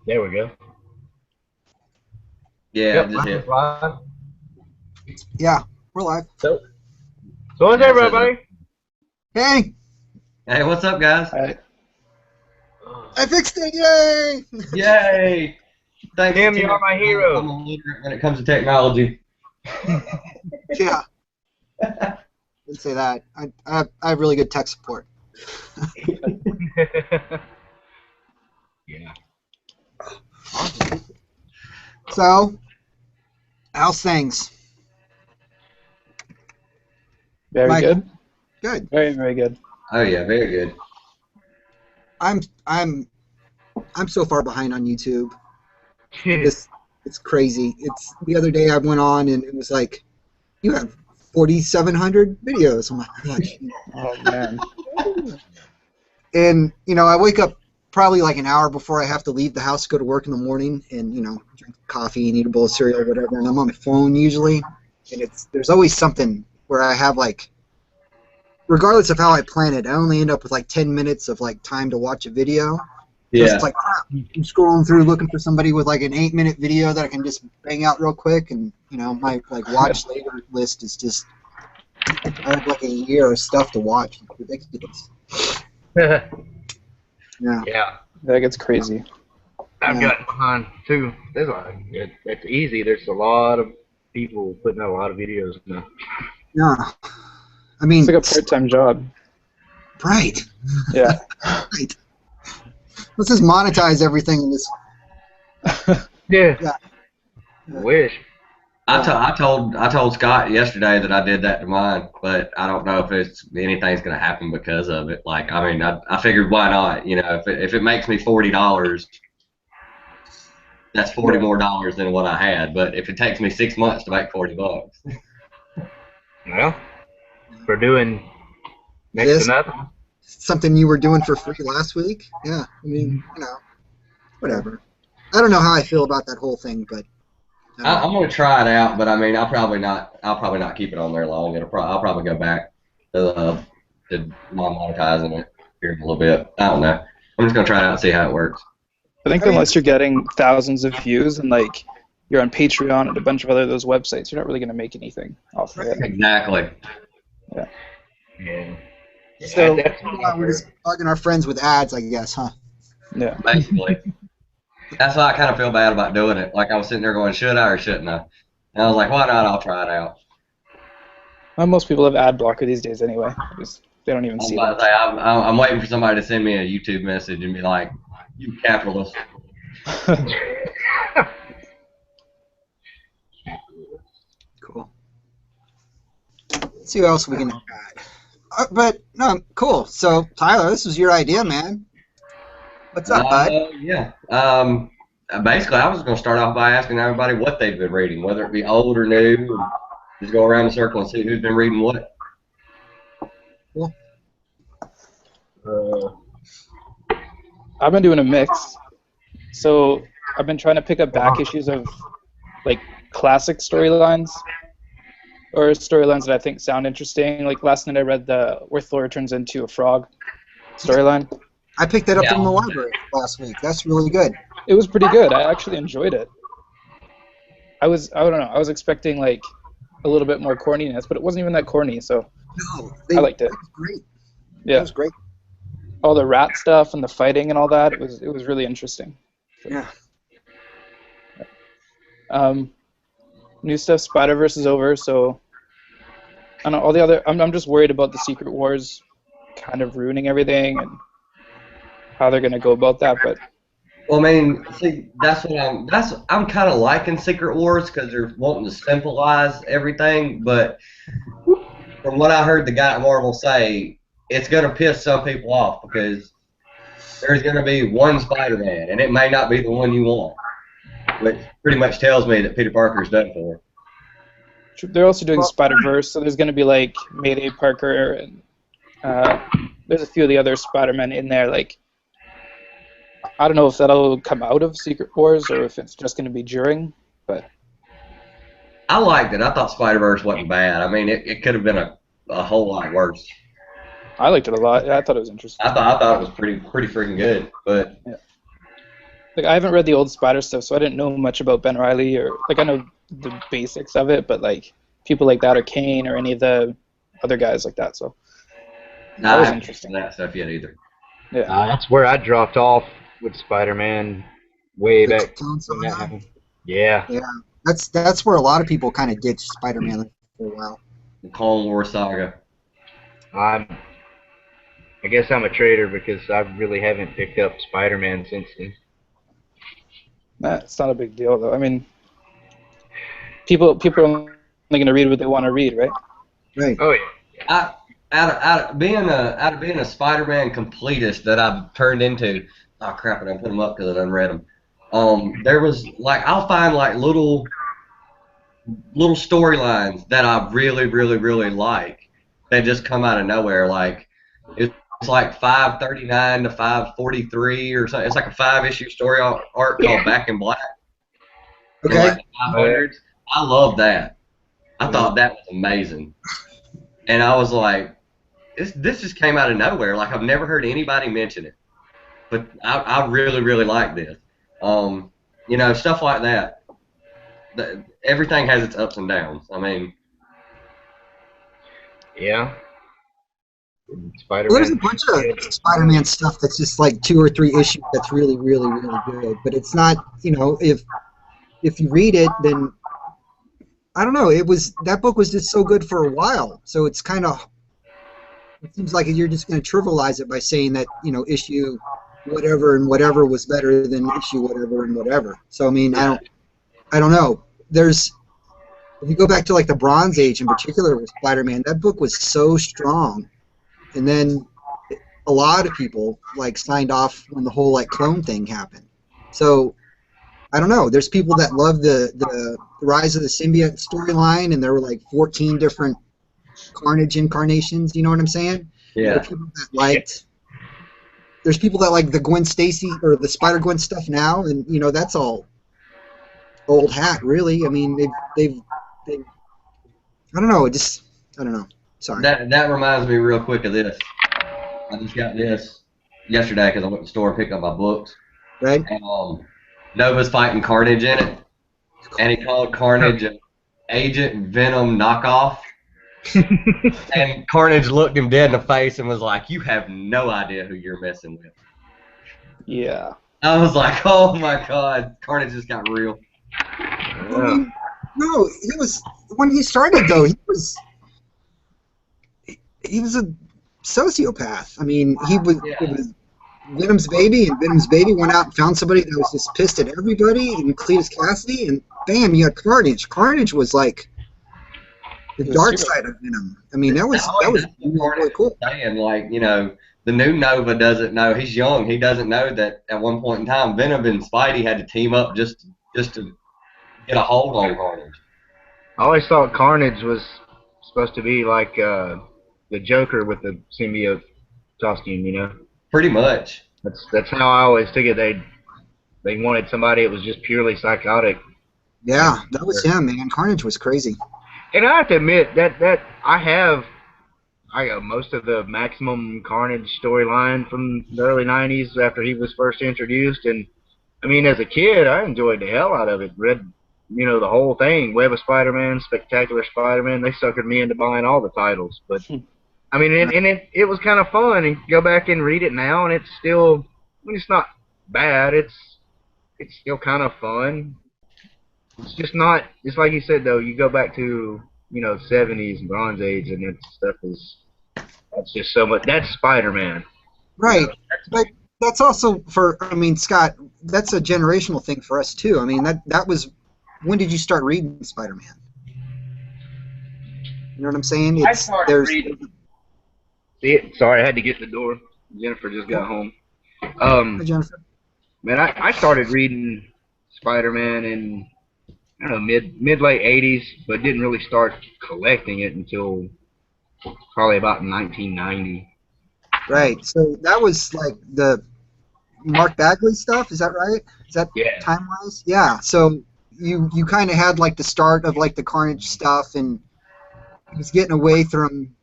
There we go. Yeah, Yep, just hit. live. Yeah, we're live. So what's Yeah, up, it says everybody? Hey, Hey, what's up, guys? I fixed it! Yay! Yay! Thanks, Tim, Tim. you are my hero. I'm a leader when it comes to technology. Yeah, didn't say that. I have really good tech support. Yeah. So, how's things? Very Michael? good. Good. Very, very good. Oh yeah, very good. I'm so far behind on YouTube. It's crazy. It's the other day I went on and it was like, you have 4,700 videos. I'm like, gosh. Oh man. And I wake up probably like an hour before I have to leave the house to go to work in the morning, and drink coffee and eat a bowl of cereal or whatever. And I'm on my phone usually, and there's always something where I have like, regardless of how I plan it, I only end up with like 10 minutes of like time to watch a video. Yeah. So it's like, crap, I'm scrolling through looking for somebody with like an 8-minute video that I can just bang out real quick, and my like watch later list is just, I have like a year of stuff to watch. It's ridiculous. Yeah. Yeah. That gets crazy. I've Yeah. gotten behind too. It's easy. There's a lot of people putting out a lot of videos now. Yeah. I mean, It's like a part-time job. right. Yeah. Right. Let's just monetize everything in this. Yeah. Yeah. I wish. I told Scott yesterday that I did that to mine, but I don't know if anything's gonna happen because of it. Like, I mean, I figured why not? If it makes me $40, that's 40 more dollars than what I had. But if it takes me 6 months to make $40, Well, for doing next This- to nothing. Something you were doing for free last week. Yeah. I mean, whatever. I don't know how I feel about that whole thing, but I'm gonna try it out. But I mean, I'll probably not keep it on there long. I'll probably go back to monetizing it here in a little bit. I don't know. I'm just gonna try it out and see how it works. I think unless you're getting thousands of views and like you're on Patreon and a bunch of other those websites, you're not really gonna make anything off of it. Exactly. Yeah. so That's we're just bugging our friends with ads, I guess, huh? Yeah. Basically. That's why I kind of feel bad about doing it. Like, I was sitting there going, should I or shouldn't I? And I was like, why not? I'll try it out. Well, most people have ad blocker these days anyway. They don't even I'm see about to it. say, I'm waiting for somebody to send me a YouTube message and be like, you capitalist. Cool. Let's see what else we can add. But no, cool. So Tyler, this was your idea, man. What's up, bud? Yeah. Basically, I was going to start off by asking everybody what they've been reading, whether it be old or new. And just go around the circle and see who's been reading what. Cool. I've been doing a mix. So I've been trying to pick up back issues of like classic storylines or storylines that I think sound interesting. Like last night I read the where Thor turns into a frog storyline. I picked that up from the library last week. That's really good. It was pretty good. I actually enjoyed it. I don't know. I was expecting like a little bit more corniness, but it wasn't even that corny. So No, I liked it. That was great. Yeah, That was great. all the rat stuff and the fighting and all that. It was really interesting. Yeah. New stuff. Spider-Verse is over, so I don't know all the other. I'm just worried about the Secret Wars kind of ruining everything and how they're gonna go about that. But Well, I mean, see, I'm kind of liking Secret Wars because they're wanting to simplify everything. But from what I heard the guy at Marvel say, it's gonna piss some people off because there's gonna be one Spider-Man, and it may not be the one you want, which pretty much tells me that Peter Parker's done for. they're also doing Spider-Verse, so there's gonna be like Mayday Parker and there's a few of the other Spider-Men in there. Like I don't know if that'll come out of Secret Wars or if it's just gonna be during, but I liked it. I thought Spider-Verse wasn't bad. I mean, it could have been a whole lot worse. I liked it a lot. Yeah, I thought it was interesting. I thought it was pretty freaking good. But Yeah. like I haven't read the old Spider stuff, so I didn't know much about Ben Reilly, or like I know the basics of it, but like people like that or Kane or any of the other guys like that. So No, that I was haven't interesting. done that stuff yet either. Yeah. That's where I dropped off with Spider-Man way The back Clone when that Saga. happened. Yeah. Yeah, that's where a lot of people kind of ditched Spider-Man for a while. The Clone War saga. I'm. I guess I'm a traitor because I really haven't picked up Spider-Man since then. Nah, it's not a big deal though. I mean, people are only going to read what they want to read, right? Right. Oh yeah. I out of being a Spider-Man completist that I've turned into. Oh crap! I didn't put them up because I done read them. There was like I'll find like little storylines that I really, really, really like that just come out of nowhere. Like it's like 539 to 543 or something. It's like a 5-issue story arc called Back in Black from Okay. like the 500s. I love that. I thought that was amazing, and I was like, this just came out of nowhere. Like I've never heard anybody mention it, but I really, really like this. Stuff like that. Everything has its ups and downs. I mean, Yeah. Well, there's a Spider-Man. bunch of Spider-Man stuff that's just like 2 or 3 issues that's really, really, really good. But it's not, if you read it, then I don't know. That book was just so good for a while. So it's kind of, it seems like you're just going to trivialize it by saying that issue whatever and whatever was better than issue whatever and whatever. So I mean, I don't know. If you go back to like the Bronze Age in particular with Spider-Man, that book was so strong. And then a lot of people like signed off when the whole like clone thing happened. So I don't know. There's people that love the Rise of the Symbiote storyline, and there were like 14 different Carnage incarnations. You know what I'm saying? yeah. There are people that liked. There's people that like the Gwen Stacy or the Spider-Gwen stuff now, and that's all old hat, really. I mean, they've I don't know. I don't know. Sorry. That reminds me real quick of this. I just got this yesterday because I went to the store and picked up my books. Right? And Nova's fighting Carnage in it, and he called Carnage an Agent Venom knockoff. And Carnage looked him dead in the face and was like, "You have no idea who you're messing with." Yeah. I was like, "Oh my God, Carnage just got real." I mean, no, he was when he started though. He was a sociopath. I mean, it was Venom's baby, and Venom's baby went out and found somebody that was just pissed at everybody, and Cletus Cassidy, and bam, you got Carnage. Carnage was like the dark side of Venom. I mean, that was really cool. Saying like, the new Nova doesn't know. He's young. He doesn't know that at one point in time, Venom and Spidey had to team up just to get a hold on Carnage. I always thought Carnage was supposed to be like the Joker with the symbiote costume. Pretty much. That's how I always took it. They wanted somebody that was just purely psychotic. Yeah, that was him, man. Carnage was crazy. And I have to admit that I got most of the Maximum Carnage storyline from the early '90s after he was first introduced, and I mean, as a kid, I enjoyed the hell out of it. Read, the whole thing, Web of Spider-Man, Spectacular Spider-Man. They suckered me into buying all the titles, but I mean, it was kind of fun. And go back and read it now, and it's still, it's not bad. It's still kind of fun. It's just not. It's like you said though. You go back to '70s Bronze Age, and that's just so much. That's Spider-Man. Right, but that's also Scott. That's a generational thing for us too. I mean, that was. When did you start reading Spider-Man? You know what I'm saying? I started reading. Sorry, I had to get the door. Jennifer just got home. Hi, Jennifer. Man, I started reading Spider-Man in I don't know mid late '80s, but didn't really start collecting it until probably about 1990. Right. So that was like the Mark Bagley stuff. Is that right? Is that time-wise? Yeah. So you kind of had like the start of like the Carnage stuff, and he was getting away from.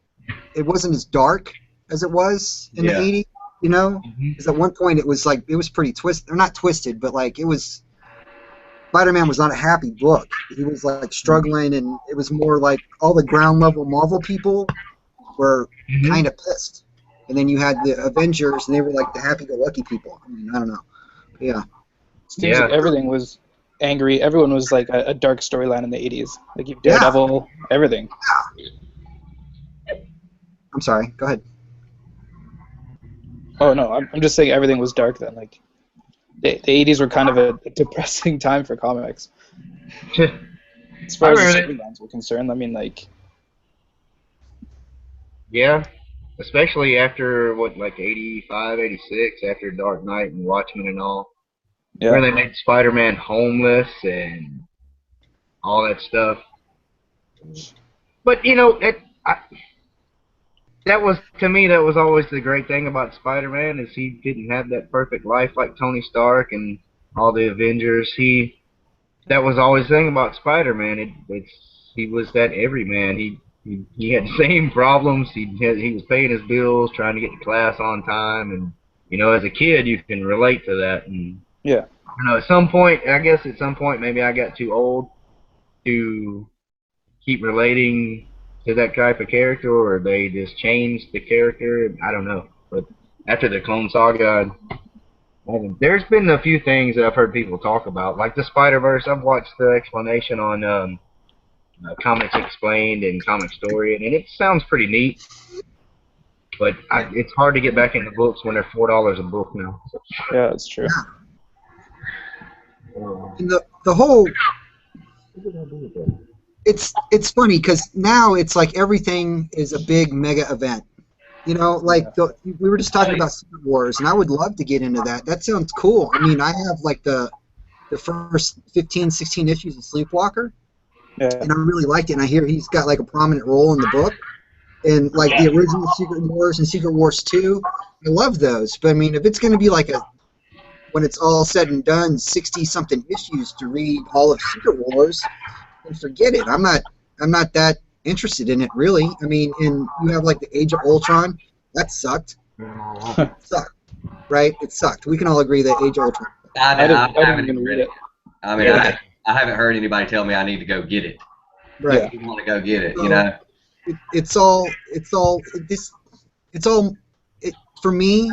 It wasn't as dark as it was in the '80s. You know, Mhm. because at one point it was pretty twisted, or not twisted, but like it was. Spider-Man was not a happy book. He was like struggling, and it was more like all the ground level Marvel people were Mhm. kind of pissed, and then you had the Avengers, and they were like the happy-go-lucky people. I mean, I don't know. But yeah. Seems like Yeah. everything was angry. Everyone was like a dark storyline in the 80s. Like you Yeah. Daredevil, everything. I'm sorry. Go ahead. Oh no, I'm just saying everything was dark then. Like the 80s were kind of a depressing time for comics as I far as the remember that. storylines were concerned. I mean, like Yeah. Especially after what, like 85, 86, after Dark Knight and Watchmen and all, where yeah, they made Spider-Man homeless and all that stuff. But you know, that was, to me, that was always the great thing about Spider-Man, is he didn't have that perfect life like Tony Stark and all the Avengers. That was always the thing about Spider-Man. He was that everyman. He had the same problems. He was paying his bills, trying to get to class on time, and you know, as a kid, you can relate to that. And yeah. you know, at some point, I guess at some point, maybe I got too old to keep relating to that type of character, or they just changed the character. I don't know. But after the Clone Saga, there's been a few things that I've heard people talk about, like the Spider Verse. I've watched the explanation on Comics Explained and Comic Story, and it sounds pretty neat. But Yeah. it's hard to get back into books when they're $4 a book now. Yeah, that's true. And the whole it's funny because now it's like everything is a big mega event. You know, like we were just talking about Secret Wars, and I would love to get into that. That sounds cool. I mean, I have like the first 15, 16 issues of Sleepwalker, Yeah, and I really liked it. And I hear he's got like a prominent role in the book. And like the original Secret Wars and Secret Wars 2, I love those. But I mean, if it's going to be like when it's all said and done, 60-something issues to read all of Secret Wars, then forget it. I'm not that interested in it really. I mean, and you have like the Age of Ultron, that sucked. It sucked, right? It sucked. We can all agree that Age of Ultron. I I didn't haven't even even read read it. it. I mean, Yeah. I haven't heard anybody tell me I need to go get it. Right. You want to go get it, So, you know? it's all for me.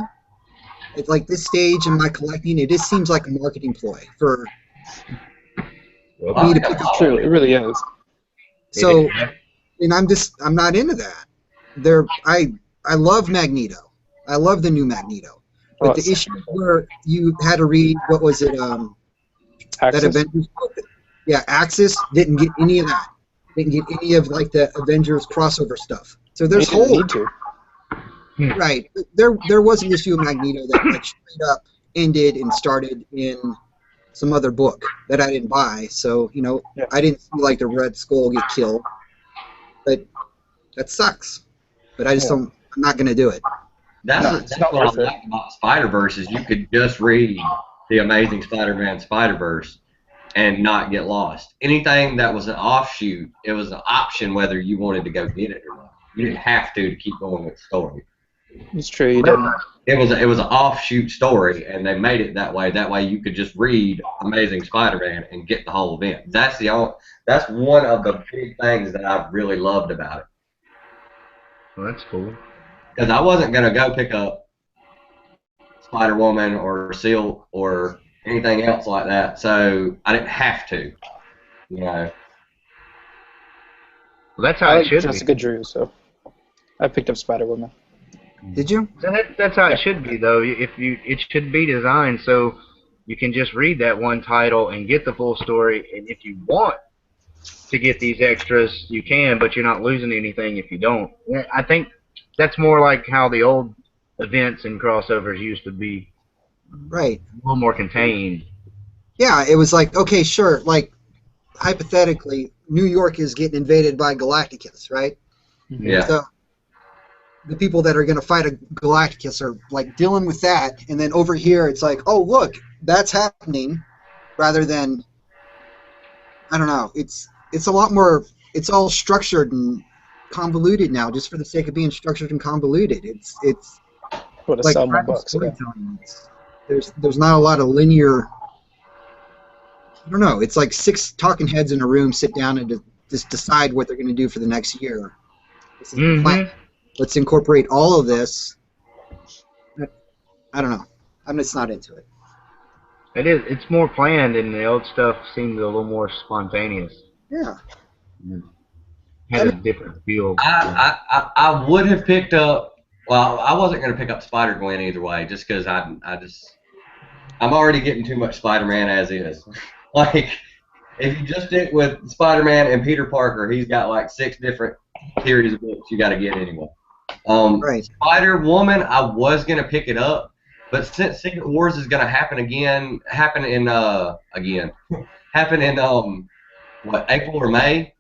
At like this stage in my collecting, it just seems like a marketing ploy for me to pick It's up. true. It really is. So, and I'm not into that. I love Magneto. I love the new Magneto. Oh, But the it's issue where you had to read, what was it, that Axis. Avengers book? Yeah, Axis didn't get any of that. Didn't get any of like the Avengers crossover stuff. So You there's didn't holes. need to. Right. There was an issue of Magneto that like straight up ended and started in some other book that I didn't buy. So, you know, Yeah. I didn't see like the Red Skull get killed. But that sucks. But I just Yeah. don't I'm not gonna do it. No, it's That's not what I worth it. like about Spider-Verse is you could just read the Amazing Spider-Man Spider-Verse and not get lost. Anything that was an offshoot, it was an option whether you wanted to go get it or not. You didn't have to keep going with the story. It's true. You didn't. It was an offshoot story, and they made it that way. That way, you could just read Amazing Spider-Man and get the whole event. That's one of the big things that I've really loved about it. Well, that's cool. Because I wasn't gonna go pick up Spider Woman or Seal or anything else like that, so I didn't have to. You know, Well, that's how I it like should Jessica be. Drew, so I picked up Spider Woman. Did you? That's how it should be, though. It should be designed so you can just read that one title and get the full story. And if you want to get these extras, you can, but you're not losing anything if you don't. I think that's more like how the old events and crossovers used to be, Right. a little more contained. Yeah, it was like, okay, sure, like hypothetically, New York is getting invaded by Galacticus, right? yeah. So the people that are going to fight a Galacticus are like dealing with that, and then over here it's like, oh look, that's happening, rather than I don't know. It's a lot more. It's all structured and convoluted now, just for the sake of being structured and convoluted. It's What to like sell more practice books? Yeah. storytelling. There's not a lot of linear. I don't know. It's like 6 talking heads in a room sit down and just decide what they're going to do for the next year. This is the plan. Let's incorporate all of this. I don't know. I'm just not into it. It is. It's more planned, and the old stuff seemed a little more spontaneous. Yeah. Had a different feel. I would have picked up. Well, I wasn't going to pick up Spider-Gwen either way, just because I'm already getting too much Spider-Man as is. Like, if you just stick with Spider-Man and Peter Parker, he's got like 6 different series of books you got to get anyway. Right. Spider-Woman, I was going to pick it up, but since Secret Wars is going to happen in April or May,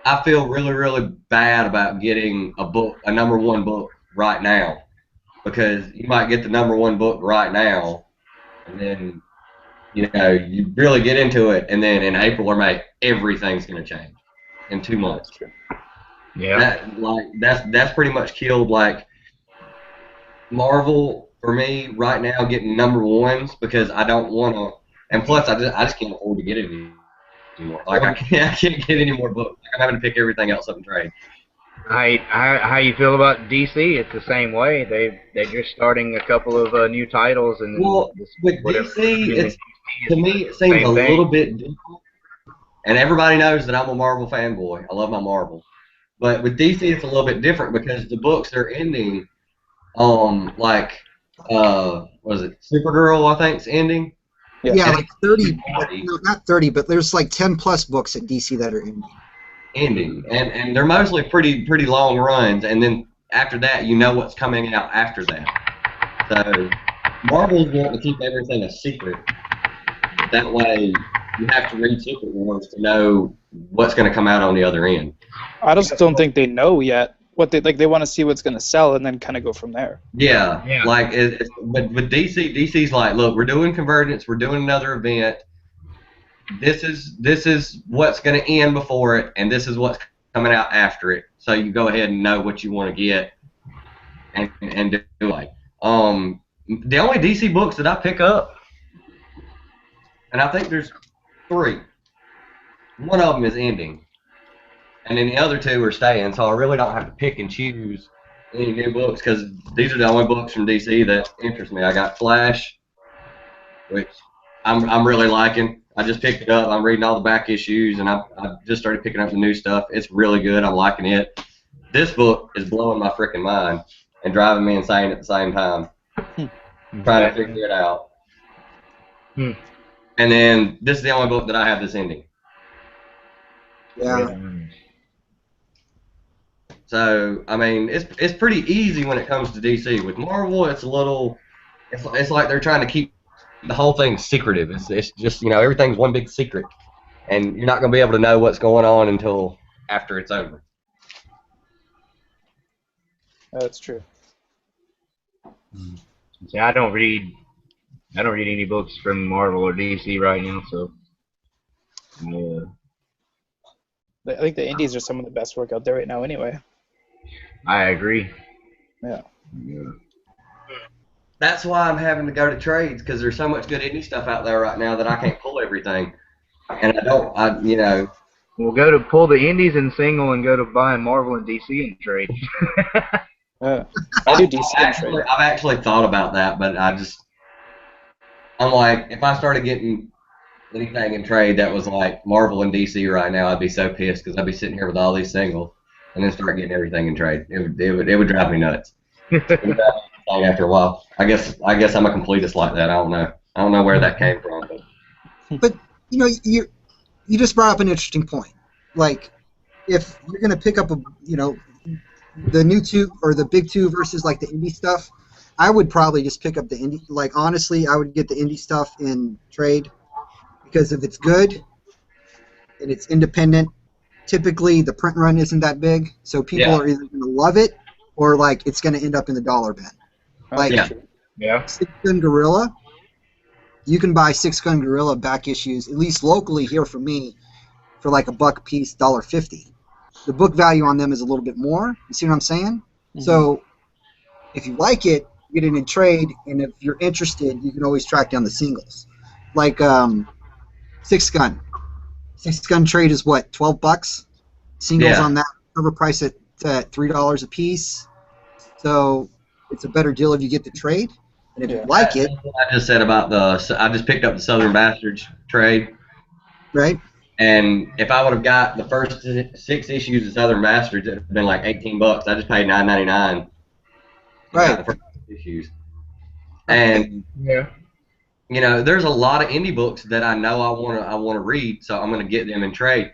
I feel really, really bad about getting a #1 book right now, because you might get the #1 book right now, and then you really get into it, and then in April or May, everything's going to change in 2 months. Yeah. That's pretty much killed like Marvel for me right now, getting #1s, because I don't want to, and plus I just can't afford to get it anymore. Like I can't get any more books. Like, I'm having to pick everything else up and trade. How you feel about DC? It's the same way. They're just starting a couple of new titles, and with DC, to me it seems a little bit different. And everybody knows that I'm a Marvel fanboy. I love my Marvel. But with DC, it's a little bit different because the books are ending. What is it? Supergirl, I think, is ending. Yeah, like 30. No, not 30, but there's like 10 plus books at DC that are ending. And they're mostly pretty long runs, and then after that, you know what's coming out after that. So Marvel's wanting to keep everything a secret. That way, you have to read Secret Wars to know what's going to come out on the other end. I just don't think they know yet what they want to see what's going to sell and then kind of go from there. Yeah. Like but with DC's like, look, we're doing Convergence, we're doing another event. This is what's going to end before it, and this is what's coming out after it. So you go ahead and know what you want to get, and do it. The only DC books that I pick up, and I think there's 3. One of them is ending, and then the other 2 are staying. So I really don't have to pick and choose any new books, because these are the only books from DC that interest me. I got Flash, which I'm really liking. I just picked it up. I'm reading all the back issues, and I just started picking up the new stuff. It's really good. I'm liking it. This book is blowing my freaking mind and driving me insane at the same time. Trying to figure it out. And then this is the only book that I have this ending. Yeah. So I mean, it's pretty easy when it comes to DC. With Marvel, it's a little. It's like they're trying to keep the whole thing secretive. It's just everything's one big secret, and you're not going to be able to know what's going on until after it's over. That's true. See, I don't read any books from Marvel or DC right now, so. I think the indies are some of the best work out there right now anyway. I agree. Yeah. That's why I'm having to go to trades, because there's so much good indie stuff out there right now that I can't pull everything, and We'll go to pull the indies and single, and go to buying Marvel and DC and trade. I do DC and trade. I've actually thought about that, but I'm like, if I started getting anything in trade that was like Marvel and DC right now, I'd be so pissed, because I'd be sitting here with all these singles and then start getting everything in trade. It would drive me nuts. After a while, I guess I'm a completist like that. I don't know where that came from. But you just brought up an interesting point. Like, if you're gonna pick up the new 2 or the big 2 versus like the indie stuff, I would probably just pick up the indie. Like, honestly, I would get the indie stuff in trade, because if it's good and it's independent, typically the print run isn't that big, so people are either gonna love it or like it's gonna end up in the dollar bin. Like, 6 Gun Gorilla, you can buy 6 Gun Gorilla back issues, at least locally here for me, for like $1 a piece, $1.50. The book value on them is a little bit more. You see what I'm saying? So if you like it, get it in trade, and if you're interested, you can always track down the singles. Like Six Gun. Six Gun trade is what, $12? Singles Yeah. on that cover price at $3 a piece. So it's a better deal if you get the trade. And if you Yeah. like it, That's what I just said about I just picked up the Southern Bastards trade, right? and if I would have got the first 6 issues of Southern Bastards, it'd have been like $18. I just paid $9.99 and got Right. the first 6 issues. And Yeah. you know, there's a lot of indie books that I know I want to read, so I'm going to get them in trade.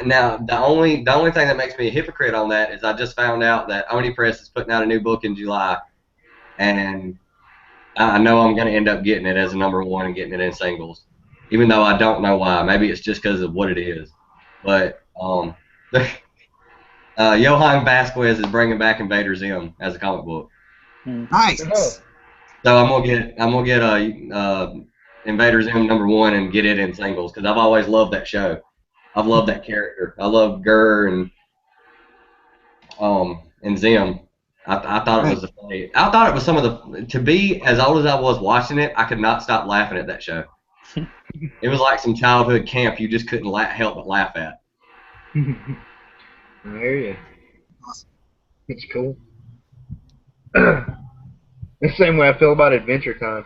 Now, the only thing that makes me a hypocrite on that is I just found out that Oni Press is putting out a new book in July, and I know I'm going to end up getting it as a #1 and getting it in singles, even though I don't know why. Maybe it's just because of what it is. But Johann Vasquez is bringing back Invader Zim as a comic book. Nice. So I'm gonna get Invader Zim #1 and get it in singles because I've always loved that show. I've loved that character. I love Gurr and Zim. I thought it was funny. I thought it was some of the, to be as old as I was watching it, I could not stop laughing at that show. It was like some childhood camp you just couldn't help but laugh at. I hear you. Awesome. It's cool. The same way I feel about Adventure Time.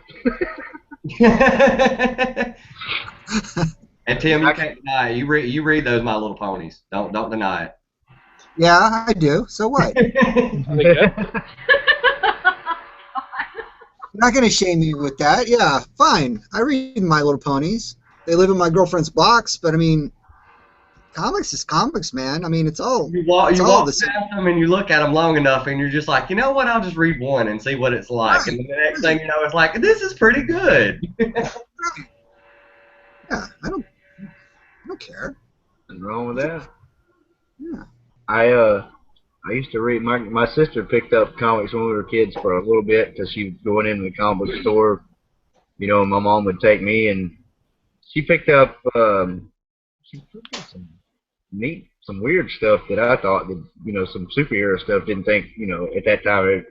And Tim, you can't deny it. You read those My Little Ponies. Don't deny it. Yeah, I do. So what? You're not going to shame me with that. Yeah, fine. I read My Little Ponies. They live in my girlfriend's box, but I mean, comics is comics, man. I mean, it's all You walk the same. past them and you look at them long enough, and you're just like, you know what? I'll just read one and see what it's like. Right. And the next thing you know, it's like, this is pretty good. Yeah, I don't care. Nothing wrong with that. Yeah. I used to read. My sister picked up comics when we were kids for a little bit because she was going into the comic book store, you know, and my mom would take me, and she picked up some weird stuff that I thought that, you know, some superhero stuff. Didn't think, you know, at that time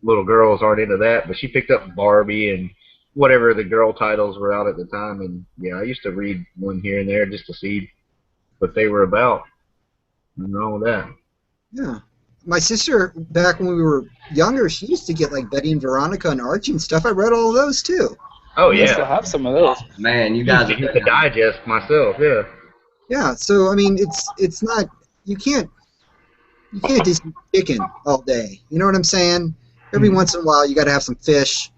little girls aren't into that, but she picked up Barbie and whatever the girl titles were out at the time, and yeah, I used to read one here and there just to see what they were about. Nothing wrong with that. Yeah. My sister, back when we were younger, she used to get like Betty and Veronica and Archie and stuff. I read all of those too. Oh I still yeah, have some of those. Man, you I guys used to digest myself. Yeah. Yeah. So I mean, it's not, you can't just eat chicken all day. You know what I'm saying? Every once in a while, you got to have some fish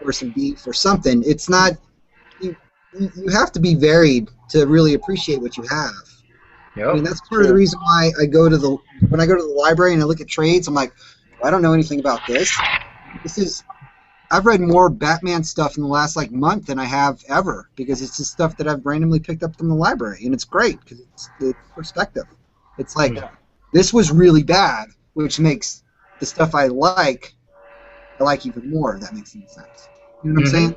or some beef or something. It's not, you have to be varied to really appreciate what you have. Yep. I mean, that's part of the reason why when I go to the library and I look at trades, I'm like, I don't know anything about this. I've read more Batman stuff in the last like month than I have ever, because it's just stuff that I've randomly picked up from the library, and it's great because it's the perspective. It's like, this was really bad, which makes the stuff I like even more, if that makes any sense. You know what I'm saying?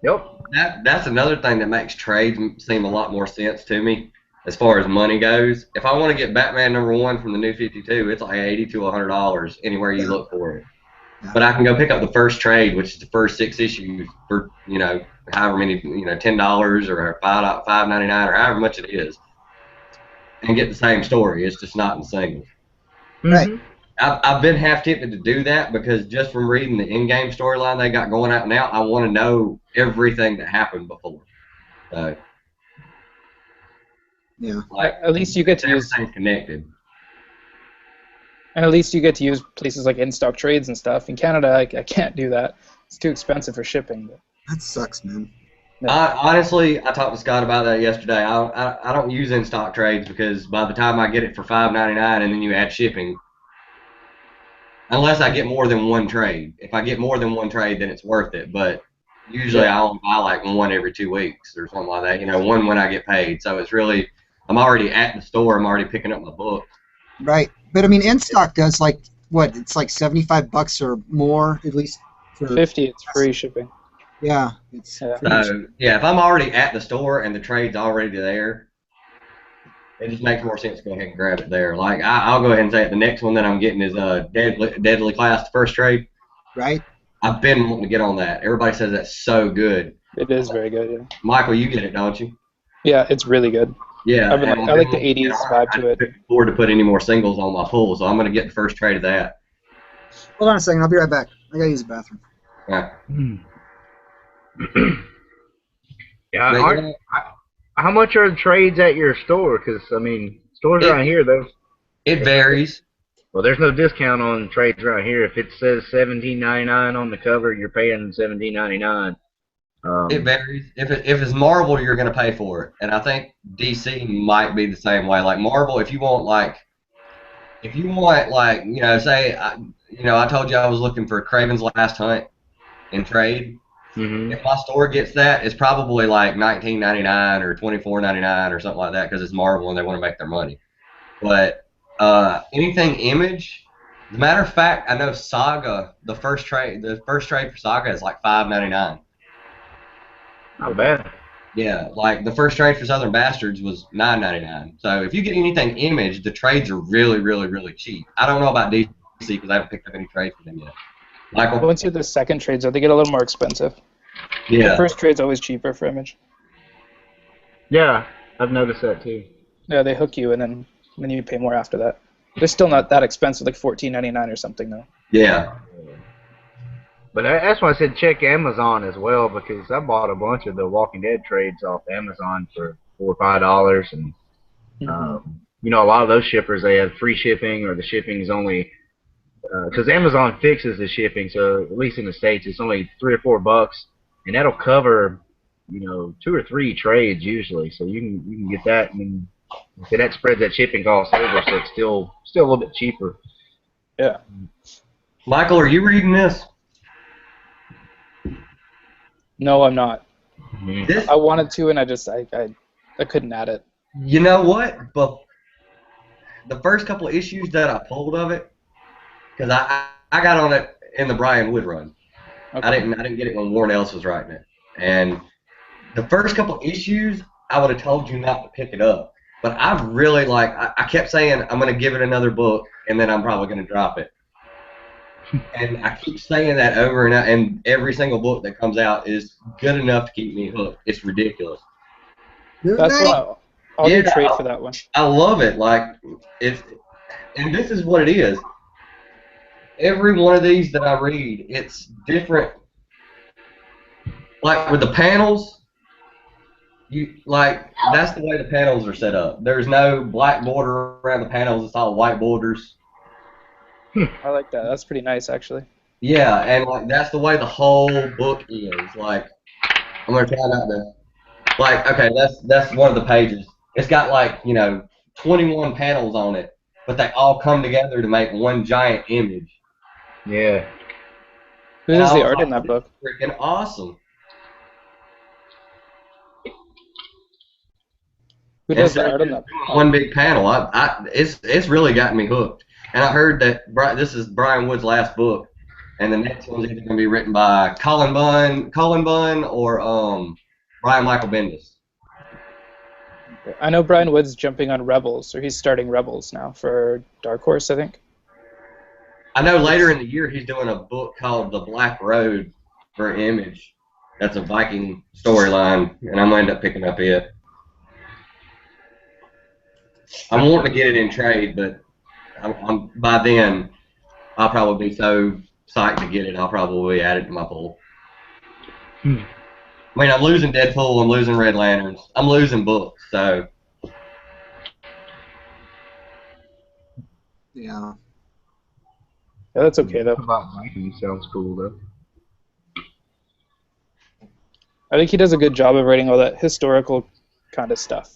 Yep. That's another thing that makes trades seem a lot more sense to me as far as money goes. If I want to get Batman #1 from the New 52, it's like $80 to $100 anywhere you look for it. Yeah. But I can go pick up the first trade, which is the first 6 issues for, you know, however many, you know, $10 or $5.99 or however much it is, and get the same story. It's just not in singles. Right. Mhm. I've been half tempted to do that because just from reading the in-game storyline they got going out now, I want to know everything that happened before. So, Yeah. like, At least you get to use. everything's connected. And at least you get to use places like in-stock trades and stuff. In Canada, I can't do that. It's too expensive for shipping. That sucks, man. Honestly, I talked to Scott about that yesterday. I don't use in-stock trades because by the time I get it for $5.99 and then you add shipping, unless I get more than one trade. If I get more than one trade, then it's worth it. But usually I only buy like one every 2 weeks or something like that. You know, one when I get paid. So it's really, I'm already at the store. I'm already picking up my book. Right. But I mean, in stock does like what? It's like $75 or more, at least. For, 50, it's free shipping. Yeah. It's Yeah. pretty much- So yeah, if I'm already at the store and the trade's already there, it just makes more sense to go ahead and grab it there. Like I'll go ahead and say it. The next one that I'm getting is Deadly Class, the first trade. Right? I've been wanting to get on that. Everybody says that's so good. It is very good. Yeah, Michael, you get it, don't you? yeah, it's really good. Yeah, I like the wanting to get 80s on vibe I to it. couldn't afford to put any more singles on my pool, so I'm going to get the first trade of that. Hold on a second. I'll be right back. I gotta use the bathroom. Yeah. Yeah, But, aren't, how much are the trades at your store? Because I mean, stores around here, it varies. well, there's no discount on trades around here. If it says $17.99 on the cover, you're paying $17.99. It varies. If it's marble, you're going to pay for it, and I think DC might be the same way. Like marble, if you want like say I told you I was looking for Craven's Last Hunt in trade. Mm-hmm. If my store gets that, it's probably like $19.99 or $24.99 or something like that because it's marble and they want to make their money. But anything Image, as a matter of fact, I know Saga, the first trade for Saga is like $5.99. Not bad. Yeah, like the first trade for Southern Bastards was $9.99. So if you get anything Image, the trades are really, really, really cheap. I don't know about DC because I haven't picked up any trades for them yet. Michael? Once you do the second trades, they get a little more expensive. Yeah. The first trade's always cheaper for Image. Yeah, I've noticed that too. Yeah, they hook you, and then you pay more after that. They're still not that expensive, like $14.99 or something, though. Yeah. But that's why I said check Amazon as well, because I bought a bunch of the Walking Dead trades off Amazon for $4 or $5, and you know, a lot of those shippers, they have free shipping, or the shipping is only because Amazon fixes the shipping, so at least in the States it's only $3 or $4, and that'll cover, you know, 2 or 3 trades usually. So you can get that, and then that spreads that shipping cost over, so it's still a little bit cheaper. Yeah. Michael, are you reading this? No, I'm not. This, I wanted to, and I couldn't add it. you know what? But the first couple of issues that I pulled of it, because I got on it in the Brian Wood run. Okay. I didn't get it when Warren Ellis was writing it. And the first couple of issues, I would have told you not to pick it up. But I really I kept saying I'm going to give it another book, and then I'm probably going to drop it. And I keep saying that over and every single book that comes out is good enough to keep me hooked. It's ridiculous. That's what I'll do trade for that one. I love it. And this is what it is. Every one of these that I read, it's different. Like with the panels, that's the way the panels are set up. There's no black border around the panels. It's all white borders. I like that. That's pretty nice, actually. Yeah, and that's the way the whole book is. I'm gonna try not to. Okay, that's one of the pages. It's got 21 panels on it, but they all come together to make one giant image. Yeah. Who does the art in that book? Freaking awesome. Who does the art on that? One big panel. It's really gotten me hooked. And I heard that this is Brian Wood's last book, and the next one's either going to be written by Colin Bunn, or Brian Michael Bendis. I know Brian Wood's jumping on Rebels, or he's starting Rebels now for Dark Horse, I think. I know later in the year he's doing a book called The Black Road for Image. That's a Viking storyline, and I'm going to end up picking up it. I'm wanting to get it in trade, but by then I'll probably be so psyched to get it, I'll probably add it to my pool. I mean, I'm losing Deadpool, I'm losing Red Lanterns, I'm losing books, so. Yeah. Yeah, that's okay, though. About Viking sounds cool, though. I think he does a good job of writing all that historical kind of stuff.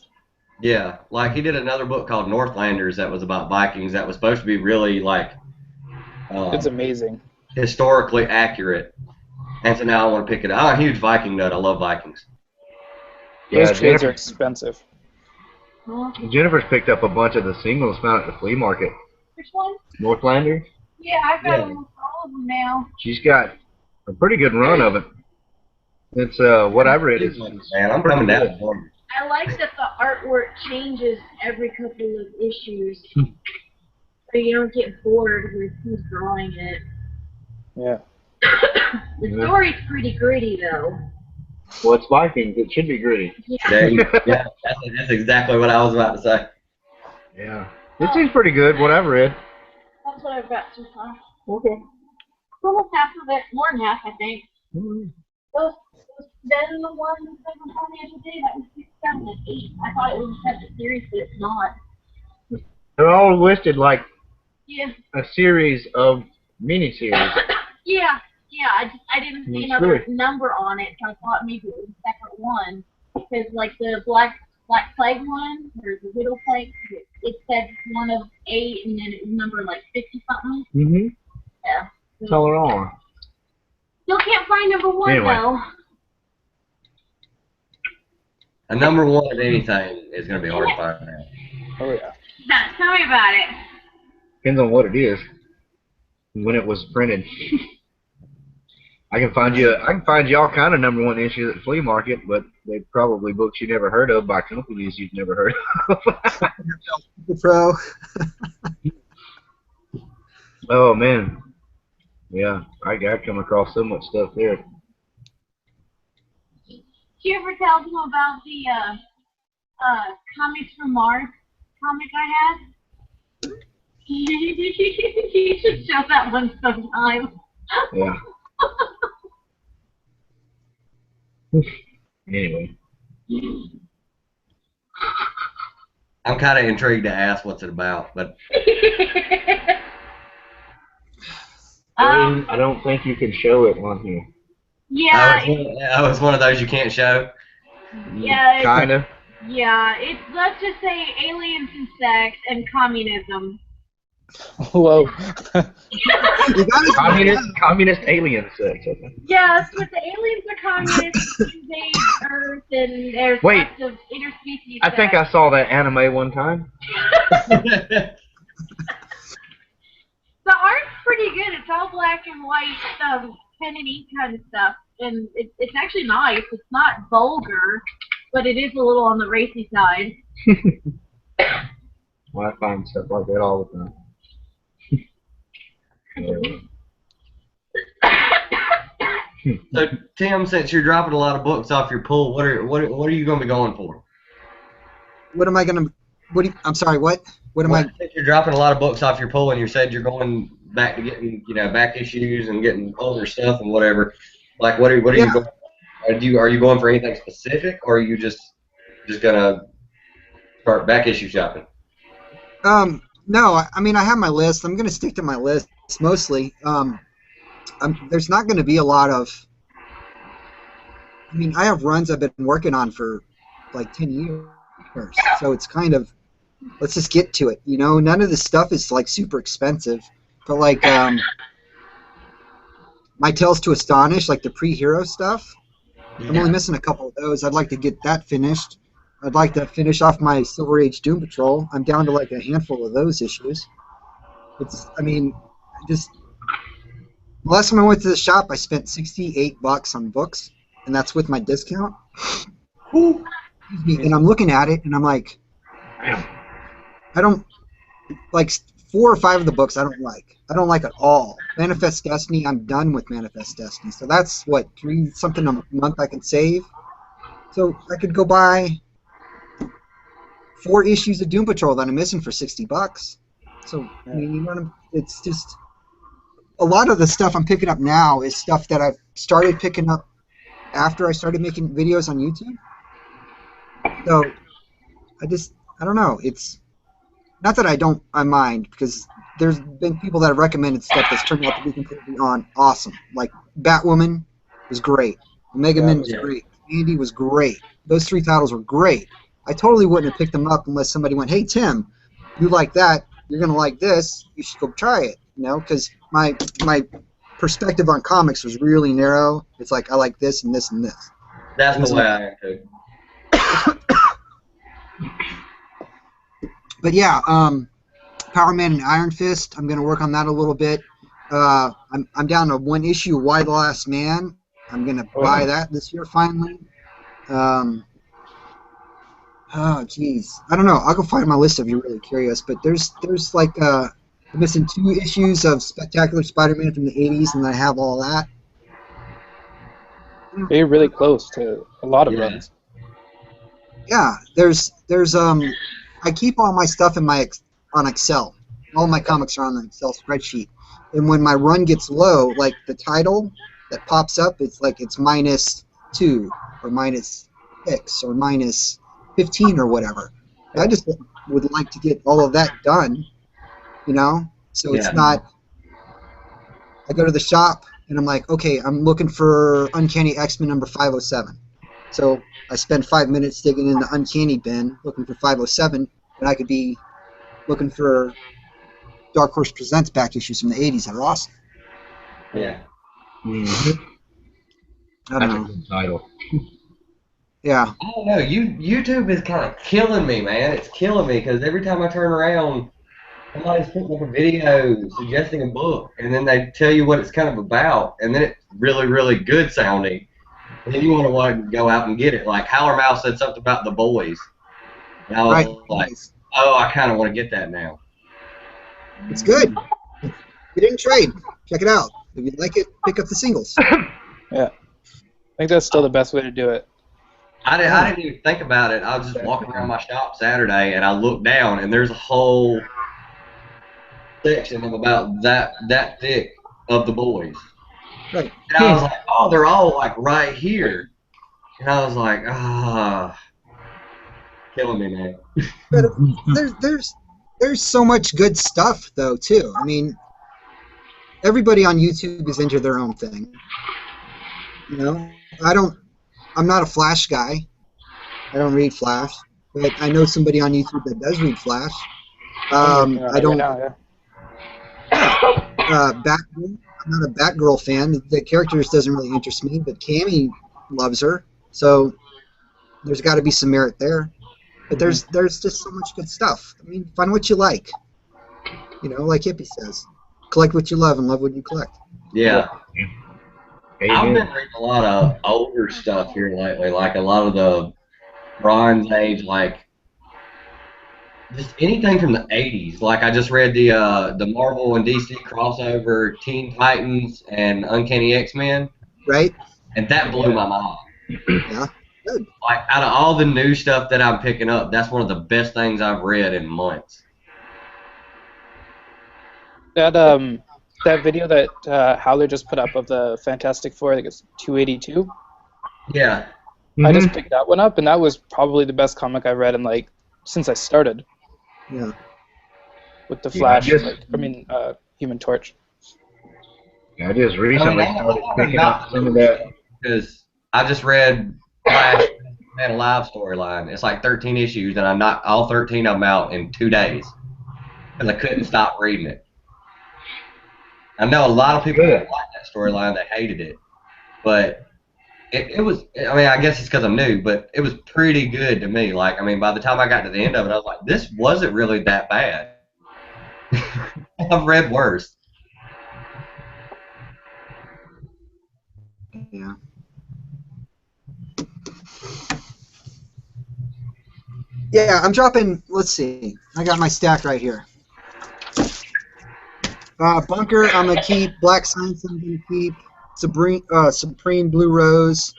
Yeah, he did another book called Northlanders that was about Vikings that was supposed to be really it's amazing. Historically accurate. And so now I want to pick it up. I'm a huge Viking nut. I love Vikings. Yeah, those trades are expensive. Jennifer's picked up a bunch of the singles found at the flea market. Which one? Northlander. Yeah, I've got almost all of them now. She's got a pretty good run of it. It's what I read is Man, I'm coming down. I like that the artwork changes every couple of issues, so you don't get bored with who's drawing it. Yeah. The story's pretty gritty, though. Well, it's Vikings. It should be gritty. There you go. Yeah, that's exactly what I was about to say. Yeah. It seems pretty good, what I've read. That's what I've got so far. Okay. Almost half of it, more than half, I think. Mm-hmm. Those then the one that was on the other day, that was 2008. I thought it was a separate series, but it's not. They're all listed like Yeah. a series of miniseries. Yeah. I didn't see another number on it, so I thought maybe it was a separate one. Because like the Black Plague one, or the Widow Plague, it said one of 8, and then it was number like 50 something. Mm-hmm. Yeah. Tell her on. Still can't find number 1 Anyway. though. A number 1 of anything is going to be hard to find now. Oh yeah. Tell me about it. Depends on what it is. When it was printed. I can find you all kind of number 1 issues at the flea market, but they probably books you never heard of by companies you've never heard of. Pro. Oh man. Yeah, I come across so much stuff there. Did you ever tell them about the Comics from Mars comic I had? You should show that one sometime. Yeah. Anyway. I'm kind of intrigued to ask what's it about, but I don't think you can show it on here. Yeah. I was one of those you can't show. Yeah. Kinda. Yeah. It's, let's just say, aliens and sex and communism. Whoa. Communist alien sex. Okay. Yes, but the aliens are communists, invade Earth, and there's Wait. lots of interspecies. I think I saw that anime one time. The art's pretty good. It's all black and white, pen and ink kind of stuff, and it's actually nice. It's not vulgar, but it is a little on the racy side. Well, I find stuff like that all the time. So Tim, since you're dropping a lot of books off your pull, what are you going to be going for? What am I gonna? I'm sorry. What? What am I? Since you're dropping a lot of books off your pull, and you said you're going back to getting back issues and getting older stuff and whatever. Like what are you going? Are you going for anything specific, or are you just gonna start back issue shopping? No. I mean, I have my list. I'm gonna stick to my list mostly. There's not gonna be a lot of. I mean, I have runs I've been working on for like 10 years, so it's kind of. Let's just get to it. None of this stuff is like super expensive, but like My Tales to Astonish, like the pre-hero stuff. Yeah. I'm only missing a couple of those. I'd like to get that finished. I'd like to finish off my Silver Age Doom Patrol. I'm down to like a handful of those issues. The last time I went to the shop, I spent $68 on books, and that's with my discount. And I'm looking at it, and I'm like, I don't like 4 or 5 of the books. I don't like at all. Manifest Destiny. I'm done with Manifest Destiny. So that's what 3 something a month I can save. So I could go buy 4 issues of Doom Patrol that I'm missing for $60. So I mean, it's just a lot of the stuff I'm picking up now is stuff that I've started picking up after I started making videos on YouTube. So I don't know. It's not that I mind, because there's been people that have recommended stuff that's turned out to be completely awesome. Like Batwoman was great. Omega Man was great. Andy was great. Those 3 titles were great. I totally wouldn't have picked them up unless somebody went, "Hey Tim, you like that? You're gonna like this. You should go try it." Because my perspective on comics was really narrow. It's like I like this and this and this. That's the way I am too. But yeah, Power Man and Iron Fist. I'm gonna work on that a little bit. I'm down to 1 issue of Why the Last Man. I'm gonna buy that this year finally. Oh, geez. I don't know. I'll go find my list if you're really curious. But there's like I'm missing 2 issues of Spectacular Spider-Man from the '80s, and I have all that. They're really close to a lot of Yeah. runs. Yeah, there's I keep all my stuff in my on Excel. All my comics are on an Excel spreadsheet. And when my run gets low, like the title that pops up, it's like it's -2 or -6 or -15 or whatever. I just would like to get all of that done, you know? So it's Yeah. not I go to the shop and I'm like, okay, I'm looking for Uncanny X-Men number 507. So I spend 5 minutes digging in the Uncanny bin looking for 507, and I could be looking for Dark Horse Presents back issues from the '80s that are awesome. Yeah. Mm-hmm. I don't That's a know. good title. Yeah. I don't know. YouTube is kind of killing me, man. It's killing me because every time I turn around, somebody's putting up a video suggesting a book, and then they tell you what it's kind of about, and then it's really, really good sounding. And then you want to go out and get it. Like Howler Mouse said something about The Boys. And I was Right. like, Nice. oh, I kind of want to get that now. It's good. Get in trade. Check it out. If you like it, pick up the singles. Yeah. I think that's still the best way to do it. I didn't even think about it. I was just walking around my shop Saturday, and I looked down, and there's a whole section of about that thick of The Boys. Right. And I was like, oh, they're all like right here. And I was like, killing me, man. But there's so much good stuff though too. I mean, everybody on YouTube is into their own thing. You know, I'm not a Flash guy. I don't read Flash, but I know somebody on YouTube that does read Flash. I'm working on I it don't. right now, yeah. Batgirl. I'm not a Batgirl fan. The characters doesn't really interest me, but Cammy loves her, so there's got to be some merit there. But there's just so much good stuff. I mean, find what you like. You know, like Hippie says, collect what you love and love what you collect. Yeah. I've Amen. been reading a lot of older stuff here lately, like a lot of the Bronze Age, like just anything from the '80s. Like I just read the Marvel and DC crossover, Teen Titans and Uncanny X-Men, Right? and that blew my mind. Yeah. Good. Like out of all the new stuff that I'm picking up, that's one of the best things I've read in months. That video that Howler just put up of the Fantastic Four, I think it's 282. Yeah. I just picked that one up, and that was probably the best comic I've read in since I started Yeah. with the Flash. just- Human Torch. I just recently started picking up some of that. Because I just read Flash Man Alive storyline. It's like 13 issues, and I knocked all 13 of them out in 2 days because I couldn't stop reading it. I know a lot of people didn't like that storyline; they hated it, but it was. I mean, I guess it's because I'm new, but it was pretty good to me. Like, I mean, by the time I got to the end of it, I was like, this wasn't really that bad. I've read worse. Yeah. Yeah, I'm dropping. Let's see. I got my stack right here. Bunker, I'm gonna keep. Black Science, I'm gonna keep. Supreme Blue Rose.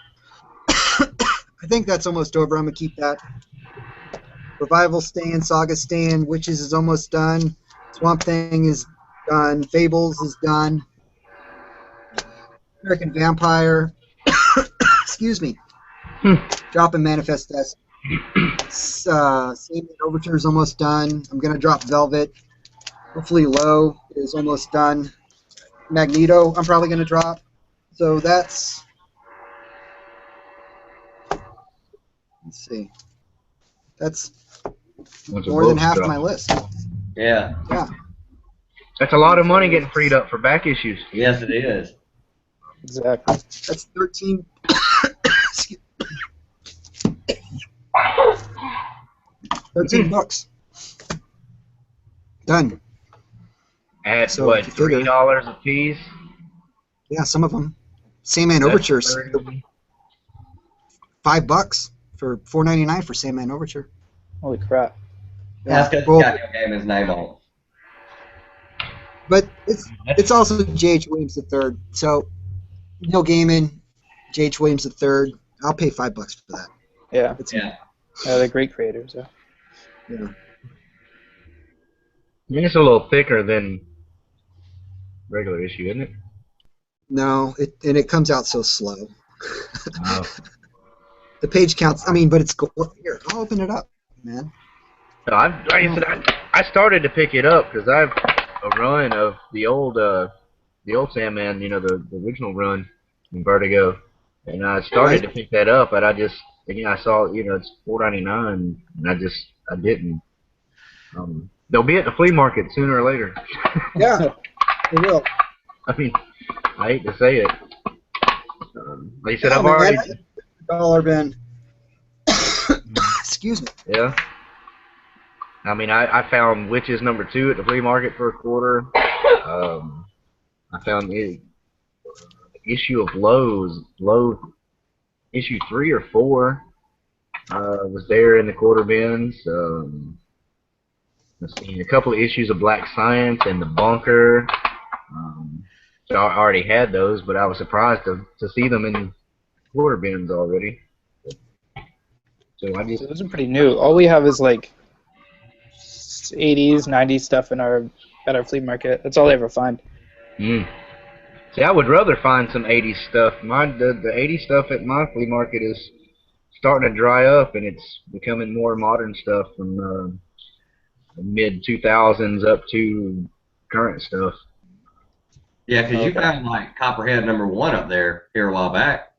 I think that's almost over. I'm gonna keep that. Revival stand, Saga stand, Witches is almost done. Swamp Thing is done. Fables is done. American Vampire. Excuse me. Dropping Manifest Death. Same Overture is almost done. I'm gonna drop Velvet. Hopefully Low is almost done. Magneto, I'm probably gonna drop. So that's. Let's see. That's more than half my list. Yeah. Yeah. That's a lot of money getting freed up for back issues. Yes, it is. Exactly. That's 13. $13. Done. At So, what, if you figure- $3 a piece? Yeah, some of them. Sandman Overtures. $5 for $4.99 for Sandman Overture. Holy crap. That's because Well, it's got Neil Gaiman's name on it. but it's also J.H. Williams III. So Neil Gaiman, J.H. Williams III. I'll pay $5 for that. Yeah. It's Yeah. They're great creators. Yeah. yeah. I mean, it's a little thicker than regular issue, isn't it? No, it comes out so slow. Oh. The page counts. I mean, but it's here. I'll open it up, man. No, like I said, I started to pick it up because I have a run of the old Sandman, you know, the original run in Vertigo, and I started to pick that up, but I just again I saw it's $4.99, and I didn't. They'll be at the flea market sooner or later. Yeah, it will. I mean, I hate to say it. Like I said, I've man, already. Dollar bin. Excuse me. Yeah. I mean, I found Witches #2 at the flea market for $1. I found the issue of Low issue 3 or 4 was there in the quarter bins. Let's see, a couple of issues of Black Science and the Bunker. So I already had those, but I was surprised to see them in quarter bins already. So I just Those are pretty new. All we have is like 80s, 90s stuff at our flea market. That's all I ever find. See, I would rather find some 80s stuff. The 80s stuff at my flea market is starting to dry up, and it's becoming more modern stuff from the mid 2000s up to current stuff. Yeah, because you found like Copperhead #1 up there here a while back.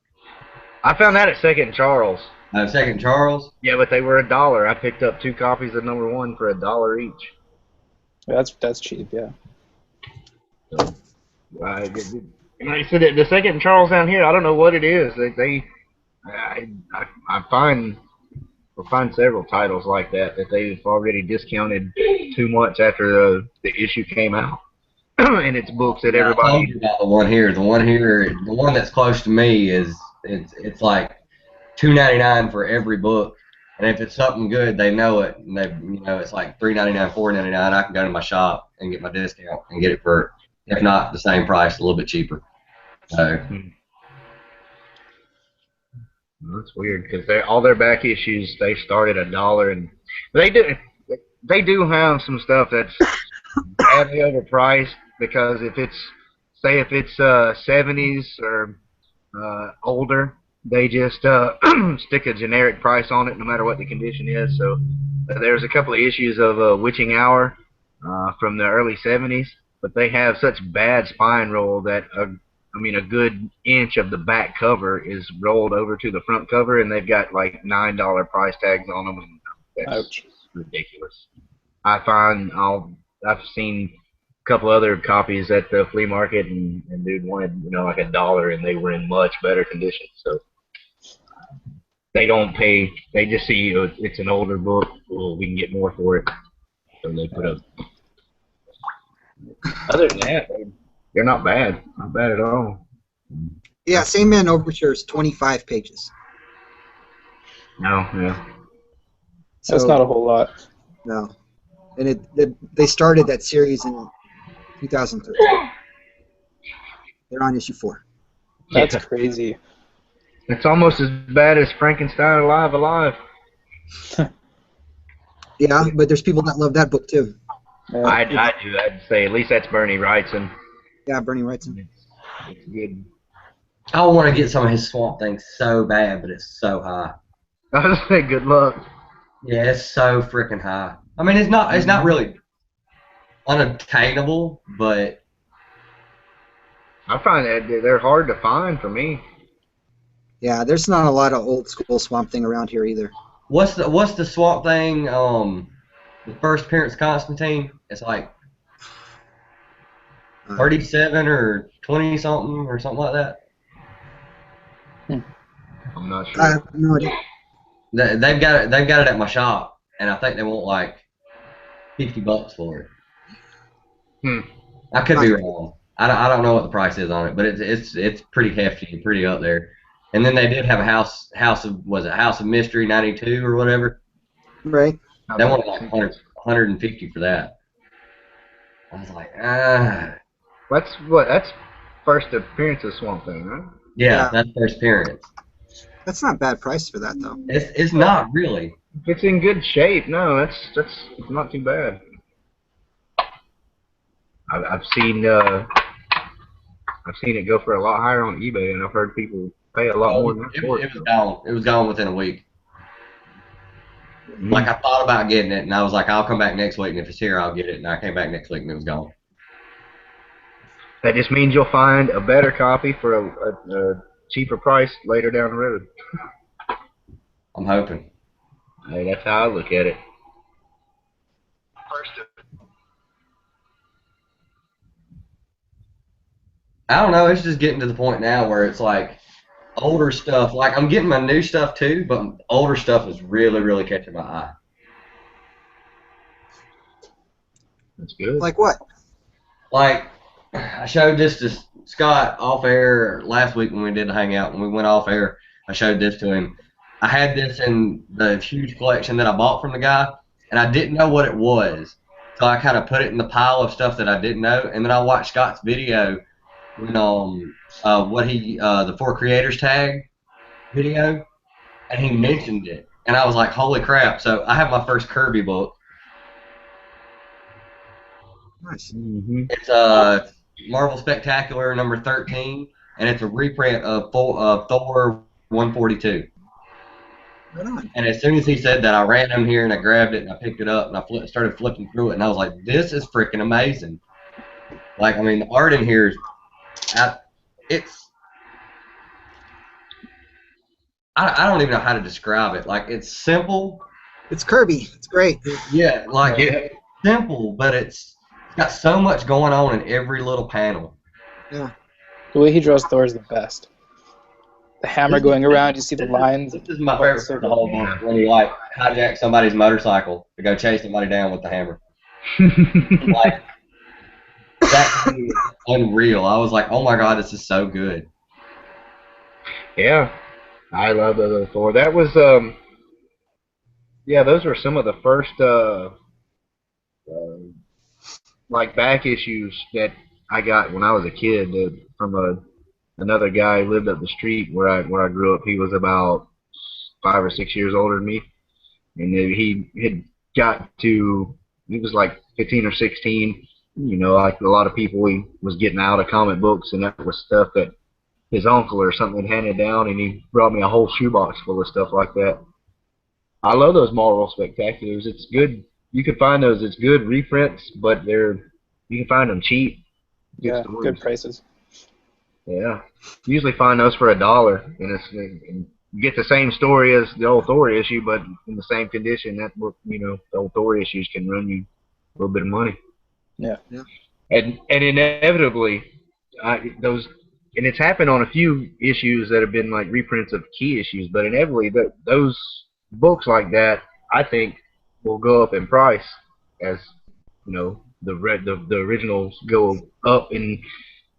I found that at Second Charles. Second Charles. Yeah, but they were $1. I picked up 2 copies of #1 for $1 each. That's cheap, yeah. So, like I said, the Second Charles down here, I don't know what it is. I find several titles like that they've already discounted too much after the issue came out, and it's books that I everybody. told you about the one here. The one that's close to me it's like $2.99 for every book, and if it's something good, they know it, and it's like $3.99, $4.99. I can go to my shop and get my discount and get it for, if not the same price, a little bit cheaper. So. That's weird because all their back issues they start at $1, and they do have some stuff that's badly overpriced because if it's 70s or older, they just stick a generic price on it no matter what the condition is. So there's a couple of issues of Witching Hour from the early 70s, but they have such bad spine roll that a good inch of the back cover is rolled over to the front cover, and they've got like $9 price tags on them. And that's ridiculous. I've seen a couple other copies at the flea market, and dude wanted like $1, and they were in much better condition. So they don't pay. They just see it's an older book. Well, we can get more for it, so they put up. Other than that, they're not bad. Not bad at all. Yeah, Sandman Overture is 25 pages. No, yeah. So, that's not a whole lot. No. And they started that series in 2013. They're on issue 4. That's crazy. It's almost as bad as Frankenstein Alive. Yeah, but there's people that love that book too. I do. I'd say at least that's Bernie Wrightson. Yeah, Bernie Wrightson. It's good. I want to get some of his Swamp Thing so bad, but it's so high. I was say good luck. Yeah, it's so freaking high. I mean, it's not really unattainable, but I find that they're hard to find for me. Yeah, there's not a lot of old school Swamp Thing around here either. what's the Swamp Thing? The first appearance of Constantine. It's like 37 or 20 something or something like that. I'm not sure. I have no idea. They've got it at my shop, and I think they want like $50 for it. I could be wrong. I don't know what the price is on it, but it's pretty hefty, pretty up there. And then they did have a House of Mystery '92 or whatever. Right. They wanted like 150 for that. I was like, ah. That's first appearance of Swamp Thing, right? Yeah, that's first appearance. That's not a bad price for that though. It's not really. If it's in good shape, no, that's it's not too bad. I've seen it go for a lot higher on eBay, and I've heard people pay a lot more than that for it. It was gone. It was gone within a week. Like I thought about getting it, and I was like, I'll come back next week, and if it's here, I'll get it. And I came back next week, and it was gone. That just means you'll find a better copy for a cheaper price later down the road. I'm hoping. Hey, that's how I look at it. I don't know. It's just getting to the point now where it's like older stuff. Like I'm getting my new stuff too, but older stuff is really, really catching my eye. That's good. Like what? Like I showed this to Scott off air last week when we did the hangout. When we went off air, I showed this to him. I had this in the huge collection that I bought from the guy, and I didn't know what it was. So I kind of put it in the pile of stuff that I didn't know, and then I watched Scott's video when the 4 creators tag video, and he mentioned it, and I was like, holy crap. So I have my first Kirby book. Nice. Mm-hmm. It's Marvel Spectacular number 13, and it's a reprint of Thor 142. Right on. And as soon as he said that, I ran in here and I grabbed it and I picked it up and I started flipping through it, and I was like, this is freaking amazing. Like, I mean, the art in here is I don't even know how to describe it. Like, it's simple. It's Kirby. It's great. Yeah, like it's simple, but it's got so much going on in every little panel. Yeah. The way he draws Thor is the best. The hammer going around, you see the lines. This is my favorite part of the whole book, when you like hijack somebody's motorcycle to go chase somebody down with the hammer. Like, that thing is unreal. I was like, oh my god, this is so good. Yeah, I love the Thor. That was yeah, those were some of the first like back issues that I got when I was a kid from another guy who lived up the street where I grew up. He was about 5 or 6 years older than me, and he was like 15 or 16. You know, like a lot of people, he was getting out of comic books, and that was stuff that his uncle or something had handed down, and he brought me a whole shoebox full of stuff like that. I love those Marvel Spectaculars. It's good. You can find those. It's good reprints, but you can find them cheap. Yeah, good prices. Yeah, usually find those for $1, and you get the same story as the old Thor issue, but in the same condition. That book, you know, the old Thor issues can run you a little bit of money. Yeah. And inevitably, and it's happened on a few issues that have been like reprints of key issues, but inevitably those books like that, I think, will go up in price as, you know, the originals go up and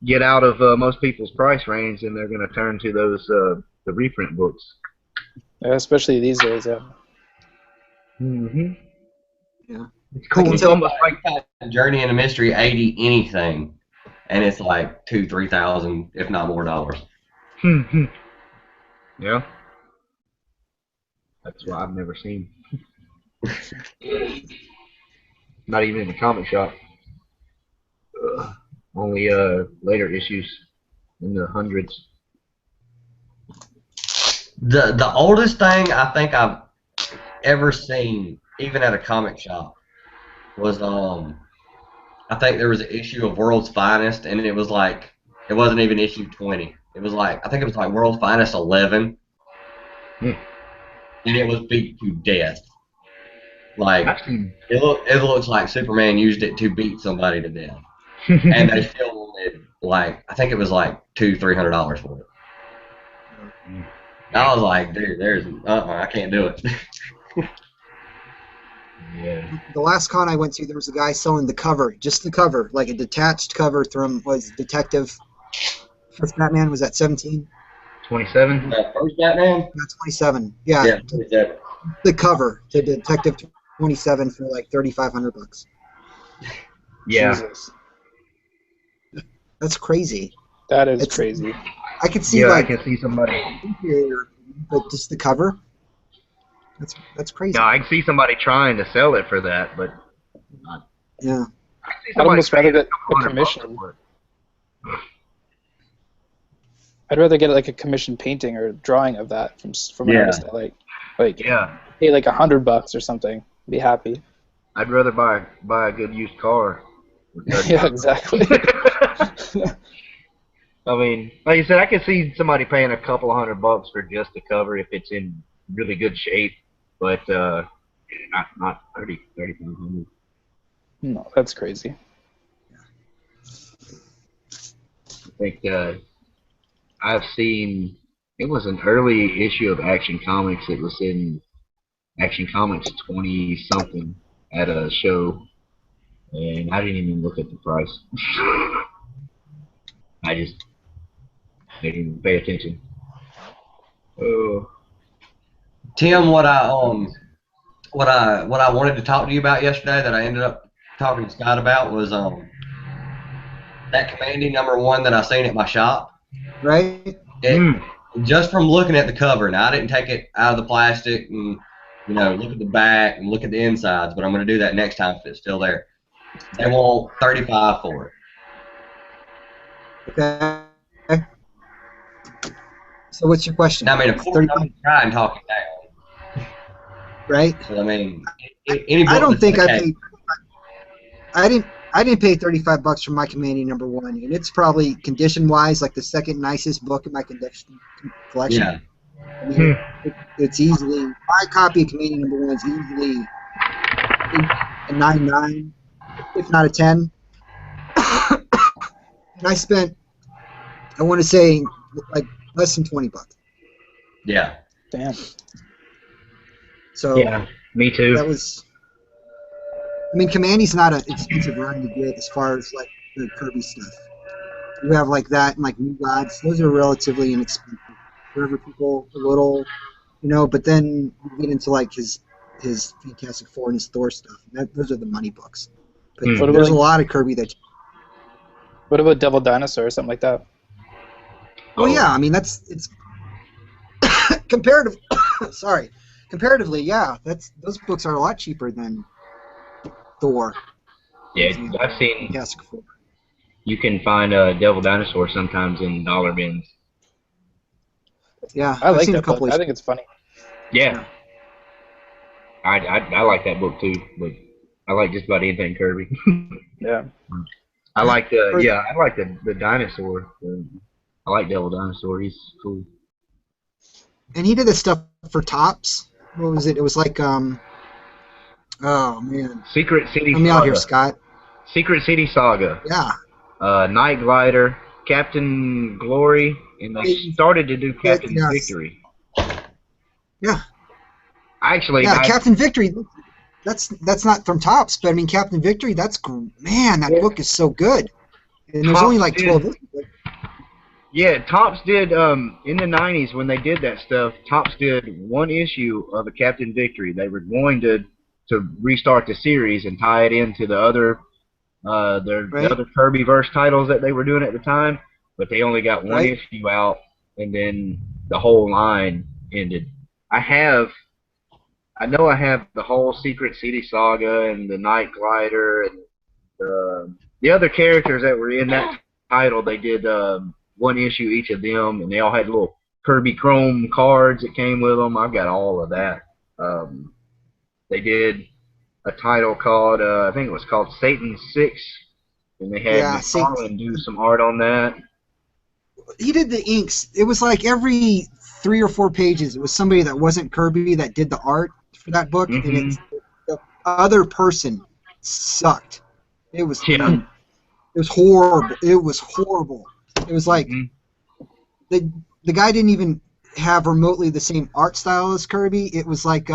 get out of most people's price range, and they're going to turn to those the reprint books. Yeah, especially these days, yeah. Mm-hmm. Yeah. It's cool. It's almost like Journey into Mystery 80 anything, and it's like $2,000-3,000, if not more dollars. Yeah. That's what I've never seen. Not even in the comic shop. Only later issues in the hundreds. The oldest thing I think I've ever seen, even at a comic shop, was I think there was an issue of World's Finest, and it was like, it wasn't even issue 20. It was like, I think it was like World's Finest 11, and it was beat to death. Like, it looks like Superman used it to beat somebody to death, and they still wanted, like, I think it was like $200-300 for it. I was like, dude, I can't do it. Yeah. The last con I went to, there was a guy selling the cover, just the cover, like a detached cover from Detective. First Batman was at 17. 27. First Batman? Not 27. Yeah. Yeah, 27. The cover, the Detective 27 for like $3,500. Yeah. Jesus. That's crazy. That is It's- crazy. I could see Yeah, I like, can see somebody. but just the cover. That's crazy. No, I can see somebody trying to sell it for that, but Yeah. I can see I'd somebody almost rather paying get couple a $100 commission. for it. I'd rather get like a commission painting or drawing of that from an Yeah. artist I like. Like Yeah, pay like $100 or something. Be happy. I'd rather buy a good used car. Yeah, exactly. I mean, like you said, I can see somebody paying a couple of $100 for just the cover if it's in really good shape, but not 3,500. No, that's crazy. I think I've seen it was an early issue of Action Comics. It was in Action Comics 20 something at a show, and I didn't even look at the price. I just didn't even pay attention. Oh, Tim, what I wanted to talk to you about yesterday that I ended up talking to Scott about was that Commanding #1 that I seen at my shop. Right? It, just from looking at the cover. Now I didn't take it out of the plastic and look at the back and look at the insides, but I'm going to do that next time if it's still there. They want $35 for it. Okay. So what's your question? Now, I mean, of course, I'm going to try and talk it down. Right? But I mean, any book I don't that's think I okay. paid. I didn't pay $35 for my Commanding #1, and it's probably condition-wise like the second nicest book in my collection. Yeah. I mean, it's easily my copy of Commanding #1 is easily a 9.9, if not a 10. And I spent, I want to say, like less than $20. Yeah. Damn. So yeah, me too. that was. I mean, Commanding's not an expensive run to get as far as like the Kirby stuff. You have like that and like New Gods; those are relatively inexpensive. Wherever people a little, but then you get into like his Fantastic Four and his Thor stuff. Those are the money books. But What about, there's a like- lot of Kirby that. What about Devil Dinosaur or something like that? Well, yeah, I mean it's comparative. Sorry, comparatively, yeah, those books are a lot cheaper than Thor. Yeah, I've seen Fantastic Four. you can find Devil Dinosaur sometimes in dollar bins. Yeah, I I've like seen a that book. couple. I think it's funny. Yeah, I like that book too, but I like just about anything Kirby. Yeah. I like the dinosaur. I like Devil Dinosaur. He's cool. And he did this stuff for Tops. What was it? It was like oh man, Secret City help me out here, Saga. Scott. Secret City Saga. Yeah. Night Glider, Captain Glory, and they started to do Captain Yes. Victory. Yeah. Actually, Yeah, Captain Victory. That's not from Tops, but I mean Captain Victory. Man, that book is so good. And there's Tops only like did- 12 issues. yeah, Tops did in the '90s when they did that stuff. Tops did one issue of a Captain Victory. They were going to restart the series and tie it into the other the other Kirbyverse titles that they were doing at the time, but they only got one issue out, and then the whole line ended. I know I have the whole Secret City Saga and the Night Glider and the other characters that were in that title. They did one issue each of them, and they all had little Kirby Chrome cards that came with them. I've got all of that. They did a title called I think it was called Satan 6, and they had McFarlane do some art on that. He did the inks. It was like every 3 or 4 pages, it was somebody that wasn't Kirby that did the art for that book, and the other person sucked. It was it was horrible. It was horrible. It was like the guy didn't even have remotely the same art style as Kirby. It was like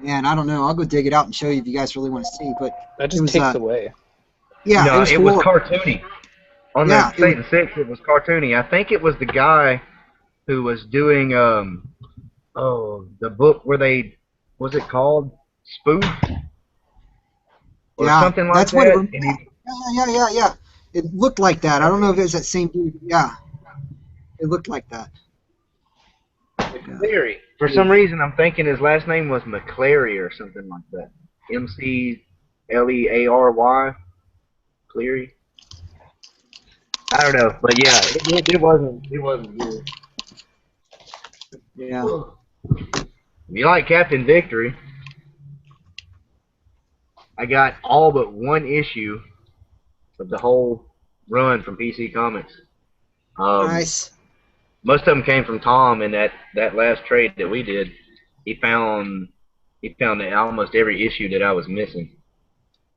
man, I don't know. I'll go dig it out and show you if you guys really want to see. But that just takes away. Yeah, no, it was cartoony. On the Satan 6, it was cartoony. I think it was the guy who was doing the book where they was it called? Spoof or Yeah, something like that's what it. that. And he, Yeah. It looked like that. I don't know if it's that same dude. Yeah, it looked like that. Yeah. McCleary. For some reason, I'm thinking his last name was McCleary or something like that. McLeary. Cleary. I don't know, but yeah, it wasn't. It wasn't good. Yeah. You like Captain Victory? I got all but one issue of the whole run from PC Comics. Um, Nice. most of them came from Tom in that last trade that we did. He found almost every issue that I was missing.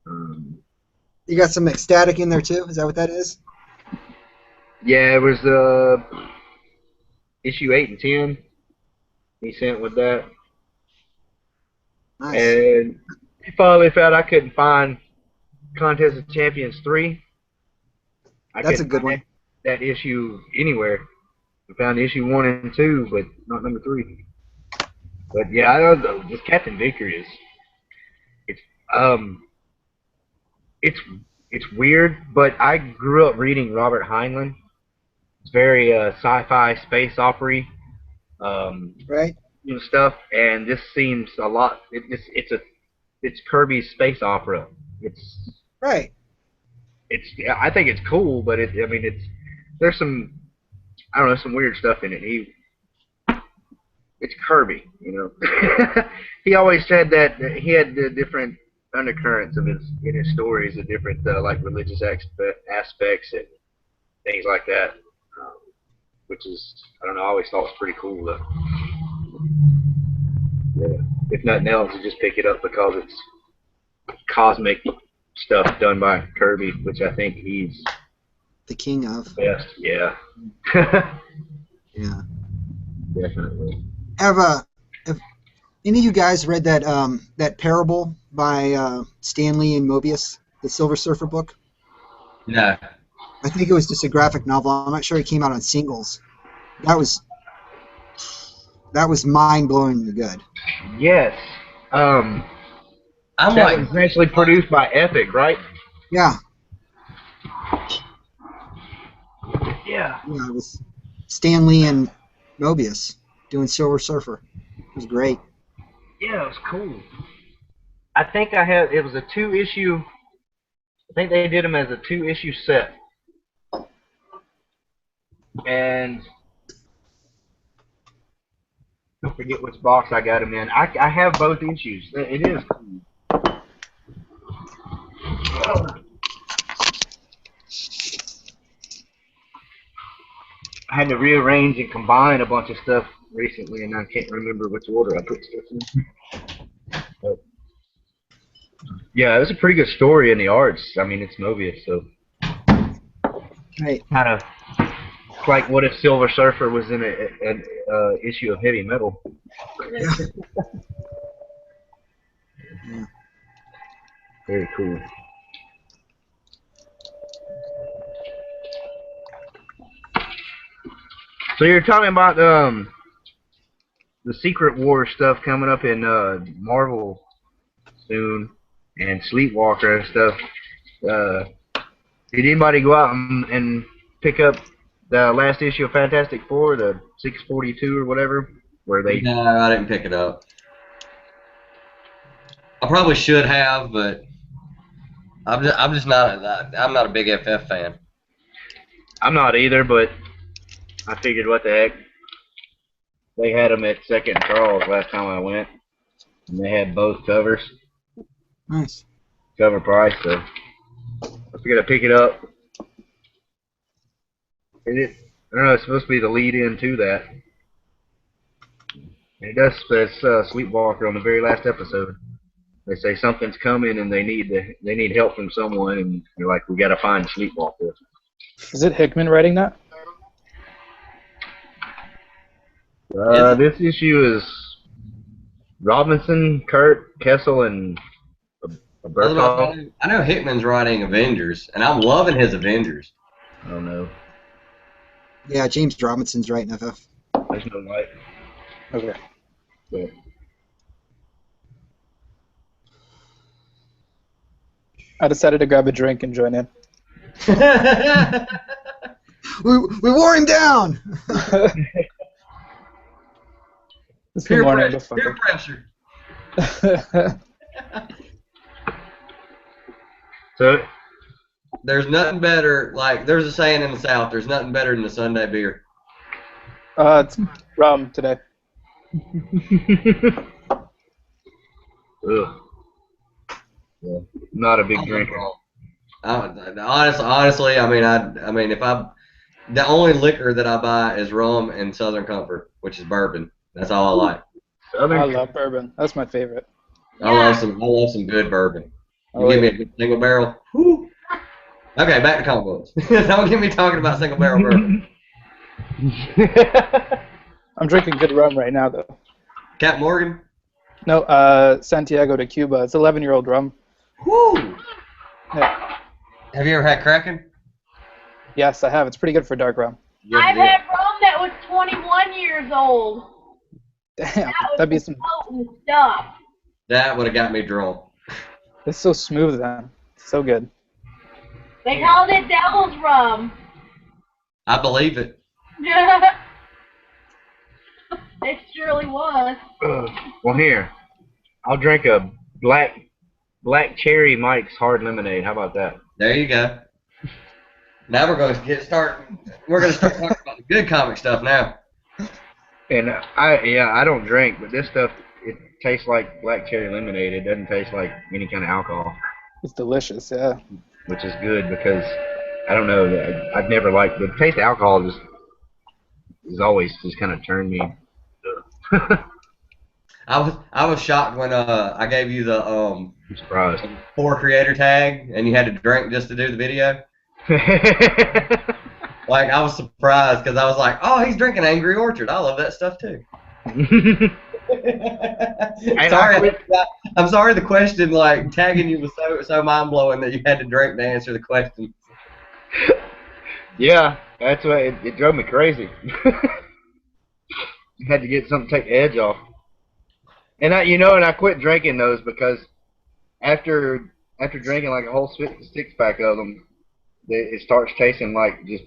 Um, You got some ecstatic in there too. Is that what that is? yeah, it was issue 8 and 10. He sent with that, Nice. and he finally found I couldn't find Contest of Champions 3. I That's a couldn't good find one. that issue anywhere. I found issue 1 and 2, but not number 3. But yeah, I don't know. This Captain Victory is it's um it's it's weird, but I grew up reading Robert Heinlein. It's very sci-fi space opera Right. stuff, and this seems a lot. It's Kirby's space opera. It's Right. it's I think it's cool, but I mean there's some I don't know some weird stuff in it. It's Kirby, you know. He always said that he had the different undercurrents of his in his stories, the different like religious aspects and things like that, um, which is I don't know. I always thought was pretty cool. Yeah. If nothing else, you just pick it up because it's cosmic stuff done by Kirby, which I think he's The king of. best. Yeah. Yeah. Definitely. Have any of you guys read that parable by Stan Lee and Mobius, the Silver Surfer book? No. I think it was just a graphic novel. I'm not sure it came out on singles. That was mind-blowingly good. Yes. Um, I'm that like, was actually produced by Epic, right? Yeah. Yeah. Yeah, it was Stan Lee and Mobius doing Silver Surfer. It was great. Yeah, it was cool. I think I had it was a 2 issue. I think they did them as a 2 issue set, and I forget which box I got them in. I have both issues. It is cool. I had to rearrange and combine a bunch of stuff recently, and I can't remember which order I put stuff in. But, yeah, it was a pretty good story in the arts. I mean, it's Mobius, so Right. kind of like what if Silver Surfer was in an issue of Heavy Metal? Yeah. Yeah. Very cool. So you're talking about the Secret War stuff coming up in Marvel soon, and Sleepwalker and stuff. Uh, did anybody go out and pick up the last issue of Fantastic Four, the 642 or whatever, where they? no, I didn't pick it up. I probably should have, but I'm just not. I'm not a big FF fan. I'm not either, but I figured what the heck. They had them at Second and Charles last time I went, and they had both covers, Nice. cover price. So I figured I'd pick it up. I don't know. It's supposed to be the lead-in to that. And it does. It's Sleepwalker on the very last episode. They say something's coming and they need help from someone, and they're like, we got to find Sleepwalker. Is it Hickman writing that? This issue is Robinson, Kurt, Kessel, and Berthold. I know Hickman's writing Avengers, and I'm loving his Avengers. I don't know. Yeah, James Robinson's writing FF. There's no light. Okay. But I decided to grab a drink and join in. We wore him down. It's the Peer morning pressure. Peer pressure. before. So, There's nothing better. Like there's a saying in the South. There's nothing better than a Sunday beer. It's rum today. ugh. Yeah, not a big drinker. Honestly, I mean, if the only liquor that I buy is rum and Southern Comfort, which is bourbon. That's all I like. I love bourbon. That's my favorite. I love some good bourbon. You Oh, give me yeah. a good single barrel. Whew. Okay, back to comic books. Don't get me talking about single barrel bourbon. I'm drinking good rum right now, though. Cap Morgan. No, Santiago de Cuba. It's 11-year-old rum. Woo! Yeah. Have you ever had Kraken? Yes, I have. It's pretty good for dark rum. Yes, I've it is. had rum that was 21 years old. Damn, That was that'd be some. potent stuff. That would have got me drunk. It's so smooth, then. So good. They called it devil's rum. I believe it. It surely was. Well, here, I'll drink a black cherry Mike's hard lemonade. How about that? There you go. Now we're going to start talking about the good comic stuff now. And I don't drink, but this stuff, it tastes like black cherry lemonade. It doesn't taste like any kind of alcohol, It's delicious, yeah. which is good because I don't know. I've never liked the taste of alcohol. Has always just kind of turned me. I was shocked when I gave you the I'm surprised. 4 creator tag and you had to drink just to do the video. Like I was surprised because I was like, oh, he's drinking Angry Orchard. I love that stuff too. I'm sorry the question like tagging you was so mind blowing that you had to drink to answer the question. Yeah, that's what it drove me crazy. Had to get something to take the edge off. And I quit drinking those because after drinking like a whole 6-pack of them, it starts tasting like just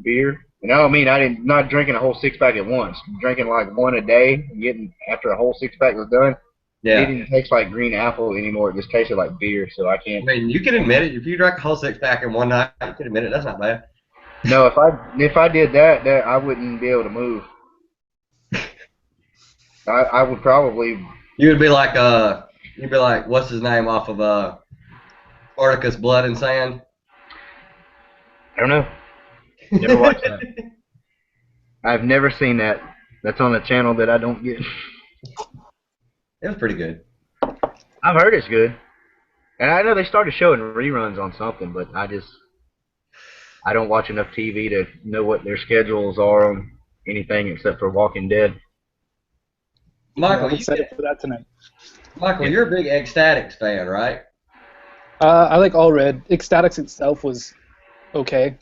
beer. And I don't mean not drinking a whole 6-pack at once. Drinking like one a day, getting after a whole 6-pack was done. Yeah. It didn't taste like green apple anymore. It just tasted like beer. So I I can't. mean, you can admit it. If you drank a whole 6-pack in one night, you can admit it. That's not bad. No, if I did that I wouldn't be able to move. I would probably. You'd be like what's his name off of Spartacus Blood and Sand? I don't know. Never watched that. I've never seen that. That's on a channel that I don't get. It was pretty good. I've heard it's good. And I know they started showing reruns on something, but I don't watch enough TV to know what their schedules are on anything except for Walking Dead. Michael, I'm excited for that tonight. You're a big Ecstatics fan, right? I like All Red. Ecstatics itself was okay.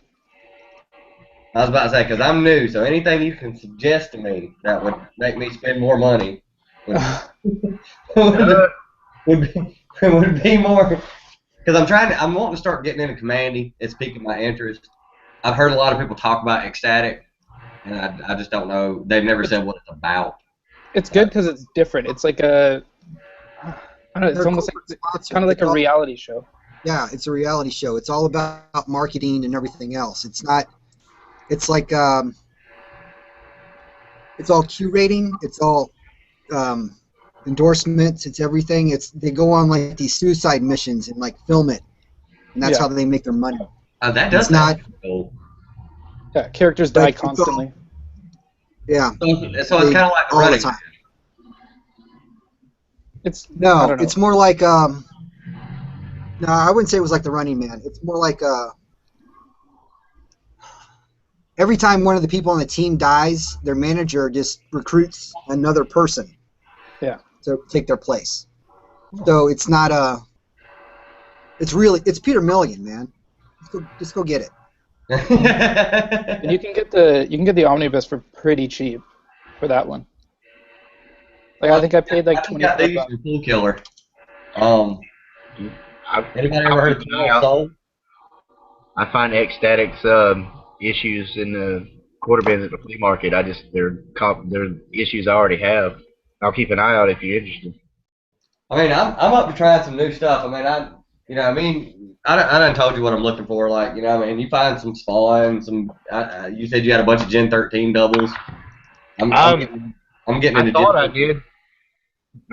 I was about to say, because I'm new, so anything you can suggest to me that would make me spend more money would be more. Because I'm wanting to start getting into Commandy. It's piquing my interest. I've heard a lot of people talk about Ecstatic, and I just don't know. They've never said what it's about. It's good because it's different. It's like I don't know. It's almost like kind of like a reality show. Yeah, it's a reality show. It's all about marketing and everything else. It's not. It's like it's all curating. It's all endorsements. It's everything. They go on like these suicide missions and like film it, and that's how they make their money. That does not. Cool. Yeah, characters die constantly. Yeah. So it's kind of like all running. the time. No, it's more like no, I wouldn't say it was like the Running Man. It's more like every time one of the people on the team dies, their manager just recruits another person. Yeah. To take their place. So it's not it's Peter Milligan, man. Just go get it. And you can get the omnibus for pretty cheap for that one. Like I think I paid like $25. Pool Killer. Anybody ever I'll heard keep of an eye Small out. Soul? I find ecstatics issues in the quarter bins at the flea market. They're issues I already have. I'll keep an eye out if you're interested. I mean, I'm up to trying some new stuff. I mean, I done told you what I'm looking for. Like, I mean, you find some Spawn, you said you had a bunch of Gen 13 doubles. I'm Um, getting, I'm getting I into Gen thought I 13. did.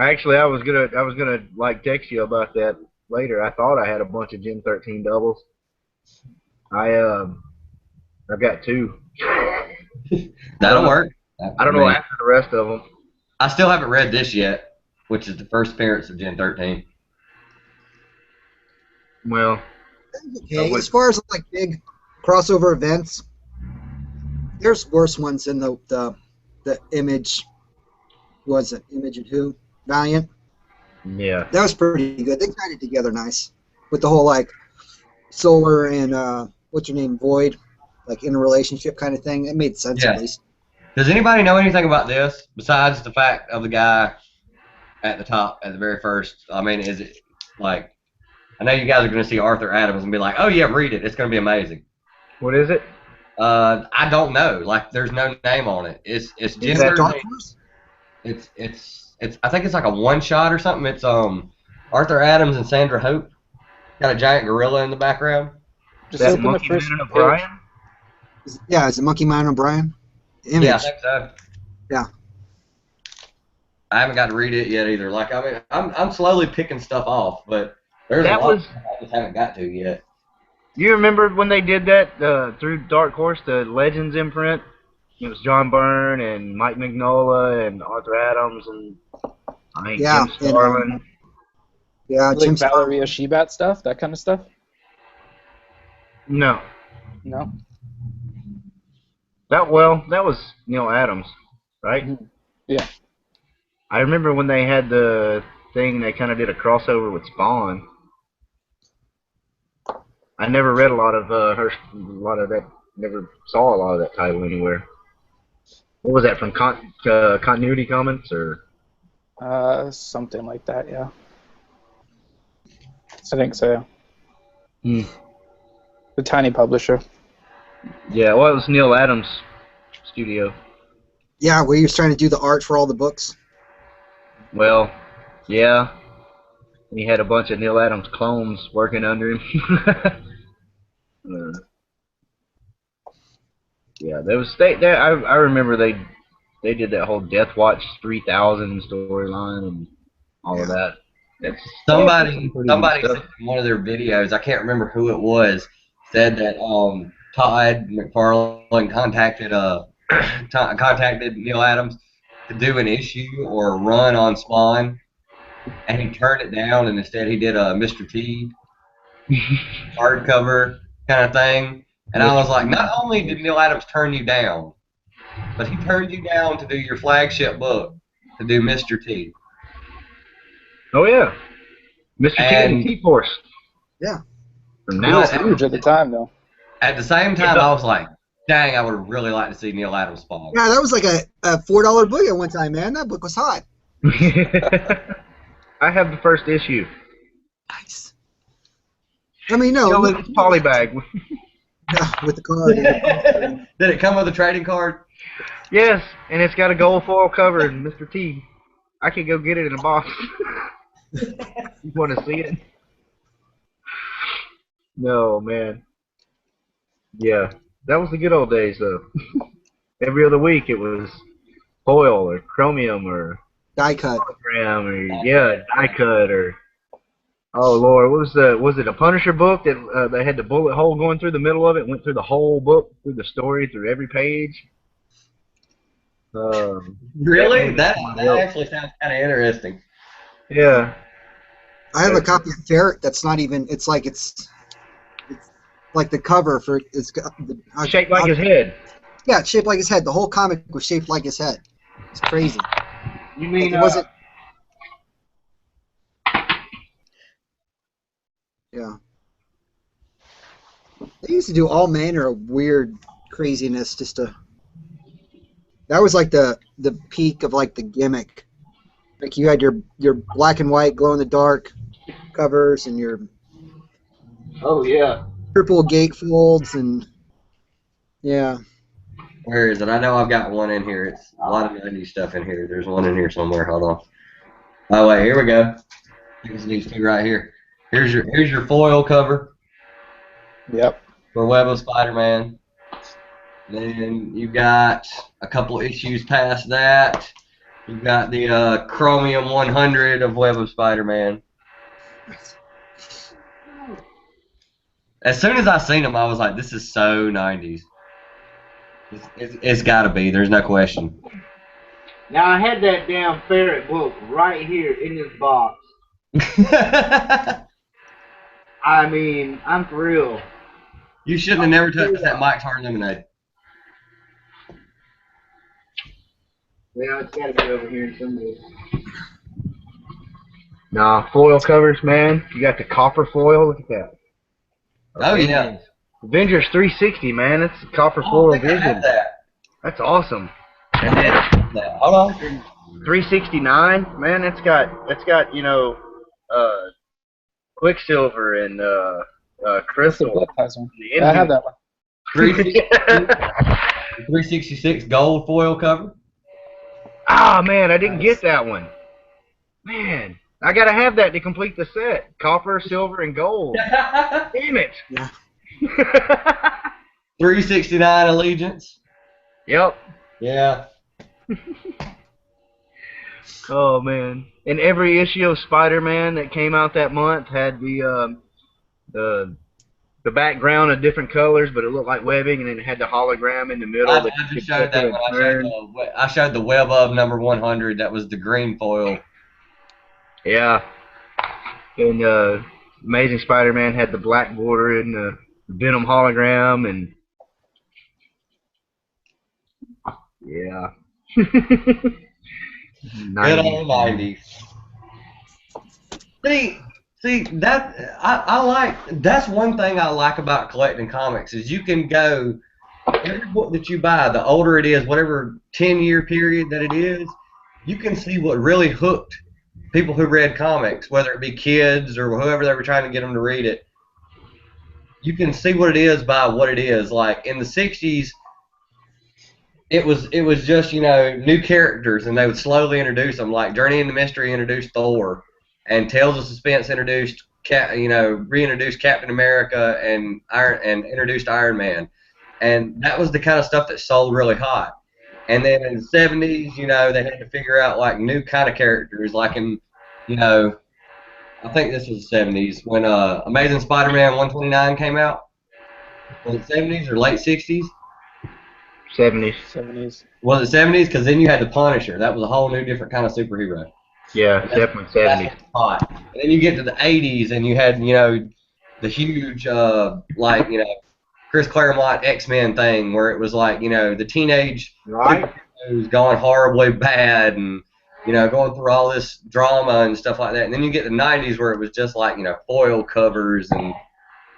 Actually, I was gonna like text you about that later. I thought I had a bunch of Gen 13 doubles. I've got two. I don't That'll know. work. I I don't know mean, after the rest of them. I still haven't read this yet, which is the first appearance of Gen 13. Well, I Okay, would. as far as like big crossover events, there's worse ones than the Image. Was it Image and who? Valiant. Yeah, That was pretty good. They tied it together nice with the whole like Solar and what's your name, Void, like in a relationship kind of thing. It made sense at Yeah. least. Does anybody know anything about this besides the fact of the guy at the top at the very first? I mean, is it like, I know you guys are going to see Arthur Adams and be like, oh yeah, read it. It's going to be amazing. what is it? I don't know. Like, there's no name on it. It's Is Gen that Dark 13. Horse? It's. I think it's like a one shot or something. It's Arthur Adams and Sandra Hope. Got a giant gorilla in the background. Just That open the Monkey first Man page. O'Brien? Yeah, is it Monkey Man O'Brien? Image. Yeah, I think so. Yeah. I haven't got to read it yet either. Like, I mean, I'm slowly picking stuff off, but there's a That lot was. I just haven't got to yet. You remember when they did that through Dark Horse, the Legends imprint? It was John Byrne and Mike Mignola and Arthur Adams and I think Yeah, Jim Starlin. Yeah, Like Jim Valeria Shebat stuff, that kind of stuff? No, No? that was Neil Adams, right? Mhm. Yeah. I remember when they had the thing. They kind of did a crossover with Spawn. I never read a lot of a lot of that. Never saw a lot of that title anywhere. What was that from Continuity Comics or? Something like that, yeah. I think so. Hmm. The tiny publisher. Yeah, well, it was Neil Adams' studio. Yeah, where he was trying to do the art for all the books. Well, yeah, he had a bunch of Neil Adams clones working under him. uh, yeah, there was I remember they did that whole Death Watch 3000 storyline and all of that. That's Somebody pretty good somebody stuff. said in one of their videos, I can't remember who it was, said that Todd McFarlane contacted Neil Adams to do an issue or a run on Spawn, and he turned it down, and instead he did a Mr. T hardcover kind of thing. And I was like, not only did Neil Adams turn you down, but he turned you down to do your flagship book, to do Mr. T. Oh yeah, Mr. T and the And T Force. Yeah. From It now was on. huge at the time, though. at the same time, I was like, dang, I would have really liked to see Neil Adams Spawn. Yeah, that was like a $4 book at one time, man. That book was hot. I have the first issue. Nice. I mean, no. You know, it's polybag. Yeah, with the card. Yeah. Did it come with a trading card? Yes, and it's got a gold foil cover and Mr. T. I could go get it in a box. You want to see it? No, man. Yeah, that was the good old days, though. Every other week it was foil or chromium or Die cut. hologram or die cut or oh Lord, was it a Punisher book that they had the bullet hole going through the middle of it? Went through the whole book, through the story, through every page. Really? That actually sounds kind of interesting. Yeah. I have a copy of Ferret that's not even. It's like the cover for it's Shaped like his head. Yeah, it's shaped like his head. The whole comic was shaped like his head. It's crazy. You mean Like, it wasn't. Yeah. They used to do all manner of weird craziness just to. That was like the peak of like the gimmick. Like you had your black and white glow in the dark covers and your Oh yeah. triple gatefolds and yeah. Where is it? I know I've got one in here. It's a lot of 90s stuff in here. There's one in here somewhere. Hold on. Oh wait, here we go. I think it's these two right here. Here's your foil cover Yep. for Web of Spider-Man. Then you've got a couple issues past that. You've got the Chromium 100 of Web of Spider-Man. As soon as I seen them, I was like, this is so 90s. It's got to be. There's no question. Now I had that damn ferret book right here in this box. I mean, I'm for real. You shouldn't have never touched that Mike's Hard Lemonade. Yeah, it's gotta be over here somewhere. Nah, foil covers, man. You got the copper foil. Look at that. Oh, yeah. Avengers 360, man. That's the copper Oh, foil I think I have vision. that. That's awesome. And then Hold on. 369, man. That's got you know, Quicksilver and That's the Crystal. blood ties one. The Yeah, I have that one. 366 gold foil cover. Ah, man, I didn't get that one. Man, I gotta have that to complete the set. Copper, silver, and gold. Damn it. Yeah. 369 Allegiance. Yep. Yeah. Oh man. And every issue of Spider-Man that came out that month had the background of different colors, but it looked like webbing, and then it had the hologram in the middle. I that you just could showed flip that and one. turn. I showed the Web of number 100. That was the green foil. Yeah. And Amazing Spider-Man had the black border and the Venom hologram, and yeah. Good old 90s. See that I like. That's one thing I like about collecting comics is you can go every book that you buy, the older it is, whatever 10-year period that it is, you can see what really hooked people who read comics, whether it be kids or whoever they were trying to get them to read it. You can see what it is by what it is. Like in the 60s, it was just, you know, new characters, and they would slowly introduce them. Like Journey into Mystery introduced Thor, and Tales of Suspense introduced reintroduced Captain America and introduced Iron Man, and that was the kind of stuff that sold really hot. And then in the 70s, you know, they had to figure out like new kind of characters, like in, you know, I think this was the 70s when Amazing Spider-Man 129 came out. Was it 70s or late 60s? 70s. 70s. Was it 70s? Because then you had the Punisher. That was a whole new different kind of superhero. Yeah, definitely 70s. That's hot. And then you get to the 80s, and you had, you know, the huge, like, you know, Chris Claremont X-Men thing, where it was like, you know, the teenage Right. who's gone horribly bad, and, you know, going through all this drama and stuff like that. And then you get the 90s, where it was just like, you know, foil covers and,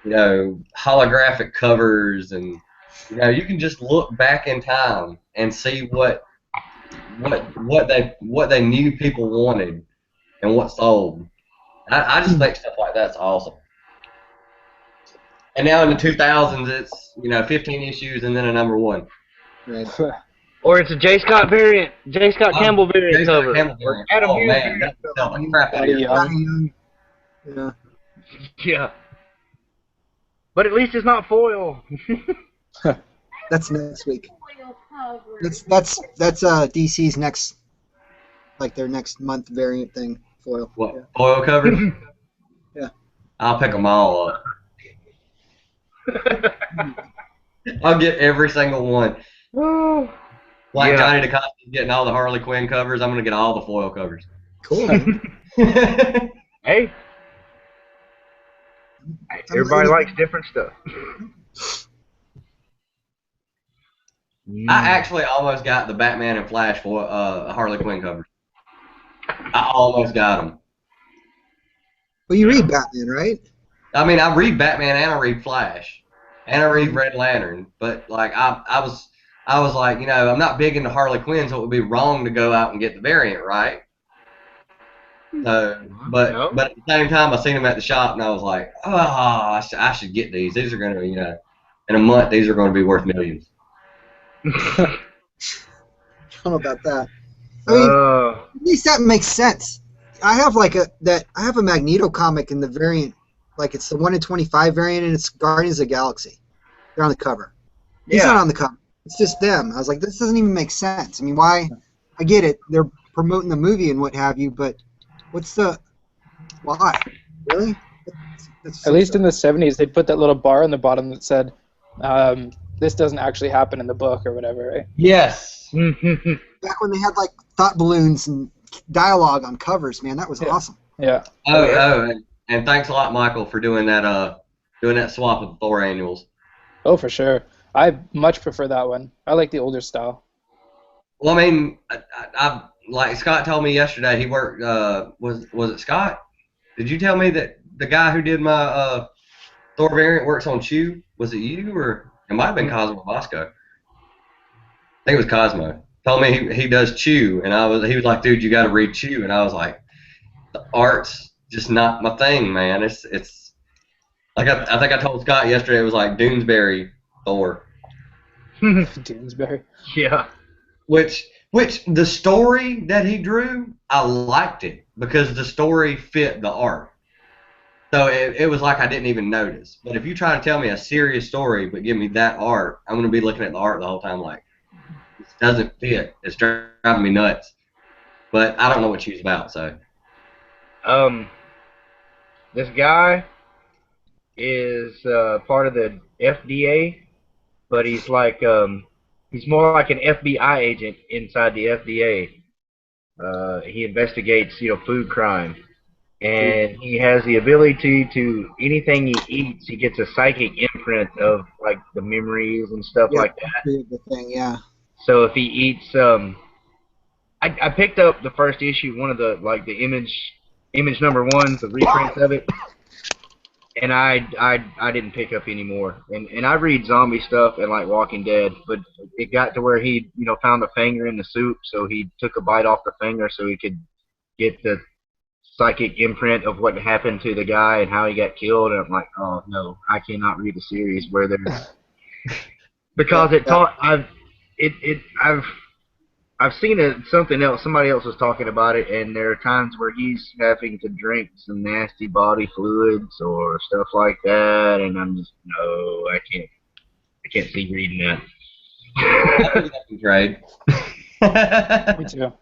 you know, holographic covers, and, you know, you can just look back in time and see what they knew people wanted and what sold. I just think stuff like that's awesome. And now in the 2000s, it's, you know, 15 issues and then a number one. Right. Or it's a J. Scott variant, J. Scott Campbell variant J. Scott cover. Campbell Or variant. Adam Oh Hughes man, variant that would sell cover. the crap out of you. Yeah. Yeah. But at least it's not foil. That's next week. Foil cover. That's DC's next, like their next month variant thing. Foil. What, Yeah. foil covers? Yeah. I'll pick them all up. I'll get every single one. Like Yeah. Johnny DeCosta's getting all the Harley Quinn covers, I'm going to get all the foil covers. Cool. Man. Hey. Everybody likes different stuff. I actually almost got the Batman and Flash for Harley Quinn covers. I almost got them. Well, you read Batman, right? I mean, I read Batman and I read Flash, and I read Red Lantern. But like, I was like, you know, I'm not big into Harley Quinn, so it would be wrong to go out and get the variant, right? So, No. but at the same time, I seen them at the shop, and I was like, oh, I should get these. These are gonna, in a month, these are gonna be worth millions. I don't know about that. I mean, uh, at least that makes sense. I have I have a Magneto comic in the variant, like it's the 1 in 25 variant, and it's Guardians of the Galaxy. They're on the cover. He's not yeah. on the cover. It's just them. I was like, this doesn't even make sense. I mean, why? I get it. They're promoting the movie and what have you, but what's the why? Really? That's At so least in the bizarre. 70s, they'd put that little bar on the bottom that said, this doesn't actually happen in the book or whatever, right? Yes. Back when they had like thought balloons and dialogue on covers, man, that was Yeah. awesome. Yeah. And thanks a lot, Michael, for doing that swap of the Thor annuals. Oh, for sure. I much prefer that one. I like the older style. Well, I mean, I like Scott told me yesterday. He worked. Was it Scott? Did you tell me that the guy who did my Thor variant works on Chew? Was it you or it might have been Cosmo Bosco? I think it was Cosmo. Told me he does Chew, and he was like, dude, you got to read Chew, and I was like, the art's just not my thing, man. It's like I think I told Scott yesterday. It was like Doonesbury Thor. Doonesbury. Yeah. Which the story that he drew, I liked it because the story fit the art. So it was like I didn't even notice. But if you try to tell me a serious story but give me that art, I'm going to be looking at the art the whole time like, this doesn't fit. It's driving me nuts. But I don't know what she's about, so. This guy is part of the FDA, but he's more like an FBI agent inside the FDA. He investigates, food crime, and he has the ability to anything he eats, he gets a psychic imprint of like the memories and stuff Yeah, like that. the thing, yeah. So if he eats, I picked up the first issue, one of the like the image number one, the reprints of it, and I didn't pick up anymore. And I read zombie stuff and like Walking Dead, but it got to where he found a finger in the soup, so he took a bite off the finger so he could get the psychic imprint of what happened to the guy and how he got killed. And I'm like, oh no, I cannot read a series where there's because it taught I've seen something else. Somebody else was talking about it, and there are times where he's having to drink some nasty body fluids or stuff like that, and I'm just no, I can't see reading that. Trade. Me too.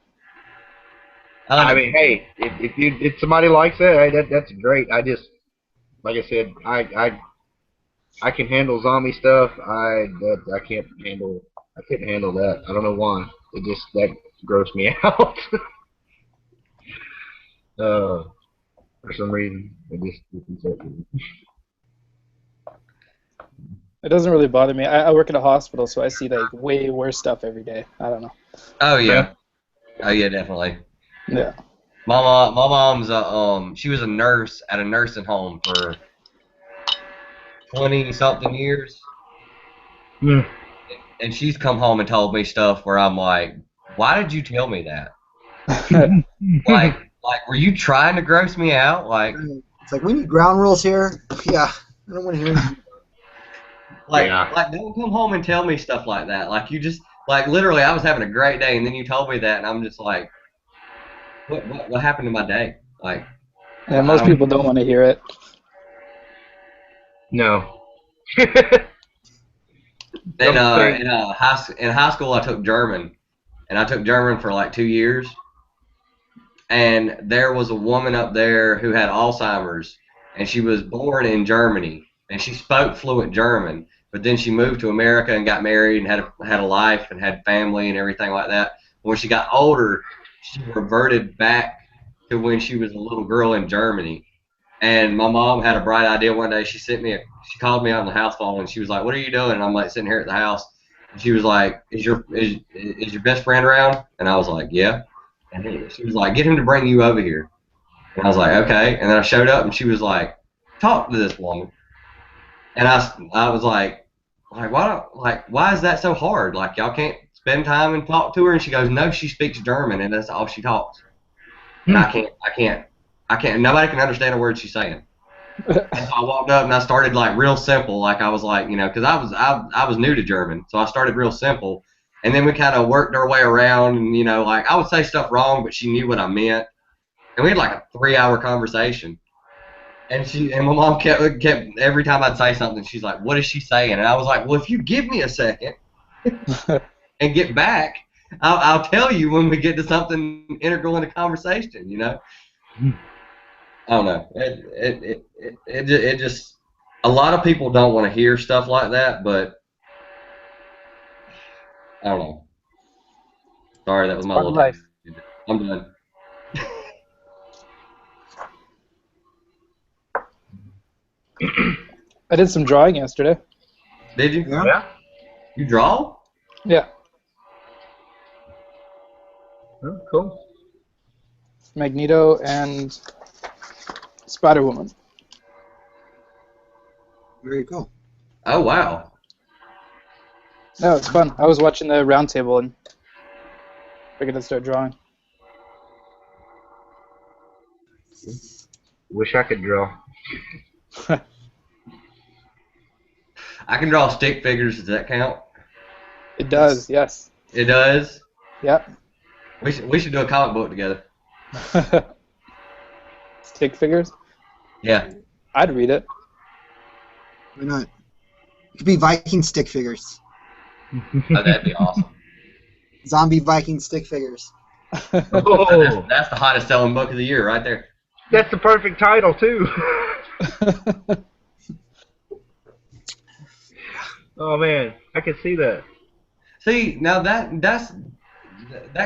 I mean, hey, if somebody likes that, hey, that's great. I just like I said, I can handle zombie stuff. I can't handle that. I don't know why. It just that grossed me out. For some reason, it just It doesn't really bother me. I work at a hospital, so I see like way worse stuff every day. I don't know. Oh yeah. Oh yeah, definitely. Yeah. My mom's she was a nurse at a nursing home for 20 something years. Hmm. And she's come home and told me stuff where I'm like, why did you tell me that? like, were you trying to gross me out? Like, It's like we need ground rules here. Yeah, I don't want to hear anything. like, Yeah. like, don't come home and tell me stuff like that. Like, you just, like, literally, I was having a great day, and then you told me that, and I'm just like, what happened to my day? Like, Yeah, most people don't want to hear it. No. in high school, I took German, and I took German for like 2 years. And there was a woman up there who had Alzheimer's, and she was born in Germany, and she spoke fluent German. But then she moved to America and got married and had a life and had family and everything like that. When she got older, she reverted back to when she was a little girl in Germany. And my mom had a bright idea one day. She called me on the house phone, and she was like, "What are you doing?" And I'm like sitting here at the house, and she was like, "Is your best friend around?" And I was like, "Yeah." And she was like, "Get him to bring you over here." And I was like, "Okay." And then I showed up, and she was like, "Talk to this woman." And I was like, why is that so hard? Like, y'all can't spend time and talk to her? And she goes, "No, she speaks German, and that's all she talks." and I can't. Nobody can understand a word she's saying. And so I walked up and I started like real simple, like I was like, because I was new to German, so I started real simple, and then we kind of worked our way around, and like I would say stuff wrong, but she knew what I meant, and we had like a 3-hour conversation. And my mom kept every time I'd say something, she's like, "What is she saying?" And I was like, "Well, if you give me a second and get back, I'll tell you when we get to something integral in the conversation." I don't know. It just a lot of people don't want to hear stuff like that, but I don't know. Sorry, that was my Part of little. life. I'm done. I did some drawing yesterday. Did you? Yeah. You draw? Yeah, Oh, cool. Magneto and Spider-Woman. Very cool. Oh wow. No, it's fun. I was watching the round table and figured I'd start drawing. Wish I could draw. I can draw stick figures. Does that count? It does, yes. It does. Yep. We should do a comic book together. Stick figures? Yeah. I'd read it. Why not? It could be Viking stick figures. Oh, that'd be awesome. Zombie Viking stick figures. Oh, That's the hottest selling book of the year right there. that's the perfect title too. Oh man, I can see that. See, now that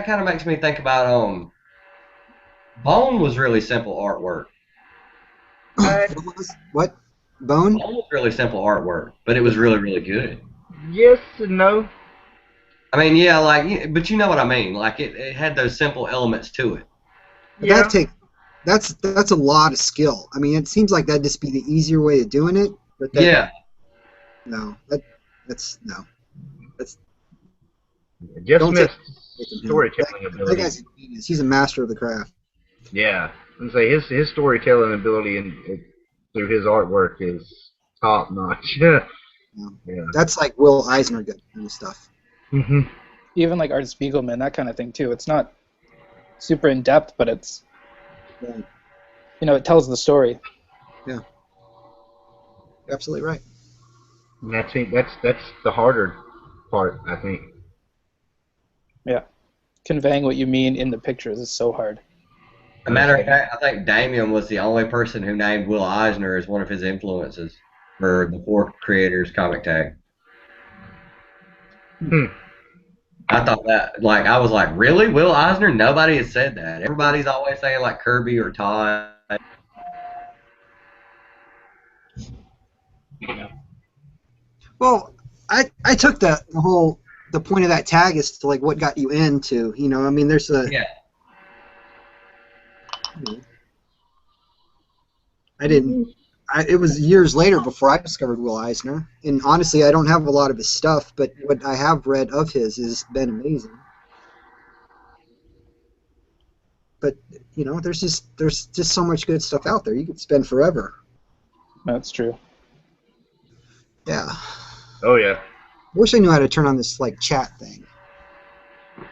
kind of makes me think about Bone was really simple artwork. What? Bone? Bone was really simple artwork, but it was really, really good. Yes and no. I mean, yeah, but you know what I mean. Like it had those simple elements to it. Yeah. That's a lot of skill. I mean, it seems like that'd just be the easier way of doing it. But that, Yeah. No, that's Jeff Don't Smith's take him. storytelling That ability. guy's a genius. He's a master of the craft. Yeah, and say his storytelling ability and through his artwork is top notch. Yeah. Yeah. That's like Will Eisner good kind of stuff. Mm-hmm. Even like Art Spiegelman, that kind of thing too. It's not super in depth, but it's Right. it tells the story. You're absolutely right. And I think that's the harder part, I think. Yeah, conveying what you mean in the pictures is so hard. As a matter of fact, I think Damien was the only person who named Will Eisner as one of his influences for the 4 creators comic tag. I thought that, I was like, really? Will Eisner? Nobody has said that. Everybody's always saying, like, Kirby or Todd. Well, I took the point of that tag is to like what got you into. I mean, there's a. Yeah. I didn't. It was years later before I discovered Will Eisner, and honestly, I don't have a lot of his stuff, but what I have read of his has been amazing. But there's just so much good stuff out there. You could spend forever. That's true. Yeah. Oh yeah. I wish I knew how to turn on this chat thing.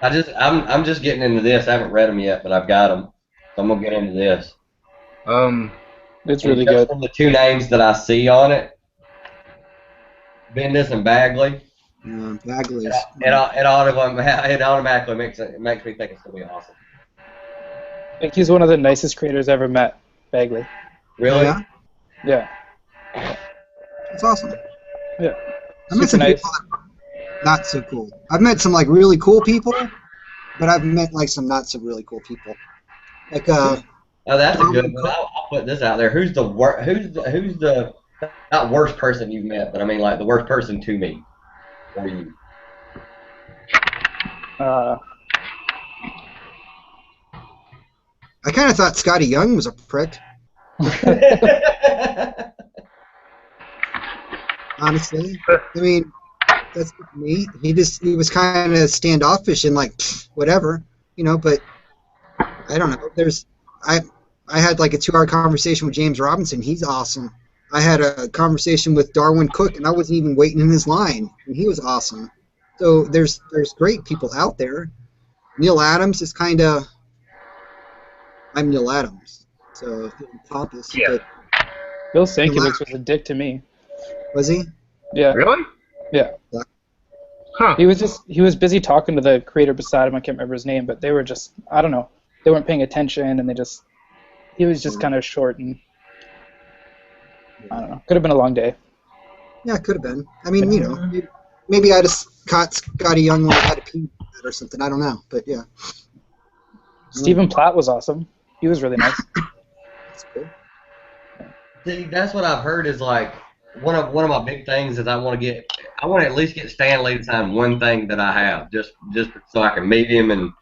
I'm just getting into this. I haven't read them yet, but I've got them. So I'm gonna get into this. It's really just good. from the 2 names that I see on it, Bendis and Bagley. Bagley's. It automatically makes me think it's gonna be awesome. I think he's one of the nicest creators I ever met, Bagley. Really? Yeah. Yeah. That's awesome. Yeah. I met some people that are not so cool. I've met some really cool people, but I've met some not so really cool people. Oh, that's a good one. I'll put this out there. Who's the not worst person you've met, but I mean the worst person to meet for you? I kind of thought Scotty Young was a prick. Honestly, I mean, that's me. He was kind of standoffish and whatever, but I don't know. I had like a 2-hour conversation with James Robinson. He's awesome. I had a conversation with Darwin Cook, and I wasn't even waiting in his line, and he was awesome. So there's great people out there. Neil Adams is kind of, I'm Neil Adams, so pompous. Yeah. But Bill Sienkiewicz was a dick to me. was he? Yeah. Really? Yeah. Huh. He was busy talking to the creator beside him. I can't remember his name, but they were just, I don't know, they weren't paying attention, and he was just kind of short, and I don't know. Could have been a long day. Yeah, it could have been. I mean, you know, maybe I just caught Scotty Young when I had a pee or something. I don't know, but yeah. Stephen Platt was awesome. He was really nice. That's cool. See, that's what I've heard is like one of my big things is I want to at least get Stan Lee to sign one thing that I have, just so I can meet him and,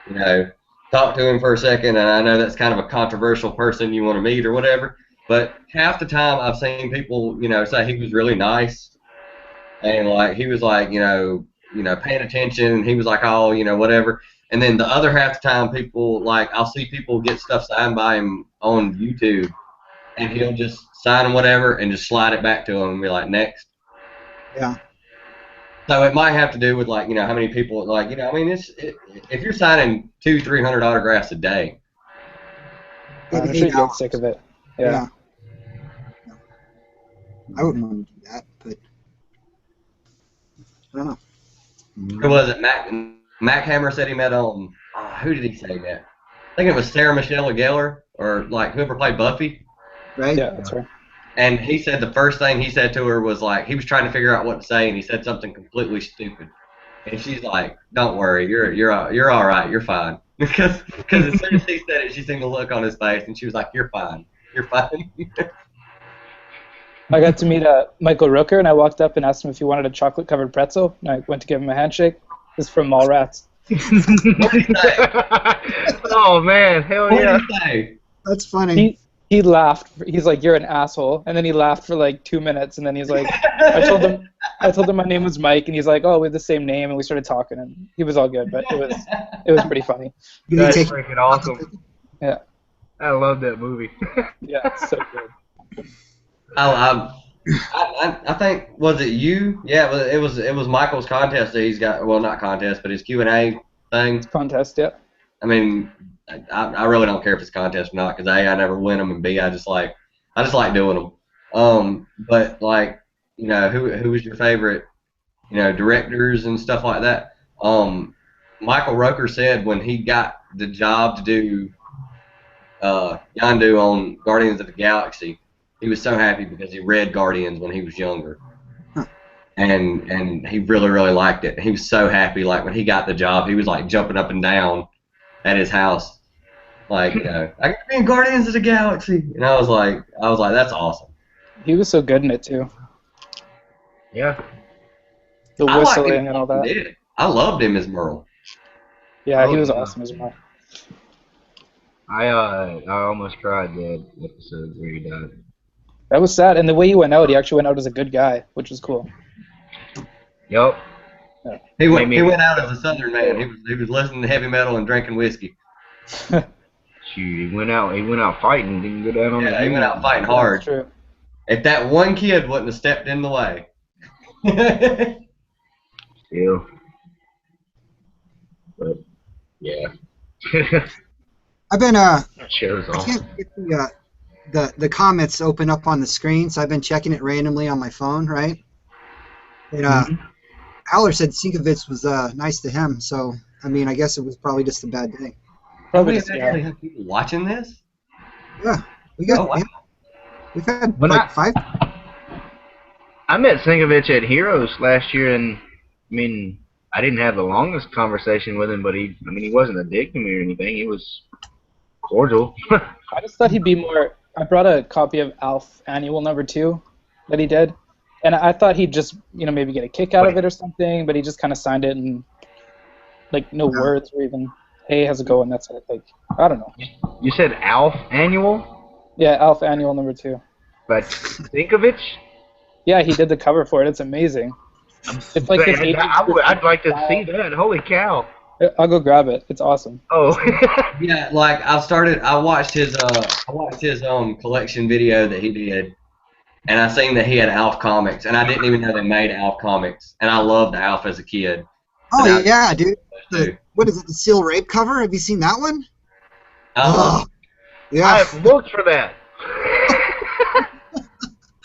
you know, talk to him for a second. And I know that's kind of a controversial person you want to meet or whatever, but half the time I've seen people, you know, say he was really nice and like he was like, you know, paying attention, and he was like, oh, you know, whatever. And then the other half the time, people like I'll see people get stuff signed by him on YouTube, and he'll just sign whatever and just slide it back to him and be like, next. Yeah. So it might have to do with like, you know, how many people like, you know, I mean, if you're signing 200-300 autographs a day. I'm sure you get sick of it. Yeah. I wouldn't want to do that, but I don't know. Who was it? Mac Hammer said he met who did he say that? I think it was Sarah Michelle Gellar or like whoever played Buffy. Right? Yeah, that's right. And he said the first thing he said to her was like he was trying to figure out what to say, and he said something completely stupid. And she's like, "Don't worry, you're all right, you're fine." Because as soon as he said it, she seen the look on his face, and she was like, "You're fine, you're fine." I got to meet Michael Rooker, and I walked up and asked him if he wanted a chocolate-covered pretzel, and I went to give him a handshake. This is from Mallrats. What did he say? Oh man, hell What yeah! did he say? That's funny. He laughed. He's like, "You're an asshole," and then he laughed for like 2 minutes, and then he's like, I told him my name was Mike, and he's like, "Oh, we have the same name," and we started talking, and he was all good, but it was pretty funny. That's freaking awesome. Yeah. I love that movie. Yeah, it's so good. I think was it you? Yeah, it was Michael's contest that he's got. Well, not contest, but his Q&A thing. Contest, yeah. I mean, I really don't care if it's contest or not because A, I never win them, and B, I just like doing them. But like, you know, who was your favorite, you know, directors and stuff like that? Michael Rooker said when he got the job to do Yondu on Guardians of the Galaxy, he was so happy because he read Guardians when he was younger. And he really, really liked it. He was so happy. Like when he got the job, he was like jumping up and down at his house, like, you know, I could be in Guardians of the Galaxy. And I was like, that's awesome. He was so good in it too. Yeah. The whistling and all that. Did. I loved him as Merle. Yeah, he was awesome as well. I almost cried that episode where he died. That was sad, and the way he went out, he actually went out as a good guy, which was cool. Yep. Yeah. He went out as a Southern man. He was listening to heavy metal and drinking whiskey. Shoot, he went out fighting. Didn't go down on the he went out fighting hard. That's true. If that one kid wouldn't have stepped in the way. Still. But yeah. I've been That show's I awesome. can't get the comments open up on the screen, so I've been checking it randomly on my phone, right? And Howler said Sienkiewicz was nice to him, so I mean, I guess it was probably just a bad day. Probably We just, actually have people watching this? Yeah, we got. Oh, wow. Yeah, we've had When like 5. I met Sienkiewicz at Heroes last year, and I mean, I didn't have the longest conversation with him, but he wasn't a dick to me or anything. He was cordial. I just thought he'd be more. I brought a copy of Alf Annual #2 that he did, and I thought he'd just, you know, maybe get a kick out of it or something, but he just kind of signed it and like no words or even, "Hey, how's it going?" That's it. Like, I don't know. You said Alf Annual? Yeah, Alf Annual #2. But Sienkiewicz? Yeah, he did the cover for it. It's amazing. It's like this I'd like to see that. Holy cow. I'll go grab it. It's awesome. Oh. Yeah, like I watched his collection video that he did, and I seen that he had Alf comics, and I didn't even know they made Alf comics, and I loved Alf as a kid. Oh But yeah, dude. too. What is it? The Seal Rape cover? Have you seen that one? Uh-huh. Yeah, I've looked for that.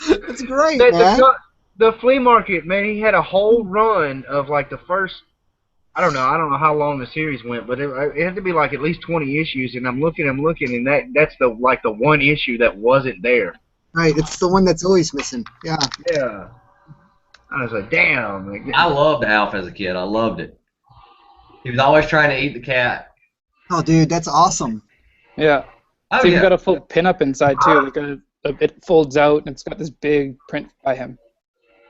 it's great, the, man. the flea market, man, he had a whole run of like the first, I don't know how long the series went, but it had to be like at least 20 issues, and I'm looking, and that's the one issue that wasn't there. Right, it's the one that's always missing. Yeah. Yeah. I was like, damn. I loved Alf as a kid. I loved it. He was always trying to eat the cat. Oh, dude, that's awesome. Yeah. Oh, It's even yeah. got a full pinup inside too. Like it folds out and it's got this big print by him.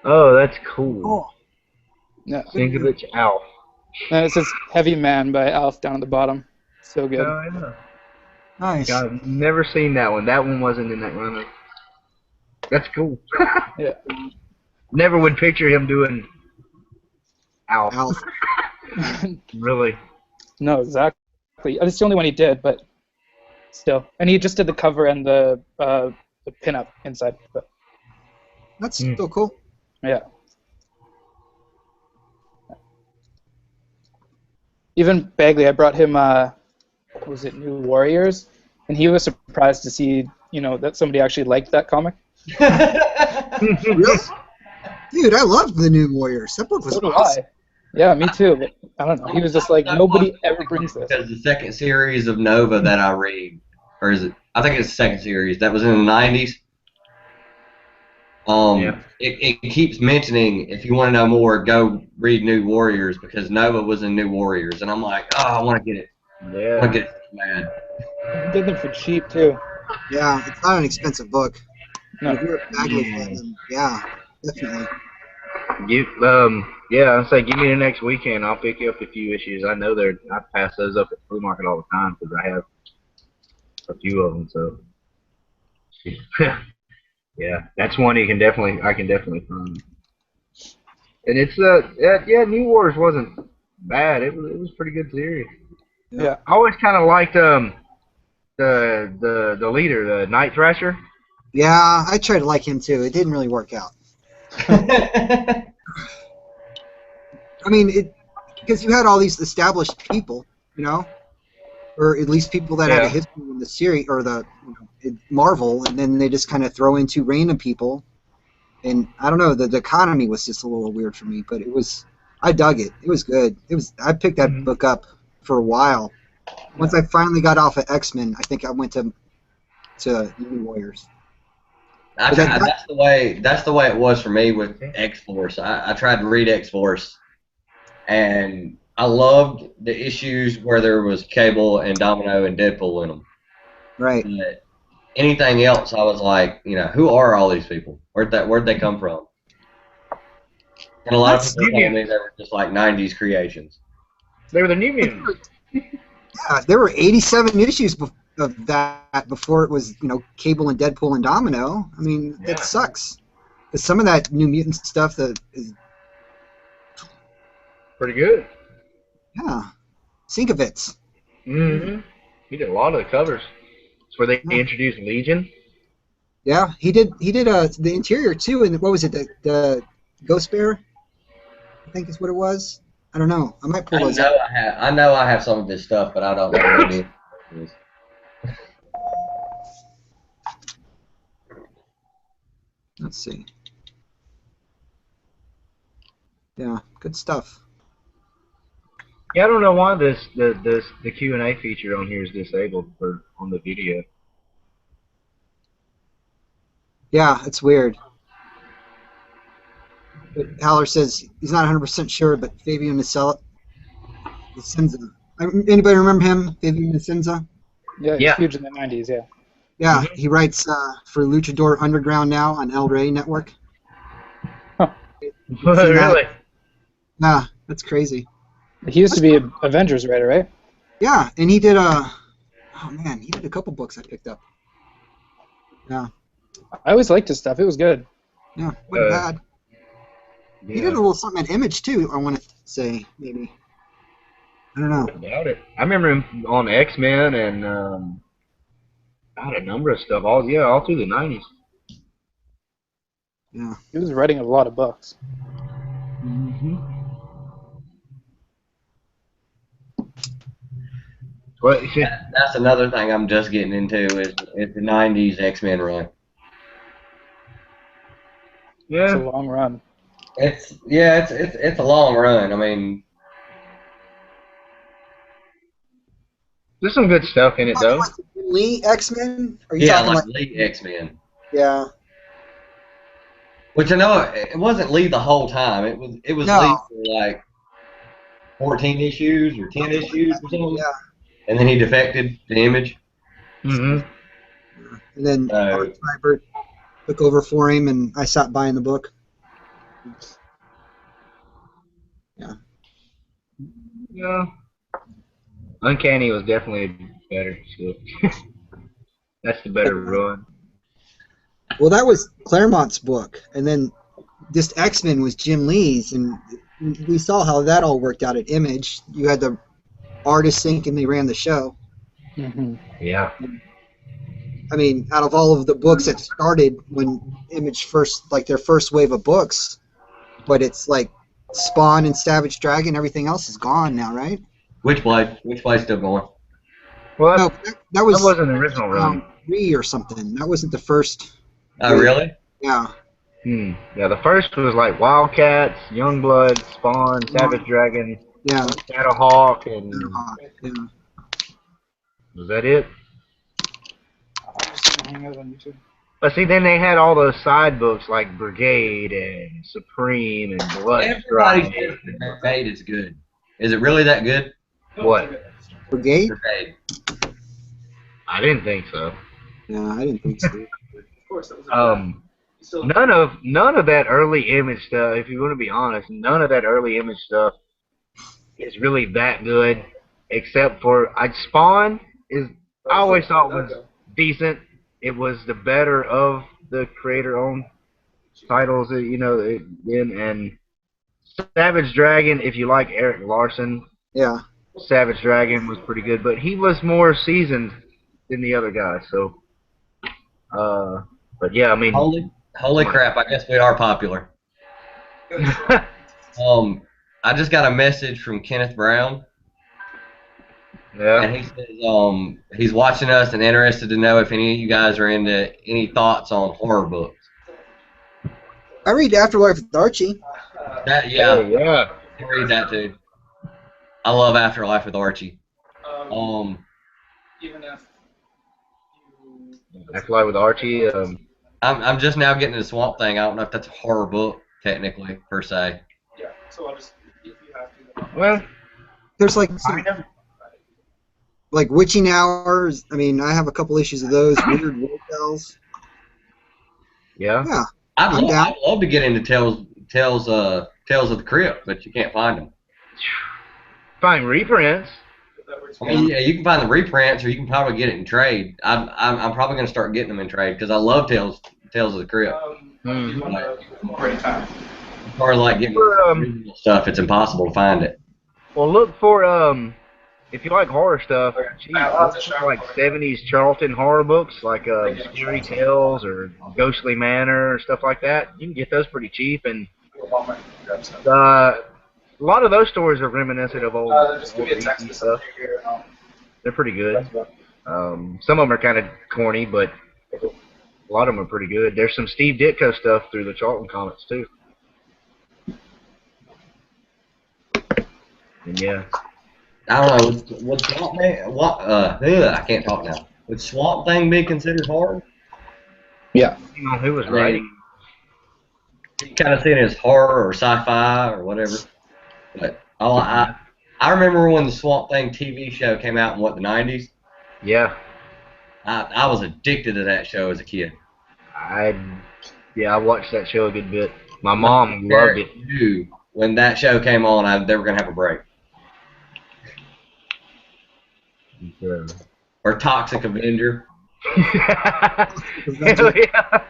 Oh, that's cool. Oh, Yeah. Sinkovich Alf. And it says "Heavy Man" by Alf down at the bottom. So good. Oh, yeah. nice. I've never seen that one. That one wasn't in that run. That's cool. Yeah. Never would picture him doing Alf. Alf. Really. No, exactly. It's the only one he did, but still. And he just did the cover and the pinup inside. But That's still cool. yeah. Even Bagley, I brought him, was it New Warriors? And he was surprised to see, that somebody actually liked that comic. Really? Dude, I loved the New Warriors. That book was So do awesome. I. Yeah, me too. But I don't know. He was just like, nobody ever brings this. Because the second series of Nova that I read, or is it? I think it's the second series that was in the 90s. Yeah. It keeps mentioning, if you want to know more, go read New Warriors, because Nova was in New Warriors, and I'm like, oh, I want to get it. I Yeah. want to get it so bad. He did them for cheap too. Yeah, it's not an expensive book. No. If you're a Bagley fan, then yeah, definitely. Yeah, I say give me the next weekend. I'll pick you up a few issues. I know I pass those up at the flea market all the time because I have a few of them. So yeah, that's one I can definitely find. And it's yeah, New Wars wasn't bad. It was a pretty good series. Yeah. I always kind of liked the leader, the Night Thrasher. Yeah, I tried to like him too. It didn't really work out. I mean, because you had all these established people, or at least people that had a history in the series or in Marvel, and then they just kind of throw in two random people. And I don't know, the economy was just a little weird for me, but I dug it. It was good. I picked that book up for a while. Once I finally got off of X-Men, I think I went to New Warriors. That's the way it was for me with X-Force. I tried to read X-Force, and I loved the issues where there was Cable and Domino and Deadpool in them. Right. But anything else, I was like, who are all these people? Where'd they come from? And a lot of people told me they were just like 90s creations. They were the New Mutants. Yeah, there were 87 issues of that before it was, Cable and Deadpool and Domino. I mean, that sucks. Because some of that New Mutant stuff that is... Pretty good. Yeah. Sinkovitz. Mm-hmm. He did a lot of the covers. It's where they introduced Legion. Yeah, he did the interior too, and what was it, the Ghost Bear? I think is what it was. I don't know. I might pull those up. I know I have some of his stuff, but I don't know what it is. Let's see. Yeah, good stuff. Yeah, I don't know why the Q&A feature on here is disabled on the video. Yeah, it's weird. But Haller says he's not 100% sure, but Fabian Nicieza. Anybody remember him, Fabian Nicieza? Yeah, he's huge in the 90s, yeah. Yeah, he writes for Luchador Underground now on El Rey Network. Huh. Really? Yeah, that's crazy. He used to be an Avengers writer, right? Yeah, and he did a couple books I picked up. Yeah. I always liked his stuff. It was good. Yeah, wasn't bad. Yeah. He did a little something at Image too, I want to say, maybe. I don't know. Doubt it. I remember him on X-Men and God, a number of stuff. All through the '90s. Yeah. He was writing a lot of books. Mm-hmm. Well, That's another thing I'm just getting into is the '90s X-Men run. It's a yeah, long run. It's a long run. I mean, there's some good stuff in it Talking though. like the Jim Lee X-Men? Are you yeah, talking like like? Lee X-Men, Yeah. which I know it wasn't Lee the whole time. It was No. Lee for like 14 issues or 10 Something like issues that. or something, Yeah. and then he defected to Image. Mm-hmm. And then So Art Seibert took over for him, and I stopped buying the book. Yeah. Yeah. Uncanny was definitely better. So. That's the better run. Well, that was Claremont's book, and then this X-Men was Jim Lee's, and we saw how that all worked out at Image. You had the artist sync, and they ran the show. Hmm. Yeah. I mean, out of all of the books that started when Image first, like their first wave of books, but it's like Spawn and Savage Dragon, everything else is gone now, right? which play's still going? Well, No, that that was wasn't the original run. 3 or something. That wasn't the first. Oh, wave. really? Yeah. Yeah, the first was like Wildcats, Youngblood, Spawn, Savage Dragon, Yeah. Shadowhawk, and Yeah. was that it? I'm just gonna hang out on YouTube. But see, then they had all those side books like Brigade and Supreme and Everybody Bloodstrike. says Brigade is good. Is it really that good? What? Brigade? Brigade. I didn't think so. Yeah, I didn't think so. None of that early Image stuff. If you want to be honest, none of that early Image stuff is really that good, except for Spawn is. I always thought was decent. It was the better of the creator-owned titles, and Savage Dragon. If you like Eric Larson, Yeah. Savage Dragon was pretty good, but he was more seasoned than the other guys. So, but yeah, I mean, Holy crap! I guess we are popular. I just got a message from Kenneth Brown, yeah. and he says he's watching us and interested to know if any of you guys are into any thoughts on horror books. I read Afterlife with Archie. That Yeah, yeah. I read that too. I love Afterlife with Archie. Even if Afterlife with Archie. I'm just now getting to the Swamp Thing. I don't know if that's a horror book technically per se. yeah, so I'll just if you have to. Well, There's like some, like Witching Hours. I mean, I have a couple issues of those. Weird World Tales. yeah. Yeah. I'd love to get into Tales of the Crypt, but you can't find them. Fine reprints. I mean, yeah, you can find the reprints, or you can probably get it in trade. I'm probably gonna start getting them in trade because I love Tales of the Crypt. Or like getting original stuff, it's impossible to find it. Well, look for if you like horror stuff, look for like '70s Charlton horror books, like Scary Tales or Ghostly Manor or stuff like that. You can get those pretty cheap, and a lot of those stories are reminiscent of old DC stuff. They're pretty good. Some of them are kind of corny, but a lot of them are pretty good. There's some Steve Ditko stuff through the Charlton comics too. And yeah. I don't know. Would Swamp Thing? I can't talk now. Would Swamp Thing be considered horror? Yeah. Depending on who was writing. You kind of see it as horror or sci-fi or whatever. But I remember when the Swamp Thing TV show came out in the 90s. Yeah. I was addicted to that show as a kid. I watched that show a good bit. My mom loved it. Knew when that show came on, they were gonna have a break. Or Toxic Avenger. Hell yeah.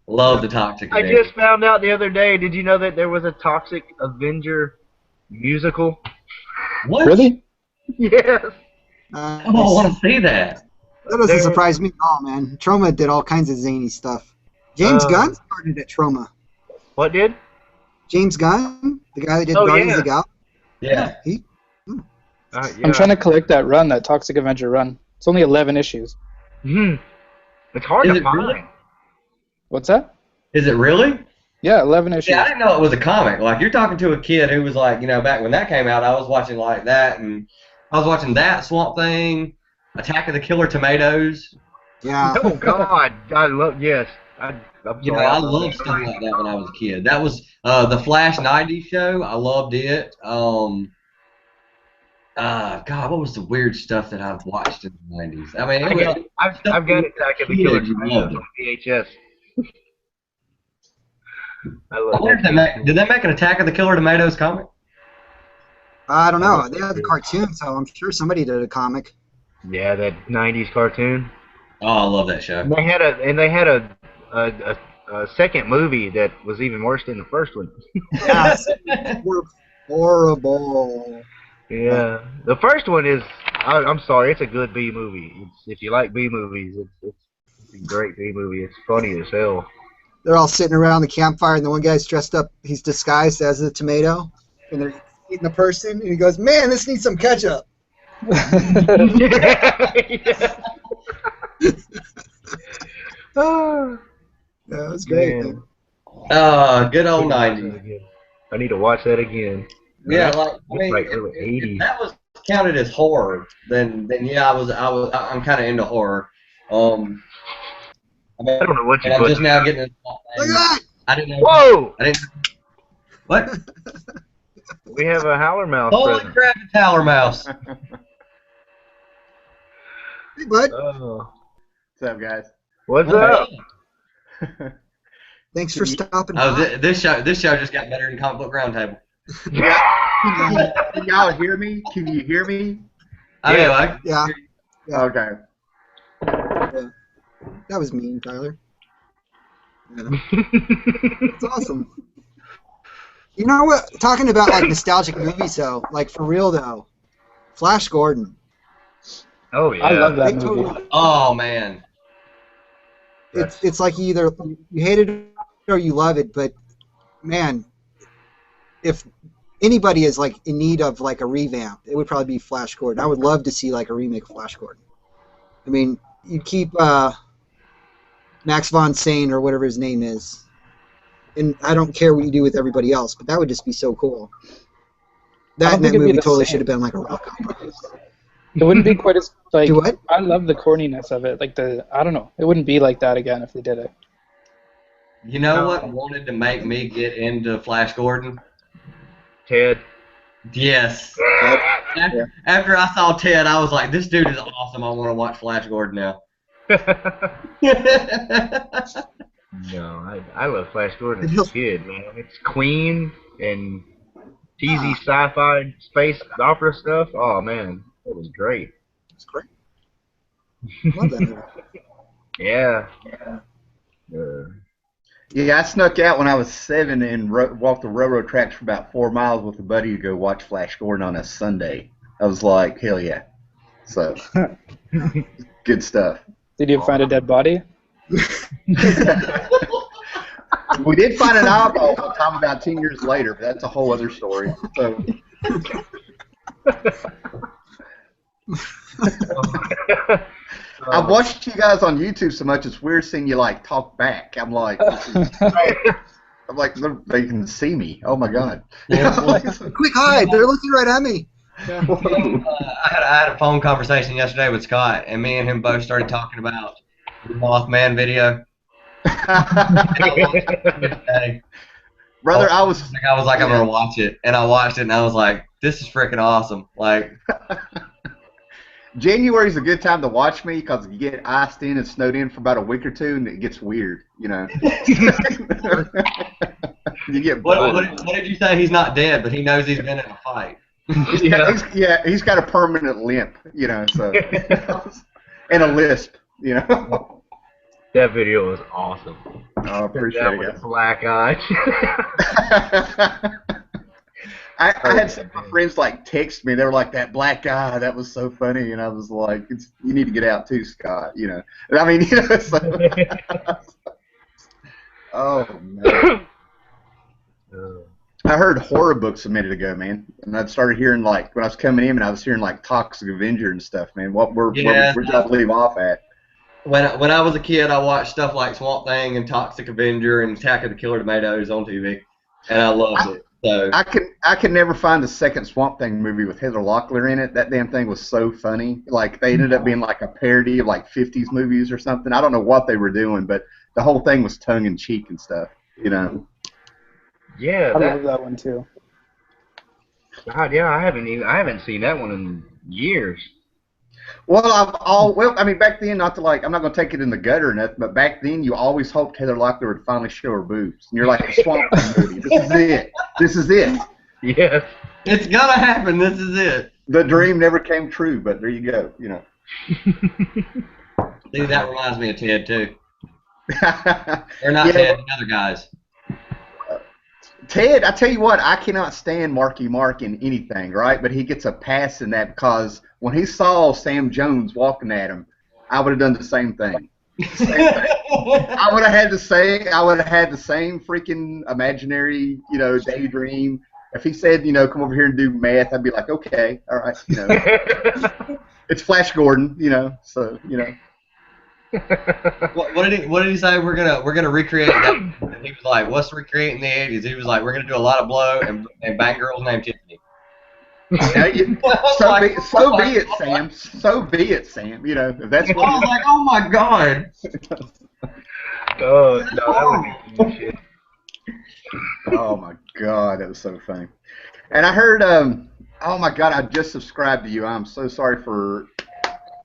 Love the Toxic I Avenger. just found out the other day. Did you know that there was a Toxic Avenger musical? What? Really? Yes. Oh, I want to see that. That doesn't surprise me at all, man. Troma did all kinds of zany stuff. James Gunn started at Troma. What did? James Gunn, the guy that did Oh, Guardians yeah. of the Galaxy. Yeah. Yeah. I'm trying to collect that run, that Toxic Avenger run. It's only 11 issues. It's hard Is to it find. really? What's that? Is it really? Yeah, 11 issues. Yeah, I didn't know it was a comic. Like, you're talking to a kid who was like, back when that came out, I was watching like that, and I was watching that, Swamp Thing, Attack of the Killer Tomatoes. Yeah. Oh God, I love I'm sorry, I love loved that. stuff like that when I was a kid. That was the Flash '90s show. I loved it. God, what was the weird stuff that I've watched in the '90s? I mean, I've got Attack of the Killer Tomatoes on VHS. I love that. Did they make an Attack of the Killer Tomatoes comic? I don't know. They had the cartoon, so I'm sure somebody did a comic. Yeah, that '90s cartoon. Oh, I love that show. And they had a second movie that was even worse than the first one. Yes. Were horrible. Yeah, the first one is. I'm sorry, it's a good B movie. If you like B movies, it's a great B movie. It's funny as hell. They're all sitting around the campfire, and the one guy's dressed up. He's disguised as a tomato, and they're eating the person, and he goes, "Man, this needs some ketchup." Oh, Yeah, it was great. man. Good old '90s. I need to watch that again. Yeah, like I mean, like early if 80s. that was counted as horror, then yeah, I'm kind of into horror. I don't know what you and I'm put. just now getting into Look at that! I didn't know. Whoa! I didn't. What? We have a howler mouse Holy present. crap! It's Howler Mouse. Hey, bud. Oh. What's up, guys? What's up? Thanks for stopping Oh, by. this show just got better than Comic Book Roundtable. Can y'all hear me? Can you hear me? Yeah. Yeah, Yeah. Okay. that was mean, Tyler. Yeah. It's awesome. You know what? Talking about like nostalgic movies, though, like for real though, Flash Gordon. Oh yeah. I love that They movie. totally- Oh man. It's like either you hate it or you love it, but man, if anybody is like in need of like a revamp, it would probably be Flash Gordon. I would love to see like a remake of Flash Gordon. I mean, you keep Max von Syne or whatever his name is, and I don't care what you do with everybody else, but that would just be so cool. That and that movie totally should have been like a rock opera. It wouldn't be quite as like. Do what? I love the corniness of it. Like I don't know. It wouldn't be like that again if they did it. You know what wanted to make me get into Flash Gordon? Ted. Yes. After I saw Ted, I was like, this dude is awesome. I want to watch Flash Gordon now. No, I love Flash Gordon as a kid, man. It's clean and cheesy sci-fi space opera stuff. Oh man, it was great. It's great. Love that movie. Yeah. Yeah, I snuck out when I was 7 and walked the railroad tracks for about 4 miles with a buddy to go watch Flash Gordon on a Sunday. I was like, hell yeah. So, good stuff. Did you find a dead body? We did find an eyeball one time about 10 years later, but that's a whole other story. So, I've watched you guys on YouTube so much, it's weird seeing you like talk back. I'm like, they can see me. Oh my god. Quick hide! They're looking right at me. I had a phone conversation yesterday with Scott, and me and him both started talking about the Mothman video. Brother, I was like, I'm gonna watch it, and I watched it, and I was like, this is freaking awesome. Like, January's a good time to watch me because you get iced in and snowed in for about a week or two, and it gets weird, you know. You get what did you say? He's not dead, but he knows he's been in a fight. He's got a permanent limp, you know, so and a lisp, you know. That video was awesome. I appreciate that it. with black eye. I had some of my friends like text me. They were like, "That black guy, that was so funny," and I was like, "You need to get out too, Scott." You know, and I mean, you know, so, oh man. I heard horror books a minute ago, man, and I started hearing like when I was coming in, and I was hearing like Toxic Avenger and stuff, man. Where'd y'all leave off at? When I was a kid, I watched stuff like Swamp Thing and Toxic Avenger and Attack of the Killer Tomatoes on TV, and I loved it. So I could never find the second Swamp Thing movie with Heather Locklear in it. That damn thing was so funny. Like they ended up being like a parody of like 50s movies or something. I don't know what they were doing, but the whole thing was tongue in cheek and stuff. You know. Yeah, I love that one too. God, yeah, I haven't seen that one in years. Well, I mean, back then, not to like, I'm not gonna take it in the gutter or nothing, but back then, you always hoped Heather Locklear would finally show her boobs, and you're like, a Swamp Thing movie. This is it. This is it. Yes. it's gonna happen. This is it. The dream never came true, but there you go. You know. See, that reminds me of Ted too. Or not Yeah, Ted, the other guys. Ted, I tell you what, I cannot stand Marky Mark in anything, right? But he gets a pass in that because when he saw Sam Jones walking at him, I would have done the same thing. I would have had the same freaking imaginary, you know, daydream. If he said, you know, come over here and do math, I'd be like, okay, all right, you know. It's Flash Gordon, you know, so, you know. What did he say? We're gonna recreate that. And he was like, "What's recreating the '80s?" He was like, "We're gonna do a lot of blow and bang girls named Tiffany." So be it, Sam. So be it, Sam. You know, if that's what. I was like, "Oh my god!" Oh no, that would be shit. Oh my god, that was so funny. And I heard, oh my god, I just subscribed to you. I'm so sorry for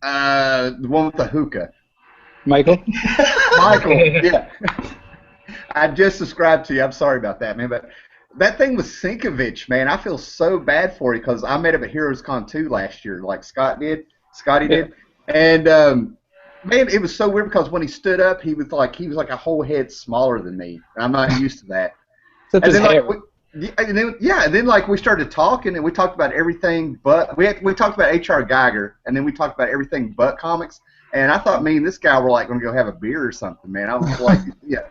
the one with the hookah. Michael? Michael, yeah. I just subscribed to you. I'm sorry about that, man. But that thing with Sinkovich, man, I feel so bad for you because I met him at Heroes Con 2 last year, like Scotty did. And man, it was so weird because when he stood up, he was like a whole head smaller than me. And I'm not used to that. Except And his then, hair. and then like we started talking and we talked about everything but we talked about H.R. Geiger and then we talked about everything but comics. And I thought me and this guy were like going to go have a beer or something, man. I was like, yeah.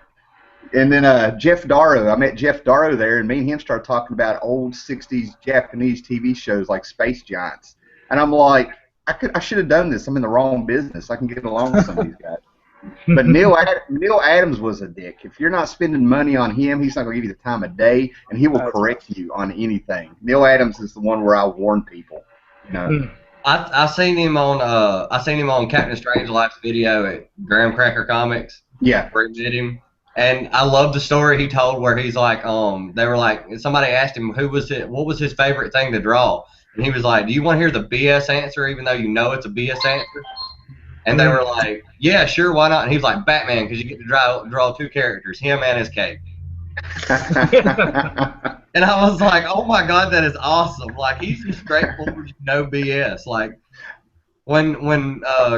And then Jeff Darrow, I met Jeff Darrow there, and me and him started talking about old '60s Japanese TV shows like Space Giants. And I'm like, I should have done this. I'm in the wrong business. I can get along with some of these guys. But Neil Adams was a dick. If you're not spending money on him, he's not going to give you the time of day, and he will correct you on anything. Neil Adams is the one where I warn people. You know. I seen him on Captain Strangelife's video at Graham Cracker Comics. Yeah. Where he met him, and I love the story he told where he's like, they were like, somebody asked him what was his favorite thing to draw, and he was like, do you want to hear the BS answer, even though you know it's a BS answer? And they were like, yeah, sure, why not? And he was like, Batman, because you get to draw two characters, him and his cape. And I was like, oh my god, that is awesome. Like, he's just straightforward, no BS. Like, when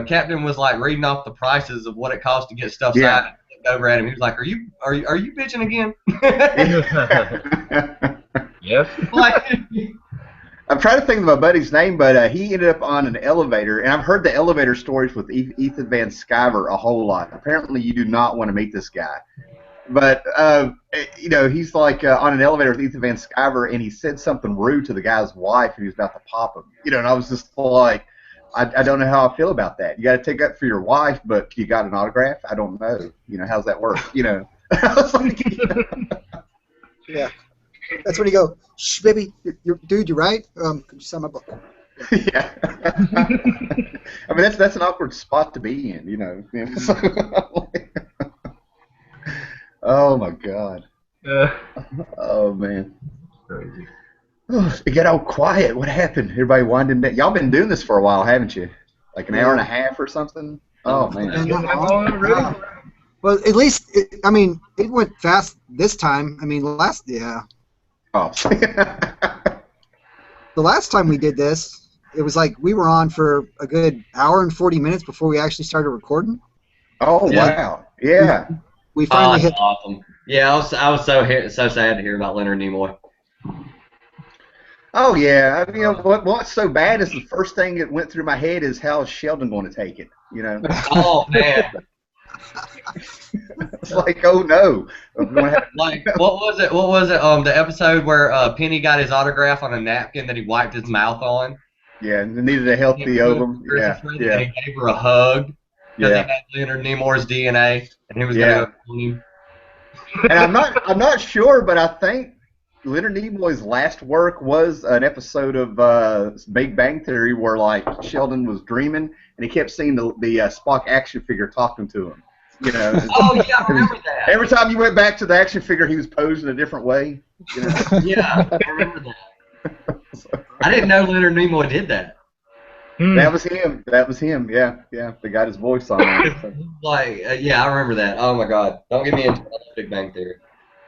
Captain was like reading off the prices of what it costs to get stuff signed, I looked over at him, he was like, are you bitching again? Yes. Like, I'm trying to think of my buddy's name, but he ended up on an elevator, and I've heard the elevator stories with Ethan Van Sciver a whole lot. Apparently, you do not want to meet this guy. But, you know, he's like on an elevator with Ethan Van Sciver, and he said something rude to the guy's wife, and he was about to pop him. You know, and I was just like, I don't know how I feel about that. You got to take that for your wife, but you got an autograph? I don't know. You know, how's that work? You know. I was like, Yeah. That's when you go, shh, baby, dude, you're right. Could you sign my book? yeah. I mean, that's an awkward spot to be in, you know. Oh my god. Oh man. Crazy. Oh, it got all quiet. What happened? Everybody winding down. Y'all been doing this for a while, haven't you? Like an hour and a half or something? Oh man. Well, at least, it went fast this time. I mean, yeah. Oh. The last time we did this, it was like we were on for a good hour and 40 minutes before we actually started recording. Oh wow. Yeah. We finally hit. Awesome. Yeah, I was so sad to hear about Leonard Nimoy. Oh yeah, I mean, what's so bad is the first thing that went through my head is how is Sheldon going to take it? You know, Oh man, it's like, oh no, I'm gonna have like what was it? What was it? The episode where Penny got his autograph on a napkin that he wiped his mouth on. yeah, and needed a healthy ovum. Yeah, And yeah, he gave her a hug because he yeah, had Leonard Nimoy's DNA, and he was gonna yeah. go kill him. And I'm not sure, but I think Leonard Nimoy's last work was an episode of Big Bang Theory where like Sheldon was dreaming and he kept seeing the Spock action figure talking to him. You know, Oh yeah, I remember that. every time you went back to the action figure, he was posed in a different way. You know, Yeah, I remember that. I didn't know Leonard Nimoy did that. that was him. That was him. Yeah, yeah. They got his voice on there. So. Like, yeah, I remember that. Oh my God, don't get me into Big Bang Theory.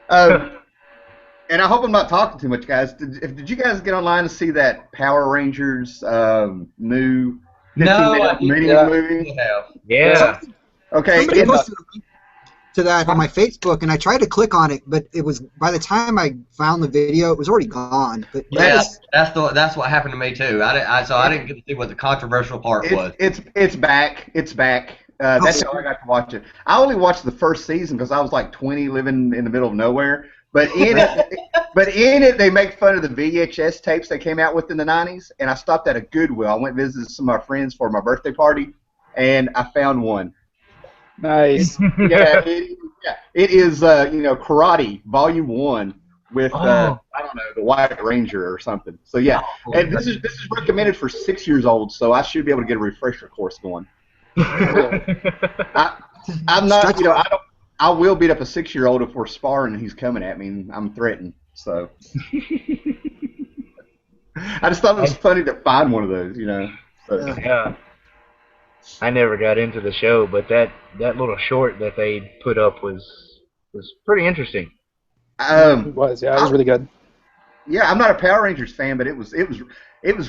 And I hope I'm not talking too much, guys. Did you guys get online to see that Power Rangers new 15-minute mini movie? Yeah. Okay. Somebody posted a link to that on my Facebook, and I tried to click on it, but it was by the time I found the video, it was already gone. But Yeah, that's what happened to me too. I didn't get to see what the controversial part was. It's back. It's back. That's how I got to watch it. I only watched the first season because I was like 20, living in the middle of nowhere. But in it, they make fun of the VHS tapes they came out with in the '90s. And I stopped at a Goodwill. I went visited some of my friends for my birthday party, and I found one. Nice. Yeah, it is Karate Volume 1 with I don't know, the White Ranger or something. So yeah, and this is recommended for 6 years old, so I should be able to get a refresher course going. I'm not, I will beat up a 6-year-old if we're sparring and he's coming at me and I'm threatened. So I just thought it was funny to find one of those, So. Yeah. I never got into the show, but that little short that they put up was pretty interesting. It was really good. Yeah, I'm not a Power Rangers fan, but it was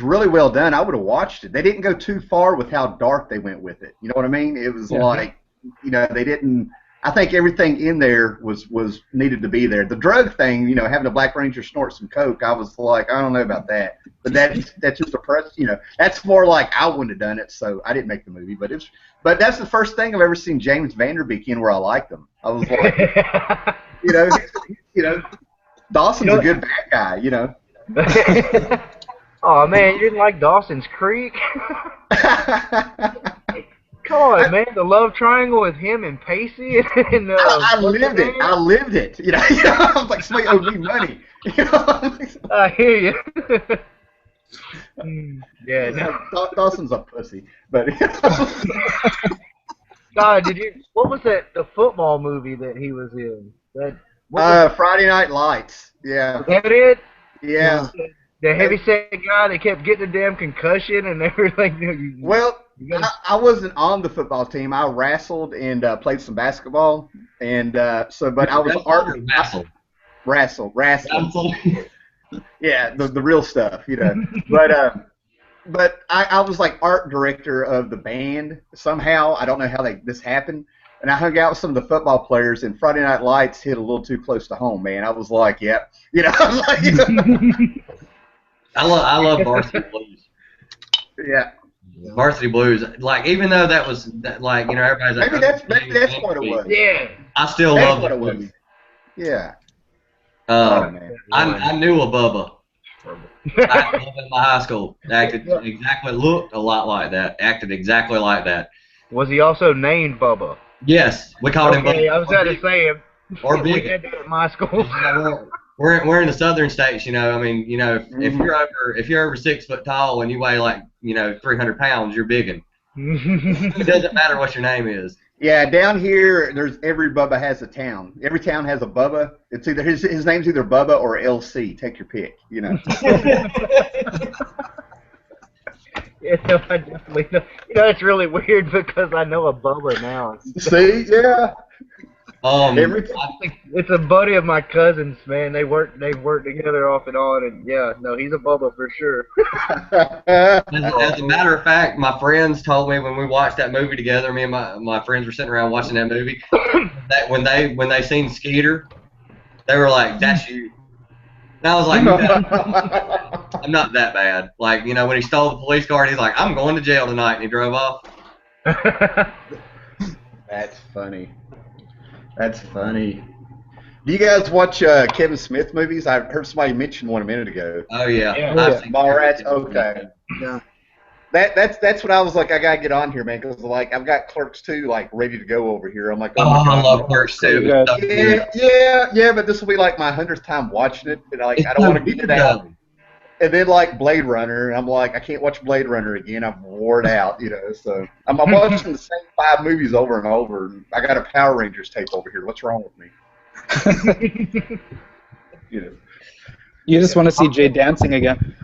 really well done. I would have watched it. They didn't go too far with how dark they went with it. You know what I mean? It was like, they didn't. I think everything in there was needed to be there. The drug thing, having a Black Ranger snort some coke, I was like, I don't know about that. But that's just a press. That's more like I wouldn't have done it, so I didn't make the movie. But that's the first thing I've ever seen James Van Der Beek in where I liked him. I was like, Dawson's a good bad guy, Oh man, you didn't like Dawson's Creek? Come on, man, the love triangle with him and Pacey and I lived it. I lived it. I was like, somebody owed me money. I hear you. Yeah. Dawson's a pussy, but. God, what was that? The football movie that he was in? Friday Night Lights. Yeah. Was that it? Yeah. The heavyset guy that kept getting a damn concussion and everything. Well, I wasn't on the football team. I wrestled and played some basketball, and but I was wrestled. Yeah, the real stuff, But I was like art director of the band somehow. I don't know how this happened. And I hung out with some of the football players, and Friday Night Lights hit a little too close to home, man. I was like, yep. I love Varsity Blues. Yeah. Varsity Blues, like even though that was like everybody's like maybe that's what it was. Yeah. I still that's love what it. It was. Yeah. I knew a Bubba. I loved in my high school. Looked a lot like that. Acted exactly like that. Was he also named Bubba? Yes, we called him Bubba. I was going to say him. Or we Big. had that at my school. We're in the southern states, I mean, if you're over 6 foot tall and you weigh like 300 pounds, you're biggin'. It doesn't matter what your name is. Yeah, down here, every Bubba has a town. Every town has a Bubba. It's either his name's either Bubba or LC. Take your pick. Yeah, no, I definitely know. It's really weird because I know a Bubba now. See, yeah. It's a buddy of my cousin's, man. They've worked together off and on, and yeah, no, he's a Bubba for sure. As a matter of fact, my friends told me when we watched that movie together, me and my friends were sitting around watching that movie, that when they seen Skeeter, they were like, "That's you." And I was like, no, I'm not that bad. Like, you know, when he stole the police car, he's like, I'm going to jail tonight, and he drove off. That's funny. That's funny. Do you guys watch Kevin Smith movies? I heard somebody mention one a minute ago. Oh yeah, Yeah. I've seen Mallrats. Okay. Yeah. That's what I was like. I gotta get on here, man, because like I've got Clerks 2 like ready to go over here. I'm like, Oh, my I God. love Clerks too. Good. So good. Yeah. But this will be like my 100th time watching it, and like I don't want to get it out. And then like Blade Runner, and I'm like, I can't watch Blade Runner again. I'm worn out, you know. So I'm watching the same 5 movies over and over. And I got a Power Rangers tape over here. What's wrong with me? You know. You just want to see Jay dancing again.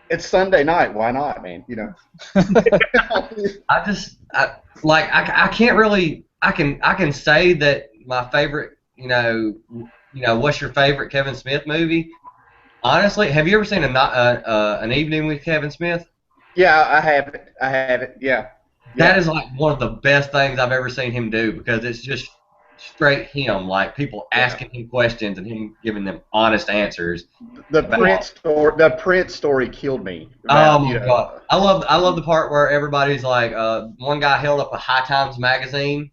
It's Sunday night. Why not, man? You know. I can't really. I can say that my favorite. You know, what's your favorite Kevin Smith movie? Honestly, have you ever seen an Evening with Kevin Smith? Yeah, I have it. Yeah. That is like one of the best things I've ever seen him do because it's just straight him, like people asking him questions and him giving them honest answers. The Prince story killed me. Oh my God, I love the part where everybody's like, one guy held up a High Times magazine,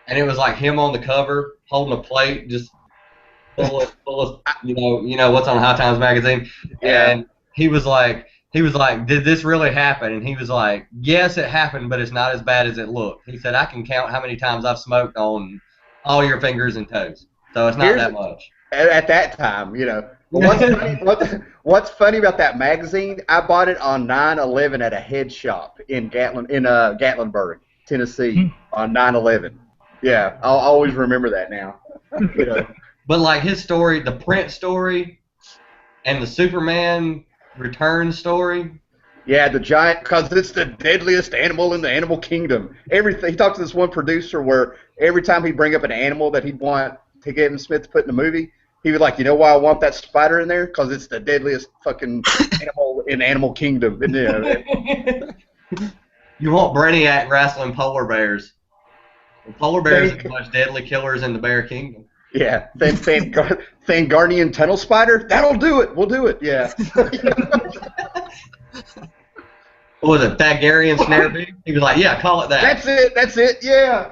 and it was like him on the cover holding a plate just full of you know what's on High Times magazine, and he was like, did this really happen? And he was like, yes, it happened, but it's not as bad as it looked. He said, I can count how many times I've smoked on all your fingers and toes, so it's not that much. At that time, you know. What's funny about that magazine? I bought it on 9/11 at a head shop in Gatlinburg, Tennessee, on 9/11. Yeah, I'll always remember that now. You know. But like his story, the Prince story, and the Superman Return story. Yeah, the giant, because it's the deadliest animal in the animal kingdom. Everything. He talked to this one producer where every time he'd bring up an animal that he'd want to Kevin Smith to put in the movie, he would like, you know why I want that spider in there? Because it's the deadliest fucking animal in the animal kingdom. And, You want Brainiac wrestling polar bears. Well, polar bears are the most deadly killers in the bear kingdom. Yeah, Thangarnian tunnel spider. That'll do it. We'll do it. Yeah. What was it, Thagarian snare bee? He was like, yeah, call it that. That's it, yeah.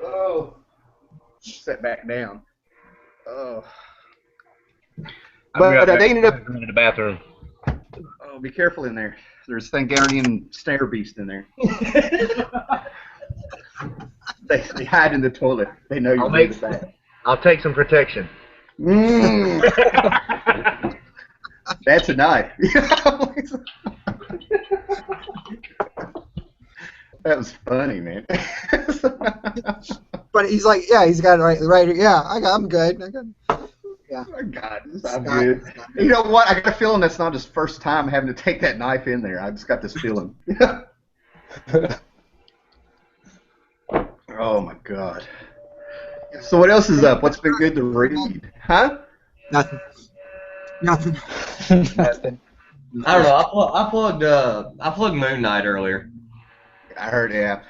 Oh. Set back down. Oh. But they ended up in the bathroom. Oh, be careful in there. There's Thangarian snare beast in there. They hide in the toilet. They know you're doing that. I'll take some protection. That's a knife. That was funny, man. But he's like, yeah, he's got it right. Yeah, I'm good. Yeah. Oh, God, I'm good. You know what? I got a feeling that's not his first time having to take that knife in there. I just got this feeling. Oh, my God. So what else is up? What's been good to read? Huh? Nothing. Nothing. I don't know. I plugged Moon Knight earlier. I heard, yeah.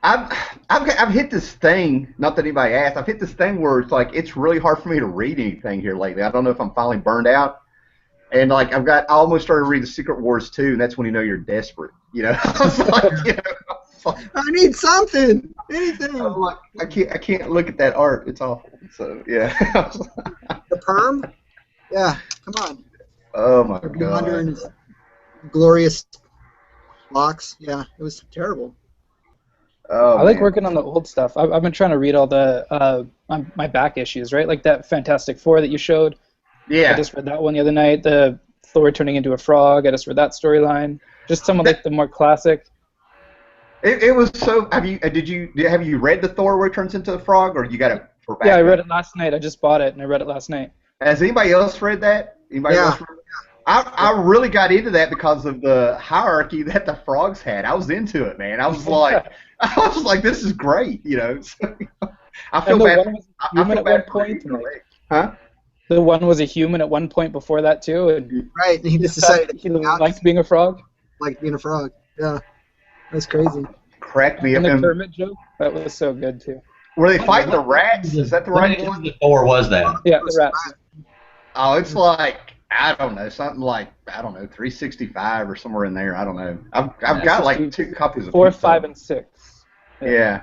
I've hit this thing, not that anybody asked, I've hit this thing where it's like it's really hard for me to read anything here lately. I don't know if I'm finally burned out. And like I almost started reading the Secret Wars 2, and that's when you know you're desperate. You know? I was like, you know, I need something. Anything. I'm like, I can't look at that art. It's awful. So yeah. The Perm? Yeah, come on. Oh my The God. Blue Glorious Locks. Yeah, it was terrible. Oh, I like man. working on the old stuff. I've been trying to read all the my back issues, right? Like that Fantastic Four that you showed. Yeah. I just read that one the other night. The Thor turning into a frog. I just read that storyline. Just some of like the more classic. It was so. Have you read the Thor where he turns into a frog, or you got it for back? Yeah, I read it last night. I just bought it and I read it last night. Has anybody else read that? Anybody else read it? I really got into that because of the hierarchy that the frogs had. I was into it, man. I was like, this is great, you know. So, I feel bad. I feel bad for you. Huh? The one was a human at one point before that too, and right. And he just decided he liked being a frog. Like being a frog. Yeah, that's crazy. Cracked me up. And the Kermit joke, that was so good too. Where they fight the rats? Is that the right one? The Thor was that? Yeah, the rats. Oh, it's like, I don't know, something like, I don't know, 365 or somewhere in there. I don't know. I've got like 2 copies of 4, Pizza. 5, and 6. Yeah.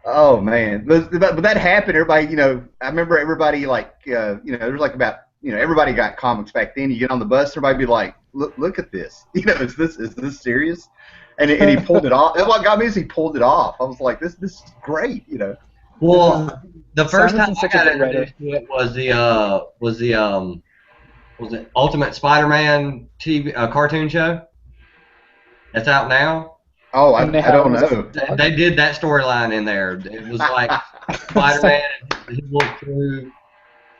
Oh man, but that happened. Everybody, I remember everybody like, there's like about, everybody got comics back then. You get on the bus, everybody be like, look at this. Is this serious? And he pulled it off. And what got me is he pulled it off. I was like, this is great. Well, the first Simon time and I Six got is a writer. introduced to it was it Ultimate Spider-Man TV cartoon show? That's out now. Oh, I And they don't have- know. They did that storyline in there. It was like Spider-Man, he walked through,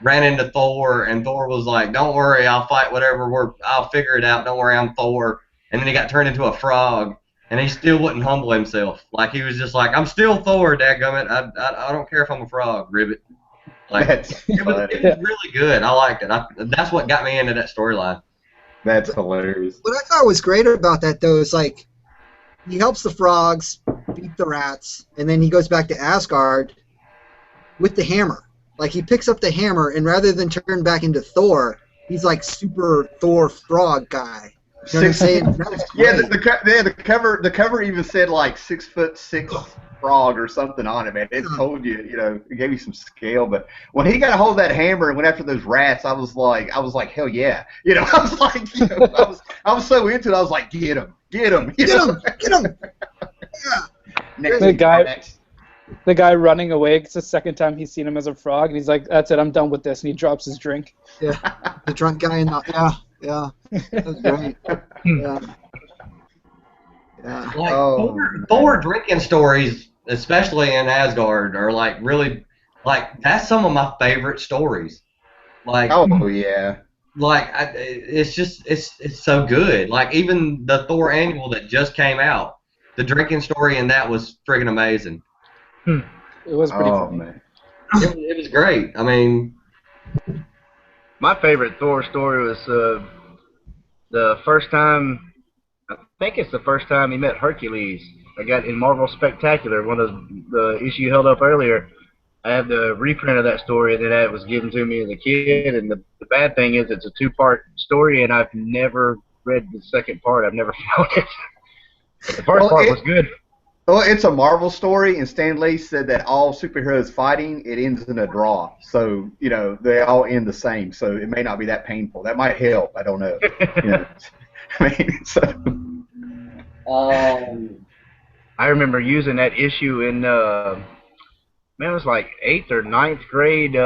ran into Thor, and Thor was like, "Don't worry, I'll fight whatever. I'll figure it out. Don't worry, I'm Thor." And then he got turned into a frog, and he still wouldn't humble himself. Like he was just like, "I'm still Thor, dadgummit. I don't care if I'm a frog, ribbit." Like That's it was really good. I liked it. That's what got me into that storyline. That's hilarious. What I thought was great about that, though, is like he helps the frogs beat the rats, and then he goes back to Asgard with the hammer. Like he picks up the hammer, and rather than turn back into Thor, he's like super Thor frog guy. You know what I'm saying? That was great. The cover even said like 6'6" frog or something on it, man. It told you, it gave you some scale. But when he got a hold of that hammer and went after those rats, I was like, hell yeah. I was like, I was so into it. I was like, get him. Get him! Yeah. The guy running away, it's the second time he's seen him as a frog, and he's like, "That's it, I'm done with this," and he drops his drink. Yeah, the drunk guy in the that was great. Yeah. Like Thor drinking stories, especially in Asgard, are like really like that's some of my favorite stories. Like oh yeah. Like it's so good. Like even the Thor annual that just came out, the drinking story in that was friggin' amazing. It was pretty funny. Man. It was great. I mean, my favorite Thor story was the first time. I think it's the first time he met Hercules. I got in Marvel Spectacular, one of the issue you held up earlier. I have the reprint of that story, and then that was given to me as a kid. And the bad thing is it's a 2-part story, and I've never read the second part. I've never found it. But the first part was good. Well, it's a Marvel story, and Stan Lee said that all superheroes fighting, it ends in a draw. So, they all end the same. So it may not be that painful. That might help. I don't know. I mean, so. I remember using that issue in, it was like 8th or 9th grade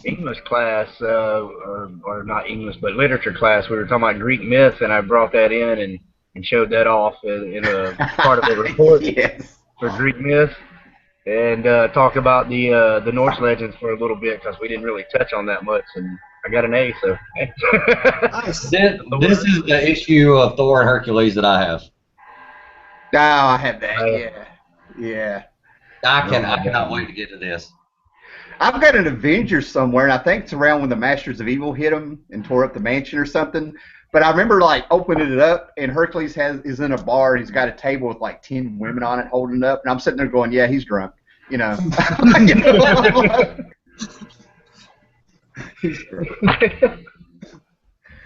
English class, or not English, but literature class. We were talking about Greek myth, and I brought that in and showed that off in a part of the report Yes. for Greek myth, and talked about the Norse legends for a little bit because we didn't really touch on that much, and I got an A, so. Nice. this is the issue of Thor and Hercules that I have. Oh, I have that. Yeah. I cannot wait to get to this. I've got an Avengers somewhere, and I think it's around when the Masters of Evil hit him and tore up the mansion or something. But I remember like opening it up, and Hercules is in a bar, and he's got a table with like 10 women on it, holding it up, and I'm sitting there going, "Yeah, he's drunk," He's drunk.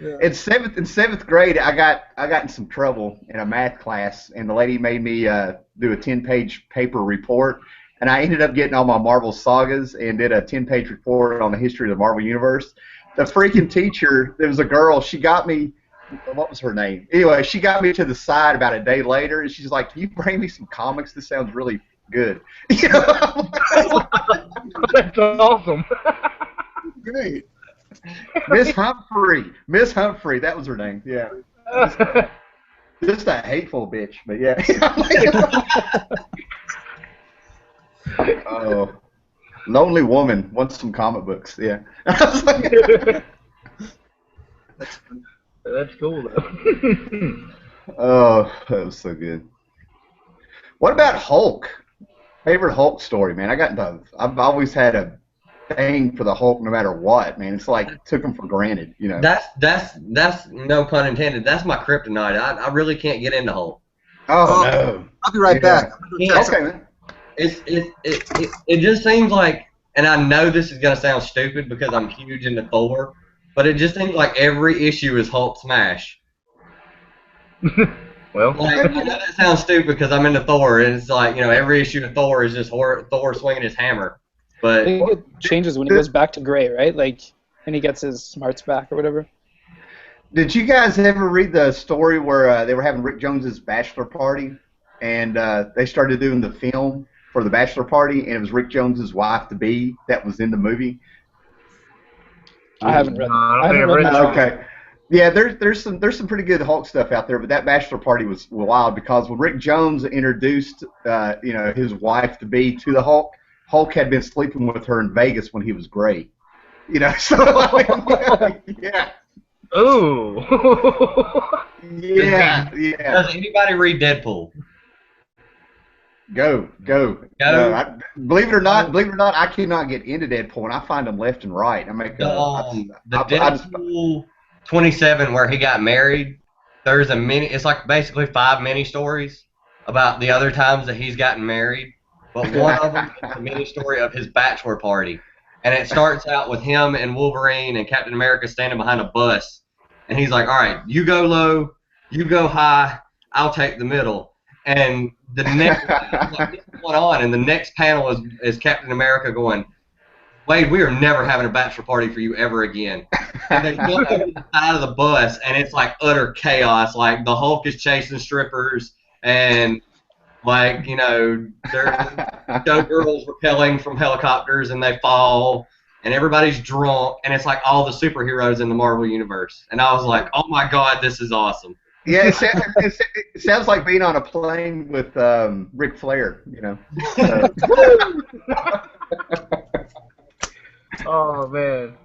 Yeah. In seventh grade, I got in some trouble in a math class, and the lady made me do a 10-page paper report, and I ended up getting all my Marvel sagas and did a 10-page report on the history of the Marvel Universe. The freaking teacher, there was a girl, she got me, what was her name? Anyway, she got me to the side about a day later, and she's like, "Can you bring me some comics? This sounds really good." That's awesome. Great. Miss Humphrey, that was her name. Yeah. Just a hateful bitch, but yeah. Oh, lonely woman wants some comic books. Yeah. That's cool though. Oh, that was so good. What about Hulk? Favorite Hulk story, man. I've always had a thing for the Hulk, no matter what, man. It's like took him for granted, That's no pun intended. That's my kryptonite. I really can't get into Hulk. Oh no. I'll be right back. Okay, man. it just seems like, and I know this is gonna sound stupid because I'm huge into Thor, but it just seems like every issue is Hulk smash. Well, Like, I know that sounds stupid because I'm into Thor, and it's like, every issue of Thor is just Thor swinging his hammer. I But think it changes when he goes back to gray, right? Like, and he gets his smarts back or whatever. Did you guys ever read the story where they were having Rick Jones's bachelor party, and they started doing the film for the bachelor party, and it was Rick Jones's wife to be that was in the movie? I haven't read no, that. I don't I haven't think I've read read much. that. Okay. Yeah, there's some pretty good Hulk stuff out there, but that bachelor party was wild because when Rick Jones introduced his wife to be to the Hulk, Hulk had been sleeping with her in Vegas when he was gray. So yeah. Ooh. Yeah. does anybody read Deadpool? Go. No, believe it or not, I cannot get into Deadpool, and I find them left and right. I make The Deadpool 27 where he got married. There's it's like basically 5 mini stories about the other times that he's gotten married, but one of them is a mini story of his bachelor party, and it starts out with him and Wolverine and Captain America standing behind a bus, and he's like, "All right, you go low, you go high, I'll take the middle." And the next like, this is going on, and the next panel is Captain America going, "Wade, we are never having a bachelor party for you ever again." And they jump over the side of the bus, and it's like utter chaos. Like the Hulk is chasing strippers, and like there's showgirls rappelling from helicopters, and they fall, and everybody's drunk, and it's like all the superheroes in the Marvel universe. And I was like, "Oh my God, this is awesome." Yeah, it sounds like being on a plane with Ric Flair. Oh man.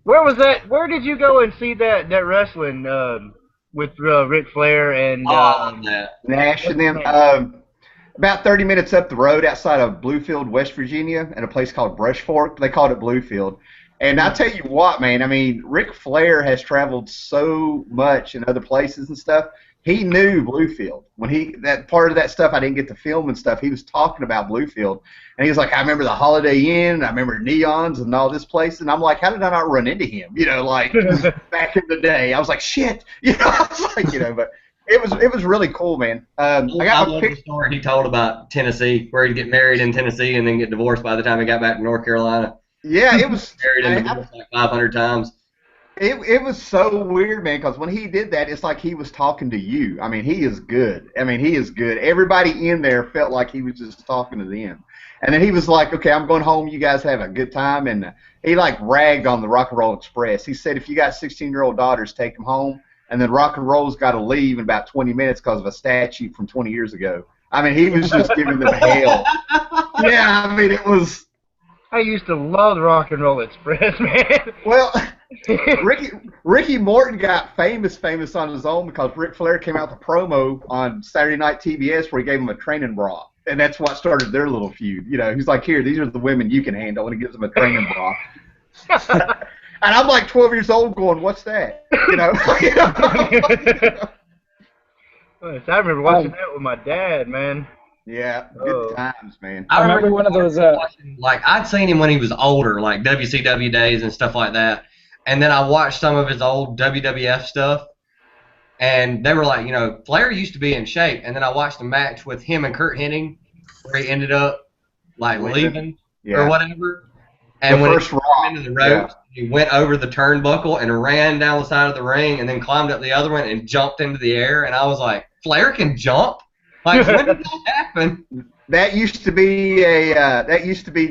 Where was that? Where did you go and see that wrestling with Ric Flair and Nash and them. About 30 minutes up the road outside of Bluefield, West Virginia, at a place called Brush Fork. They called it Bluefield. And I tell you what, man, I mean, Ric Flair has traveled so much in other places and stuff. He knew Bluefield. When that part of that stuff I didn't get to film and stuff, he was talking about Bluefield. And he was like, "I remember the Holiday Inn, I remember Neons and all this place." And I'm like, how did I not run into him? Like back in the day. I was like, shit. I was like, but it was really cool, man. I love the story he told about Tennessee, where he'd get married in Tennessee and then get divorced by the time he got back to North Carolina. Yeah, it was married and divorced like 500 times. It was so weird, man, because when he did that, it's like he was talking to you. I mean, he is good. Everybody in there felt like he was just talking to them. And then he was like, "Okay, I'm going home. You guys have a good time." And he like ragged on the Rock and Roll Express. He said, "If you got 16-year-old daughters, take them home." And then Rock and Roll's got to leave in about 20 minutes because of a statute from 20 years ago. I mean, he was just giving them hell. Yeah, I mean, it was. I used to love the Rock and Roll Express, man. Well, Ricky Morton got famous on his own because Ric Flair came out the promo on Saturday Night TBS where he gave him a training bra. And that's what started their little feud. He's like, "Here, these are the women you can handle," and he gives them a training bra. And I'm like 12 years old going, "What's that?" I remember watching that with my dad, man. Yeah, good times, man. I remember one of those. Like I'd seen him when he was older, like WCW days and stuff like that. And then I watched some of his old WWF stuff, and they were like, Flair used to be in shape. And then I watched a match with him and Kurt Hennig, where he ended up like leaving or whatever. And when he came into the ropes, he went over the turnbuckle and ran down the side of the ring, and then climbed up the other one and jumped into the air. And I was like, Flair can jump? Like, when did that happen? That used to be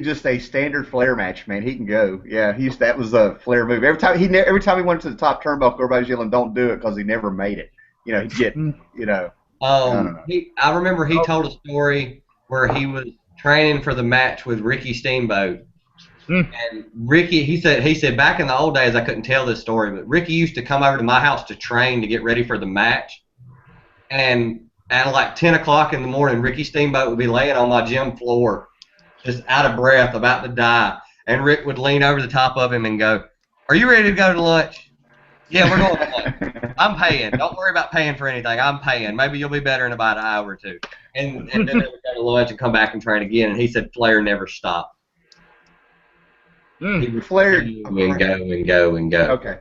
just a standard Flair match, man. He can go. Yeah, that was a Flair move. Every time he went to the top turnbuckle, everybody's yelling, "Don't do it," because he never made it. He'd get, I remember he told a story where he was training for the match with Ricky Steamboat. And Ricky, he said back in the old days, I couldn't tell this story, but Ricky used to come over to my house to train to get ready for the match. And at like 10 o'clock in the morning, Ricky Steamboat would be laying on my gym floor, just out of breath, about to die. And Rick would lean over the top of him and go, "Are you ready to go to lunch?" "Yeah, we're going to lunch." I'm paying. Don't worry about paying for anything. I'm paying. Maybe you'll be better in about an hour or two. And then they would go to lunch and come back and train again. And he said Flair never stopped. He would Flair. go and go and go and go. Okay.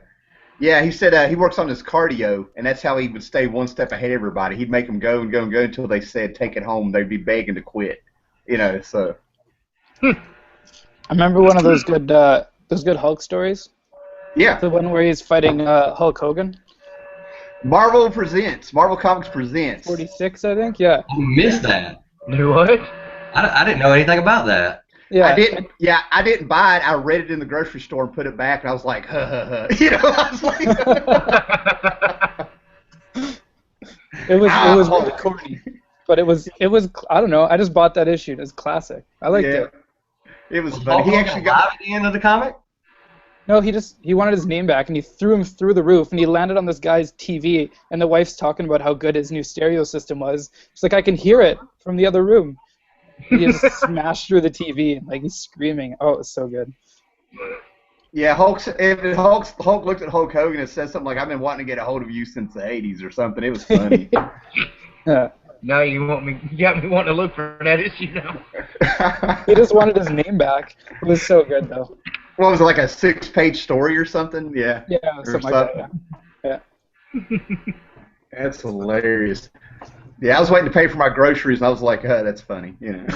Yeah, he said he works on his cardio, and that's how he would stay one step ahead of everybody. He'd make them go and go and go until they said take it home. They'd be begging to quit. You know, so. I remember one of those good Hulk stories. Yeah. The one where he's fighting Hulk Hogan. Marvel Comics presents. 46, I think. Yeah. I missed that. What? I didn't know anything about that. Yeah. I didn't buy it. I read it in the grocery store and put it back, and I was like, huh, huh, huh. You know, I was like. It was really corny, but it was I don't know. I just bought that issue. It was classic. I liked it. It was funny. He actually got at the end of the comic. No, he wanted his name back, and he threw him through the roof, and he landed on this guy's TV, and the wife's talking about how good his new stereo system was. She's like, I can hear it from the other room. And he just smashed through the TV, and like he's screaming. Oh, it was so good. Yeah, Hulk looked at Hulk Hogan and said something like, "I've been wanting to get a hold of you since the '80s" or something. It was funny. Yeah. Now you got me wanting to look for that issue now. He just wanted his name back. It was so good though. What was it, like a 6-page story or something? Yeah. Yeah, Or something like that. Yeah. That's hilarious. Yeah, I was waiting to pay for my groceries, and I was like, that's funny. You know.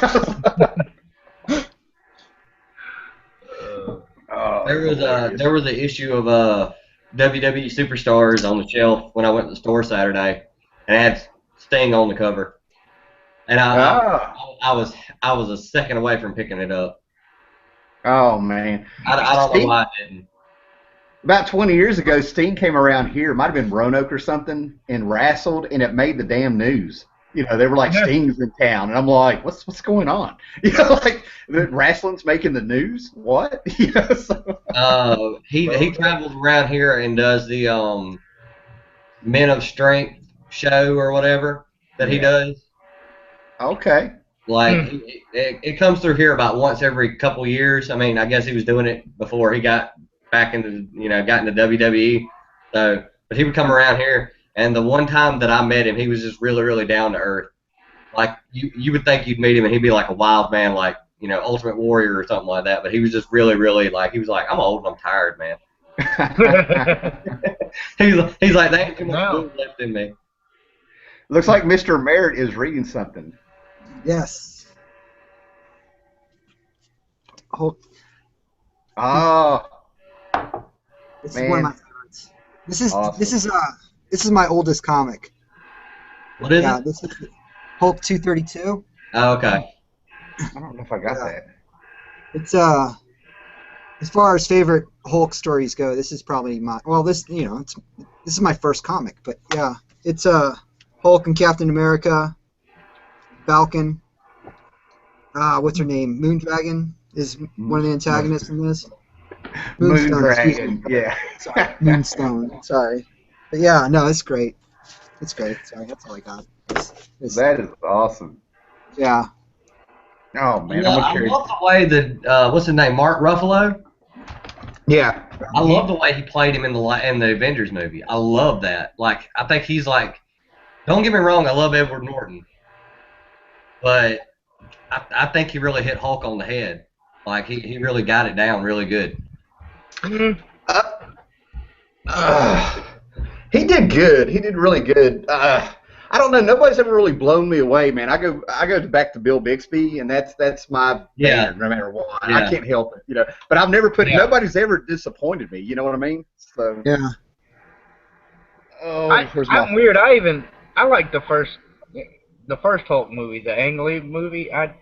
There was an issue of WWE Superstars on the shelf when I went to the store Saturday, and it had Sting on the cover, and I was a second away from picking it up. Oh man, I don't know why I didn't. About 20 years ago, Sting came around here. It might have been Roanoke or something, and wrestled, and it made the damn news. You know, they were like, Sting's in town, and I'm like, what's going on? You know, like wrestling's making the news. What? You know, so. He travels around here and does the Men of Strength show or whatever that he does. Okay. Like it comes through here about once every couple years. I mean, I guess he was doing it before he got back into got into WWE. So, but he would come around here, and the one time that I met him, he was just really, really down to earth. Like you would think you'd meet him, and he'd be like a wild man, like Ultimate Warrior or something like that. But he was just really, really like he was like, I'm old and I'm tired, man. he's like, there ain't too much food left in me. Looks like Mr. Merritt is reading something. Yes. Oh. Oh. This is one of my favorites. This is my oldest comic. What is it? This is Hulk 232. Oh, okay. I don't know if I got that. It's as far as favorite Hulk stories go, this is probably my this is my first comic, but yeah, it's Hulk and Captain America, Falcon. What's her name? Moondragon is one of the antagonists in this. Moondragon, yeah. Sorry, Moonstone. Sorry, but yeah, no, it's great. It's great. Sorry, that's all I got. That is awesome. Yeah. Oh man, I love the way that what's his name, Mark Ruffalo. Yeah. I love the way he played him in the Avengers movie. I love that. Like, I think he's like, don't get me wrong, I love Edward Norton, but I think he really hit Hulk on the head. Like he really got it down really good. He did good. He did really good. I don't know. Nobody's ever really blown me away, man. I go back to Bill Bixby, and that's my band, no matter what. I can't help it, But I've never nobody's ever disappointed me. You know what I mean? So yeah. Oh, I'm weird. I like the first Hulk movie, the Ang Lee movie. I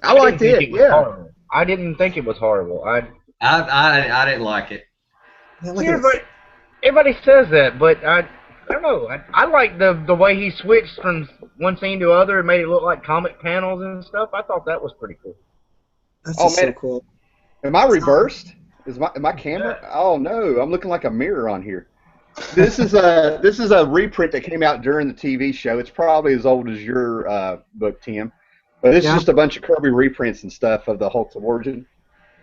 liked it. Yeah. Horrible. I didn't think it was horrible. I didn't like it. Everybody says that, but I don't know. I like the way he switched from one scene to other and made it look like comic panels and stuff. I thought that was pretty cool. That's just so cool. Am I reversed? Is my camera? Yeah. Oh no, I'm looking like a mirror on here. This is a reprint that came out during the TV show. It's probably as old as your book, Tim. But it's just a bunch of Kirby reprints and stuff of the Hulk's origin.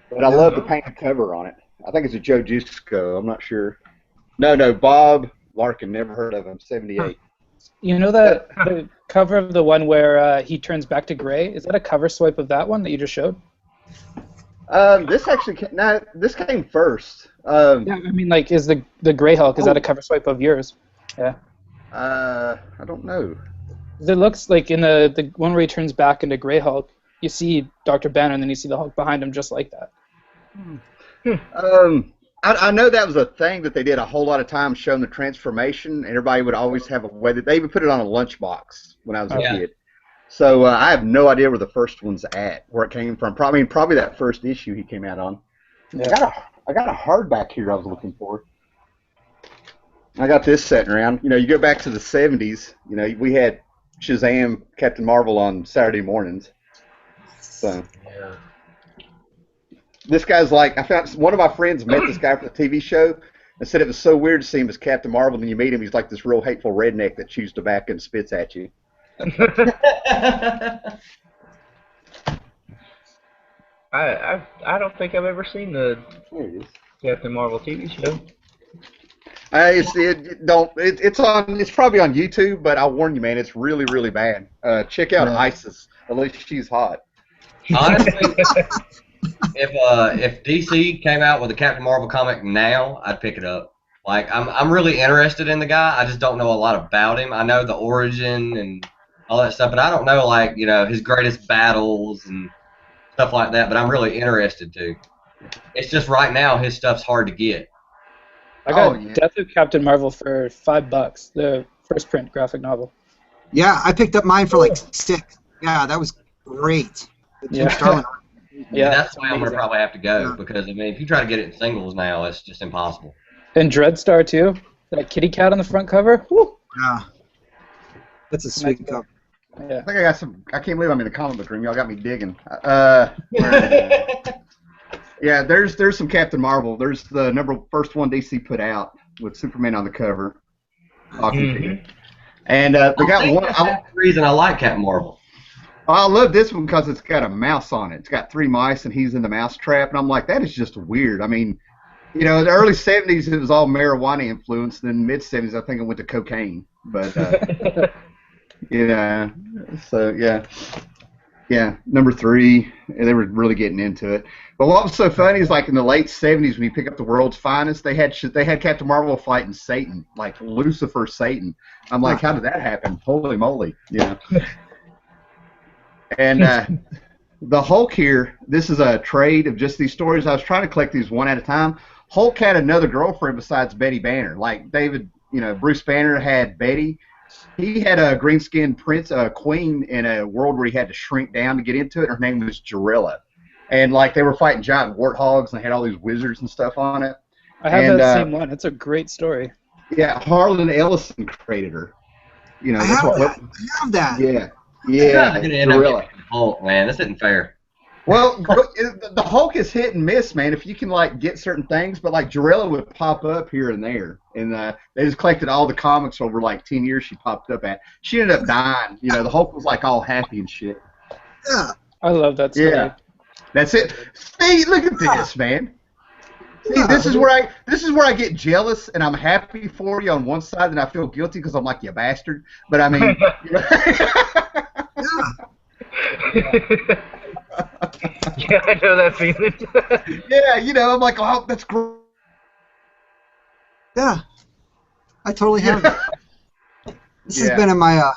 But I love the painted cover on it. I think it's a Joe Jusco. I'm not sure. No, Bob Larkin, never heard of him. 78. You know that the cover of the one where he turns back to gray? Is that a cover swipe of that one that you just showed? This actually this came first. Yeah, I mean, like, is the Gray Hulk, is that a cover swipe of yours? Yeah. I don't know. 'Cause it looks like in the one where he turns back into Gray Hulk, you see Dr. Banner and then you see the Hulk behind him just like that. I know that was a thing that they did a whole lot of times, showing the transformation, and everybody would always have a way that they even put it on a lunchbox when I was a kid. So I have no idea where the first one's at, where it came from. Probably that first issue he came out on. Yeah. I got a hardback here I was looking for. I got this sitting around. You know, you go back to the 70s. You know, we had Shazam, Captain Marvel on Saturday mornings. So. Yeah. This guy's like, I found one of my friends met this guy for the TV show and said it was so weird to see him as Captain Marvel, and you meet him, he's like this real hateful redneck that chews tobacco and spits at you. I don't think I've ever seen the There it is. Captain Marvel TV show. It's probably on YouTube, but I'll warn you, man, it's really, really bad. Check out ISIS. At least she's hot. Honestly, if DC came out with a Captain Marvel comic now, I'd pick it up. Like, I'm really interested in the guy. I just don't know a lot about him. I know the origin and all that stuff, but I don't know, like, you know, his greatest battles and stuff like that. But I'm really interested too. It's just right now his stuff's hard to get. I got Death of Captain Marvel for $5, the first print graphic novel. Yeah, I picked up mine for like $6. Yeah, that was great. Yeah. Starlin. Yeah, that's why I'm gonna probably have to go because I mean, if you try to get it in singles now, it's just impossible. And Dreadstar too. That kitty cat on the front cover. Woo! Yeah, that's a sweet cover. Yeah. I think I got some. I can't believe I'm in the comic book room. Y'all got me digging. Yeah, there's some Captain Marvel. There's the first one DC put out with Superman on the cover. And they got one. That's the reason I like Captain Marvel. I love this one because it's got a mouse on it. It's got 3 mice, and he's in the mouse trap. And I'm like, that is just weird. I mean, you know, in the early 70s, it was all marijuana influenced. Then mid 70s, I think it went to cocaine. But, you know, so, yeah. Yeah, number 3, they were really getting into it. But what was so funny is, like, in the late 70s, when you pick up the World's Finest, they had Captain Marvel fighting Satan, like Lucifer Satan. I'm like, how did that happen? Holy moly. Yeah. And the Hulk here, this is a trade of just these stories. I was trying to collect these one at a time. Hulk had another girlfriend besides Betty Banner. Like Bruce Banner had Betty. He had a green-skinned queen in a world where he had to shrink down to get into it. Her name was Jarilla. And, like, they were fighting giant warthogs, and they had all these wizards and stuff on it. I have that same one. It's a great story. Yeah, Harlan Ellison created her. You know, I have that. Yeah. Yeah, Jarilla. Hulk, man, this isn't fair. Well, the Hulk is hit and miss, man. If you can like get certain things, but like Jarilla would pop up here and there, and they just collected all the comics over like 10 years. She popped up at. She ended up dying. You know, the Hulk was like all happy and shit. Yeah, I love that story. Yeah, that's it. See, look at this, man. See, this is where I get jealous, and I'm happy for you on one side, and I feel guilty because I'm like, you bastard. But I mean. Yeah, I know that feeling. Yeah, you know, I'm like, oh, that's great. Yeah, I totally have it. This has been in my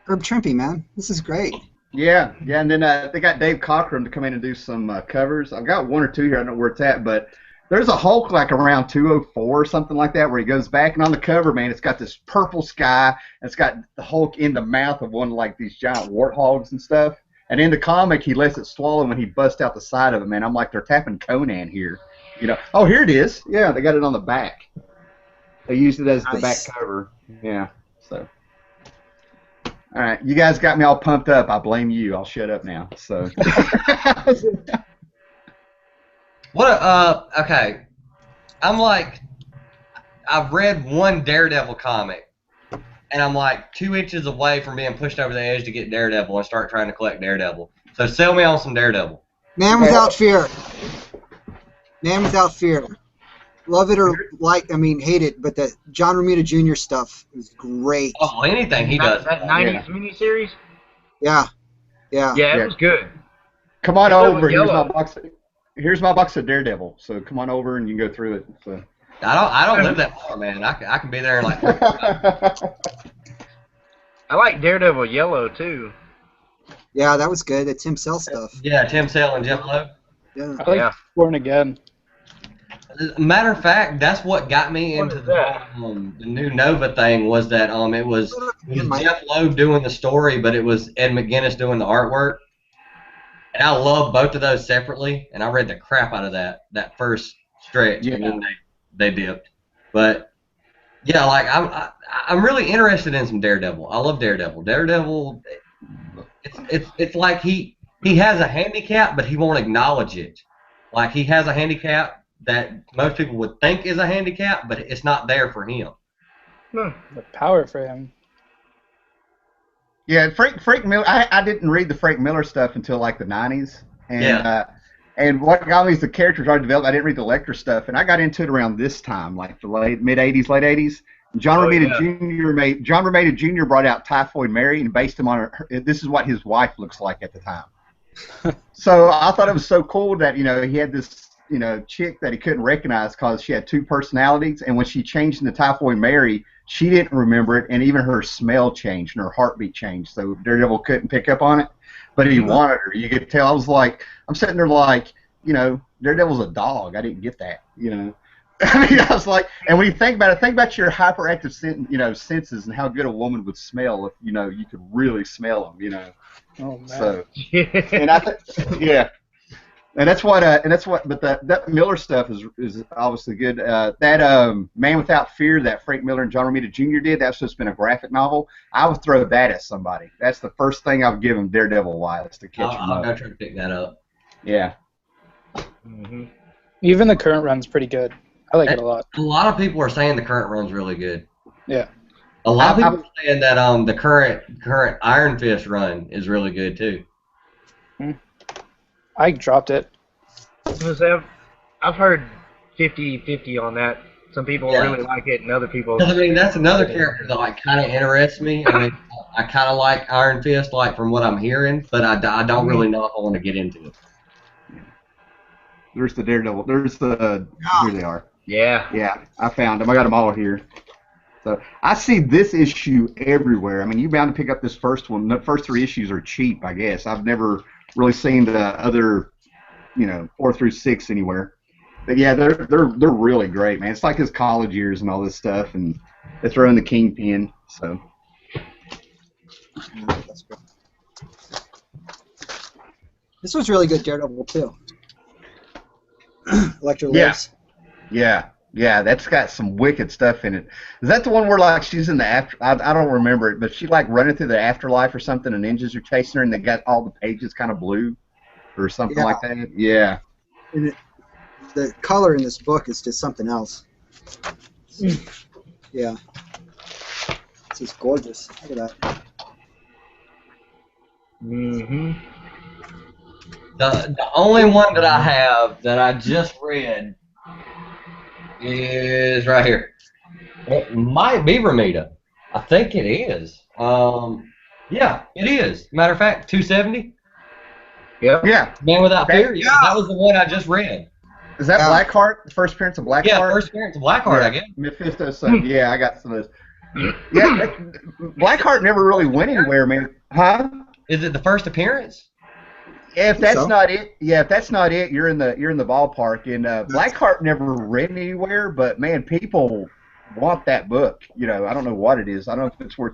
Herb Trimpe, man. This is great. Yeah, and then they got Dave Cockrum to come in and do some covers. I've got 1 or 2 here. I don't know where it's at, but there's a Hulk like around 204 or something like that where he goes back, and on the cover, man, it's got this purple sky, and it's got the Hulk in the mouth of one of like these giant warthogs and stuff. And in the comic, he lets it swallow when he busts out the side of it, man. I'm like, they're tapping Conan here. You know, oh, here it is. Yeah, they got it on the back. They used it as the back cover. Yeah, so. All right, you guys got me all pumped up. I blame you. I'll shut up now. So. Okay. I'm like, I've read one Daredevil comic, and I'm like 2 inches away from being pushed over the edge to get Daredevil and start trying to collect Daredevil. So sell me on some Daredevil. Man Without Fear. Man Without Fear. love it or hate it, but the John Romita Jr. stuff is great. Oh, anything he does. That 90s miniseries? Yeah. Yeah, it was good. Come on It was over. yellow. Here's my box of Daredevil. So come on over and you can go through it. So. I don't live that far, man. I can be there in like. I like Daredevil Yellow, too. Yeah, that was good. The Tim Cell stuff. Yeah, Tim Sale and Jeff Loeb. Yeah. I like Born Again. Matter of fact, that's what got me into the new Nova thing. Was that it was Jeff Loeb doing the story, but it was Ed McGuinness doing the artwork. And I love both of those separately, and I read the crap out of that first stretch, and then they dipped. But yeah, like I'm really interested in some Daredevil. I love Daredevil. Daredevil, it's like he has a handicap, but he won't acknowledge it. Like he has a handicap that most people would think is a handicap, but it's not there for him. The power for him. Yeah, Frank Miller. I didn't read the Frank Miller stuff until like the 90s, and what got me is the characters already developed. I didn't read the Lecter stuff, and I got into it around this time, like the mid 80s, late 80s. John Romita Jr. brought out Typhoid Mary and based him on her. This is what his wife looks like at the time. So I thought it was so cool that he had this chick that he couldn't recognize because she had two personalities, and when she changed into Typhoid Mary, she didn't remember it, and even her smell changed and her heartbeat changed. So Daredevil couldn't pick up on it, but he wanted her. You could tell. I'm sitting there like, Daredevil's a dog. I didn't get that, I mean, I was like, and when you think about your hyperactive senses and how good a woman would smell if you could really smell them, Oh man. So, and I think, and that's what, but that Miller stuff is obviously good. That Man Without Fear that Frank Miller and John Romita Jr. did, that's just been a graphic novel. I would throw that at somebody. That's the first thing I would give them Daredevil wise to catch them up. I'll go try to pick that up. Yeah. Mm-hmm. Even the current run's pretty good. I like it a lot. A lot of people are saying the current run's really good. Yeah. A lot of people are saying that the current Iron Fist run is really good too. I dropped it. I've heard 50-50 on that. Some people really like it, and other people. I mean, that's another character that kind of interests me. I mean, I kind of like Iron Fist, from what I'm hearing, but I don't really know if I want to get into it. There's the Daredevil. There's the here they are. Yeah. Yeah, I found them. I got them all here. So I see this issue everywhere. I mean, you're bound to pick up this first one. The first 3 issues are cheap, I guess. I've never really seen the other, 4 through 6 anywhere. But yeah, they're really great, man. It's like his college years and all this stuff, and they throw in the Kingpin. So. This was really good, Daredevil too. Electra Lives. Yeah. Yeah, that's got some wicked stuff in it. Is that the one where she's in the after? I don't remember it, but she running through the afterlife or something, and ninjas are chasing her, and they got all the pages kind of blue, or something like that. Yeah. And the color in this book is just something else. Yeah. This is gorgeous. Look at that. Mm-hmm. The only one that I have that I just read is right here. It might be Romita. I think it is. Yeah, it is. Matter of fact, 270. Yeah. Yeah. Man Without Fear. Yeah, that was the one I just read. Is that Blackheart? The first appearance of Blackheart? Yeah, first appearance of Blackheart, I guess. Mephisto son. Yeah, I got some of those. Yeah, Blackheart never really went anywhere, man. Huh? Is it the first appearance? If that's not it, if that's not it, you're in the ballpark. And Blackheart never read anywhere, but man, people want that book. I don't know what it is. I don't know if it's where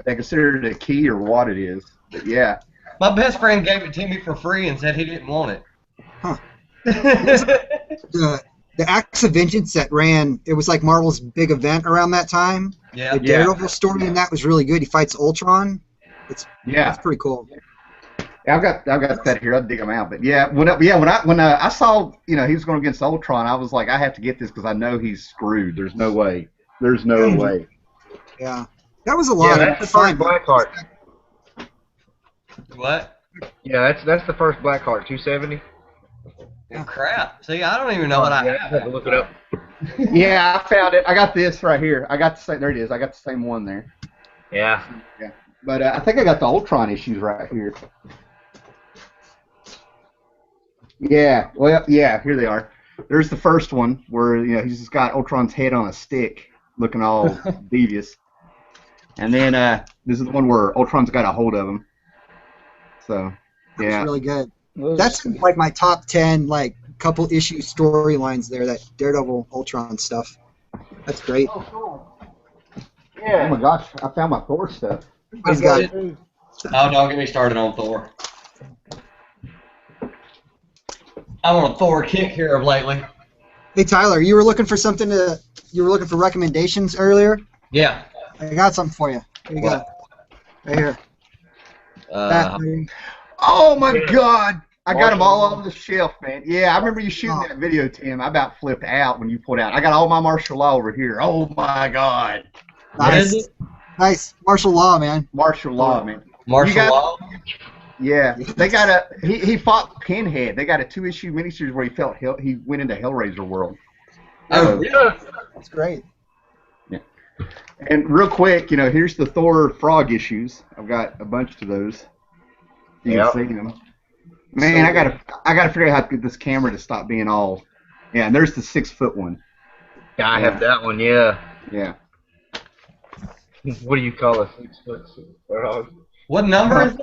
they consider it a key or what it is. But yeah. My best friend gave it to me for free and said he didn't want it. Huh. The Acts of Vengeance that ran, it was like Marvel's big event around that time. Yeah. The Daredevil story in that was really good. He fights Ultron. It's pretty cool. Yeah, I've got that here. I'll dig them out. But yeah, when I saw he was going against Ultron, I was like, I have to get this because I know he's screwed. There's no way. There's no way. Yeah, that was a lot. Yeah, that's the first Blackheart. What? Yeah, that's the first Blackheart. 270. Crap. See, I don't even know what I Yeah, I have to look it up. Yeah, I found it. I got this right here. I got the same. There it is. I got the same one there. Yeah. Yeah. But I think I got the Ultron issues right here. Yeah. Well, yeah. Here they are. There's the first one where he's just got Ultron's head on a stick, looking all devious. And then this is the one where Ultron's got a hold of him. So, yeah. That's really good. That's like my top 10 like couple issue storylines there. That Daredevil Ultron stuff. That's great. Oh, cool. Yeah. Oh my gosh, I found my Thor stuff. Everybody's got it. Oh, don't get me started on Thor. I'm on a Thor kick here of lately. Hey Tyler, you were looking for something to. You were looking for recommendations earlier. Yeah. I got something for you. Here you go. Right here. Oh my God! I got them all over the shelf, man. Yeah, I remember you shooting that video, Tim. I about flipped out when you pulled out. I got all my martial law over here. Oh my God! Nice. Nice. Martial law, man. Martial law, man. Martial law. Yeah, they got a. He fought Pinhead. They got a 2-issue miniseries where he went into Hellraiser world. Oh, yeah. That's great. Yeah. And real quick, here's the Thor frog issues. I've got a bunch of those. You can see them. Man, I gotta figure out how to get this camera to stop being all. Yeah, and there's the 6-foot one. Yeah, I have that one. Yeah. Yeah. What do you call a 6-foot frog? What number is it?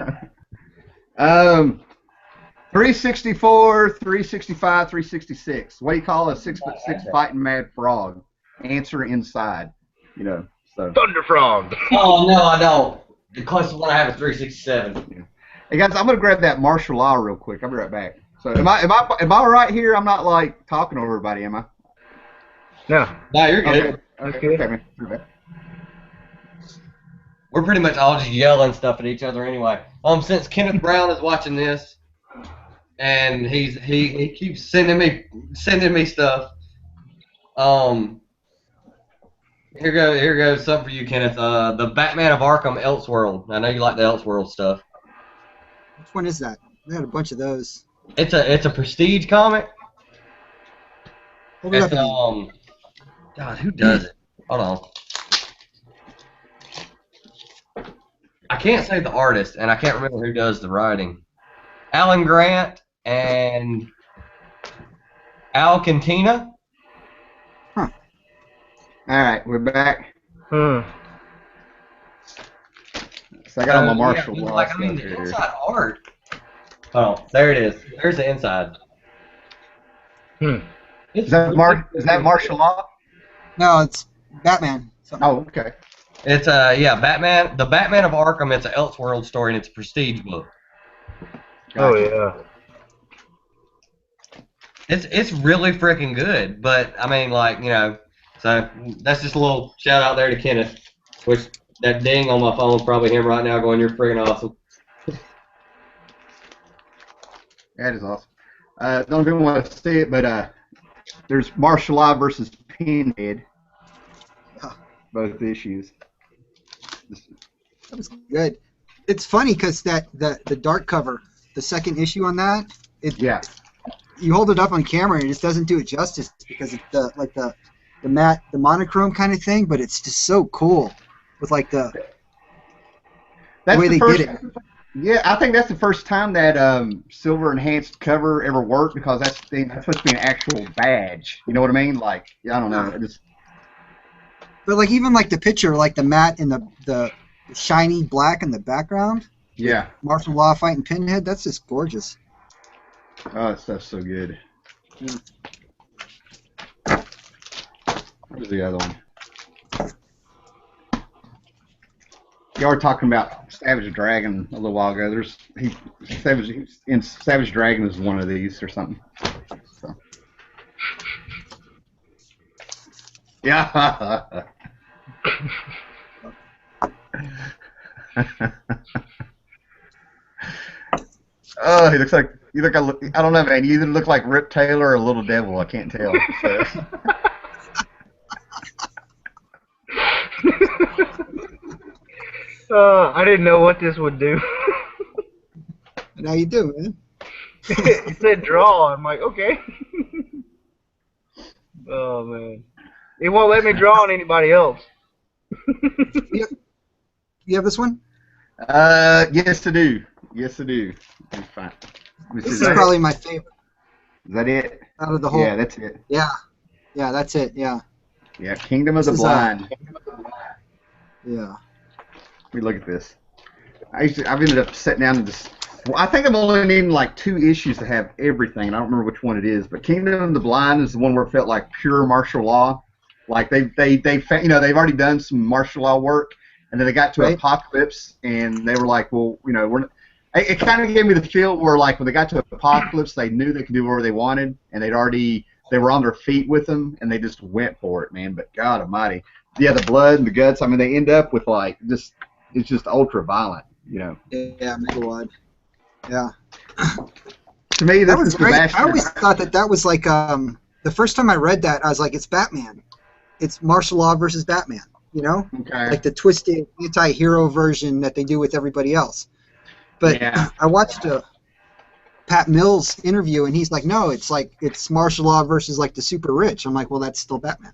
364, 365, 366. What do you call a 6'6" fighting mad frog? Answer inside. So. Thunder Frog. Oh no, I don't. The closest one I have is 367. Yeah. Hey guys, I'm gonna grab that martial law real quick. I'll be right back. So am I right here? I'm not like talking over everybody, am I? No. No, you're good. Okay, man. You're back. We're pretty much all just yelling stuff at each other anyway. Since Kenneth Brown is watching this, and he keeps sending me stuff. Here goes something for you, Kenneth. The Batman of Arkham Elseworld. I know you like the Elseworld stuff. Which one is that? I had a bunch of those. It's a prestige comic. Hold it It's, up. God, who does it? Hold on. I can't say the artist, and I can't remember who does the writing. Alan Grant and Al Cantina. Huh. All right, we're back. Hmm. So I got all my martial law the stuff here. inside art. Oh, there it is. There's the inside. Is that martial law? No, it's Batman. Something. Oh, okay. It's Batman. The Batman of Arkham. It's an Elseworld story, and it's a prestige book. Oh yeah. It's really freaking good. But I mean, so that's just a little shout out there to Kenneth. Which that ding on my phone is probably him right now, going, "You're freaking awesome." That is awesome. Don't even want to see it, but there's martial law versus Pinhead. Both issues. That was good. It's funny because the dark cover, the second issue on that, you hold it up on camera and it just doesn't do it justice because it's the matte, the monochrome kind of thing, but it's just so cool with like the way they did it. Yeah, I think that's the first time that silver enhanced cover ever worked because that's supposed to be an actual badge. You know what I mean? Like, I don't know. But like even like the picture, like the matte and the shiny black in the background. Yeah. Martial law fighting Pinhead. That's just gorgeous. Oh, that stuff's so good. Yeah. Where's the other one? Y'all were talking about Savage Dragon a little while ago. Savage Dragon is one of these or something. So. Yeah. Oh, he looks like I don't know, man. You either look like Rip Taylor or Little Devil. I can't tell. So. I didn't know what this would do. Now you do, man. It said draw. I'm like, okay. Oh man, it won't let me draw on anybody else. You you have this one? Yes, I do. Yes, I do. Let me find. Let me see This is that. probably my favorite Is that it? out of the whole. Yeah, that's it. Yeah, that's it. Yeah, Yeah, Kingdom of This the is, Blind. yeah. Let me look at this. I've ended up sitting down and just. Well, I think I'm only needing like 2 issues to have everything. I don't remember which one it is, but Kingdom of the Blind is the one where it felt like pure martial law. Like they've already done some martial law work, and then they got to Right. Apocalypse, and they were like, well, we're. It kind of gave me the feel where like when they got to Apocalypse, they knew they could do whatever they wanted, and they were on their feet with them, and they just went for it, man. But God Almighty, yeah, the blood and the guts. I mean, they end up with like it's just ultra violent, Yeah, Megawad. Yeah. To me, That this was is the great. best. I always thought that was like the first time I read that, I was like, it's Batman. It's martial law versus Batman. Okay. Like the twisted anti-hero version that they do with everybody else. But Yeah. I watched a Pat Mills interview, and he's like, no, it's martial law versus like the super rich. I'm like, well, that's still Batman.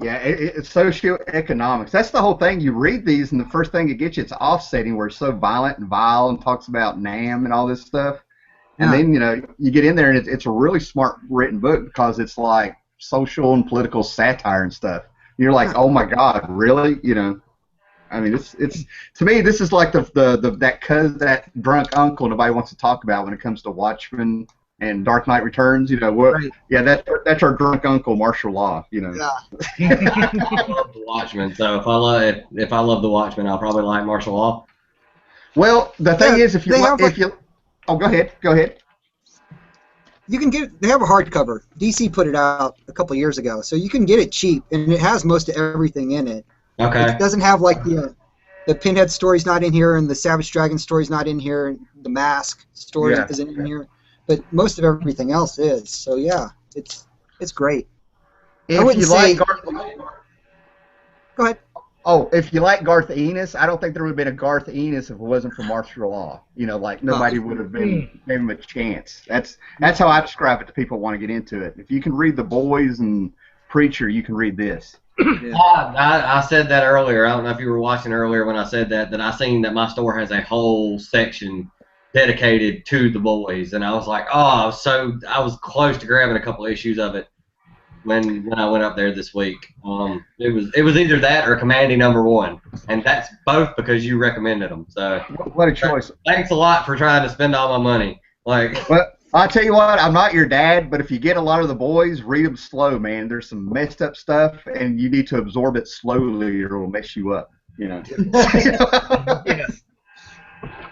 Yeah, it's socioeconomics. That's the whole thing. You read these, and the first thing it gets you, it's offsetting, where it's so violent and vile, and talks about Nam and all this stuff. And Yeah. then you get in there, and it's a really smart written book because it's like social and political satire and stuff. You're like, oh my God, really? I mean, it's to me, this is like that drunk uncle nobody wants to talk about when it comes to Watchmen and Dark Knight Returns. Right. Yeah, that's our drunk uncle, martial law. Yeah. I love the Watchmen, so if I love the Watchmen, I'll probably like martial law. Well, the thing Yeah, is, if they have, you, oh, go ahead. You can get. They have a hardcover. DC put it out a couple years ago, so you can get it cheap, and it has most of everything in it. Okay. It doesn't have like the Pinhead story's not in here, and the Savage Dragon story's not in here, and the Mask story Yeah. isn't in here, but most of everything else is. So yeah, it's great. If wouldn't you say- like Go ahead. if you like Garth Ennis, I don't think there would have been a Garth Ennis if it wasn't for martial law. Like nobody would have gave him a chance. That's how I describe it to people who want to get into it. If you can read The Boys and Preacher, you can read this. I said that earlier. I don't know if you were watching earlier when I said that I seen that my store has a whole section dedicated to the boys, and I was like, oh, I was close to grabbing a couple issues of it when I went up there this week. It was either that or Commanding #1, and that's both because you recommended them. So What a choice. thanks a lot for trying to spend all my money. Well, I'll tell you what, I'm not your dad, but if you get a lot of the boys, read them slow, man. There's some messed up stuff, and you need to absorb it slowly or it'll mess you up, Yes.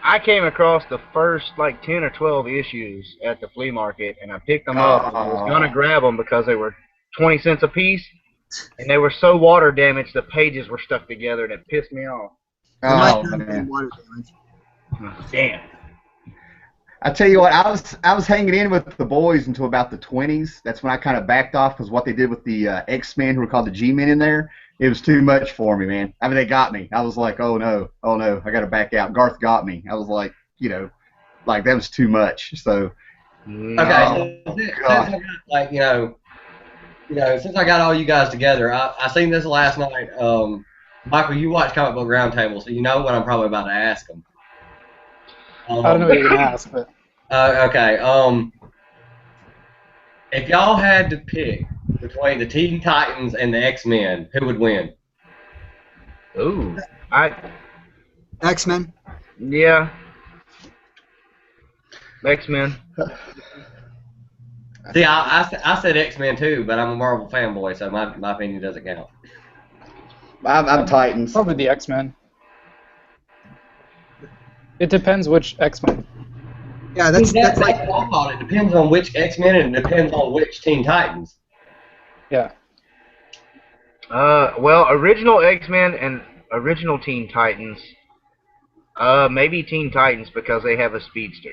I came across the first like 10 or 12 issues at the flea market, and I picked them up. And I was going to grab them because they were 20 cents a piece, and they were so water damaged the pages were stuck together, and it pissed me off. Oh, It might have man. water damage. Damn. I tell you what, I was hanging in with the boys until about the 20s. That's when I kind of backed off because what they did with the X-Men, who were called the G-Men in there, it was too much for me, man. I mean, they got me. I was like, oh no, I got to back out. Garth got me. I was like, like that was too much. So, Okay, Oh, since God. I got, since I got all you guys together, I seen this last night. Michael, you watch Comic Book Roundtable, so you know what I'm probably about to ask them. I don't know what you're gonna ask, but Okay. If y'all had to pick between the Teen Titans and the X-Men, who would win? Ooh. X-Men. Yeah. X-Men. See, I said X-Men too, but I'm a Marvel fanboy, so my opinion doesn't count. I'm Titans. probably the X-Men. It depends which X-Men. Yeah, that's That's like what I thought. It depends on which X-Men and it depends on which Teen Titans. Yeah. Well, original X-Men and original Teen Titans. Maybe Teen Titans because they have a speedster,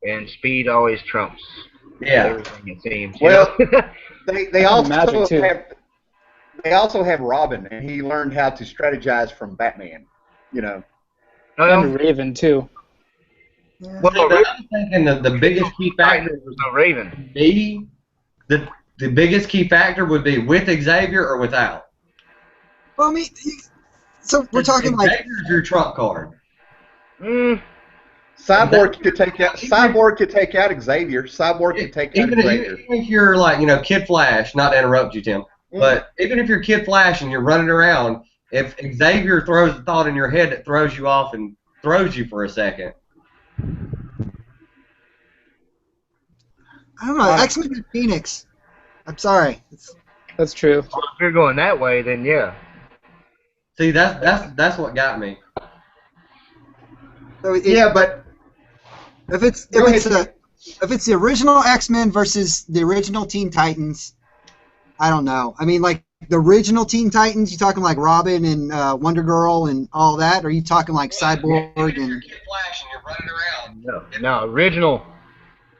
and speed always trumps Yeah. everything it seems. Well, they Magic, also too. have Robin, and he learned how to strategize from Batman. Well, And Raven too. Well, See, but I'm thinking the biggest key factor was no Raven. would be the biggest key factor would be with Xavier or without. Well, I mean, so we're talking like Xavier's your trump card. Cyborg could take out Xavier. Cyborg could take out Xavier. Even if you're like, Kid Flash, not to interrupt you, Tim, but even if you're Kid Flash and you're running around, if Xavier throws a thought in your head that throws you off and throws you for a second. I don't know, X-Men and Phoenix. I'm sorry. That's true. Well, if you're going that way, then yeah. See, that's what got me. So but if it's the original X-Men versus the original Teen Titans, I don't know. I mean, like the original Teen Titans, you talking like Robin and Wonder Girl and all that, or are you talking like Cyborg and Kid Flash and you're running around. No, original.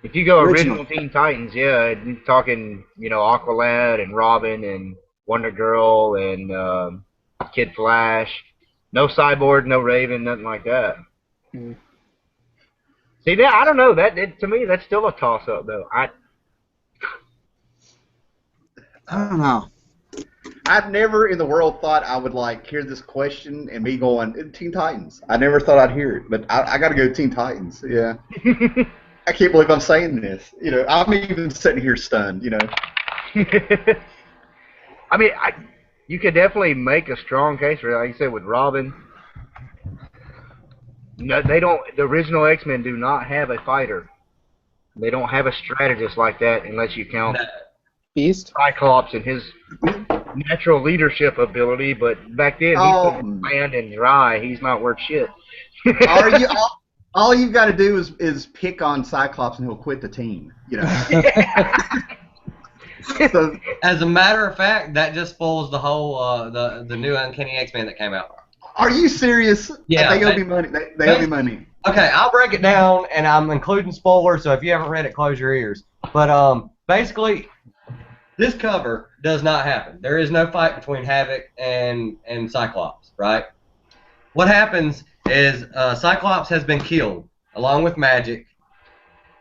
If you go original Teen Titans, yeah, you're talking, Aqualad and Robin and Wonder Girl and Kid Flash. No Cyborg, no Raven, nothing like that. Mm. See, that I don't know. To me, that's still a toss-up, though. I don't know. I've never in the world thought I would hear this question and me going Teen Titans. I never thought I'd hear it, but I got to go Teen Titans. Yeah. I can't believe I'm saying this. I'm even sitting here stunned. I mean, you could definitely make a strong case for it, like you said, with Robin. No, they don't. The original X-Men do not have a fighter. They don't have a strategist like that, unless you count Beast, Cyclops and his natural leadership ability. But back then, he's bland and dry. He's not worth shit. All you've got to do is pick on Cyclops and he'll quit the team. So, as a matter of fact, that just spoils the whole the new Uncanny X-Men that came out. Are you serious? Yeah. They owe me money. They owe me money. Okay, I'll break it down, and I'm including spoilers, so if you haven't read it, close your ears. But basically, this cover does not happen. There is no fight between Havoc and Cyclops, right? What happens is Cyclops has been killed, along with Magic,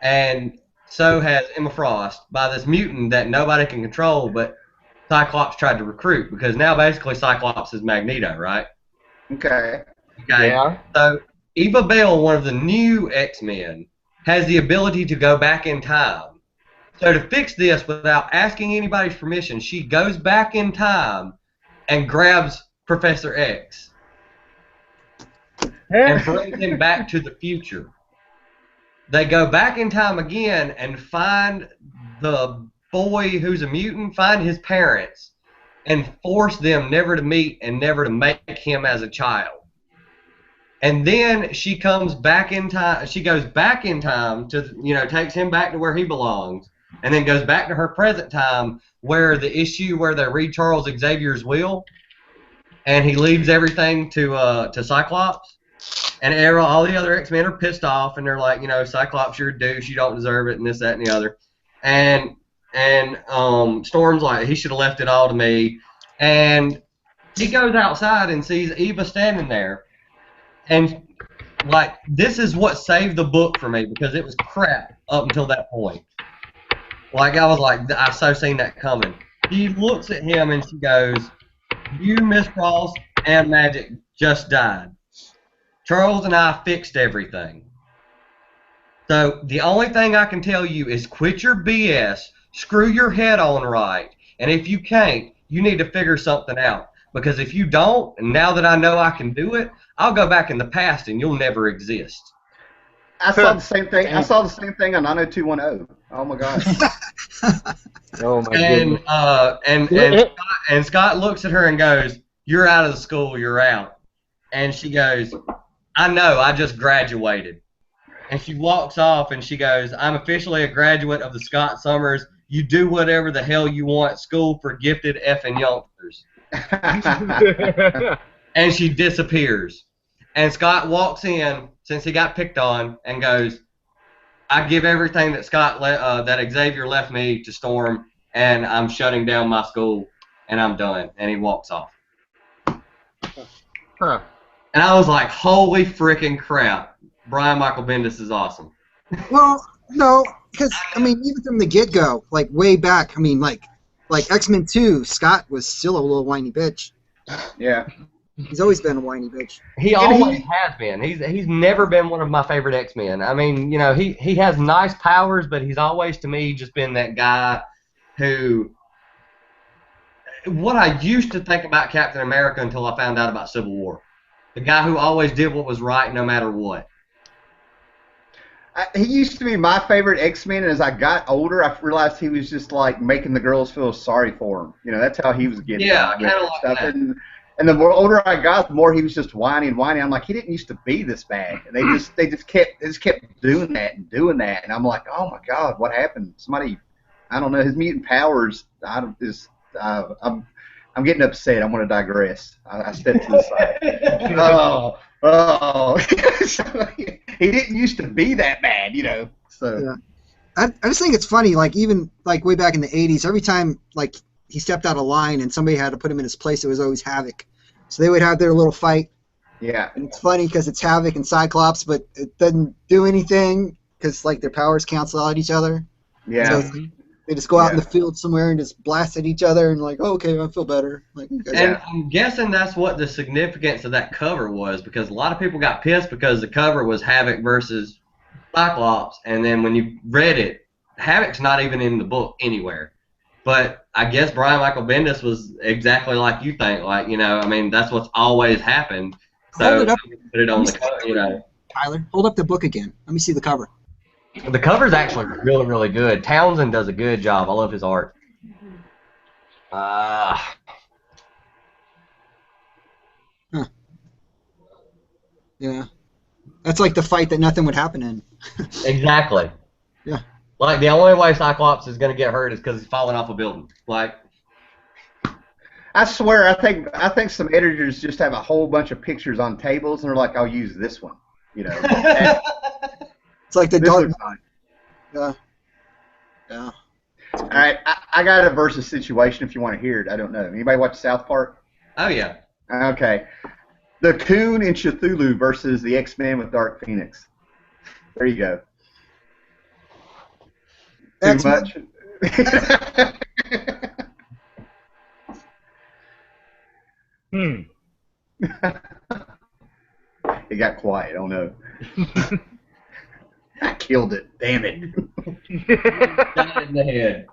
and so has Emma Frost, by this mutant that nobody can control, but Cyclops tried to recruit, because now basically Cyclops is Magneto, right? Okay. Yeah. So Eva Bell, one of the new X-Men, has the ability to go back in time. So to fix this without asking anybody's permission, she goes back in time and grabs Professor X and brings him back to the future. They go back in time again and find the boy who's a mutant, find his parents, and force them never to meet and never to make him as a child. And then she comes back in time. She goes back in time to, takes him back to where he belongs, and then goes back to her present time where the issue where they read Charles Xavier's will, and he leaves everything to Cyclops. And all the other X-Men are pissed off, and they're like, Cyclops, you're a douche, you don't deserve it, and this, that, and the other. And Storm's like, he should have left it all to me. And he goes outside and sees Eva standing there. And, this is what saved the book for me, because it was crap up until that point. I was like, I've so seen that coming. She looks at him and she goes, you, Miss Frost, and Magic just died. Charles and I fixed everything. So the only thing I can tell you is quit your BS, screw your head on right, and if you can't, you need to figure something out. Because if you don't, and now that I know I can do it, I'll go back in the past and you'll never exist. I saw the same thing. I saw the same thing on 90210. Oh my god. Oh my goodness. And Scott looks at her and goes, "You're out of the school. You're out." And she goes, "I know. I just graduated." And she walks off and she goes, "I'm officially a graduate of the Scott Summers. You do whatever the hell you want. School for gifted effing youngsters." And she disappears. And Scott walks in, since he got picked on, and goes, "I give everything that that Xavier left me to Storm, and I'm shutting down my school, and I'm done." And he walks off. Huh. And I was like, holy freaking crap. Brian Michael Bendis is awesome. Well, no, because I mean, even from the get-go, like way back, I mean, like X-Men 2, Scott was still a little whiny bitch. Yeah. He's always been a whiny bitch. He And always has been. He's never been one of my favorite X-Men. I mean, you know, he has nice powers, but he's always to me just been that guy who. What I used to think about Captain America until I found out about Civil War. The guy who always did what was right no matter what. He used to be my favorite X-Men, and as I got older, I realized he was just like making the girls feel sorry for him. You know, that's how he was getting. Yeah, kind of like stuff. that. And the more older I got, the more he was just whining and whining. I'm like, he didn't used to be this bad. And they just kept doing that and doing that. And I'm like, oh my God, what happened? Somebody, I don't know, his mutant powers. I'm getting upset. I'm going to digress. I stepped to the side. Oh, he didn't used to be that bad, you know. So Yeah. I just think it's funny, like even like way back in the '80s, every time like he stepped out of line and somebody had to put him in his place, it was always Havoc. So they would have their little fight, yeah, and it's funny because it's Havoc and Cyclops, but it doesn't do anything because like their powers cancel out each other. yeah. So it's like, they just go out in the field somewhere and just blast at each other and like, oh, okay, I feel better. Like, And I'm guessing that's what the significance of that cover was, because a lot of people got pissed because the cover was Havoc versus Cyclops, and then when you read it, Havoc's not even in the book anywhere. But I guess Brian Michael Bendis was exactly like you think, like, you know, I mean, that's what's always happened. So hold it up, put it on the cover, you know. Tyler. Hold up the book again. Let me see the cover. The cover's actually really, really good. Townsend does a good job. I love his art. Yeah, that's like the fight that nothing would happen in. Exactly. Yeah. Like, the only way Cyclops is going to get hurt is because he's falling off a building. Like, I swear, I think some editors just have a whole bunch of pictures on tables and they're like, I'll use this one. You know, It's like the this dog. looks nice. Yeah. Yeah. All right, I got a versus situation if you want to hear it. I don't know. Anybody watch South Park? oh, yeah. Okay. The Coon and Cthulhu versus the X-Men with Dark Phoenix. There you go. Too X-Men. much? It got quiet. I don't know. I killed it. Damn it. Shot in the head.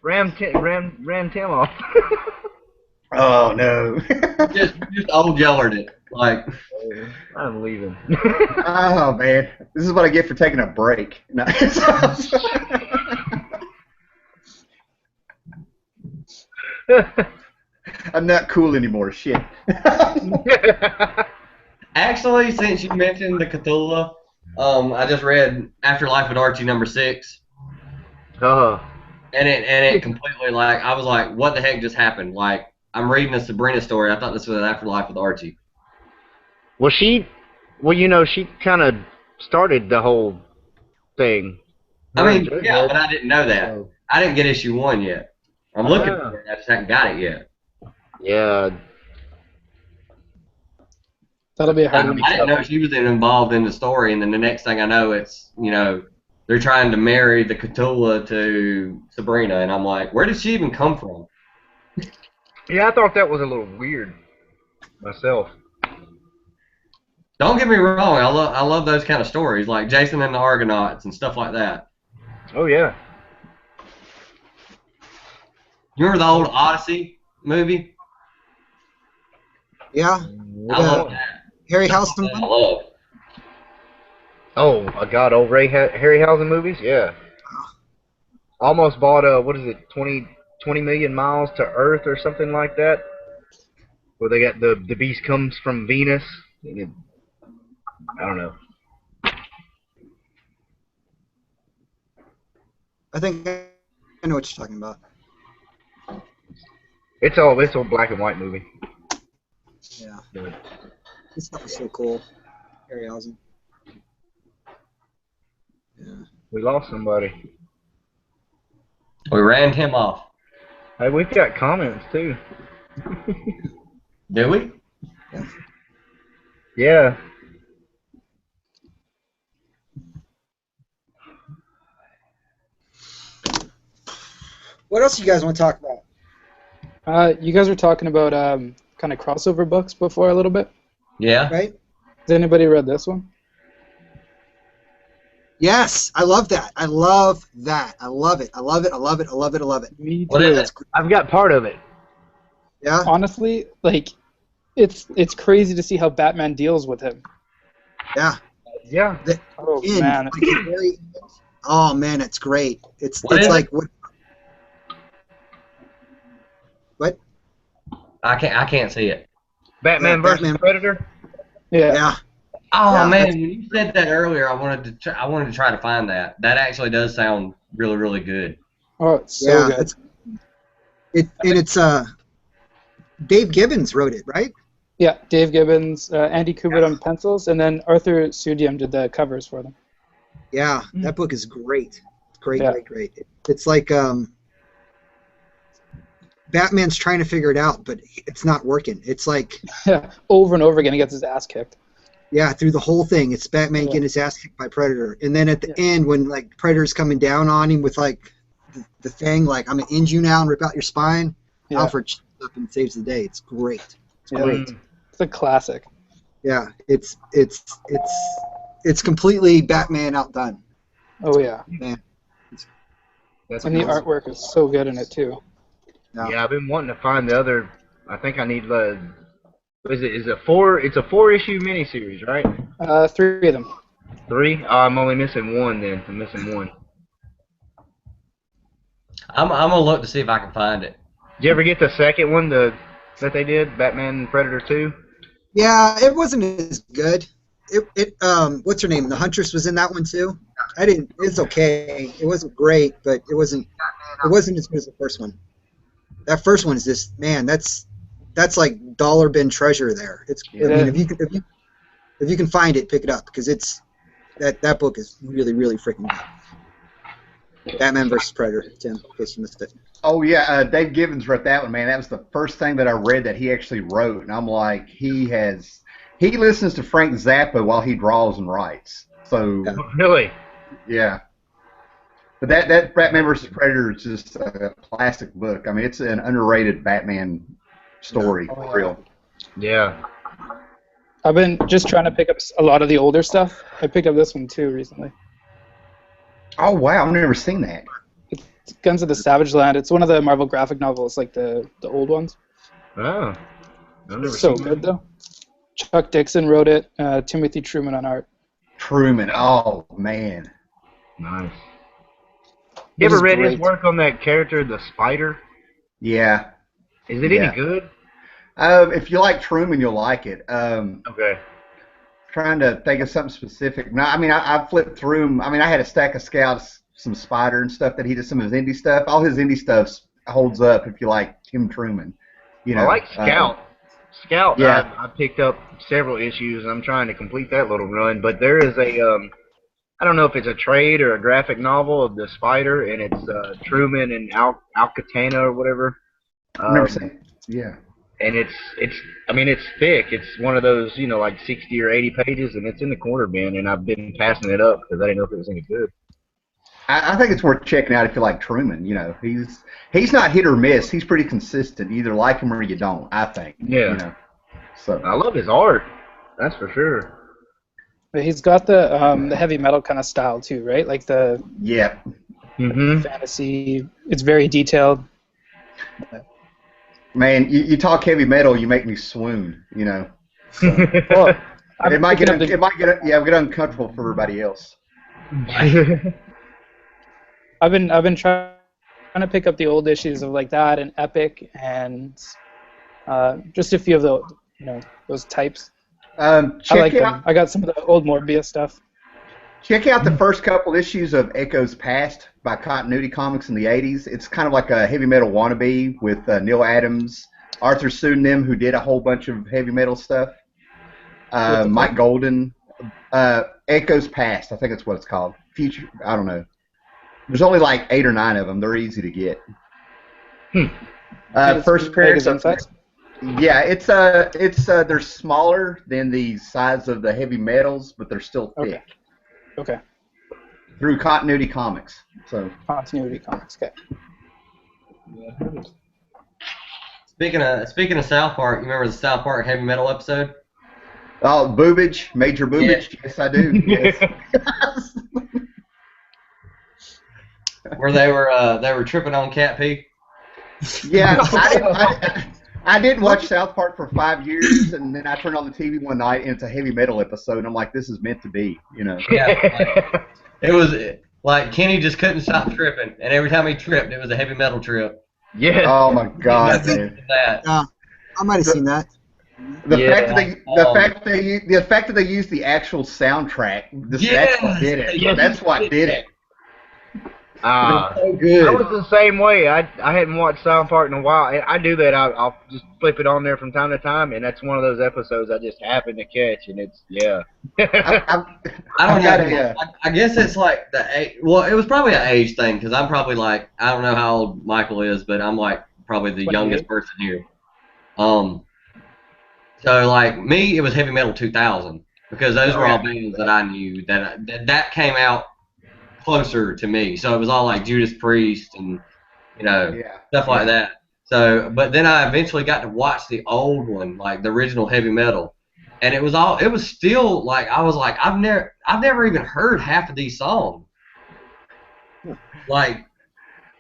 Ram Tim off. Oh, no. just old yellered it. Like, I'm leaving. Oh, man. This is what I get for taking a break. No. I'm not cool anymore. Shit. actually, since you mentioned the Cthulhu, I just read Afterlife with Archie #6. Oh. And it completely, like, I was like, what the heck just happened? Like, I'm reading a Sabrina story. I thought this was an Afterlife with Archie. Well, she kind of started the whole thing. I mean, yeah, but I didn't know that. So, I didn't get issue 1 yet. I'm looking for it. I just haven't got it yet. yeah. That'll be a hard one. I didn't know she was involved in the story, and then the next thing I know, it's, you know, they're trying to marry the Cthulhu to Sabrina, and I'm like, where did she even come from? Yeah, I thought that was a little weird myself. Don't get me wrong, I love those kind of stories, like Jason and the Argonauts and stuff like that. Oh, yeah. You remember the old Odyssey movie? Yeah. I love that. Harryhausen. I love. Oh, my God, old Harryhausen movies? Yeah. Almost bought, what is it, 20 million miles to Earth or something like that? Where they got the beast comes from Venus. I don't know. I think I know what you're talking about. It's all black and white movie. Yeah. This stuff is so cool. Harryhausen. Yeah. We lost somebody. We ran him off. Hey, we've got comments too. Did we? Yeah. What else you guys want to talk about? You guys were talking about kind of crossover books before a little bit. Yeah. Right? Has anybody read this one? Yes, I love that. I love that. I love it. I love it. I love it. I love it. I love it. Me What too. is it? I've got part of it. Yeah. Honestly, like, it's crazy to see how Batman deals with him. Yeah. Yeah. The Oh end, man. like the very end. Oh man, it's great. It's What it's is like it? what? I can't see it. Batman Yeah, versus Batman. Predator. Yeah. Yeah. Oh Yeah, man, that's- when you said that earlier, I wanted to try to find that. That actually does sound really, really good. Oh, it's so Yeah. good. It's Dave Gibbons wrote it, right? Yeah, Dave Gibbons, Andy Kubert on pencils, and then Arthur Sudium did the covers for them. Yeah, that book is great. Great, Yeah. great, great. It's like Batman's trying to figure it out, but it's not working. It's like, Yeah, over and over again, he gets his ass kicked. yeah, through the whole thing, it's Batman Yeah. getting his ass kicked by Predator, and then at the end, when like Predator's coming down on him with like the thing, like I'm gonna end you now and rip out your spine. Yeah. Alfred shows up and saves the day. It's great. It's Yeah. great. It's a classic. Yeah, it's completely Batman outdone. Oh yeah, That's and the cool. artwork is so good in it too. Yeah, I've been wanting to find the other. I think I need. Is it four? It's a 4-issue miniseries, right? 3 of them. 3. Oh, I'm only missing one. Then I'm missing one. I'm gonna look to see if I can find it. Did you ever get the second one? That they did, Batman and Predator 2. Yeah, it wasn't as good. What's her name? The Huntress was in that one too. I didn't. It's okay. It wasn't great, but it wasn't as good as the first one. That first one is just, man. That's like dollar bin treasure there. It's. I mean, if you can find it, pick it up because it's that book is really really freaking good. Batman versus Predator. Tim, in case you missed it. Oh yeah, Dave Gibbons wrote that one, man. That was the first thing that I read that he actually wrote, and I'm like, he listens to Frank Zappa while he draws and writes. So Yeah. Really? yeah. But that Batman vs. Predator is just a classic book. I mean, it's an underrated Batman story, Oh, yeah. for real. Yeah. I've been just trying to pick up a lot of the older stuff. I picked up this one too recently. Oh wow, I've never seen that. It's Guns of the Savage Land. It's one of the Marvel graphic novels, like the old ones. Oh. I've never It's so seen good though. Chuck Dixon wrote it. Timothy Truman on art. Truman, oh man. that. Nice. It You ever is read his great. work on that character, the Spider? Yeah. Is it Yeah. any good? If you like Truman, you'll like it. Okay. Trying to think of something specific. No, I mean, I flipped through 'em. I mean, I had a stack of Scouts, some Spider and stuff that he did, some of his indie stuff. All his indie stuff holds up if you like Tim Truman. You know, I like Scout. Scout, yeah. I picked up several issues, and I'm trying to complete that little run. But there is I don't know if it's a trade or a graphic novel of the Spider, and it's Truman and Alcatana or whatever. I've never seen it. Yeah. And I mean, it's thick. It's one of those, like 60 or 80 pages, and it's in the corner bin, and I've been passing it up because I didn't know if it was any good. I think it's worth checking out if you like Truman. You know, he's not hit or miss. He's pretty consistent. You either like him or you don't, I think. Yeah. You know. So I love his art. That's for sure. But he's got the heavy metal kind of style too, right? Like the yeah. Mm-hmm. fantasy. It's very detailed. Man, you talk heavy metal, you make me swoon. You know. So. Well, It might get picking up get uncomfortable for everybody else. I've been trying to pick up the old issues of like that and Epic and just a few of those types. I like Check them. I got some of the old Morbius stuff. out the first couple issues of Echoes Past by Continuity Comics in the 80s. It's kind of like a heavy metal wannabe with Neil Adams, Arthur Pseudonym, who did a whole bunch of heavy metal stuff, Mike Golden. Echoes Past, I think that's what it's called. Future, I don't know. There's only like 8 or 9 of them. They're easy to get. First appearance of, yeah, it's they're smaller than the size of the heavy metals, but they're still thick. Okay. Through Continuity Comics. So Continuity Comics. Okay. Speaking of South Park, you remember the South Park heavy metal episode? Oh, boobage, major boobage. Yeah. Yes, I do. Yes. Where they were tripping on Cat P. Yeah, I didn't watch South Park for 5 years, and then I turned on the TV one night, and it's a heavy metal episode, and I'm like, this is meant to be, you know. Yeah, it was like Kenny just couldn't stop tripping, and every time he tripped, it was a heavy metal trip. Yeah. Oh my God, man. That. I might have seen that. The fact that they used the actual soundtrack, that's what did it. Yes. That's what did it. So good. I was the same way. I hadn't watched South Park in a while. I do that. I'll just flip it on there from time to time, and that's one of those episodes I just happen to catch, and it's I don't know. I guess it's like the age. Well, it was probably an age thing because I'm probably like I don't know how old Michael is, but I'm like probably the youngest person here. So like me, it was Heavy Metal 2000 because those were all bands that I knew that came out closer to me. So it was all like Judas Priest and stuff like that. So, but then I eventually got to watch the old one, like the original Heavy Metal, and it was still like I was like I've never even heard half of these songs. Like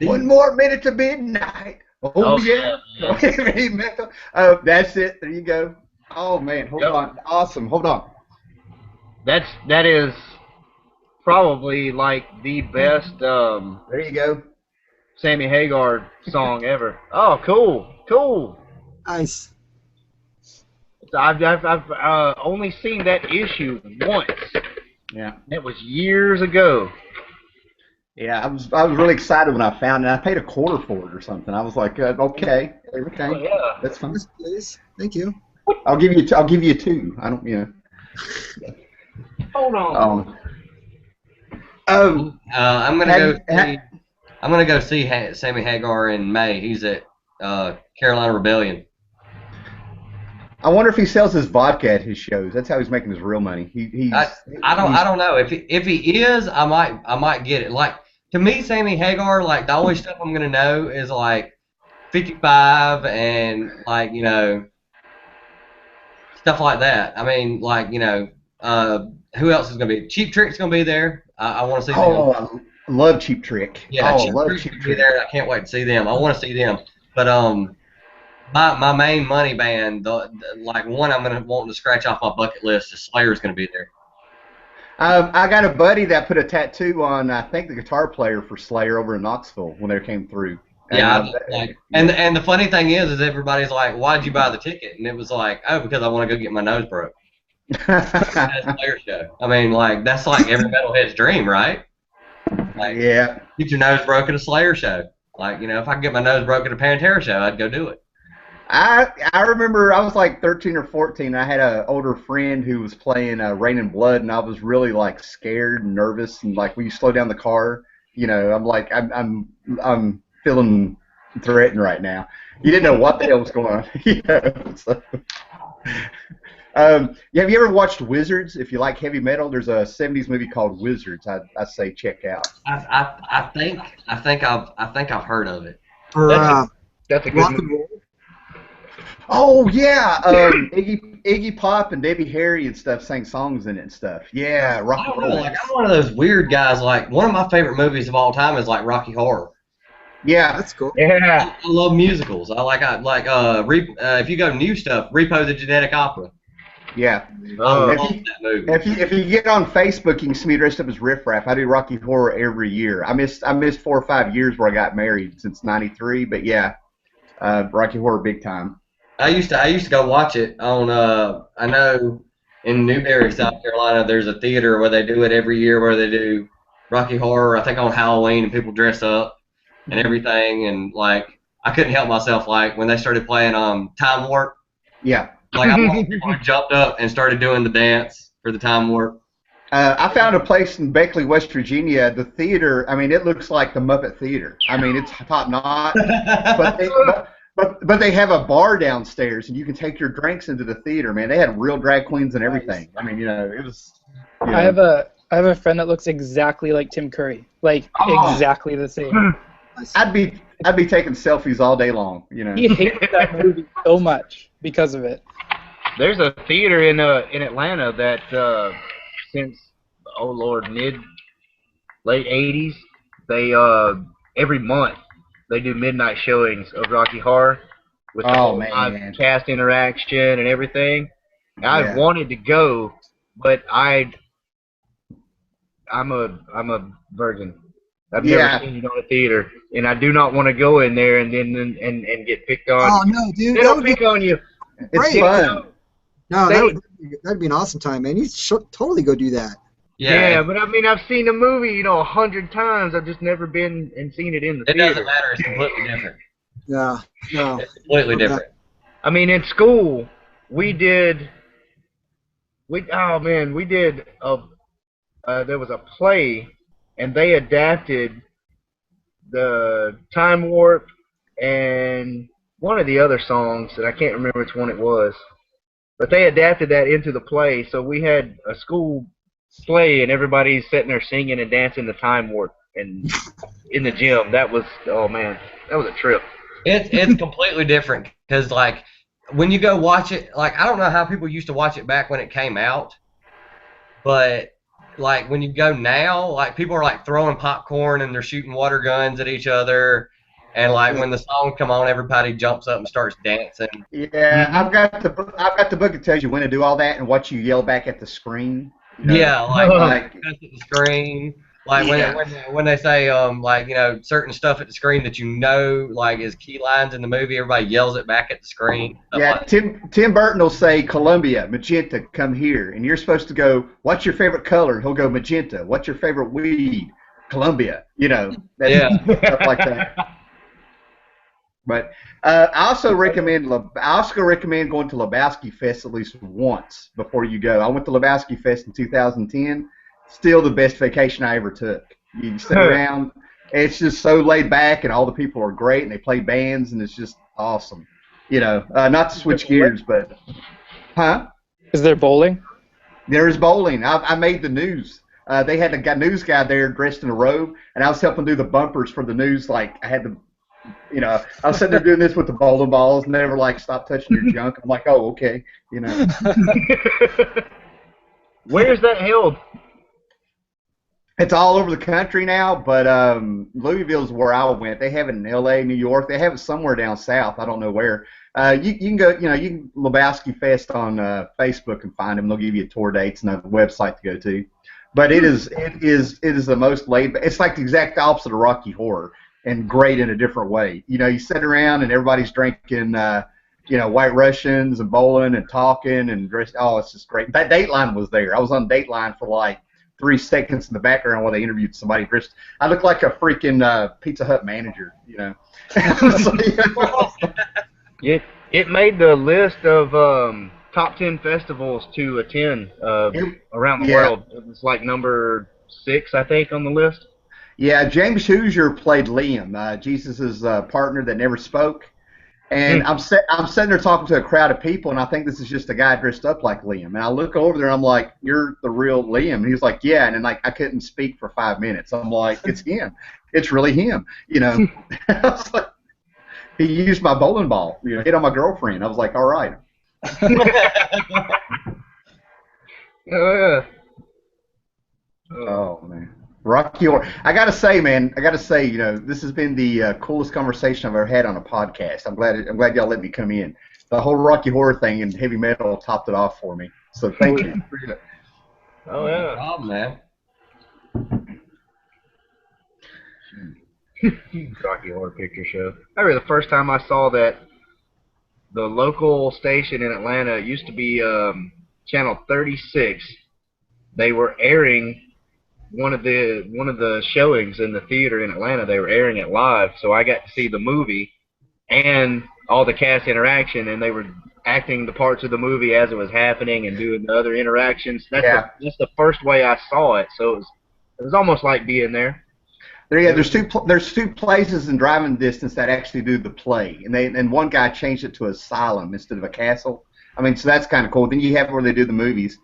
1 more minute to midnight. Oh yeah. Heavy metal. Oh, that's it. There you go. Oh man, hold on. Awesome. Hold on. That is probably like the best there you go. Sammy Hagar song ever. Oh, cool. Nice. I've only seen that issue once. Yeah. It was years ago. Yeah, I was really excited when I found it. I paid $0.25 for it or something. I was like, okay, Oh, yeah. that's fine. Yes, please. Thank you. I'll give you 2. I don't, Hold on. I'm gonna go see Sammy Hagar in May. He's at Carolina Rebellion. I wonder if he sells his vodka at his shows. That's how he's making his real money. I don't know if he is. I might get it. Like to me, Sammy Hagar, like the only stuff I'm gonna know is like 55 and like stuff like that. I mean, like who else is gonna be? Cheap Trick's gonna be there. I want to see them. Oh, I love Cheap Trick. Yeah, Cheap Trick's gonna be there. I can't wait to see them. I want to see them. But my main money band, like one I'm gonna want to scratch off my bucket list is Slayer's gonna be there. I got a buddy that put a tattoo on, I think, the guitar player for Slayer over in Knoxville when they came through. And the funny thing is everybody's like, why'd you buy the ticket? And it was like, oh, because I want to go get my nose broke. At a Slayer show. I mean, like that's like every metalhead's dream, right? Like, yeah. Get your nose broke at a Slayer show. Like, if I could get my nose broke at a Pantera show, I'd go do it. I remember I was like 13 or 14. I had an older friend who was playing Rain and Blood, and I was really like scared and nervous. And like, when you slow down the car, I'm like, I'm feeling threatened right now. You didn't know what the hell was going on. So. Have you ever watched Wizards? If you like heavy metal, there's a '70s movie called Wizards. I say check out. I think I've heard of it. That's a good rock movie. and roll. Oh yeah, Iggy Pop and Debbie Harry and stuff sang songs in it and stuff. Yeah, rock and roll. Like I'm one of those weird guys. Like one of my favorite movies of all time is like Rocky Horror. Yeah, That's cool. Yeah. I love musicals. If you go new stuff, Repo the Genetic Opera. yeah. Oh. I love that movie. If you get on Facebook, you can see me dressed up as Riff Raff. I do Rocky Horror every year. I missed 4 or 5 years where I got married since '93, but yeah, Rocky Horror big time. I used to go watch it on I know in Newberry, South Carolina, there's a theater where they do it every year where they do Rocky Horror, I think on Halloween, and people dress up and everything, and like I couldn't help myself, like when they started playing Time Warp. Yeah. Like I jumped up and started doing the dance for the Time Warp. I found a place in Beckley, West Virginia. The theater, I mean, it looks like the Muppet Theater. I mean, it's top notch, but they have a bar downstairs, and you can take your drinks into the theater. Man, they had real drag queens and everything. I mean, it was. I have a friend that looks exactly like Tim Curry, like exactly the same. I'd be taking selfies all day long. You know. He hated that movie so much because of it. There's a theater in Atlanta that since oh Lord late '80s they every month they do midnight showings of Rocky Horror with the Oh whole live man. cast interaction and everything. I've Yeah. wanted to go, but I'm a virgin. I've never Yeah. seen it on a theater, and I do not want to go in there and then and get picked on. Oh no, dude, They that don't would be pick on you. It's great. fun. No, They- that'd be an awesome time, man. You should totally go do that. Yeah, but I mean, I've seen the movie, 100 times. I've just never been and seen it in the It theater. doesn't matter. It's completely different. Yeah, no. It's completely Okay. different. I mean, in school, we did there was a play, and they adapted the Time Warp and one of the other songs, and I can't remember which one it was. But they adapted that into the play, so we had a school play, and everybody's sitting there singing and dancing the Time Warp, and in the gym. That was, oh man, that was a trip. It's completely different because like when you go watch it, like I don't know how people used to watch it back when it came out, but like when you go now, like people are like throwing popcorn and they're shooting water guns at each other, and like when the song come on, everybody jumps up and starts dancing. Yeah, I've got the book that tells you when to do all that and what you yell back at the screen. Yeah, like Like- cuss at the screen. Like Yeah. when they say like certain stuff at the screen that like is key lines in the movie, everybody yells it back at the screen. Stuff Yeah, like Tim Burton will say Columbia, magenta, come here, and you're supposed to go. What's your favorite color? He'll go magenta. What's your favorite weed? Columbia. That's stuff like that. But I also recommend going to Lebowski Fest at least once before you go. I went to Lebowski Fest in 2010. Still the best vacation I ever took. You sit around. It's just so laid back, and all the people are great, and they play bands, and it's just awesome. Not to switch gears, but Is there bowling? There's bowling. I made the news. They had a news guy there dressed in a robe, and I was helping do the bumpers for the news. Like I had to. I was sitting there doing this with the bowling balls, and they were like, "Stop touching your junk." I'm like, "Oh, okay." Where is that held? It's all over the country now, but Louisville's where I went. They have it in L.A., New York. They have it somewhere down south. I don't know where. You can go. You can Lebowski Fest on Facebook and find them. They'll give you tour dates and a website to go to. But it is the most laid. It's like the exact opposite of Rocky Horror, and great in a different way. You sit around and everybody's drinking, White Russians and bowling and talking and dressed. Oh, it's just great. That Dateline was there. I was on Dateline for like 3 seconds in the background while they interviewed somebody dressed. I looked like a freaking Pizza Hut manager. It made the list of top 10 festivals to attend around the world. It was like number 6, I think, on the list. Yeah, James Hoosier played Liam, Jesus' partner that never spoke. And I'm sitting there talking to a crowd of people, and I think this is just a guy dressed up like Liam. And I look over there, and I'm like, "You're the real Liam." And he's like, "Yeah." And then I couldn't speak for 5 minutes. I'm like, "It's him. It's really him." I was like, he used my bowling ball, hit on my girlfriend. I was like, "All right." Oh yeah. Oh man. Rocky Horror. I gotta say, man. This has been the coolest conversation I've ever had on a podcast. I'm glad y'all let me come in. The whole Rocky Horror thing and heavy metal topped it off for me. So thank you. Oh yeah. No problem, man. Rocky Horror Picture Show. I remember the first time I saw that, the local station in Atlanta, it used to be channel 36. They were airing one of the showings in the theater in Atlanta. They were airing it live, so I got to see the movie and all the cast interaction, and they were acting the parts of the movie as it was happening and doing the other interactions. That's the first way I saw it, so it was almost like being there. There's two places in driving distance that actually do the play, and one guy changed it to asylum instead of a castle. I mean, so that's kind of cool. Then you have where they do the movies.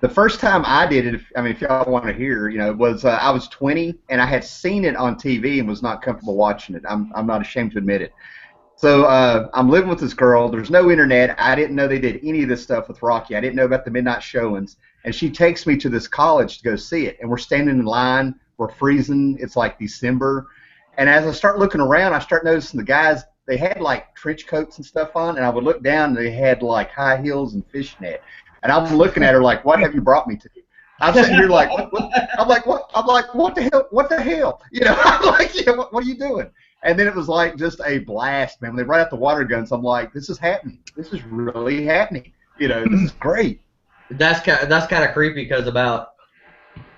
The first time I did it, if y'all want to hear, was I was 20 and I had seen it on TV and was not comfortable watching it. I'm not ashamed to admit it. So I'm living with this girl. There's no internet. I didn't know they did any of this stuff with Rocky. I didn't know about the midnight showings. And she takes me to this college to go see it. And we're standing in line. We're freezing. It's like December. And as I start looking around, I start noticing the guys, they had like trench coats and stuff on. And I would look down and they had like high heels and fishnet. And I'm looking at her like, what have you brought me to? I'm sitting here like, what? I'm like, what? I'm like, what the hell? What the hell? I'm like, what are you doing? And then it was like just a blast, man. When they brought out the water guns, I'm like, this is happening. This is really happening. This is great. That's kind of creepy because about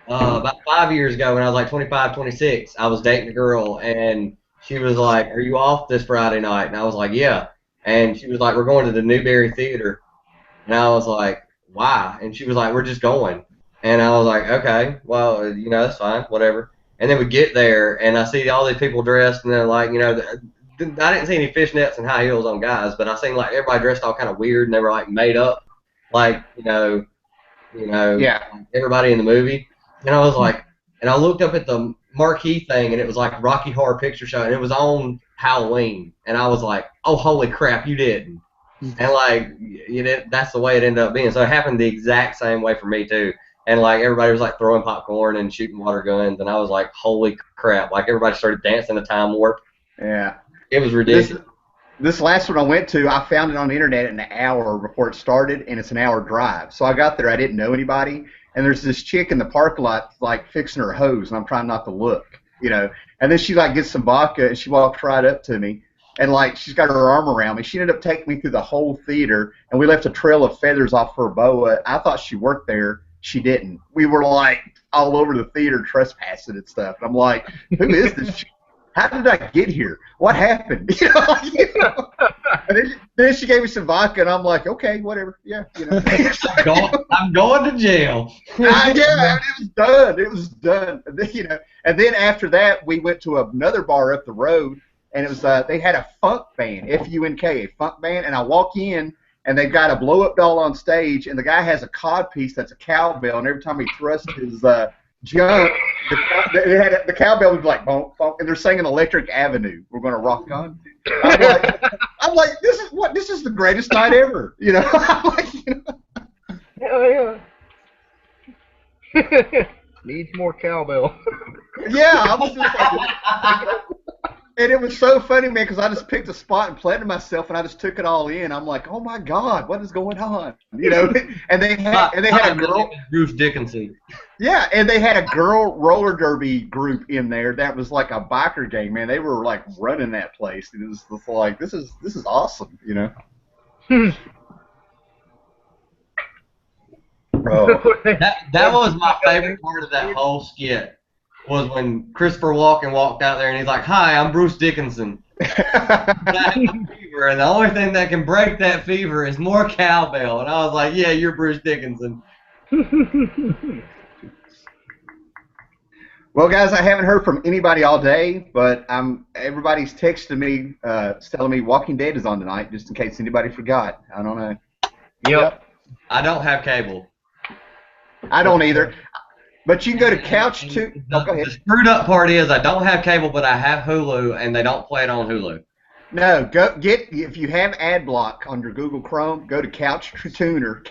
5 years ago when I was like 25, 26, I was dating a girl and she was like, "Are you off this Friday night?" And I was like, "Yeah." And she was like, "We're going to the Newberry Theater." And I was like, "Why?" And she was like, "We're just going." And I was like, "Okay, well, that's fine, whatever." And then we get there, and I see all these people dressed, and they're like, I didn't see any fishnets and high heels on guys, but I seen like everybody dressed all kind of weird, and they were like made up, like Yeah. everybody in the movie. And I was like, and I looked up at the marquee thing, and it was like Rocky Horror Picture Show, and it was on Halloween, and I was like, oh, holy crap, you didn't. And like, that's the way it ended up being. So it happened the exact same way for me too. And like everybody was like throwing popcorn and shooting water guns, and I was like, holy crap! Like everybody started dancing a time warp. Yeah. It was ridiculous. This last one I went to, I found it on the internet an hour before it started, and it's an hour drive. So I got there, I didn't know anybody, and there's this chick in the parking lot like fixing her hose, and I'm trying not to look, And then she like gets some vodka, and she walks right up to me, and like she's got her arm around me. She ended up taking me through the whole theater, and we left a trail of feathers off her boa. I thought she worked there. She didn't. We were like all over the theater trespassing and stuff. And I'm like, who is this chick? How did I get here? What happened? And then she gave me some vodka, and I'm like, okay, whatever. Yeah, I'm going to jail. Yeah, it was done. It was done. And then after that, we went to another bar up the road, and it was they had a funk band, F-U-N-K, a funk band, and I walk in, and they've got a blow-up doll on stage, and the guy has a codpiece that's a cowbell, and every time he thrusts his jump, the cowbell was like, bonk, bonk, and they're singing Electric Avenue. We're going to rock on. I'm like, this is the greatest night ever. I'm like, Hell yeah. Needs more cowbell. Yeah, I was just like, and it was so funny, man, because I just picked a spot and planted myself, and I just took it all in. I'm like, oh my God, what is going on? And they had a girl, Bruce Dickinson. Yeah, and they had a girl roller derby group in there that was like a biker gang, man. They were like running that place. It was just like, this is awesome, Bro, that was my favorite part of that whole skit. Was when Christopher Walken walked out there and he's like, "Hi, I'm Bruce Dickinson." Fever, and the only thing that can break that fever is more cowbell. And I was like, "Yeah, you're Bruce Dickinson." Well, guys, I haven't heard from anybody all day, but everybody's texting me, telling me Walking Dead is on tonight, just in case anybody forgot. I don't know. Yep. I don't have cable. I don't either. But you can go to Couch to. Go ahead. The screwed up part is I don't have cable, but I have Hulu, and they don't play it on Hulu. No, if you have ad block on your Google Chrome, go to Couch Tuner,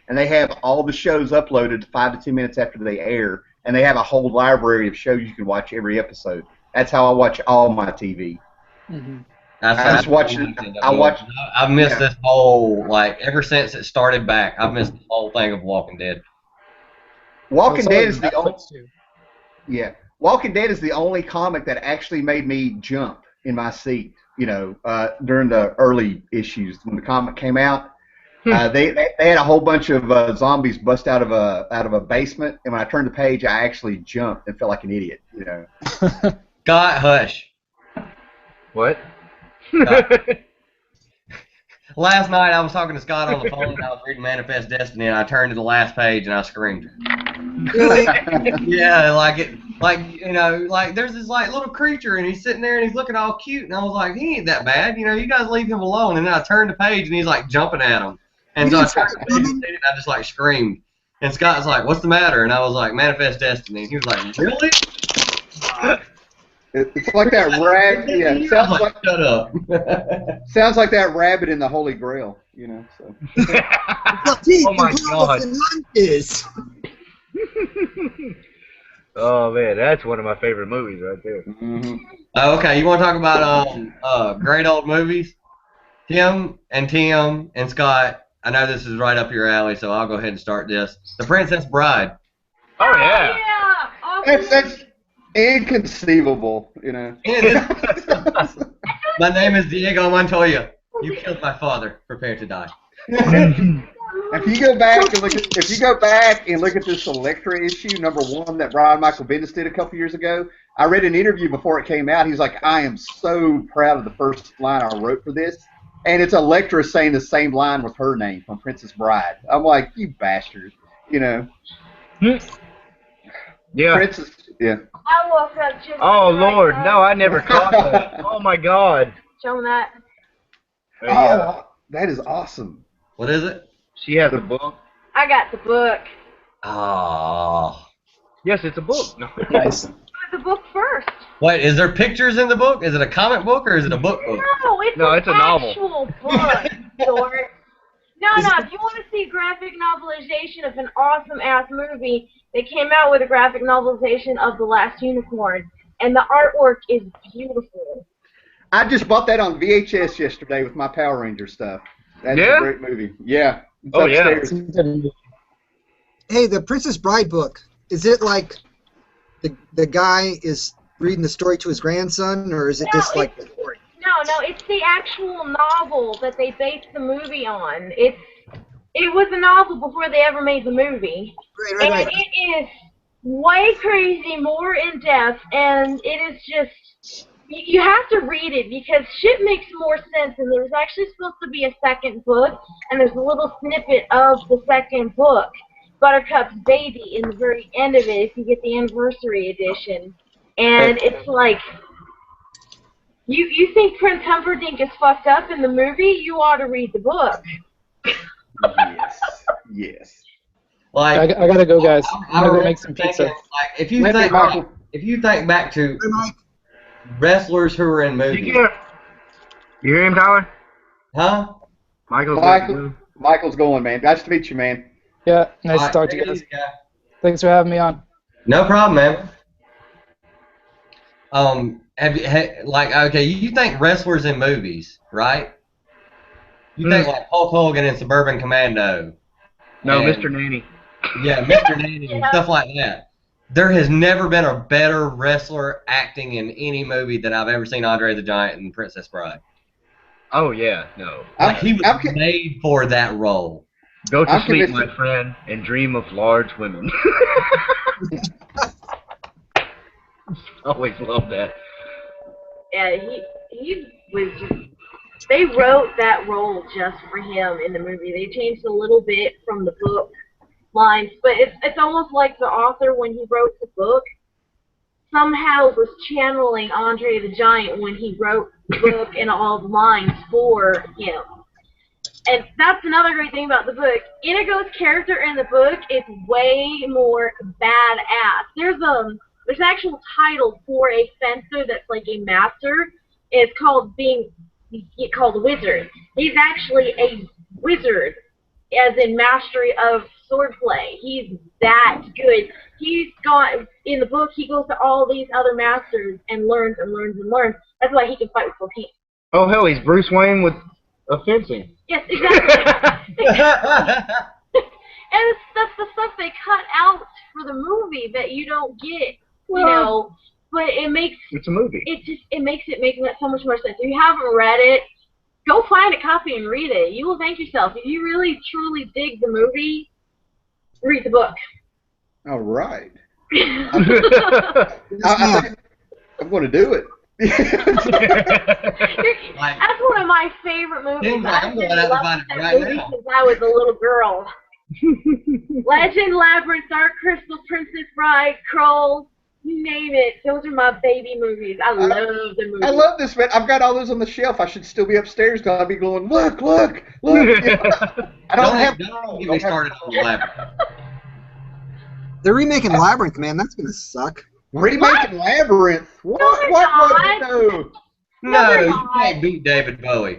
and they have all the shows uploaded 5 to 10 minutes after they air, and they have a whole library of shows you can watch every episode. That's how I watch all my TV. Mm-hmm. I've missed this whole, like, ever since it started back, I've missed the whole thing of Walking Dead. Walking Dead is the only. Yeah, Walking Dead is the only comic that actually made me jump in my seat. During the early issues when the comic came out, they had a whole bunch of zombies bust out of a basement, and when I turned the page, I actually jumped and felt like an idiot. God, hush. What? Last night I was talking to Scott on the phone and I was reading Manifest Destiny and I turned to the last page and I screamed. Yeah, like there's this like little creature and he's sitting there and he's looking all cute and I was like, he ain't that bad, you guys leave him alone. And then I turned the page and he's like jumping at him. And so I turned the page and I just like screamed. And Scott's like, "What's the matter?" And I was like, "Manifest Destiny." And he was like, "Really?" It's like that rabbit. Yeah, I was like, "Shut up." sounds like that rabbit in the Holy Grail. You know. So. Oh my God. Oh man, that's one of my favorite movies right there. Mm-hmm. Okay, you want to talk about great old movies? Tim and Scott, I know this is right up your alley, so I'll go ahead and start this. The Princess Bride. Oh yeah. Yeah. Awesome. That's inconceivable. You know. My name is Diego Montoya. You killed my father. Prepare to die. If you go back and look at this Electra issue #1 that Brian Michael Bendis did a couple years ago, I read an interview before it came out. He's like, "I am so proud of the first line I wrote for this," and it's Electra saying the same line with her name from Princess Bride. I'm like, "You bastard," you know. Yeah. Princess, yeah. I woke up just. Oh Lord, no, I never caught that. Oh my God. Show them that. Yeah. Oh, that is awesome. What is it? She has a book. I got the book. Oh. Yes, it's a book. No. Nice. The book first. Wait, is there pictures in the book? Is it a comic book or is it a book book? No, it's It's a novel. actual book, George. No, if you want to see graphic novelization of an awesome-ass movie, they came out with a graphic novelization of The Last Unicorn, and the artwork is beautiful. I just bought that on VHS yesterday with my Power Ranger stuff. That's a great movie. Yeah. It's upstairs. Hey, the Princess Bride book, is it like the guy is reading the story to his grandson, or is it just like the story? No, it's the actual novel that they based the movie on. It was a novel before they ever made the movie. Right. It is way crazy, more in depth, and it is just, you have to read it because shit makes more sense, and there's actually supposed to be a second book, and there's a little snippet of the second book, Buttercup's baby, in the very end of it if you get the anniversary edition. And it's like, you think Prince Humperdinck is fucked up in the movie? You ought to read the book. Yes. Like, I gotta go, guys. I I'm gonna go remember make some pizza. thinking, like, if you think back to wrestlers who were in movies, You hear him, Tyler? huh? Michael's going, man. Nice to meet you, man. Yeah, nice to talk to you guys. Thanks for having me on. No problem, man. You think wrestlers in movies, right? You think like Hulk Hogan and Suburban Commando. No, and, Mr. Nanny. Yeah, Mr. Nanny and stuff like that. There has never been a better wrestler acting in any movie that I've ever seen Andre the Giant and Princess Bride. Oh yeah, no. Like he was made for that role. Go to sleep, my friend, and dream of large women. Always loved that. Yeah, he was just, they wrote that role just for him in the movie. They changed a little bit from the book lines, but it's almost like the author, when he wrote the book, somehow was channeling Andre the Giant when he wrote the book and all the lines for him. And that's another great thing about the book. Inigo's character in the book is way more badass. There's an actual title for a fencer that's like a master. It's called wizard. He's actually a wizard, as in mastery of swordplay. He's that good. He's gone in the book. He goes to all these other masters and learns and learns and learns. That's why he can fight with cocaine. Oh hell, he's Bruce Wayne with a fencing. Yes, exactly. And that's the stuff they cut out for the movie that you don't get, you know. But it's a movie. It makes it make so much more sense. If you haven't read it, go find a copy and read it. You will thank yourself. If you really truly dig the movie, read the book. All right. I'm going to do it. That's one of my favorite movies. I'm going to find it right now. Since I was a little girl. Legend, Labyrinth, Dark Crystal, Princess Bride, Kroll, you name it. Those are my baby movies. I love the movies. I love this, man. I've got all those on the shelf. I should still be upstairs because I'll be going, look. I don't get me started on the Labyrinth. They're remaking Labyrinth, man. That's gonna suck. Remaking Labyrinth? What? No, they're What? not. No. No, they're you not. can't beat David Bowie.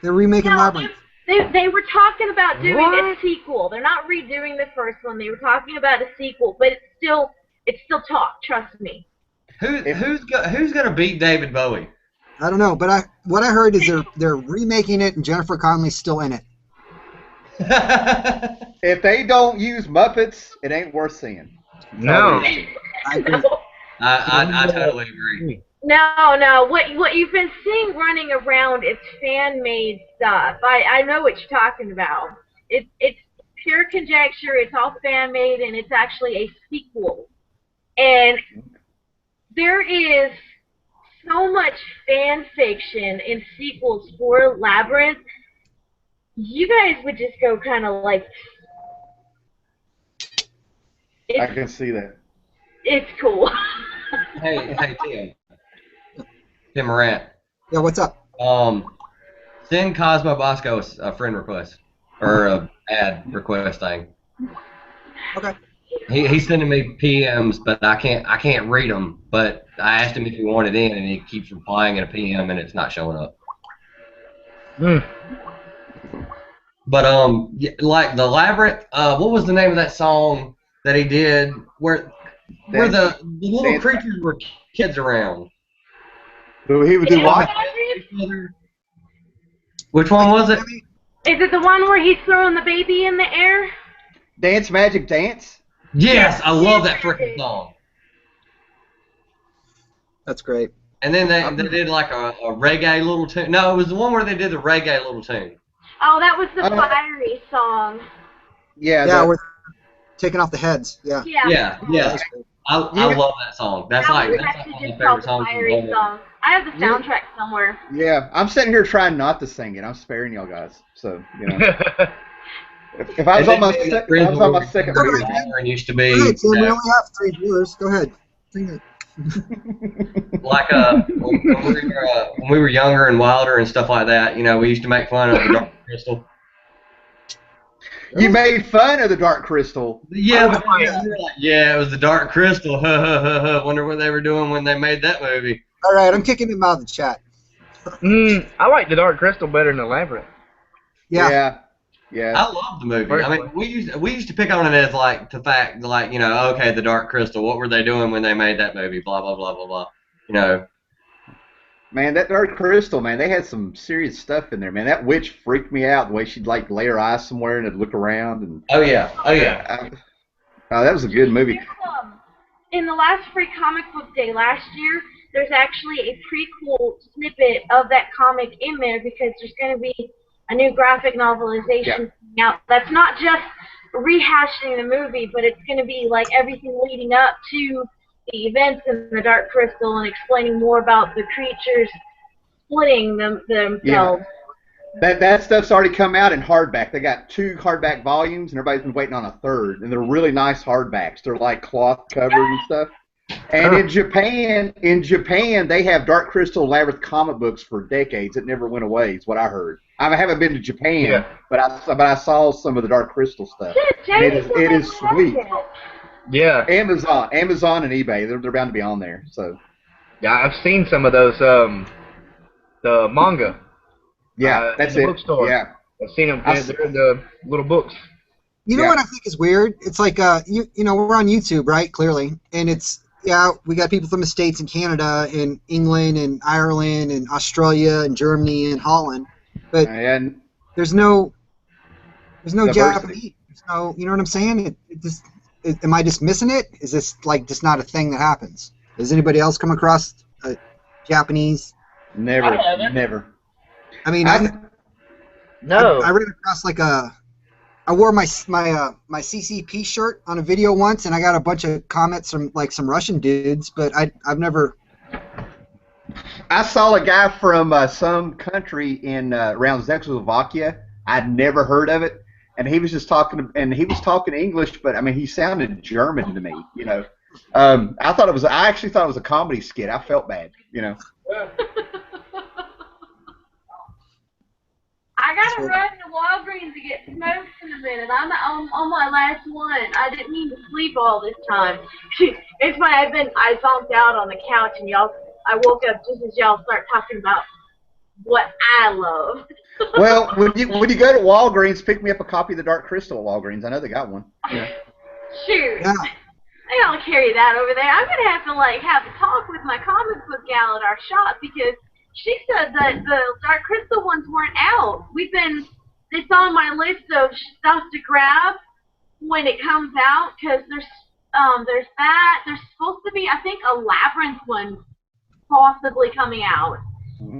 They're remaking No, Labyrinth. they were talking about doing a What? sequel. They're not redoing the first one. They were talking about a sequel, but it's still talk. Trust me. Who's gonna beat David Bowie? I don't know, but what I heard is they're remaking it and Jennifer Connelly's still in it. If they don't use Muppets, it ain't worth seeing. No. I agree. I totally agree. No. What you've been seeing running around is fan-made stuff. I know what you're talking about. It's pure conjecture. It's all fan-made, and it's actually a sequel. And there is so much fan fiction in sequels for Labyrinth. You guys would just go kind of like. I can see that. It's cool. Hey, Tim Morant. Yeah, what's up? Send Cosmo Bosco a friend request or a ad request thing. Okay. He's sending me PMs, but I can't read them. But I asked him if he wanted in, and he keeps replying in a PM, and it's not showing up. Mm. But like the Labyrinth. What was the name of that song that he did where the little creatures were kids around? He would do what? Which one was it? Is it the one where he's throwing the baby in the air? Dance Magic Dance? Yes, I love that freaking song. That's great. And then they did like a reggae little tune. No, it was the one where they did the reggae little tune. Oh, that was the Fiery song. Yeah. Yeah, we're taking off the heads. Yeah. Yeah. Yeah. I love that song. That's That was one actually of my just favorite called the songs. Fiery song. I have the soundtrack somewhere. Yeah, I'm sitting here trying not to sing it. I'm sparing y'all guys. So, you know. If I was on my second Go beer. ahead. And used to be Go ahead, Tim. We only have 3 viewers. Go ahead. Sing it. like when we were younger and wilder and stuff like that. You know, we used to make fun of the Dark Crystal. You made fun of the Dark Crystal. Yeah, it was the Dark Crystal. Wonder what they were doing when they made that movie. All right, I'm kicking him out of the chat. I like the Dark Crystal better than the Labyrinth. Yeah. I love the movie. I mean, we used to pick on it as like the fact, like, you know, okay, the Dark Crystal. What were they doing when they made that movie? Blah blah blah blah blah. You know. Man, that Dark Crystal, man, they had some serious stuff in there, man. That witch freaked me out, the way she'd like lay her eyes somewhere and it'd look around. And Oh yeah. that was a good movie. In the last free comic book day last year, there's actually a prequel snippet of that comic in there because there's going to be a new graphic novelization coming out. That's not just rehashing the movie, but it's going to be like everything leading up to the events in the Dark Crystal and explaining more about the creatures splitting themselves. Yeah. That stuff's already come out in hardback. They got 2 hardback volumes, and everybody's been waiting on a 3rd. And they're really nice hardbacks. They're like cloth covered and stuff. And in Japan, they have Dark Crystal Labyrinth comic books for decades. It never went away, is what I heard. I haven't been to Japan, but I saw some of the Dark Crystal stuff. It is sweet. Yeah. Amazon and eBay, they're bound to be on there. So. Yeah, I've seen some of those. The manga. Yeah, that's in the it. Bookstore. Yeah. I've seen them. They're in the little books. You know what I think is weird? It's like you know, we're on YouTube, right? Clearly, and it's we got people from the States and Canada and England and Ireland and Australia and Germany and Holland, but there's no Japanese. There's no, you know what I'm saying? Am I just missing it? Is this like just not a thing that happens? Does anybody else come across Japanese? Never. I mean, No. I ran across like I wore my CCP shirt on a video once, and I got a bunch of comments from like some Russian dudes, but I've never. I saw a guy from some country in around Czechoslovakia. I'd never heard of it, and he was just talking, and he was talking English, but I mean, he sounded German to me. You know, I actually thought it was a comedy skit. I felt bad. You know. I gotta run to Walgreens to get smokes in a minute. I'm on my last one. I didn't mean to sleep all this time. It's funny. I zonked out on the couch and I woke up just as y'all start talking about what I love. Well, when you go to Walgreens, pick me up a copy of the Dark Crystal at Walgreens. I know they got one. Yeah. Shoot. Yeah. They don't carry that over there. I'm gonna have to have a talk with my comic book gal at our shop because she said that the Dark Crystal ones weren't out. It's on my list of stuff to grab when it comes out because there's that. There's supposed to be, I think, a Labyrinth one possibly coming out.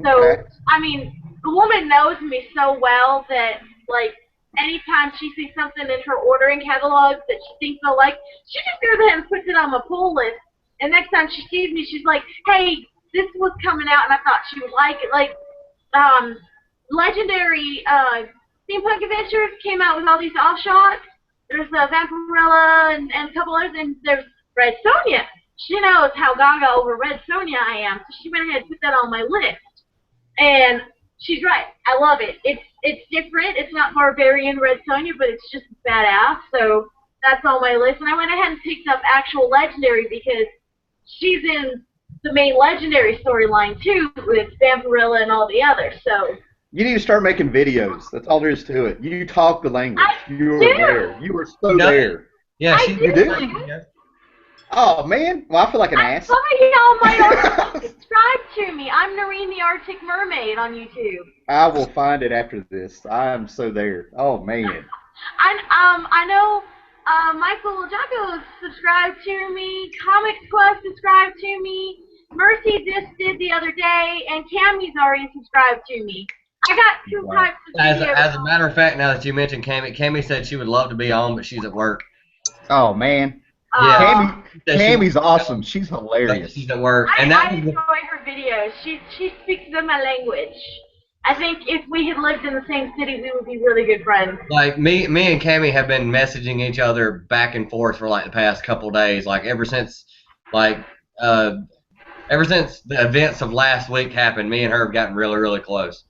So, Okay. I mean, the woman knows me so well that, like, anytime she sees something in her ordering catalog that she thinks I'll like, she just goes ahead and puts it on my pull list. And next time she sees me, she's like, hey, this was coming out, and I thought she would like it. Like, Legendary Steampunk Adventures came out with all these offshots. There's Vampirella and a couple others, and there's Red Sonja. She knows how gaga over Red Sonja I am, so she went ahead and put that on my list. And she's right. I love it. It's different. It's not barbarian Red Sonja, but it's just badass. So that's on my list. And I went ahead and picked up actual Legendary because she's in the main Legendary storyline too with Vampirella and all the others. So You need to start making videos. That's all there is to it. You talk the language. You are do. there. You are so No. there. Yeah, I she You do? Yeah. Oh man, well I feel like an I'm ass. sorry, y'all might subscribe to me. I'm Noreen the Arctic Mermaid on YouTube. I will find it after this. I am so there. Oh man. I know Michael Jocko subscribed to me, Comics Plus subscribed to me, Mercy just did the other day, and Cammy's already subscribed to me. I got two types of videos. As a matter of fact, now that you mentioned Cammy said she would love to be on, but she's at work. Oh man. Yeah. Cammy's awesome. She's hilarious. She's at work, and I that enjoy her videos. She speaks my language. I think if we had lived in the same city, we would be really good friends. like me and Cammy have been messaging each other back and forth for like the past couple days, like ever since the events of last week happened. Me and her have gotten really close.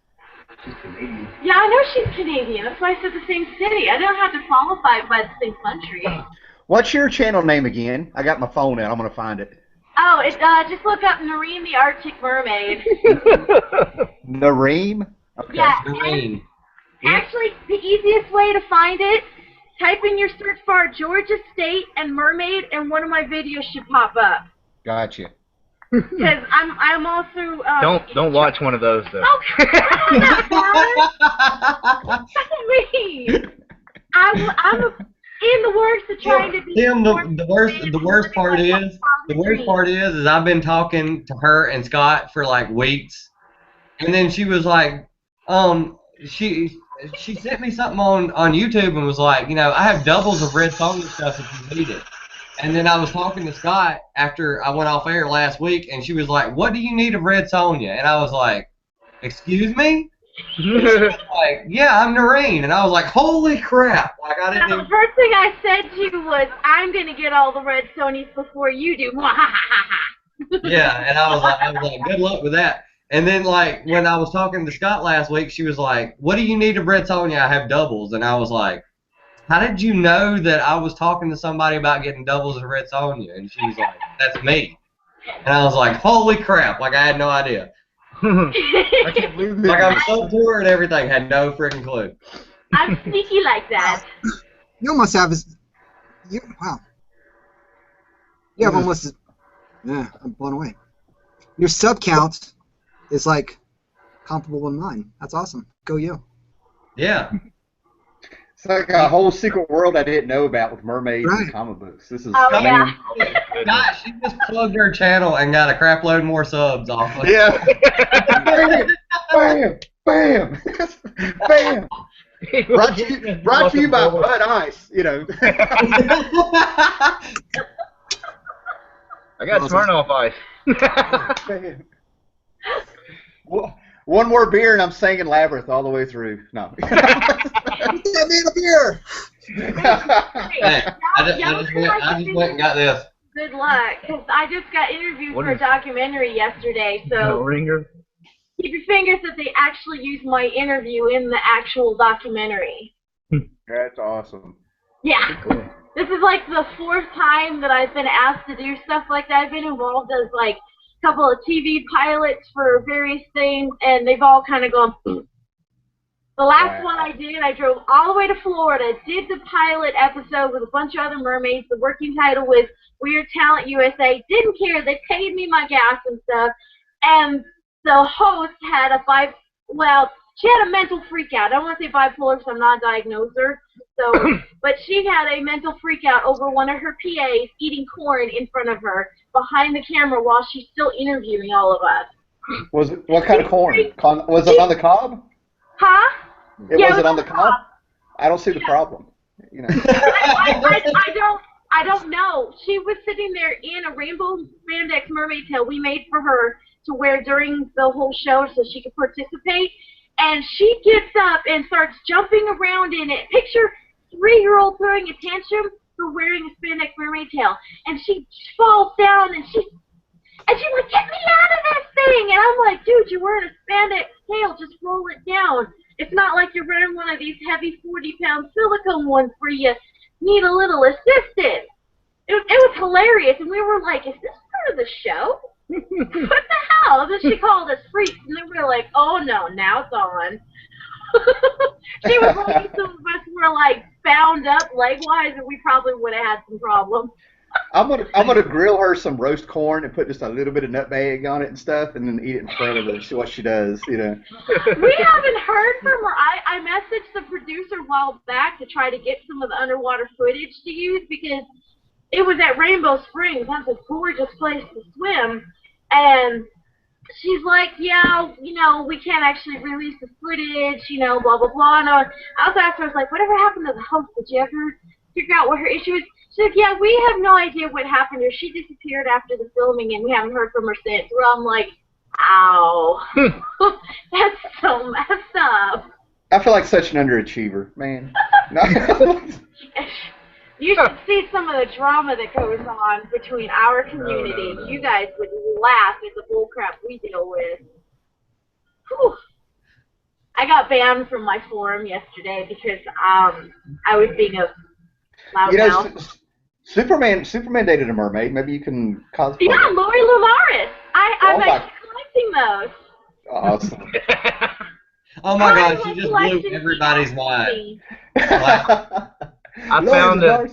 Yeah, I know she's Canadian. That's why I said the same city. I don't have to qualify by the same country. What's your channel name again? I got my phone out. I'm gonna find it. Oh, just look up Noreen the Arctic Mermaid. Nareem? Okay. Yeah, Green. actually, the easiest way to find it, type in your search bar Georgia State and Mermaid, and one of my videos should pop up. Gotcha. Because I'm also Don't watch one of those though. Okay, that's me. I'm in the works of trying to be. Tim, the worst part is I've been talking to her and Scott for like weeks, and then she was like, she sent me something on YouTube and was like, I have doubles of Red Sonja stuff if you need it. And then I was talking to Scott after I went off air last week, and she was like, "What do you need of Red Sonja?" And I was like, "Excuse me?" She was like, "Yeah, I'm Noreen." And I was like, "Holy crap!" Like I didn't. The first thing I said to you was, "I'm gonna get all the Red Sonjas before you do." Yeah, and I was like, "Good luck with that." And then like when I was talking to Scott last week, she was like, "What do you need of Red Sonja? I have doubles." And I was like, "How did you know that I was talking to somebody about getting doubles of Red Sonja?" And she was like, "That's me." And I was like, "Holy crap!" Like I had no idea. I can't believe Like that. I'm so tour and everything, had no freaking clue. I'm sneaky like that. You almost have wow. You have almost. Yeah, I'm blown away. Your sub count is like comparable to mine. That's awesome. Go you. Yeah. It's like a whole secret world I didn't know about with mermaids and Right. comic books. This is Oh yeah. God, she just plugged her channel and got a crap load more subs off of it. Yeah. Bam, bam, bam. Brought to you by Bud Ice. I got Smirnoff Ice. Bam. One more beer and I'm singing Labyrinth all the way through. No. Get me a beer. Hey, I just went and got this. Good luck, because I just got interviewed What for a is- documentary yesterday. No So ringer. keep your fingers that they actually use my interview in the actual documentary. That's awesome. Yeah. This is like the 4th time that I've been asked to do stuff like that. I've been involved as like a couple of TV pilots for various things, and they've all kind of gone. The last one I did, I drove all the way to Florida, did the pilot episode with a bunch of other mermaids. The working title was Weird Talent USA. Didn't care. They paid me my gas and stuff. And the host had she had a mental freak out. I don't want to say bipolar because I'm not a diagnoser. But she had a mental freak out over one of her PAs eating corn in front of her behind the camera while she's still interviewing all of us. What kind of corn? Was it on the cob? Huh? It wasn't on the cob? I don't see the problem. You know. I don't know. She was sitting there in a rainbow spandex mermaid tail we made for her to wear during the whole show so she could participate. And she gets up and starts jumping around in it. Picture 3-year-old throwing a tantrum for wearing a spandex mermaid tail. And she falls down and she's like, get me out of this thing! And I'm like, dude, you're wearing a spandex tail, just roll it down. It's not like you're wearing one of these heavy 40-pound silicone ones where you need a little assistance. It was hilarious, and we were like, is this part of the show? What the hell? And then she called us freaks, and then we were like, oh no, now it's on. She was like, some of us were like bound up leg-wise, and we probably would have had some problems. I'm gonna grill her some roast corn and put just a little bit of nutmeg on it and stuff, and then eat it in front of her and see what she does. You know. We haven't heard from her. I messaged the producer a while back to try to get some of the underwater footage to use because it was at Rainbow Springs. That's a gorgeous place to swim, and she's like, yeah, you know, we can't actually release the footage, you know, blah blah blah. And I was asked her, I was like, whatever happened to the host? Did you ever figure out what her issue is? She's like, yeah, we have no idea what happened to her. She disappeared after the filming, and we haven't heard from her since. Well, I'm like, ow. That's so messed up. I feel like such an underachiever, man. You should see some of the drama that goes on between our communities. No. You guys would laugh at the bullcrap we deal with. Whew. I got banned from my forum yesterday because I was being a loud mouth. Superman dated a mermaid. Maybe you can cosplay. Yeah, Lori Lumaris. I'm actually collecting those. Awesome. Oh my gosh, you just blew everybody's mind. I found a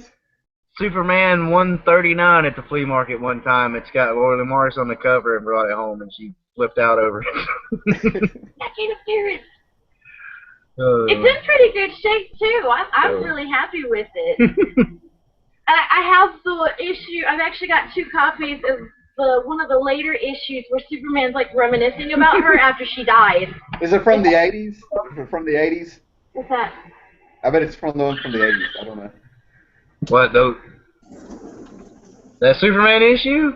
Superman 139 at the flea market one time. It's got Lori Lumaris on the cover and brought it home, and she flipped out over it. That kind of appearance. It's in pretty good shape too. I'm really happy with it. I have the issue. I've actually got 2 copies of one of the later issues where Superman's like reminiscing about her after she died. Is it from the 80s? Is it from the 80s? What's that? I bet it's from the one from the 80s. I don't know. What, that Superman issue?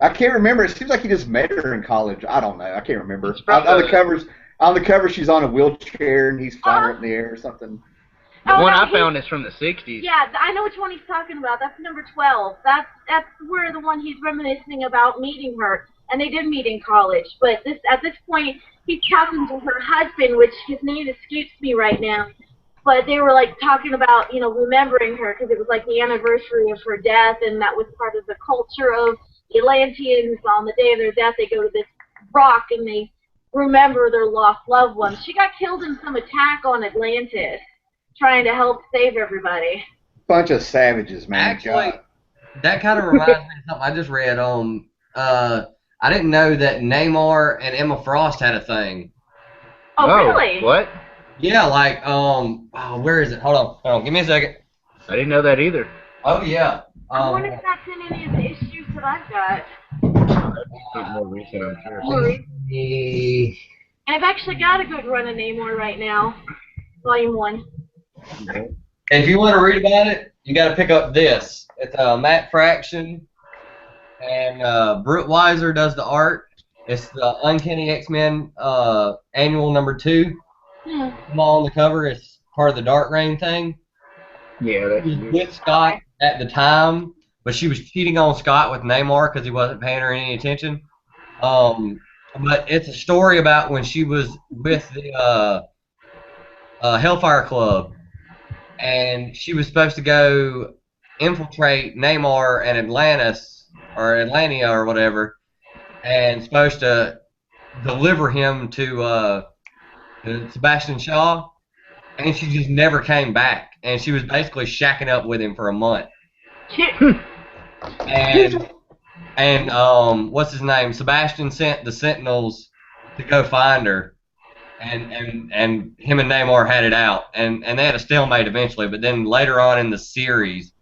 I can't remember. It seems like he just met her in college. I don't know. I can't remember. On the cover, she's on a wheelchair and he's flying her up in the air or something. The one I found is from the 60s. Yeah, I know which one he's talking about. That's number 12. That's where the one he's reminiscing about meeting her. And they did meet in college. But at this point, he's talking to her husband, which his name escapes me right now. But they were like talking about, you know, remembering her because it was like the anniversary of her death, and that was part of the culture of Atlanteans. On the day of their death, they go to this rock and they remember their lost loved ones. She got killed in some attack on Atlantis, trying to help save everybody. Bunch of savages, man. Actually, that kind of reminds me of something I just read on. I didn't know that Neymar and Emma Frost had a thing. Oh, really? What? Yeah, like, where is it? Hold on, give me a second. I didn't know that either. Oh, yeah. I wonder if that's in any of the issues that I've got. More recent, I'm sure. More recent. I've actually got a good run of Namor right now. Volume 1. And if you want to read about it, you got to pick up this. It's Matt Fraction, and Brooke Weiser does the art. It's the Uncanny X-Men annual number 2. Come on the cover. It's part of the Dark Reign thing. Yeah, that's she was with Scott at the time, but she was cheating on Scott with Neymar because he wasn't paying her any attention. but it's a story about when she was with the Hellfire Club, and she was supposed to go infiltrate Namor and Atlantis or Atlantia or whatever, and supposed to deliver him to Sebastian Shaw, and she just never came back, and she was basically shacking up with him for a month. And what's his name? Sebastian sent the Sentinels to go find her, and him and Namor had it out, and they had a stalemate eventually. But then later on in the series,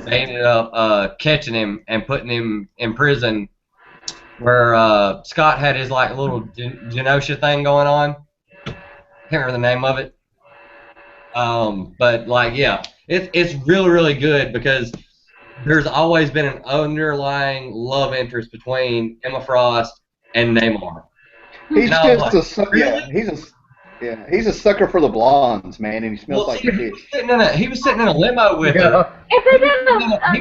they ended up catching him and putting him in prison, where Scott had his like little Genosha thing going on. Can't remember the name of it. But like, yeah, it's really good because there's always been an underlying love interest between Emma Frost and Namor. He's And I was just like, a sucker. He's a sucker for the blondes, man, and he smells like he fish. he was sitting in a limo with her. If they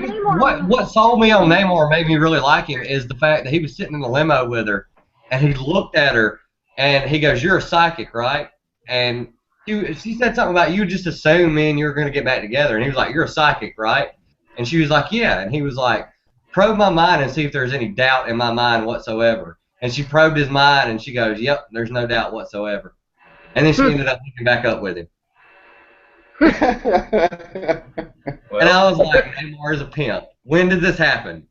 did What sold me on Namor, made me really like him, is the fact that he was sitting in the limo with her, and he looked at her, and he goes, "You're a psychic, right?" And she said something about, "You just assumed me and you were going to get back together," and he was like, "You're a psychic, right?" And she was like, "Yeah," and he was like, "Probe my mind and see if there's any doubt in my mind whatsoever." And she probed his mind, and she goes, "Yep, there's no doubt whatsoever." And then she ended up hooking back up with him. And I was like, Namor is a pimp. When did this happen?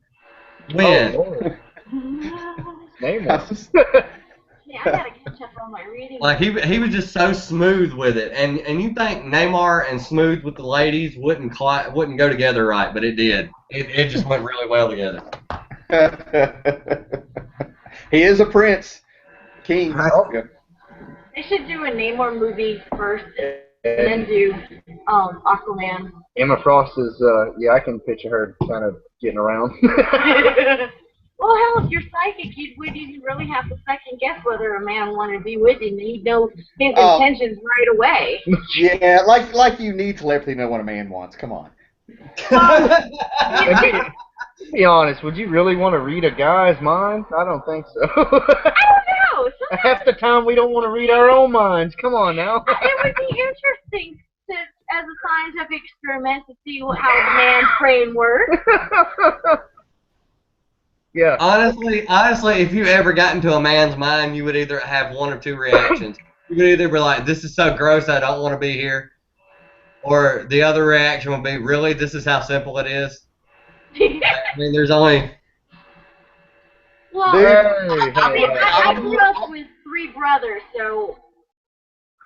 When? Oh, Namor. Yeah, I gotta catch up on my reading. Like he was just so smooth with it, and you think Namor and smooth with the ladies wouldn't go together right, but it did. It just went really well together. He is a prince, king. Right. They should do a Namor movie first and then do Aquaman. Emma Frost is, yeah, I can picture her kind of getting around. Well, hell, if you're psychic, you wouldn't really have to second guess whether a man wanted to be with you. You'd know his intentions right away. Yeah, like you need telepathy to know what a man wants. Come on. Be honest, would you really want to read a guy's mind? I don't think so. I don't know. Half the time we don't want to read our own minds. Come on now. It would be interesting to, as a scientific experiment, to see how the man's brain works. Yeah. Honestly, if you ever got into a man's mind, you would either have one or two reactions. You would either be like, "This is so gross, I don't want to be here," or the other reaction would be, "Really, this is how simple it is." I mean, there's only. Well, I grew up with 3 brothers, so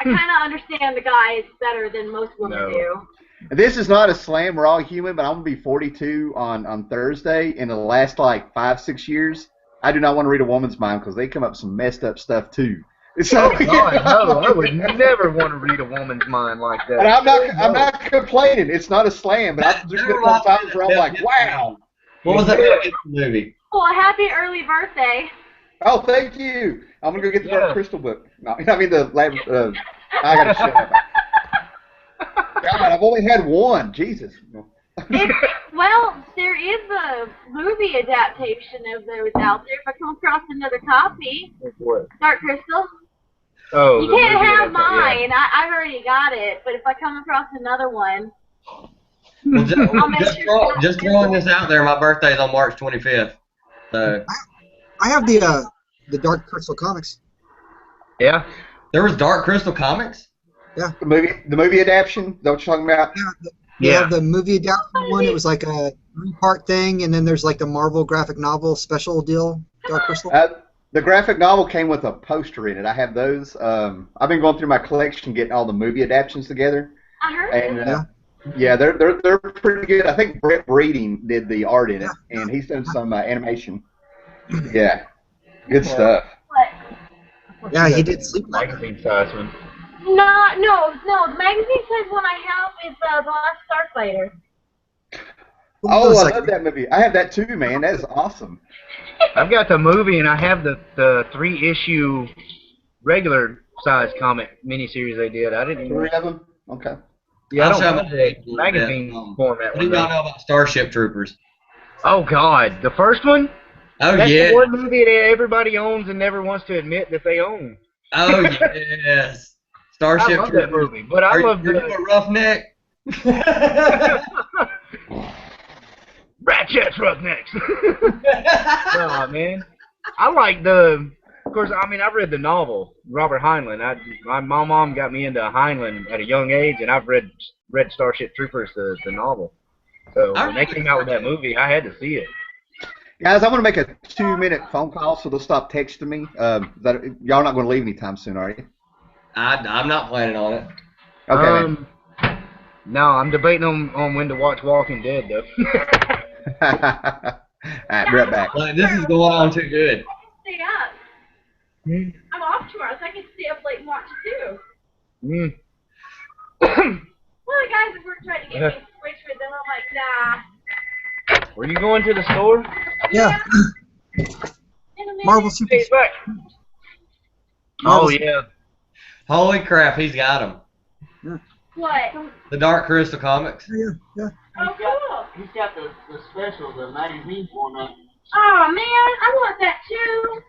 I kind of understand the guys better than most women do. This is not a slam. We're all human, but I'm gonna be 42 on Thursday. In the last like 5-6 years, I do not want to read a woman's mind because they come up with some messed up stuff too. So, God, no, I would never want to read a woman's mind like that. And I'm not complaining. It's not a slam, but I've just been on times where I'm like, wow. What was that movie? Well, happy early birthday. Oh, thank you. I'm gonna go get the Dark Crystal book. No, I mean the lab. I gotta shut up. God, I've only had one. Jesus. Well, there is a movie adaptation of those out there. If I come across another copy, What? Dark Crystal. Oh, You can't have mine. Yeah. I've already got it. But if I come across another one, Well, I'll just throwing this out there. My birthday's on March 25th. So I have the Dark Crystal comics. Yeah. there was Dark Crystal comics. Yeah. The movie adaptation. Is that what you're talking about? Yeah. The movie adaptation one. It was like a 3-part thing, and then there's like the Marvel graphic novel special deal. Dark Crystal. The graphic novel came with a poster in it. I have those. I've been going through my collection, getting all the movie adaptations together. I heard And yeah, they're pretty good. I think Brett Breeding did the art in it, and he's done some animation. Yeah, good stuff. Yeah, he did Sleep Magazine size one. No. The magazine says one I have is The Last Starfighter. Oh, I love that movie. I have that too, man. That is awesome. I've got the movie, and I have the 3-issue regular size comic miniseries they did. I didn't even. 3 of them. Okay. Yeah, I I'll don't show have the magazine format. What do y'all know about Starship Troopers? Oh God, the first one? Oh That's yeah. the one movie that everybody owns and never wants to admit that they own. Oh yes. I Starship love that Troopers. movie, but I love Are you the a roughneck? Ratchet's Roughnecks. Nah, man. I like the. Of course, I mean, I've read the novel, Robert Heinlein. My mom got me into Heinlein at a young age, and I've read Starship Troopers, the novel. So I when they really came out with that movie, I had to see it. Guys, I'm going to make a 2-minute phone call, so they'll stop texting me. Y'all not going to leave anytime soon, are you? I'm not planning on it. Okay, man. No, I'm debating on when to watch Walking Dead, though. All right, be right back. Like, this is going on too good. Stay up. I'm off tomorrow, so I can stay up late and watch it too. Mm. Well, the guys at work tried to get me a Switch with them. I'm like, nah. Were you going to the store? Yeah. In a minute. Marvel Super. Hey, back. Oh yeah. Holy crap, he's got him. What? The Dark Crystal comics. Yeah. Oh, cool. He's got the special, the magazine format. Oh, man, I want that too.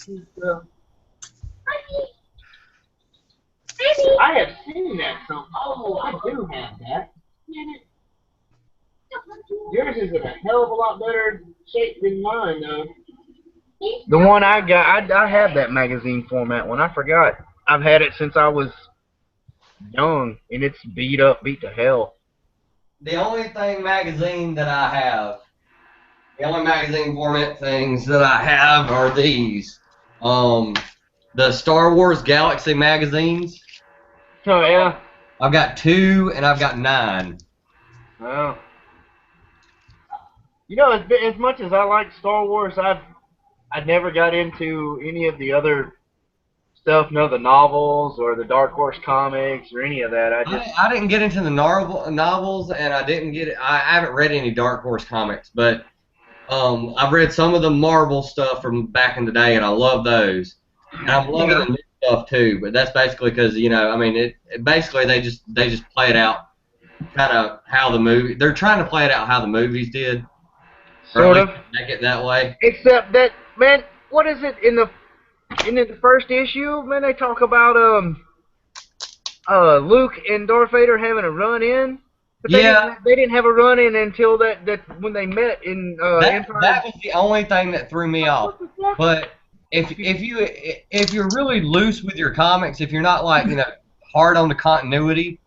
Maybe. I have seen that some. Oh, I do have that. Yours is in a hell of a lot better shape than mine, though. The one I got, I have that magazine format one. I forgot. I've had it since I was young, and it's beat to hell. The only magazine format things that I have are these. The Star Wars Galaxy magazines. Oh yeah. I've got 2 and I've got 9. Well, you know, as much as I like Star Wars, I never got into any of the other stuff. No, the novels or the Dark Horse comics or any of that. I didn't get into the novels, and I haven't read any Dark Horse comics, but I've read some of the Marvel stuff from back in the day, and I love those. And I'm loving the new stuff too, but that's basically because I mean, basically they just play it out, kind of how the movie. They're trying to play it out how the movies did. Sort of. Make it that way. Except that, man, what is it in the first issue? Man, they talk about Luke and Darth Vader having a run-in. But they didn't have a run-in until that when they met in Empire. That was the only thing that threw me off. But if you're really loose with your comics, if you're not like hard on the continuity,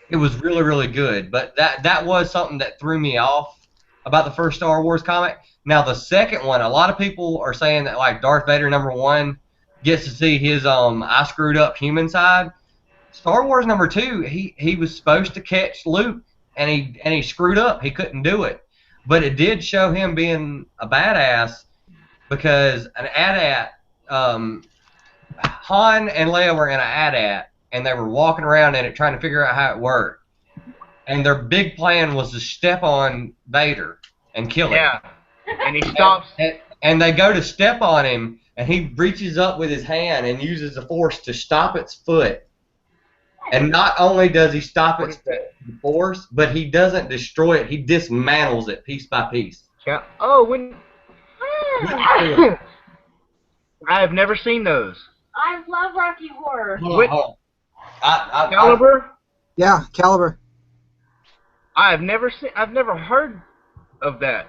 it was really, really good. But that was something that threw me off about the first Star Wars comic. Now the second one, a lot of people are saying that like Darth Vader #1 gets to see his I screwed up human side. Star Wars #2, he was supposed to catch Luke and he screwed up. He couldn't do it. But it did show him being a badass because an AT-AT, Han and Leia were in an AT-AT and they were walking around in it trying to figure out how it worked. And their big plan was to step on Vader and kill him. Yeah. And he stops. And they go to step on him, and he reaches up with his hand and uses the Force to stop its foot. And not only does he stop its Force, but he doesn't destroy it. He dismantles it piece by piece. Yeah. Oh, when I have never seen those. I love Rocky Horror. Caliber? Yeah, Caliber. I've never heard of that.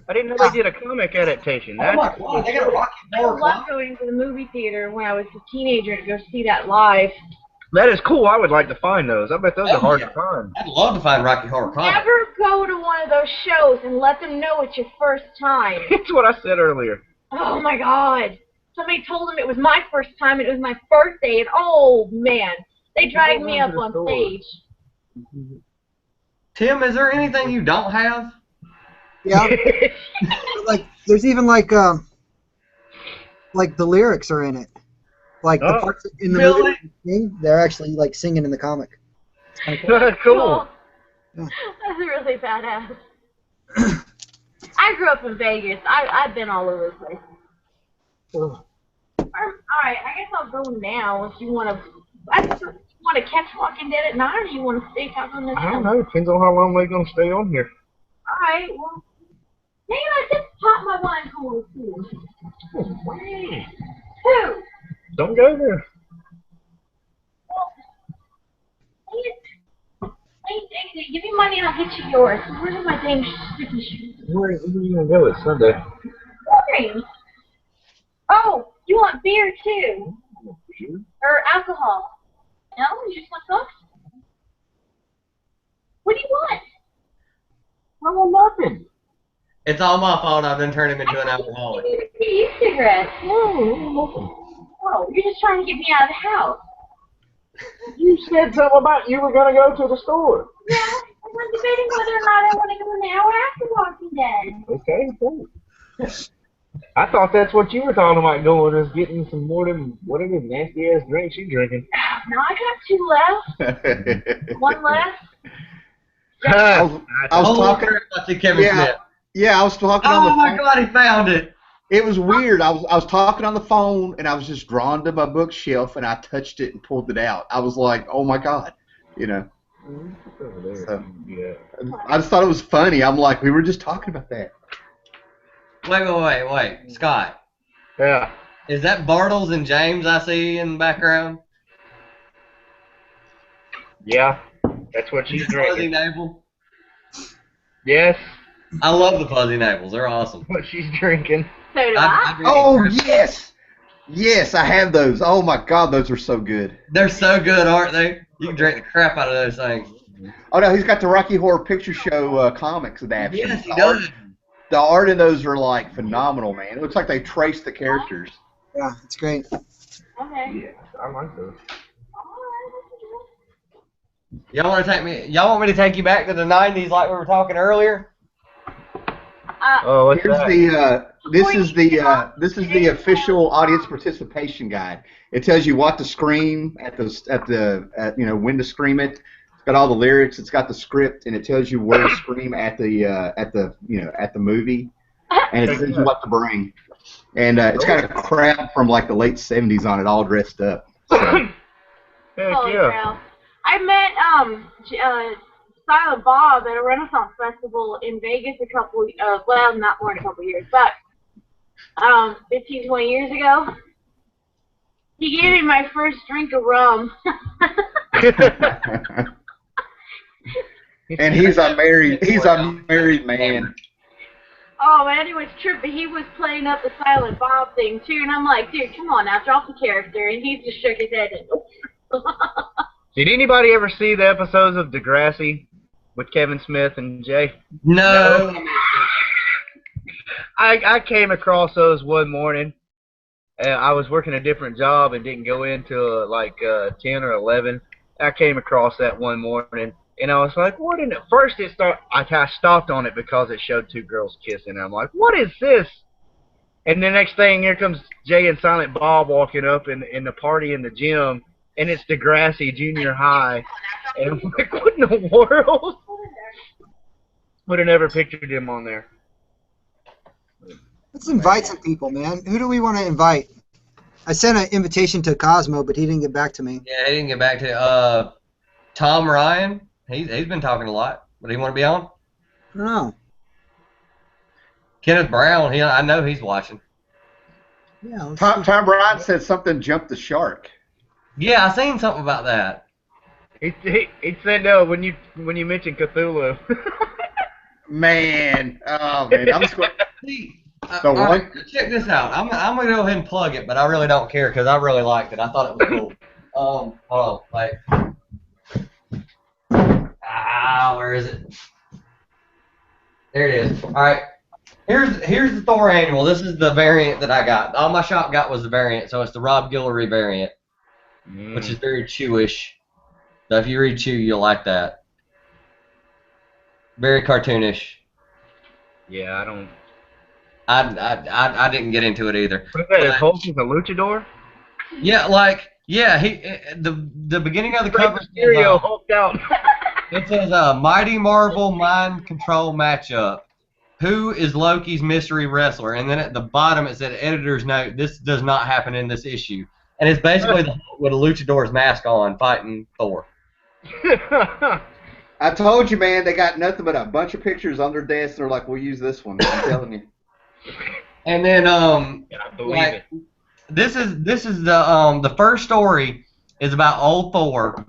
I didn't know they did a comic adaptation. Oh my God, they got a Rocky Horror I love comic? going to the movie theater when I was a teenager to go see that live. That is cool. I would like to find those. I bet those are hard to find. I'd love to find Rocky Horror comic. Never go to one of those shows and let them know it's your first time. It's what I said earlier. Oh my God. Somebody told them it was my first time and it was my birthday, and oh man, they dragged me up on stage. Tim, is there anything you don't have? Yeah. Like there's even like the lyrics are in it. Like the parts in the really? movie, they're actually like singing in the comic. It's kind of cool. Cool. Yeah. That's really badass. I grew up in Vegas. I've been all over the place. All right, I guess I'll go now. If you want to catch Walking Dead at 9, or you want to stay talking on this? I don't know. Depends on how long we're gonna stay on here. All right. Well, man, I just Pop my wine cooler too. Wait, Two. don't go there. Hey, give me money and I'll get you yours. Where's my dang sticky shoes? Where are you gonna go? It's Sunday. Boring. Oh, you want beer too? Or alcohol? No, you just want Coke? What do you want? I want nothing. It's all my fault. I've been turning him into an alcoholic. You cigarettes. Oh, you're just trying to get me out of the house. You said something about you were gonna go to the store. Yeah, I was debating whether or not I want to go an hour after Walking Dead. Okay, cool. I thought that's what you were talking about going, is getting some more than whatever nasty ass drink she's drinking. No, I got two left. One left. I was talking. I see Kevin Smith. Yeah, I was talking on the Oh phone. my God, he found it. It was weird. I was talking on the phone, and I was just drawn to my bookshelf, and I touched it and pulled it out. I was like, "Oh my God," you know. So, Yeah. I just thought it was funny. I'm like, we were just talking about that. Wait. Scott, Yeah. is that Bartles and James I see in the background? Yeah. That's what she's Fuzzy drinking. navel. Yes. I love the fuzzy navels. They're awesome. What she's drinking. So do I I. drink Oh it. yes, yes, I have those. Oh my God, those are so good. They're so good, aren't they? You can drink the crap out of those things. Oh no, he's got the Rocky Horror Picture Show comics adaptation. Yes, he does. The art in those are like phenomenal, man. It looks like they traced the characters. Yeah, it's great. Okay. Yeah, I like those. Y'all want me to take you back to the '90s like we were talking earlier? Oh, what's Here's that? this is the official audience participation guide. It tells you what to scream at when to scream it. It's got all the lyrics. It's got the script, and it tells you where to scream at the movie, and it tells you what to bring. And it's got a crowd from like the late '70s on it, all dressed up. So. Heck Holy yeah. cow. I met Silent Bob at a Renaissance festival in Vegas well, not more than a couple years, but 15, 20 years ago. He gave me my first drink of rum. And he's a married man. Oh man, he was tripping. He was playing up the Silent Bob thing too, and I'm like, dude, come on now, drop the character. And he just shook his head. And Did anybody ever see the episodes of Degrassi with Kevin Smith and Jay? No. I came across those one morning. I was working a different job and didn't go in till like 10 or 11. I came across that one morning, and I was like, what in it? First it started, I stopped on it because it showed two girls kissing. I'm like, what is this? And the next thing, here comes Jay and Silent Bob walking up in the party in the gym, and it's Degrassi Junior High. And I'm like, what in the world? Would have never pictured him on there. Let's invite some people, man. Who do we want to invite? I sent an invitation to Cosmo, but he didn't get back to me. Yeah, he didn't get back to Tom Ryan. He's been talking a lot. Would he want to be on? I don't know. Kenneth Brown. I know he's watching. Yeah. let's Tom see. Bryan said something jumped the shark. Yeah, I seen something about that. He said no when you mentioned Cthulhu. Man, oh man, I'm just going. See, So all right, one- check this out. I'm gonna go ahead and plug it, but I really don't care because I really liked it. I thought it was cool. Hold on, wait. Where is it? There it is. All right. Here's the Thor annual. This is the variant that I got. All my shop got was the variant, so it's the Rob Guillory variant, which is very Chewish. So if you read Chew, you'll like that. Very cartoonish. Yeah, I don't. I didn't get into it either. What is that? Is Hulk is a luchador? Yeah, the beginning of the cover Mysterio hulked out. it says Mighty Marvel Mind Control Matchup. Who is Loki's mystery wrestler? And then at the bottom it said editor's note. This does not happen in this issue. And it's basically the Hulk with a luchador's mask on fighting Thor. I told you, man, they got nothing but a bunch of pictures on their desk. They're like, we'll use this one. I'm telling you. And then Yeah, I believe like it. this is the first story is about old Thor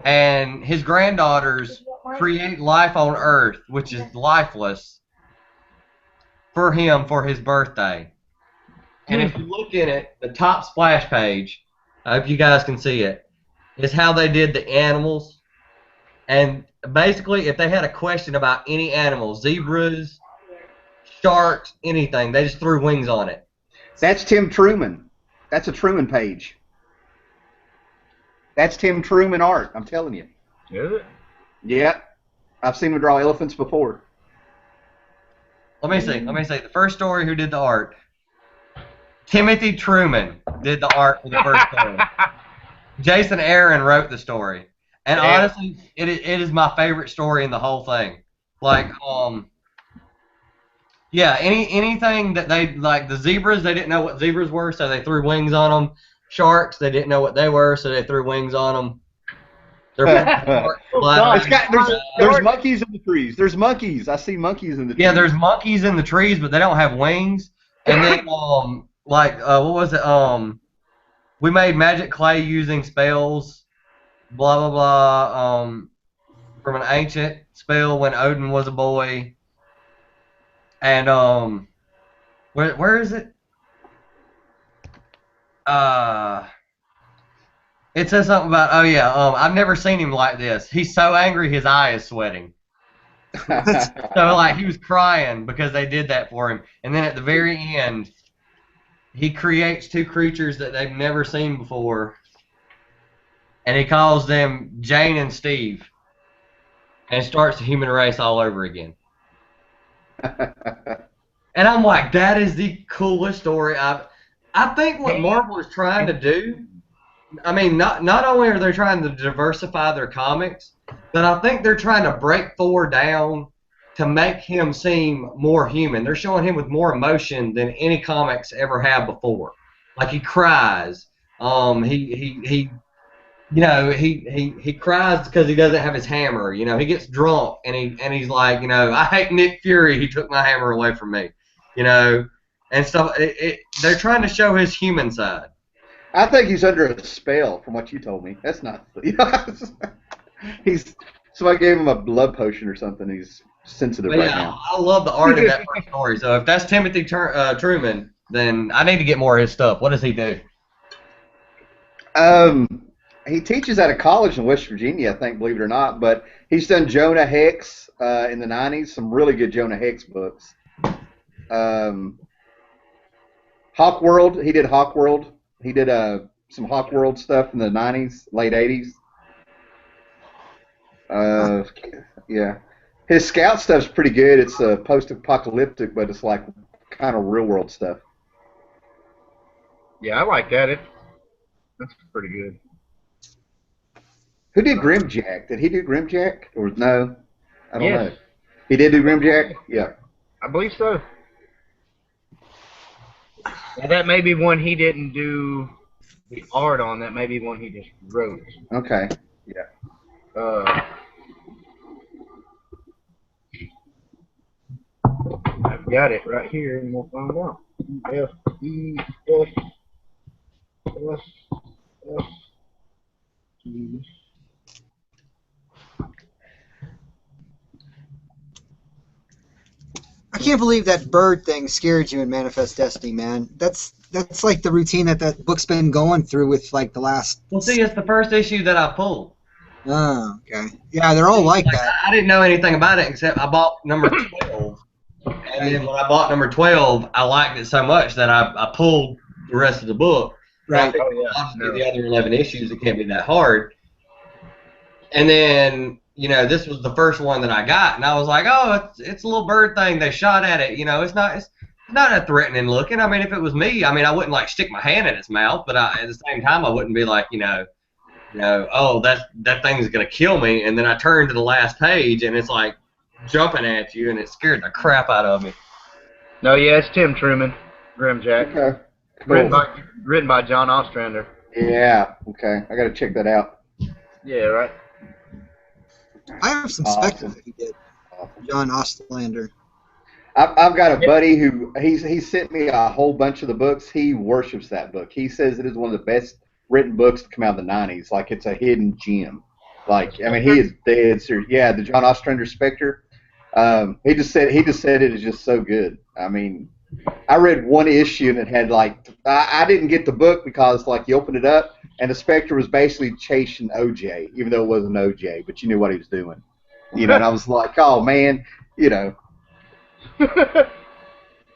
and his granddaughters create life on Earth, which is lifeless, for him for his birthday. And if you look in it, the top splash page, I hope you guys can see it, is how they did the animals. And basically, if they had a question about any animal, zebras, sharks, anything, they just threw wings on it. That's Tim Truman. That's a Truman page. That's Tim Truman art. I'm telling you. Is it? Yeah, I've seen him draw elephants before. Let me see. The first story, who did the art? Timothy Truman did the art for the first story. Jason Aaron wrote the story. And Damn. honestly, it is my favorite story in the whole thing. Like, yeah, anything that they, like the zebras, they didn't know what zebras were, so they threw wings on them. Sharks, they didn't know what they were, so they threw wings on them. There's monkeys in the trees. There's monkeys. I see monkeys in the trees. Yeah, there's monkeys in the trees, but they don't have wings. And then, what was it? We made magic clay using spells, blah, blah, blah, from an ancient spell when Odin was a boy. And, where is it? It says something about, oh yeah, I've never seen him like this. He's so angry his eye is sweating. So, like, he was crying because they did that for him. And then at the very end, he creates two creatures that they've never seen before. And he calls them Jane and Steve. And starts the human race all over again. And I'm like, that is the coolest story I think what Marvel is trying to do, I mean, not only are they trying to diversify their comics, but I think they're trying to break Thor down to make him seem more human. They're showing him with more emotion than any comics ever have before. Like, he cries. He cries because he doesn't have his hammer. You know, he gets drunk and he's like, you know, I hate Nick Fury. He took my hammer away from me. You know, and stuff. They're trying to show his human side. I think he's under a spell, from what you told me. That's not. Somebody gave him a blood potion or something. He's sensitive right now. I love the art of that first story. So if that's Timothy Truman, then I need to get more of his stuff. What does he do? He teaches at a college in West Virginia, I think, believe it or not. But he's done Jonah Hex in the '90s. Some really good Jonah Hex books. Hawkworld. He did Hawkworld. He did some Hawkworld stuff in the '90s, late '80s. Yeah. His Scout stuff's pretty good. It's post-apocalyptic, but it's like kind of real-world stuff. Yeah, I like that. That's pretty good. Who did Grimjack? Did he do Grimjack? Or no? I don't Yes. know. He did do Grimjack? Yeah. I believe so. Now, that may be one he didn't do the art on. That may be one he just wrote. Okay. Yeah. I've got it right here, and we'll find out. F-E-F-F-F-E. I can't believe that bird thing scared you in Manifest Destiny, man. That's like the routine that book's been going through with like the last. Well, see, it's the first issue that I pulled. Oh, okay. Yeah, they're all like that. I didn't know anything about it except I bought number 12. And then when I bought number 12, I liked it so much that I pulled the rest of the book. Right. Obviously, the other 11 issues, it can't be that hard. And then, you know, this was the first one that I got, and I was like, oh, it's a little bird thing. They shot at it. You know, it's not a threatening looking. I mean, if it was me, I mean, I wouldn't like stick my hand in its mouth, but at the same time, I wouldn't be like, you know, oh, that thing's gonna kill me. And then I turned to the last page, and it's like jumping at you, and it scared the crap out of me. No, yeah, it's Tim Truman, Grimjack. Okay. Cool. Written by John Ostrander. Yeah. Okay. I got to check that out. Yeah, right. I have some spectacles that he did. John Ostlander. I've got a buddy who he sent me a whole bunch of the books. He worships that book. He says it is one of the best written books to come out of the '90s. Like it's a hidden gem. Like I mean, he is dead serious. Yeah, the John Ostrander Spectre. He just said it is just so good. I mean, I read one issue and it had like I didn't get the book because like you opened it up and the Spectre was basically chasing OJ, even though it wasn't OJ, but you knew what he was doing. And I was like, oh man, you know.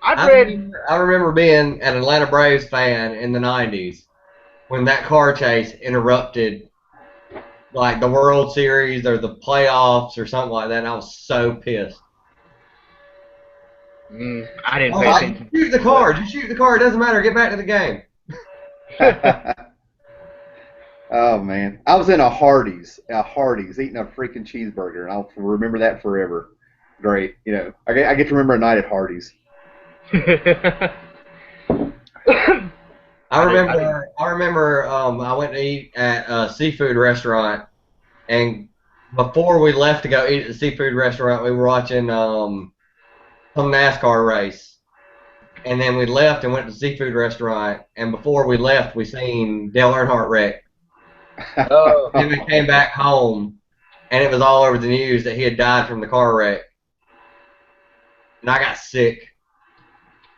I've read. I remember being an Atlanta Braves fan in the '90s when that car chase interrupted like the World Series or the playoffs or something like that, and I was so pissed. I didn't Oh, pay attention. shoot the car! Just shoot the car. It doesn't matter. Get back to the game. Oh man, I was in a Hardee's eating a freaking cheeseburger, and I'll remember that forever. Great, I get to remember a night at Hardee's. I remember. I went to eat at a seafood restaurant, and before we left to go eat at the seafood restaurant, we were watching some NASCAR race, and then we left and went to the seafood restaurant. And before we left, we seen Dale Earnhardt wreck. Oh. And we came back home, and it was all over the news that he had died from the car wreck. And I got sick.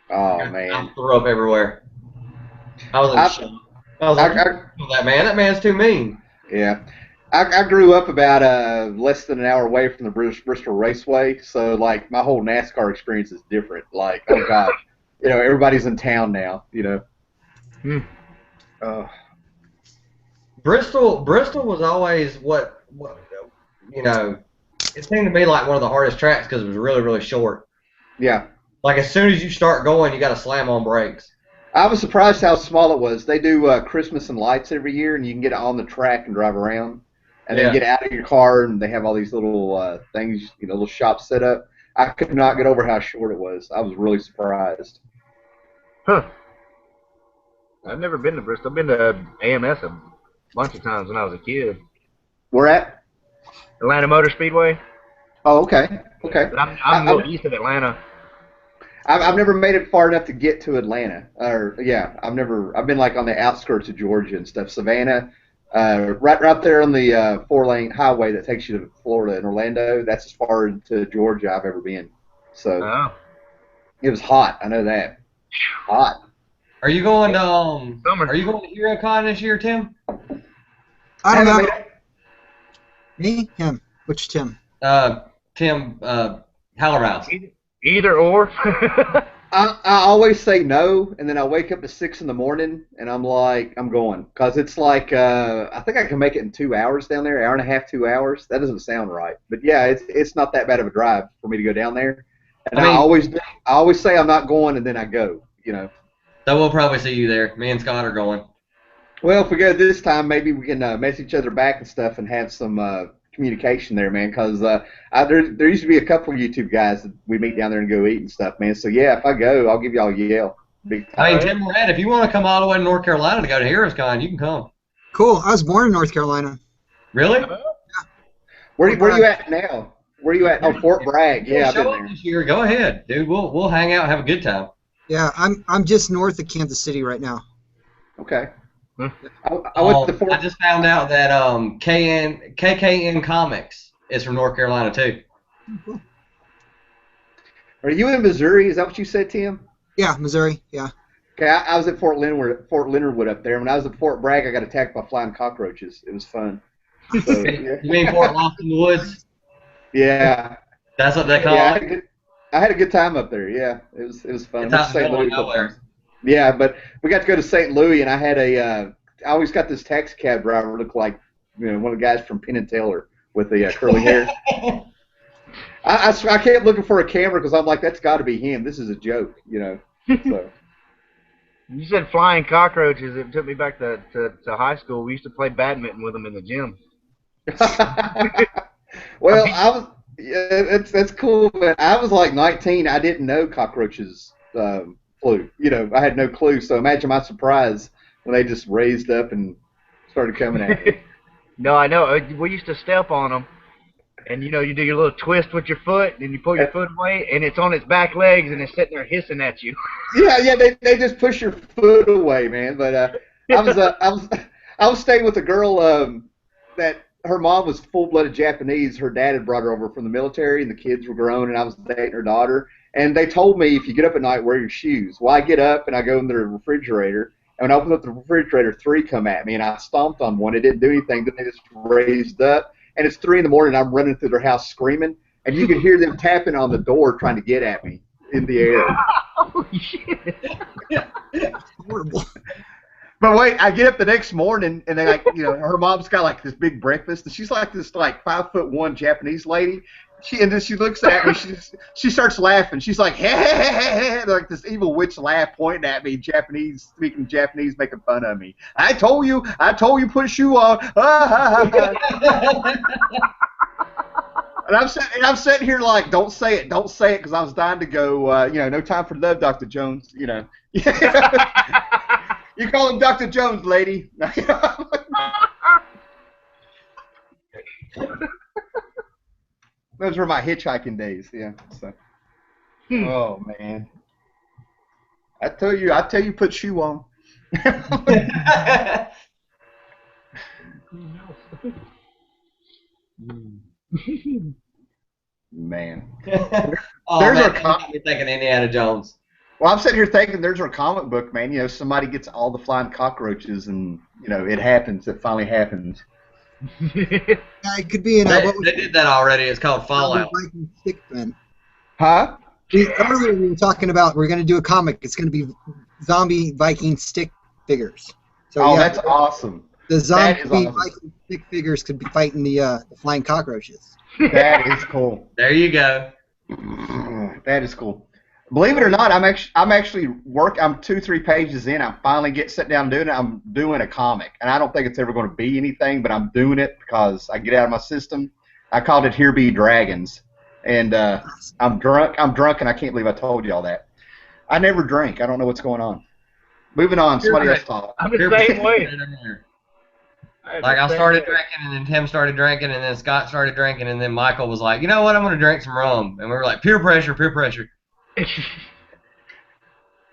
Oh I man, threw up everywhere. I was in shock. I was like, that man. That man's too mean. Yeah. I grew up about less than an hour away from the Bristol Raceway, so like my whole NASCAR experience is different. Like, oh god, everybody's in town now. Bristol was always what it seemed to be like one of the hardest tracks because it was really, really short. Yeah. Like as soon as you start going, you got to slam on brakes. I was surprised how small it was. They do Christmas and lights every year, and you can get on the track and drive around, and then get out of your car, and they have all these little things, little shops set up. I could not get over how short it was. I was really surprised. Huh. I've never been to Bristol. I've been to AMS a bunch of times when I was a kid. Where at? Atlanta Motor Speedway. Oh, okay. Okay. But I'm a little east of Atlanta. I've never made it far enough to get to Atlanta. I've been like on the outskirts of Georgia and stuff. Savannah, right there on the 4-lane highway that takes you to Florida and Orlando. That's as far to Georgia I've ever been. So it was hot. I know that. Hot. Are you going to Summer. Are you going to HeroCon this year, Tim? I don't know. Me? Him. Which Tim? Tim Hallerhouse. Either or. I always say no, and then I wake up at 6 in the morning, and I'm like, I'm going. Because it's like, I think I can make it in 2 hours down there, hour and a half, 2 hours. That doesn't sound right. But yeah, it's not that bad of a drive for me to go down there. And I always say I'm not going, and then I go, So we'll probably see you there. Me and Scott are going. Well, if we go this time, maybe we can message each other back and stuff and have some communication there, man. Because there used to be a couple of YouTube guys that we meet down there and go eat and stuff, man. So yeah, if I go, I'll give y'all a yell. Big time. I mean, Tim Moran, if you want to come all the way to North Carolina to go to HeroesCon, you can come. Cool. I was born in North Carolina. Really? Where are you at now? Where are you at? Oh, Fort Bragg. Yeah, I've been there. This year. Go ahead, dude. We'll hang out and have a good time. Yeah, I'm just north of Kansas City right now. Okay. I went to Fort. I just found out that KKN Comics is from North Carolina too. Are you in Missouri? Is that what you said, Tim? Yeah, Missouri. Yeah. Okay, I was at Fort Leonard Wood up there. When I was at Fort Bragg, I got attacked by flying cockroaches. It was fun. So, yeah. You mean Fort Lost in the Woods? Yeah. That's what they call it. I had a good time up there. Yeah, it was fun. It's out in the middle of nowhere. Yeah, but we got to go to St. Louis, and I had I always got this taxi cab driver look like one of the guys from Penn and Teller with the curly hair. I kept looking for a camera because I'm like, that's got to be him. This is a joke, So. You said flying cockroaches. It took me back to high school. We used to play badminton with them in the gym. Well, that's cool, but I was like 19. I didn't know cockroaches flew. I had no clue. So imagine my surprise when they just raised up and started coming at me. No, I know. We used to step on them, and you know you do your little twist with your foot, and you pull your foot away, and it's on its back legs, and it's sitting there hissing at you. Yeah, they just push your foot away, man. But I was staying with a girl that her mom was full-blooded Japanese. Her dad had brought her over from the military, and the kids were grown, and I was dating her daughter. And they told me, if you get up at night, wear your shoes. Well, I get up, and I go in the refrigerator, and when I opened up the refrigerator, 3 come at me, and I stomped on one. It didn't do anything. Then they just raised up, and it's 3 in the morning, and I'm running through their house screaming, and you can hear them tapping on the door trying to get at me in the air. Holy shit. Horrible. But wait, I get up the next morning, and they her mom's got like this big breakfast, and she's like this like 5'1" Japanese lady. And then she looks at me, she starts laughing. She's like, hey, hey, hey, hey, hey, like this evil witch laugh, pointing at me, speaking Japanese, making fun of me. I told you, put a shoe on. And I'm sitting here like, don't say it, because I was dying to go. No time for love, Dr. Jones. You call him Dr. Jones, lady. Those were my hitchhiking days, yeah. So. Oh man. I tell you, put shoe on. Man. There's our me thinking Indiana Jones. Well, I'm sitting here thinking there's our comic book, man. Somebody gets all the flying cockroaches, and it happens. It finally happens. It could be in they did that already. It's called Fallout. Huh? Earlier we were talking about we're going to do a comic. It's going to be zombie Viking stick figures. So, that's awesome. The zombie Viking stick figures could be fighting the flying cockroaches. That is cool. There you go. That is cool. Believe it or not, I'm 2-3 pages in. I'm finally sitting down doing it. I'm doing a comic, and I don't think it's ever going to be anything, but I'm doing it because I get out of my system. I called it Here Be Dragons, and I'm drunk, and I can't believe I told you all that. I never drink. I don't know what's going on. Moving on. Somebody else talk. I'm the same way. Like I started drinking, and then Tim started drinking, and then Scott started drinking, and then Michael was like, you know what, I'm going to drink some rum. And we were like, peer pressure, peer pressure.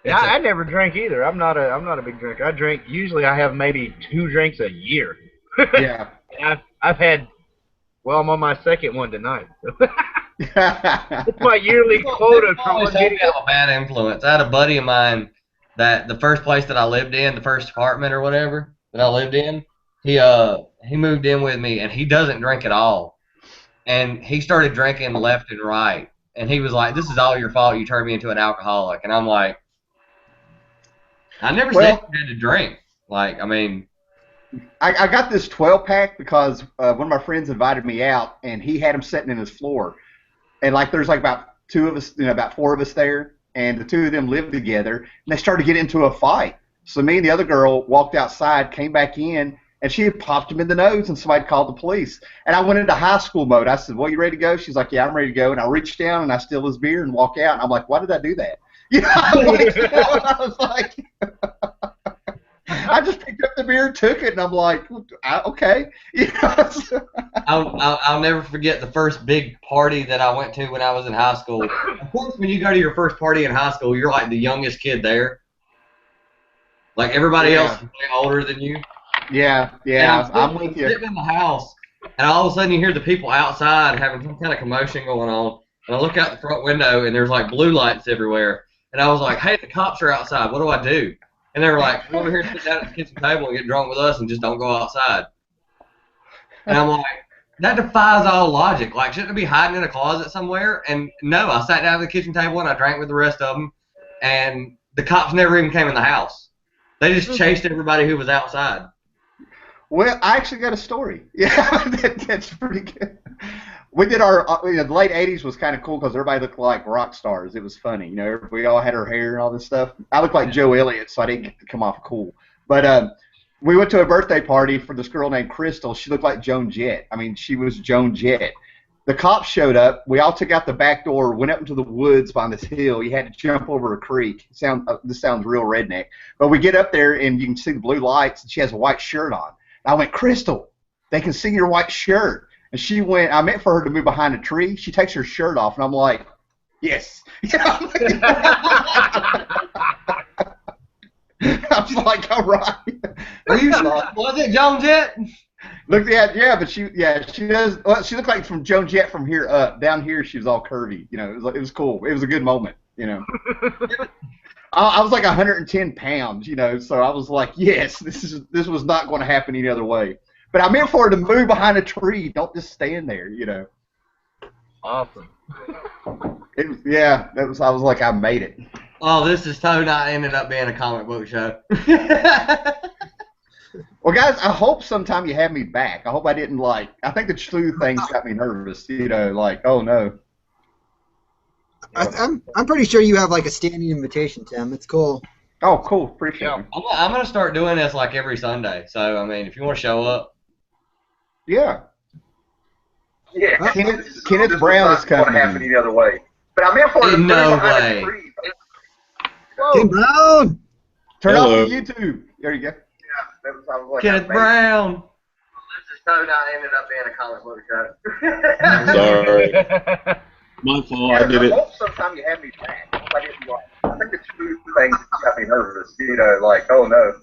Yeah, I never drank either. I'm not a big drinker. I drink. Usually, I have maybe 2 drinks a year. Yeah. I've had. Well, I'm on my second one tonight. It's my yearly quota. Always have a bad influence. I had a buddy of mine that the first place that I lived in, the first apartment or whatever that I lived in, he moved in with me, and he doesn't drink at all. And he started drinking left and right. And he was like, this is all your fault. You turned me into an alcoholic. And I'm like, I never said you had to drink. Like, I mean. I got this 12-pack because one of my friends invited me out, and he had him sitting in his floor. And, like, there's, like, about 2 of us, about 4 of us there. And the 2 of them lived together. And they started to get into a fight. So me and the other girl walked outside, came back in, and she had popped him in the nose, and somebody called the police. And I went into high school mode. I said, well, you ready to go? She's like, yeah, I'm ready to go. And I reached down, and I steal his beer and walk out. And I'm like, why did I do that? I was like, I just picked up the beer and took it, and I'm like, okay. I'll never forget the first big party that I went to when I was in high school. Of course, when you go to your first party in high school, you're like the youngest kid there. Like everybody else is way older than you. Yeah, I'm with you. Sitting in the house, and all of a sudden you hear the people outside having some kind of commotion going on. And I look out the front window, and there's like blue lights everywhere. And I was like, hey, the cops are outside. What do I do? And they were like, come over here and sit down at the kitchen table and get drunk with us and just don't go outside. And I'm like, that defies all logic. Like, shouldn't I be hiding in a closet somewhere? And no, I sat down at the kitchen table and I drank with the rest of them. And the cops never even came in the house. They just chased everybody who was outside. Well, I actually got a story. Yeah, that's pretty good. We did our, the late 80s was kind of cool because everybody looked like rock stars. It was funny. We all had our hair and all this stuff. I looked like Joe Elliott, so I didn't get to come off cool. But we went to a birthday party for this girl named Crystal. She looked like Joan Jett. I mean, she was Joan Jett. The cops showed up. We all took out the back door, went up into the woods behind this hill. You had to jump over a creek. This sounds real redneck. But we get up there, and you can see the blue lights, and she has a white shirt on. I went, Crystal, they can see your white shirt. And she went. I meant for her to move behind a tree. She takes her shirt off, and I'm like, yes. I was like, all right. Were you sure? Was it Joan Jett? Look, yeah, but she does. Well, she looked like from Joan Jett from here up. Down here, she was all curvy. You know, it was cool. It was a good moment. You know, I was like 110 pounds. You know, so I was like, yes, this was not going to happen any other way. But I meant for her to move behind a tree. Don't just stand there. You know. Awesome. That was. I was like, I made it. Oh, this is so not ended up being a comic book show. Well, guys, I hope sometime you have me back. I hope I didn't I think the sleuth things got me nervous. You know, like, oh no. I'm pretty sure you have like a standing invitation, Tim. It's cool. Oh, cool. Appreciate it. I'm gonna start doing this like every Sunday. So I mean, if you want to show up. Yeah. Yeah. Kenneth Brown is coming. Happen any other way. But I meant for it. No way. Tim Brown. Turn off the YouTube. There you go. Yeah, that was, I was like, Kenneth Brown. This is so not ended up being a comic book show. Sorry. My fault. I did it. I hope sometime you have me back. I think the two things got me nervous. You know, like, oh no.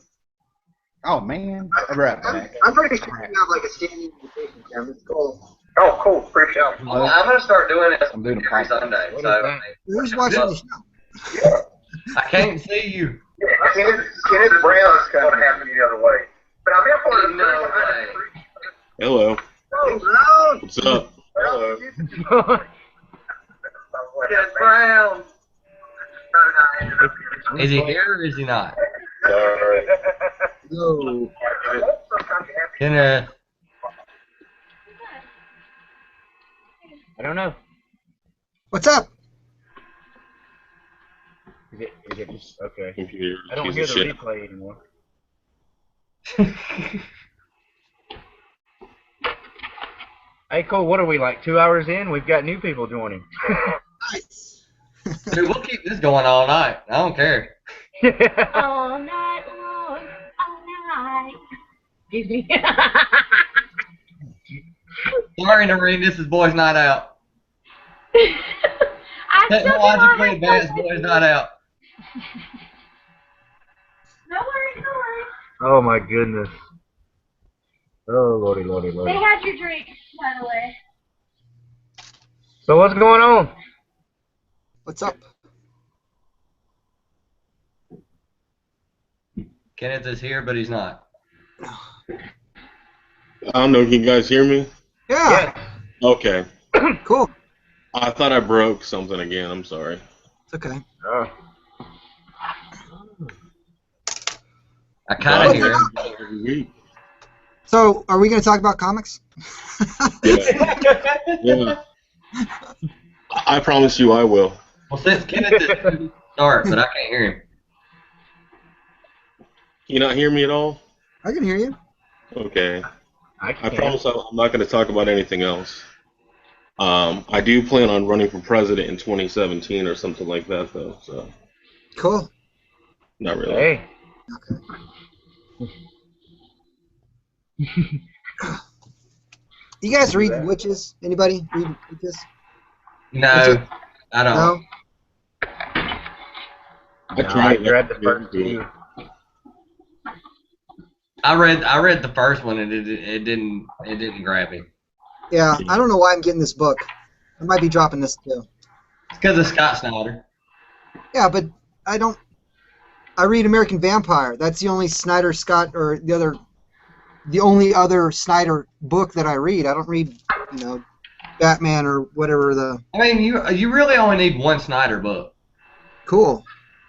Oh man. I'll be right back. I'm pretty sure you have like a standing invitation, Tim. It's cool. Oh, cool. Appreciate it. I'm gonna start doing this I'm doing a every podcast. Sunday. So Who's watching the show? Yeah. I can't see you. Yeah, Kenneth Brown is going to happen the other way. But I meant for it. No way. Hello. Tim Brown. What's up? Hello. Kenneth Brown. Is he here or is he not? Sorry. No. Kenneth. I don't know. What's up? Is it just okay? Computer. I don't Piece hear of the shit. replay anymore. Hey, Cole, what are we, like 2 hours in? We've got new people joining. Nice. Dude, we'll keep this going all night. I don't care. All night long, all night. Excuse me. Sorry, Noreen, this is Boys Night Out. I still get all Technologically my advanced questions. Boys Night Out. No worries, no worries. Oh, my goodness. Oh, lordy, lordy, They lordy. had your drink, by the way. So what's going on? What's up? Kenneth is here, but he's not. I don't know. Can you guys hear me? Yeah. Okay. Cool. I thought I broke something again. I'm sorry. It's okay. I kind of hear him. Every week. So, are we going to talk about comics? Yeah. Yeah. I promise you I will. Well, since Kenneth is start, but I can't hear him. Can you not hear me at all? I can hear you. Okay. I I promise I'm not going to talk about anything else. I do plan on running for president in 2017 or something like that, though. So Cool. not really. Hey. Okay. You guys read Witches? Anybody read Witches? No, I don't. No? I No, tried. I read the first two. I read the first one and it didn't grab me. Yeah, I don't know why I'm getting this book. I might be dropping this too. It's because of Scott Snyder. Yeah, but I read American Vampire. That's the only Snyder Scott or the only other Snyder book that I read. I don't read, Batman or whatever the. I mean, you really only need one Snyder book. Cool.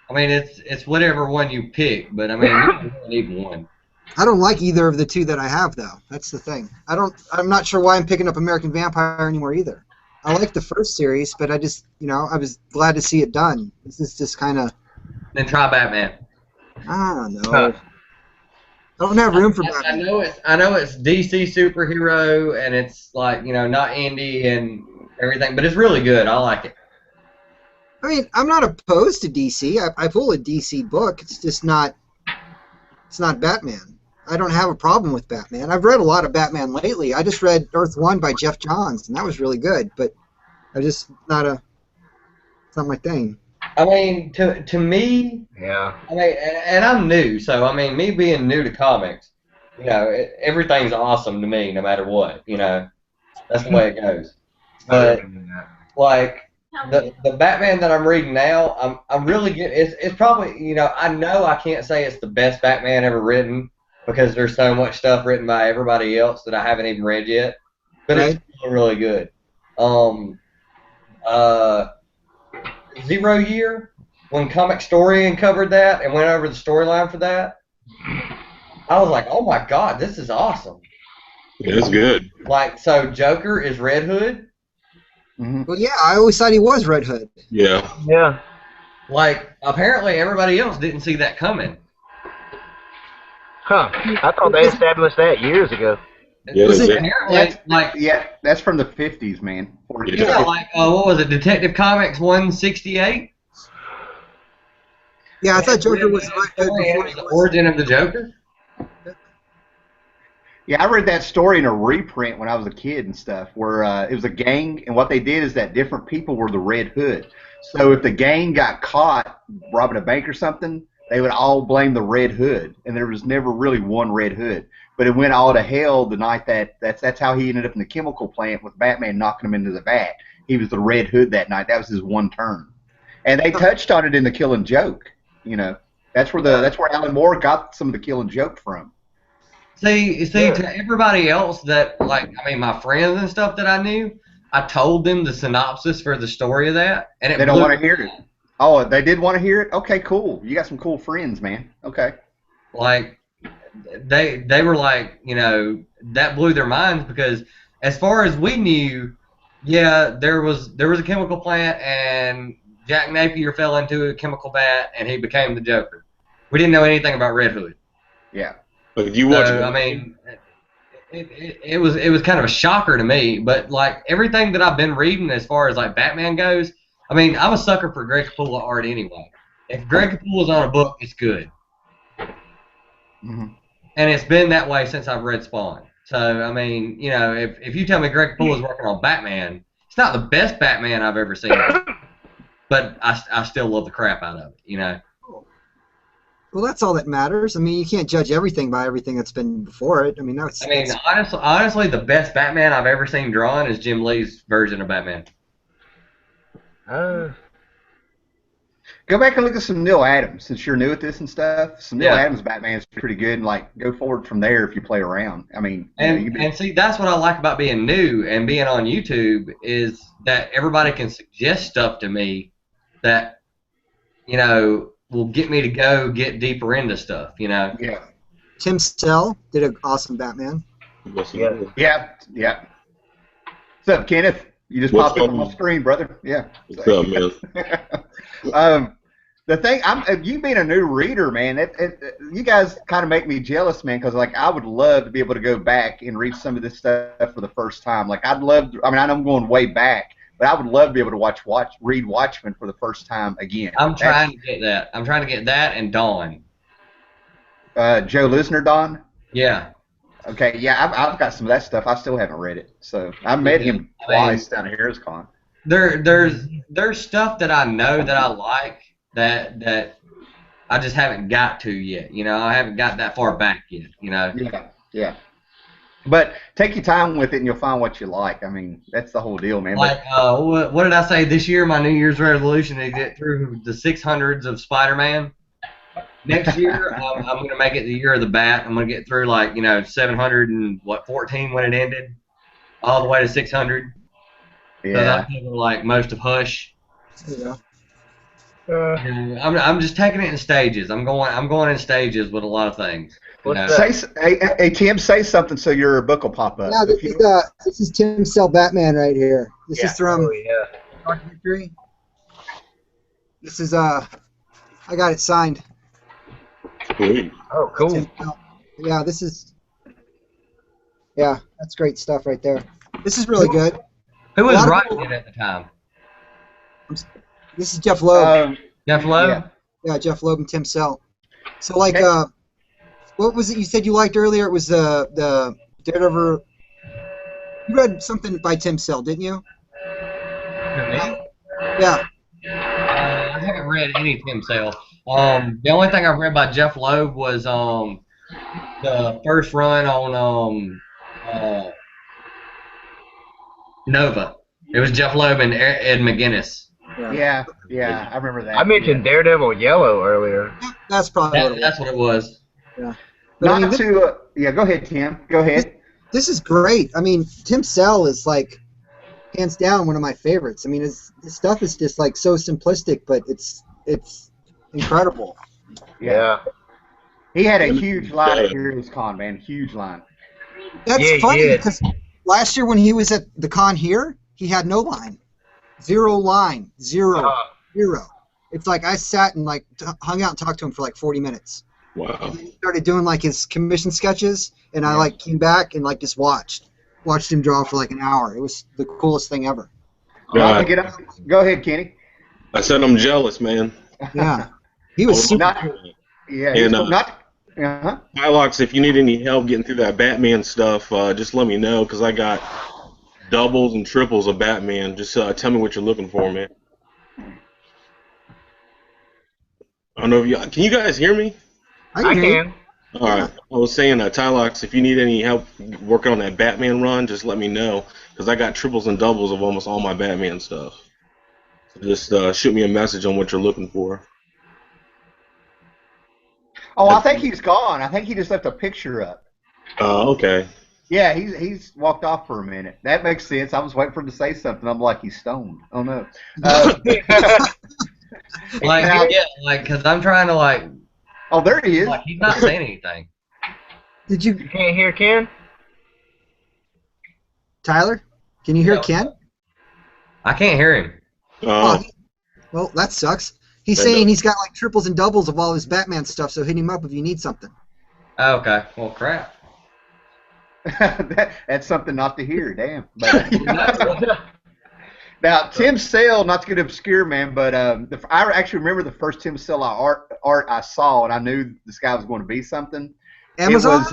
I mean, it's whatever one you pick, but I mean, you only need one. I don't like either of the two that I have though. That's the thing. I'm not sure why I'm picking up American Vampire anymore either. I like the first series, but I just, I was glad to see it done. This is just kind of. Then try Batman. I don't know. I don't have room for I Batman. know it's DC superhero and it's like not indie and everything, but it's really good. I like it. I mean, I'm not opposed to DC. I pull a DC book. It's just not. It's not Batman. I don't have a problem with Batman. I've read a lot of Batman lately. I just read Earth One by Jeff Johns, and that was really good. But I just it's not my thing. I mean, to me, Yeah. I mean, and I'm new, so I mean, me being new to comics, you know, everything's awesome to me, no matter what. You know, that's the way it goes. But like the Batman that I'm reading now, I'm really good. It's probably, you know I can't say it's the best Batman ever written because there's so much stuff written by everybody else that I haven't even read yet, but Right. it's really, really good. Uh, Zero Year, when Comic Storian covered that and went over the storyline for that, I was like, oh my god, this is awesome. Yeah, it's good. Like, so Joker is Red Hood. Well, yeah, I always thought he was Red Hood. Yeah. Yeah. Like, apparently everybody else didn't see that coming. Huh. I thought they established that years ago. Yeah, Was it- yeah. Apparently, like, Yeah, that's from the 50s, man. yeah, like, what was it, Detective Comics 168? Yeah, I thought Joker was Red Hood It before was he the was. origin of the Joker. Yeah, I read that story in a reprint when I was a kid and stuff, where it was a gang, and what they did is that different people were the Red Hood. So if the gang got caught robbing a bank or something, they would all blame the Red Hood, and there was never really one Red Hood. But it went all to hell the night that's how he ended up in the chemical plant with Batman knocking him into the vat. He was the Red Hood that night. That was his one turn, and they touched on it in the Killing Joke. You know, that's where Alan Moore got some of the Killing Joke from. See, to everybody else that, like, I mean, my friends and stuff that I knew, I told them the synopsis for the story of that, and They don't want to hear it. Oh, they did want to hear it? Okay, cool. You got some cool friends, man. Okay. Like, they were like, you know, that blew their minds because as far as we knew, yeah, there was a chemical plant and Jack Napier fell into a chemical vat and he became the Joker. We didn't know anything about Red Hood. Yeah. Like, do you watch? So, I mean, it was kind of a shocker to me, but like everything that I've been reading as far as like Batman goes, I mean, I'm a sucker for Greg Capullo art anyway. If Greg Capullo's on a book, it's good. Mm-hmm. And it's been that way since I've read Spawn. So, I mean, you know, if you tell me Greg Capullo's working on Batman, it's not the best Batman I've ever seen, but I still love the crap out of it, you know. Well, that's all that matters. I mean, you can't judge everything by everything that's been before it. I mean, Honestly, the best Batman I've ever seen drawn is Jim Lee's version of Batman. Go back and look at some Neil Adams, since you're new at this and stuff. Some Neil Yeah. Adams Batman's pretty good, and like go forward from there if you play around. I mean, And see, that's what I like about being new and being on YouTube is that everybody can suggest stuff to me that, you know, will get me to go get deeper into stuff, you know. yeah, Tim Sell did an awesome Batman. yeah. What's up, Kenneth? You just What's popped up up? on my screen, brother. Yeah. What's up, man? The thing, you being a new reader, man, you guys kind of make me jealous, man, because like I would love to be able to go back and read some of this stuff for the first time. Like I'd love to, I mean, I know I'm going way back, but I would love to be able to read Watchmen for the first time again. I'm trying to get that. I'm trying to get that and Dawn. Joe Lisner, Don. Yeah. Okay, yeah, I've got some of that stuff. I still haven't read it, so I met him twice down at HarrisCon. There's stuff that I know that I like that I just haven't got to yet. You know, I haven't got that far back yet. You know. Yeah. But take your time with it, and you'll find what you like. I mean, that's the whole deal, man. Like, what did I say this year? My New Year's resolution is to get through the 600s of Spider-Man. Next year, I'm going to make it the year of the Bat. I'm going to get through, like, you know, 714 when it ended, all the way to 600. Yeah. I cover, like, most of Hush. Yeah. I'm just taking it in stages. I'm going in stages with a lot of things. You know? Hey, Tim, say something so your book will pop up. Yeah, this is Tim Sell Batman right here. This is from Dark Victory. This is I got it signed. Sweet. Oh, cool. Yeah, that's great stuff right there. This is really good. Who was writing it at the time? This is Jeff Loeb. Jeff Loeb? Yeah, Jeff Loeb and Tim Sell. So like What was it you said you liked earlier? It was the Daredevil. You read something by Tim Sale, didn't you? Yeah. I haven't read any Tim Sale. The only thing I've read by Jeff Loeb was the first run on Nova. It was Jeff Loeb and Ed McGuinness. Yeah, I remember that. I mentioned Daredevil Yellow earlier. That's probably what it was. That's what it was. Yeah. But, I mean, go ahead, Tim. Go ahead. This is great. I mean, Tim Sale is like hands down one of my favorites. I mean, his stuff is just like so simplistic, but it's incredible. Yeah. He had a huge line at Heroes Con, man. Huge line. That's funny because last year when he was at the con here, he had no line. Zero line. Zero. It's like I sat and like hung out and talked to him for like 40 minutes. Wow. And then he started doing like his commission sketches, and I like came back and like just watched him draw for like an hour. It was the coolest thing ever. Go ahead, Kenny. I said I'm jealous, man. Yeah. He was super cool. Yeah. And Hylox, if you need any help getting through that Batman stuff, just let me know, because I got doubles and triples of Batman. Just tell me what you're looking for, man. I don't know if can you guys hear me? I can. All right. I was saying, Tylox, if you need any help working on that Batman run, just let me know, because I got triples and doubles of almost all my Batman stuff. So just shoot me a message on what you're looking for. Oh, I think he's gone. I think he just left a picture up. Oh, okay. Yeah, he's walked off for a minute. That makes sense. I was waiting for him to say something. I'm like, he's stoned. Oh no. Because I'm trying to like. Oh, there he is. Like, he's not saying anything. You can't hear Ken? Tyler, can you hear Ken? I can't hear him. Oh. Well, that sucks. He's saying he's got like triples and doubles of all his Batman stuff, so hit him up if you need something. Okay. Well, crap. That's something not to hear. Damn. But, now, Tim Sale, not to get obscure, man, but I actually remember the first Tim Sale art I saw, and I knew this guy was going to be something. Amazon?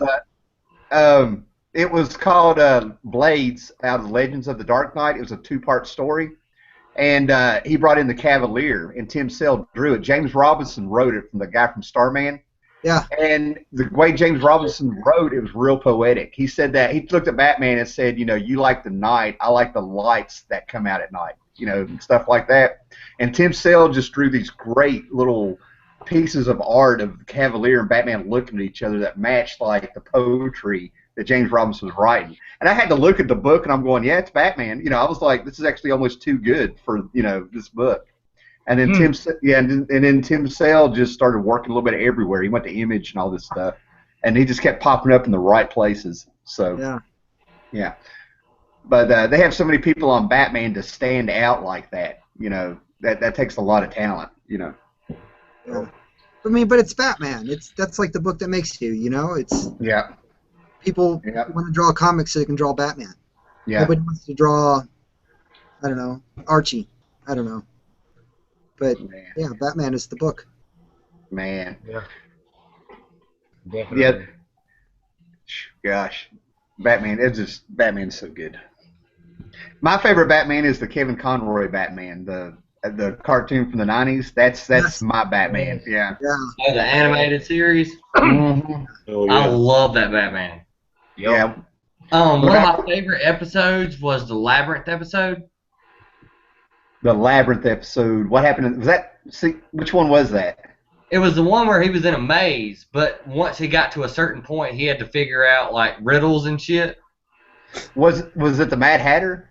It was called Blades out of Legends of the Dark Knight. It was a 2-part story. And he brought in the Cavalier, and Tim Sale drew it. James Robinson wrote it from the guy from Starman. Yeah. And the way James Robinson wrote, it was real poetic. He said that he looked at Batman and said, you know, you like the night, I like the lights that come out at night, you know, stuff like that. And Tim Sale just drew these great little pieces of art of Cavalier and Batman looking at each other that matched like the poetry that James Robinson was writing. And I had to look at the book, and I'm going, yeah, it's Batman. You know, I was like, this is actually almost too good for, you know, this book. And then then Tim Sale just started working a little bit everywhere. He went to Image and all this stuff, and he just kept popping up in the right places. So yeah. But they have so many people on Batman to stand out like that. You know, that takes a lot of talent. You know. Yeah. I mean, but it's Batman. That's like the book that makes you. You know, it's people want to draw comics so they can draw Batman. Yeah. Nobody wants to draw, I don't know, Archie. I don't know. But yeah, Batman is the book. Man. Yeah. Definitely. Yeah. Gosh, Batman's so good. My favorite Batman is the Kevin Conroy Batman, the cartoon from the '90s. That's my Batman. Yeah. Oh, the animated series. Mm-hmm. Oh, yeah. I love that Batman. Yeah. One of my favorite episodes was the Labyrinth episode. The Labyrinth episode. What happened? Was that? See, which one was that? It was the one where he was in a maze, but once he got to a certain point, he had to figure out like riddles and shit. Was it the Mad Hatter?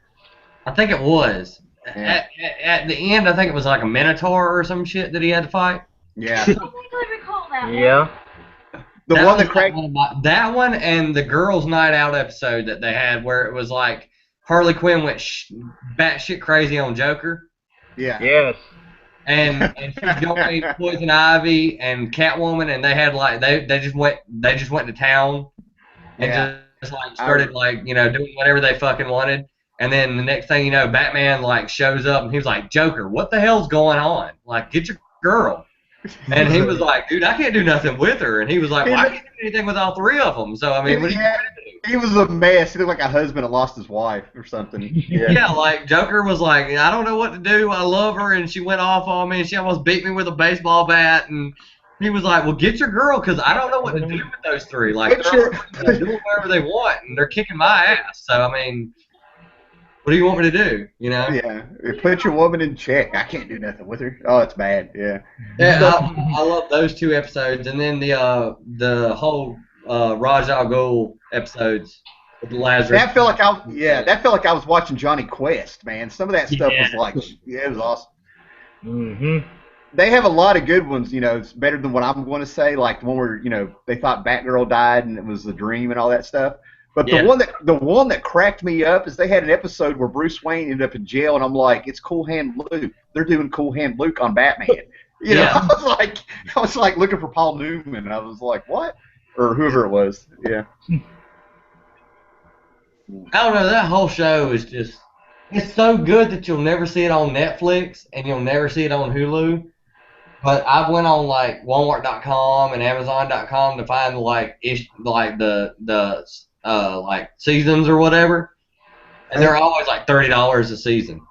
I think it was. Yeah. At the end, I think it was like a Minotaur or some shit that he had to fight. Yeah. I think I recall that one. Yeah. That one and the Girls' Night Out episode that they had where it was like Harley Quinn went batshit crazy on Joker. Yeah. Yes. And she joined Poison Ivy and Catwoman, and they had like they just went to town and just like started like, you know, doing whatever they fucking wanted. And then the next thing you know, Batman like shows up and he was like, Joker, what the hell's going on? Like, get your girl. And he was like, dude, I can't do nothing with her. And he was like, well, I can't do anything with all three of them. So, I mean, what do you want to do? He was a mess. He looked like a husband that lost his wife or something. Yeah. Yeah, like Joker was like, I don't know what to do. I love her, and she went off on me, and she almost beat me with a baseball bat. And he was like, well, get your girl, because I don't know what to do with those three. Like, they're doing whatever they want, and they're kicking my ass. So, I mean, what do you want me to do? You know? Yeah. Put your woman in check. I can't do nothing with her. Oh, it's bad. Yeah. Yeah, I love those two episodes, and then the whole Raj Al Ghul episodes with Lazarus. That felt like I was watching Johnny Quest, man. Some of that stuff was like, yeah, it was awesome. Mm-hmm. They have a lot of good ones, you know. It's better than what I'm going to say, like the one where, you know, they thought Batgirl died and it was a dream and all that stuff. But the one that cracked me up is they had an episode where Bruce Wayne ended up in jail, and I'm like, it's Cool Hand Luke. They're doing Cool Hand Luke on Batman. You know, I was like looking for Paul Newman. I was like, what? Or whoever it was. Yeah. I don't know, that whole show is just, it's so good that you'll never see it on Netflix and you'll never see it on Hulu. But I went on like Walmart.com and Amazon.com to find like like seasons or whatever, and they're always like $30 a season.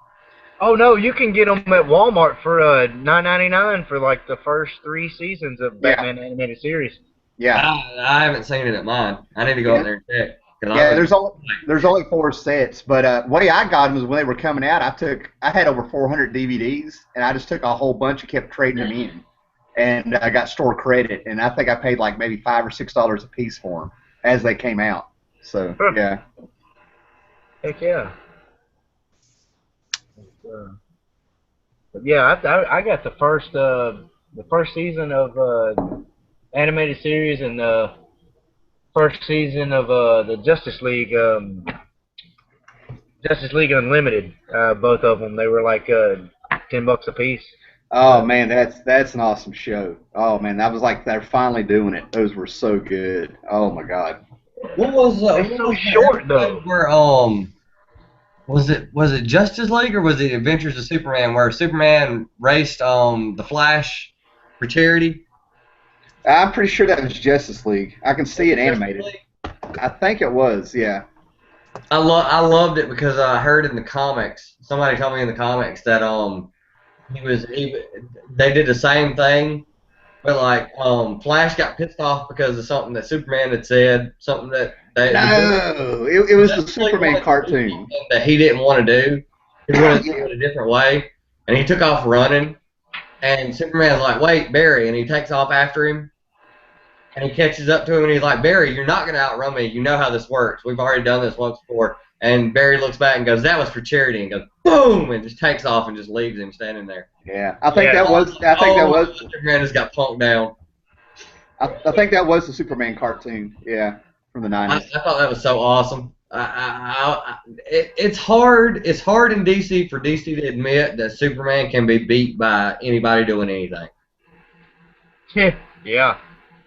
Oh no, you can get them at Walmart for $9.99 for like the first 3 seasons of Batman animated series. Yeah. I haven't seen it at mine. I need to go out there and check. Yeah, there's only 4 sets, but way I got them was when they were coming out. I had over 400 DVDs, and I just took a whole bunch and kept trading them in, and I got store credit, and I think I paid like maybe $5 or $6 a piece for them as they came out. So yeah. Heck yeah. But yeah, I got the first season of animated series and the first season of the Justice League Unlimited. Both of them, they were like $10 a piece. Oh man, that's an awesome show. Oh man, that was like they're finally doing it. Those were so good. Oh my god. What was it's so short though? Where was it Justice League or was it Adventures of Superman where Superman raced the Flash for charity? I'm pretty sure that was Justice League. I can see it animated. I think it was, yeah. I loved it because I heard in the comics, somebody told me in the comics that they did the same thing, but like Flash got pissed off because of something that Superman had said, something that it was the Superman cartoon that he didn't want to do. He wanted to do it a different way, and he took off running. And Superman's like, "Wait, Barry," and he takes off after him. And he catches up to him, and he's like, "Barry, you're not gonna outrun me. You know how this works. We've already done this once before." And Barry looks back and goes, "That was for charity," and goes, "Boom!" and just takes off and just leaves him standing there. Yeah, I think that was. Superman just got punked down. I think that was the Superman cartoon. Yeah, from the '90s. I thought that was so awesome. It's hard. It's hard in DC for DC to admit that Superman can be beat by anybody doing anything. Yeah.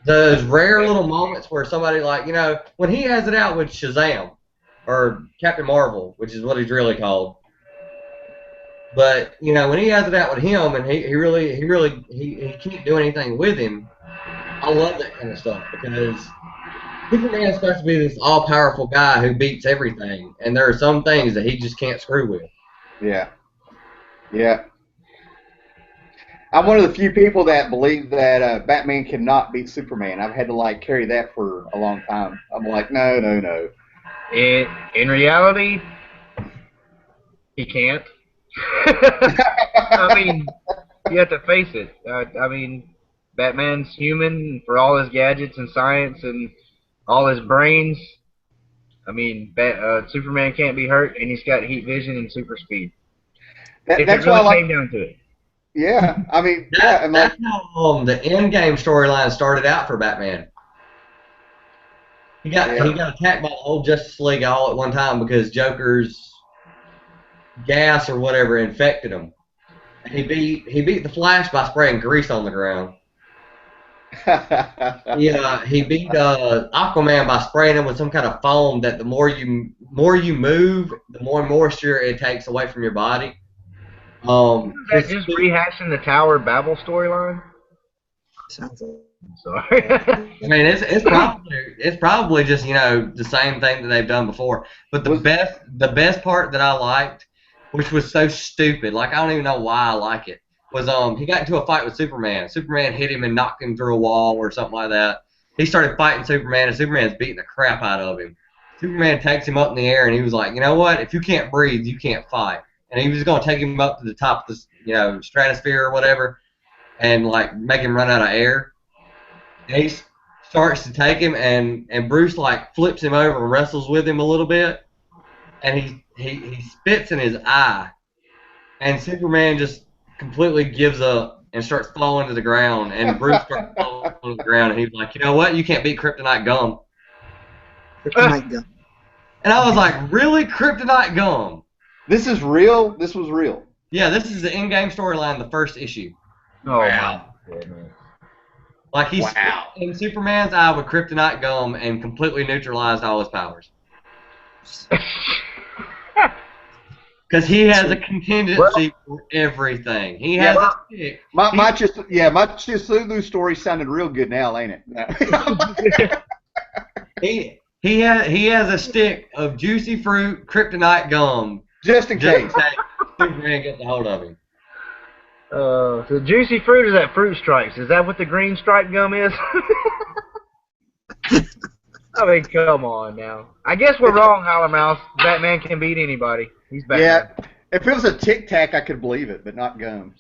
Those rare little moments where somebody like, you know, when he has it out with Shazam or Captain Marvel, which is what he's really called. But you know, when he has it out with him and he can't do anything with him, I love that kind of stuff because Superman is supposed to be this all-powerful guy who beats everything, and there are some things that he just can't screw with. Yeah. Yeah. I'm one of the few people that believe that Batman cannot beat Superman. I've had to like carry that for a long time. I'm like, no. In reality, he can't. I mean, you have to face it. I mean, Batman's human for all his gadgets and science and all his brains. I mean, Superman can't be hurt, and he's got heat vision and super speed. That's why I came down to it. Yeah, I mean, that's how the Endgame storyline started out for Batman. He got attacked by the whole Justice League all at one time because Joker's gas or whatever infected him. And he beat the Flash by spraying grease on the ground. Yeah, he beat Aquaman by spraying him with some kind of foam that the more you move, the more moisture it takes away from your body. Is that just rehashing the Tower Babel storyline? Sounds like I'm sorry. I mean, it's probably just the same thing that they've done before. But the best part that I liked, which was so stupid, like I don't even know why I like it, was he got into a fight with Superman. Superman hit him and knocked him through a wall or something like that. He started fighting Superman, and Superman's beating the crap out of him. Superman takes him up in the air, and he was like, you know what? If you can't breathe, you can't fight. And he was going to take him up to the top of the stratosphere or whatever, and like make him run out of air. And he starts to take him, and Bruce like flips him over and wrestles with him a little bit, and he spits in his eye, and Superman just completely gives up and starts falling to the ground, and Bruce starts falling to the ground, and he's like, you know what? You can't beat Kryptonite Gum. Kryptonite Gum. And I was like, really? Kryptonite Gum? This is real? This was real? Yeah, this is the in-game storyline, the first issue. Oh, Wow. my goodness. Like he spit in Superman's eye with Kryptonite Gum and completely neutralized all his powers. Because he has a contingency for everything. He has a stick. My Chizulu story sounded real good now, ain't it? He has a stick of juicy fruit Kryptonite gum. Just in case. Superman gets a hold of him. So juicy fruit is that fruit stripes? Is that what the green stripe gum is? I mean, come on now. I guess we're wrong, Howler Mouse. Batman can beat anybody. He's Batman. Yeah. If it was a Tic Tac, I could believe it, but not gum.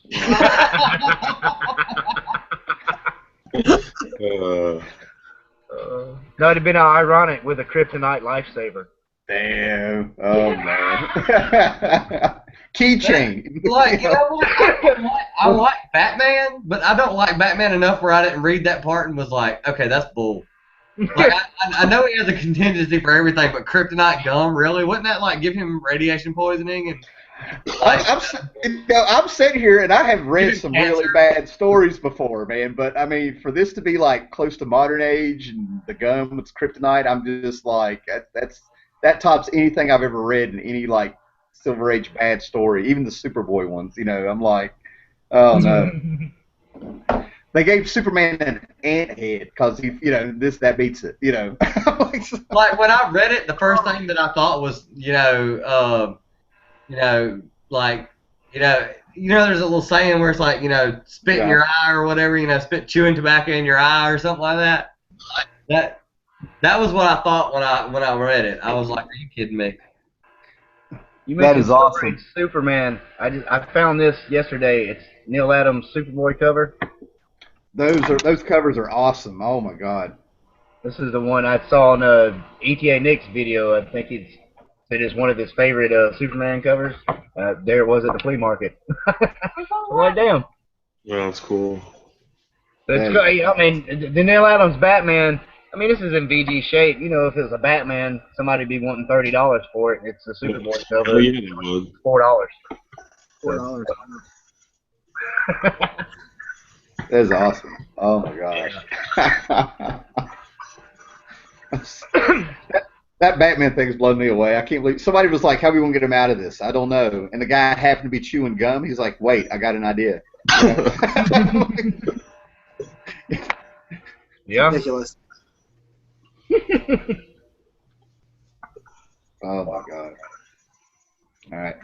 No, it'd have been ironic with a kryptonite lifesaver. Damn. Oh, man. Keychain. Like, you know what? I like Batman, but I don't like Batman enough where I didn't read that part and was like, okay, that's bull. Like, I know he has a contingency for everything, but kryptonite gum, really? Wouldn't that like give him radiation poisoning? And like, I'm sitting here and I have read some really bad stories before, man. But I mean, for this to be like close to modern age and the gum with kryptonite, I'm just like that tops anything I've ever read in any like Silver Age bad story, even the Superboy ones. I'm like, oh no. They gave Superman an ant head because that beats it. Like when I read it, the first thing that I thought was, there's a little saying where it's like, spit in your eye or whatever, spit chewing tobacco in your eye or something like that. That was what I thought when I read it. I was like, are you kidding me? That is awesome. Superman. I found this yesterday. It's Neil Adams' Superboy cover. Those covers are awesome. Oh my God. This is the one I saw in ETA Nick's video. I think it is one of his favorite Superman covers. There it was at the flea market. Like, damn. Yeah, that's cool. It's great. I mean, the Neil Adams Batman. I mean, this is in VG shape. If it was a Batman, somebody'd be wanting $30 for it. It's a Superboy cover. Oh, yeah, it would. $4. $4. That is awesome. Oh my gosh. That Batman thing's blown me away. I can't believe somebody was like, "How are we gonna get him out of this?" I don't know. And the guy happened to be chewing gum. He's like, "Wait, I got an idea." Yeah. Ridiculous. Oh my God. All right.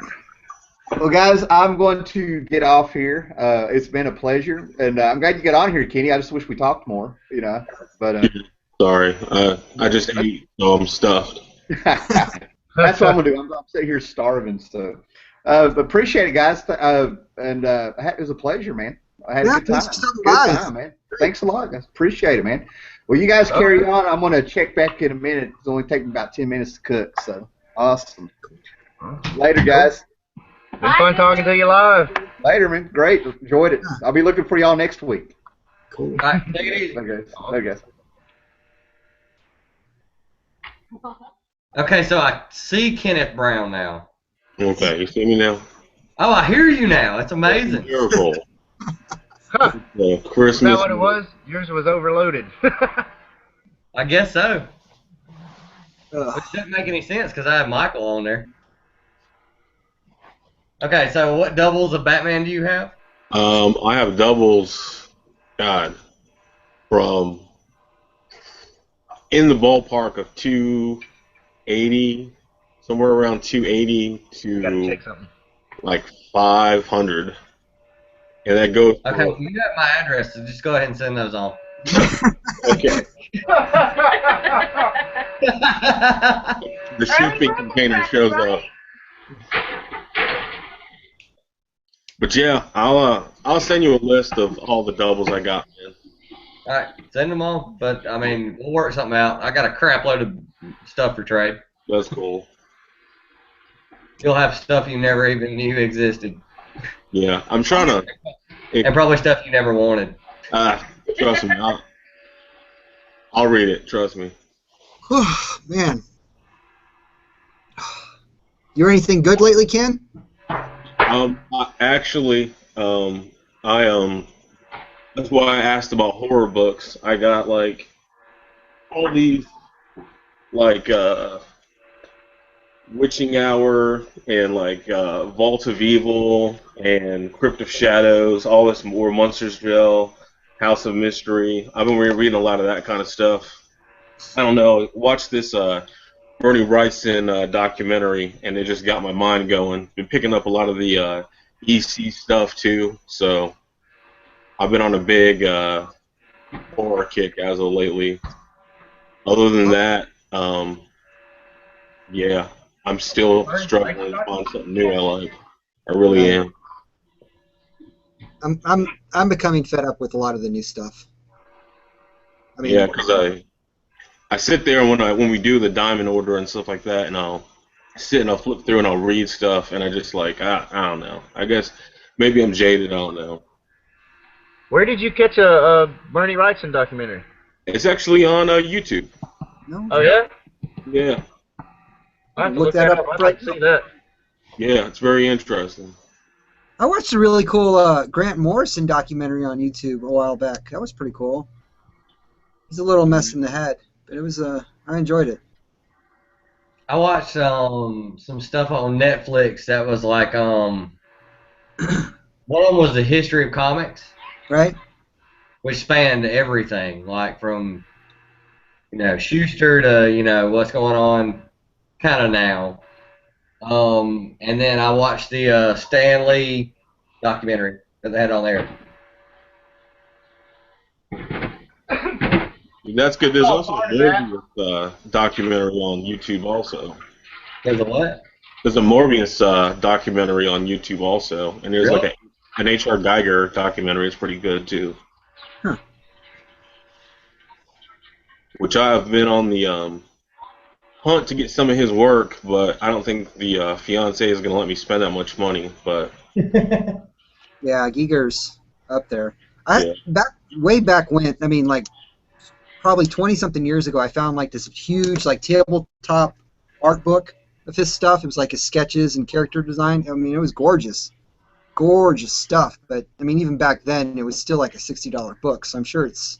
Well, guys, I'm going to get off here. It's been a pleasure, and I'm glad you got on here, Kenny. I just wish we talked more, But sorry, I just ate, so I'm stuffed. That's what I'm gonna do. I'm sitting here starving. So, but appreciate it, guys. And it was a pleasure, man. I had a good time. Thanks for stopping by. Good time, man. Thanks a lot, guys. Appreciate it, man. Well, you guys carry on. I'm gonna check back in a minute. It's only taking about 10 minutes to cook. So awesome. Later, guys. Been fun talking to you live. Later, man. Great. Enjoyed it. I'll be looking for y'all next week. Cool. All right, take it easy. Okay. Okay, so I see Kenneth Brown now. Okay, you see me now? Oh, I hear you now. It's amazing. Miracle. Huh. Christmas. Is that what it was? Yours was overloaded. I guess so. Ugh. Which doesn't make any sense because I have Michael on there. Okay, so what doubles of Batman do you have? I have doubles. God, from in the ballpark of 280, somewhere around 280 Gotta to check something. like 500, and that goes Okay, for well, you have my address, so just go ahead and send those on. okay. The shipping container shows up. But yeah, I'll send you a list of all the doubles I got, man. All right, send them on. But I mean, we'll work something out. I got a crap load of stuff for trade. That's cool. You'll have stuff you never even knew existed, Yeah, I'm trying to. and probably stuff you never wanted. Trust me, I'll read it. Trust me. Man. You heard anything good lately, Ken? Actually, that's why I asked about horror books. I got like all these like Witching Hour and like Vault of Evil and Crypt of Shadows, all this more Monsters Drill, House of Mystery. I've been reading a lot of that kind of stuff. I don't know. Watch this Bernie Wrightson documentary, and it just got my mind going. Been picking up a lot of the EC stuff too, so I've been on a big horror kick as of lately. Other than that, yeah, I'm still struggling to find something new I like. I really am. I'm becoming fed up with a lot of the new stuff. I mean, Yeah, because I sit there when we do the diamond order and stuff like that, and I'll sit and I'll flip through and I'll read stuff, and I just like I don't know. I guess maybe I'm jaded. I don't know. Where did you catch a Bernie Wrightson documentary? It's actually on YouTube. no. Oh yeah. Yeah, I have to Look that up I'd right like to see that. yeah, it's very interesting. I watched a really cool Grant Morrison documentary on YouTube a while back. That was pretty cool. He's a little mess in the head, but it was I enjoyed it. I watched some stuff on Netflix that was like one of them was the history of comics, Right? which spanned everything, like from Schuster to what's going on kind of now. And then I watched the Stan Lee documentary that they had on there. That's good. There's also a Morbius documentary on YouTube also. There's a what? There's a Morbius documentary on YouTube also, and there's Really? like an H.R. Geiger documentary. It's pretty good too. Huh. Which I've been on the hunt to get some of his work, but I don't think the fiance is going to let me spend that much money. But Yeah, Giger's up there. Yeah. Way back when, I mean, like probably 20-something years ago, I found like this huge like tabletop art book of his stuff. It was like his sketches and character design. I mean, it was gorgeous stuff. But I mean, even back then, it was still like a $60 book. So I'm sure it's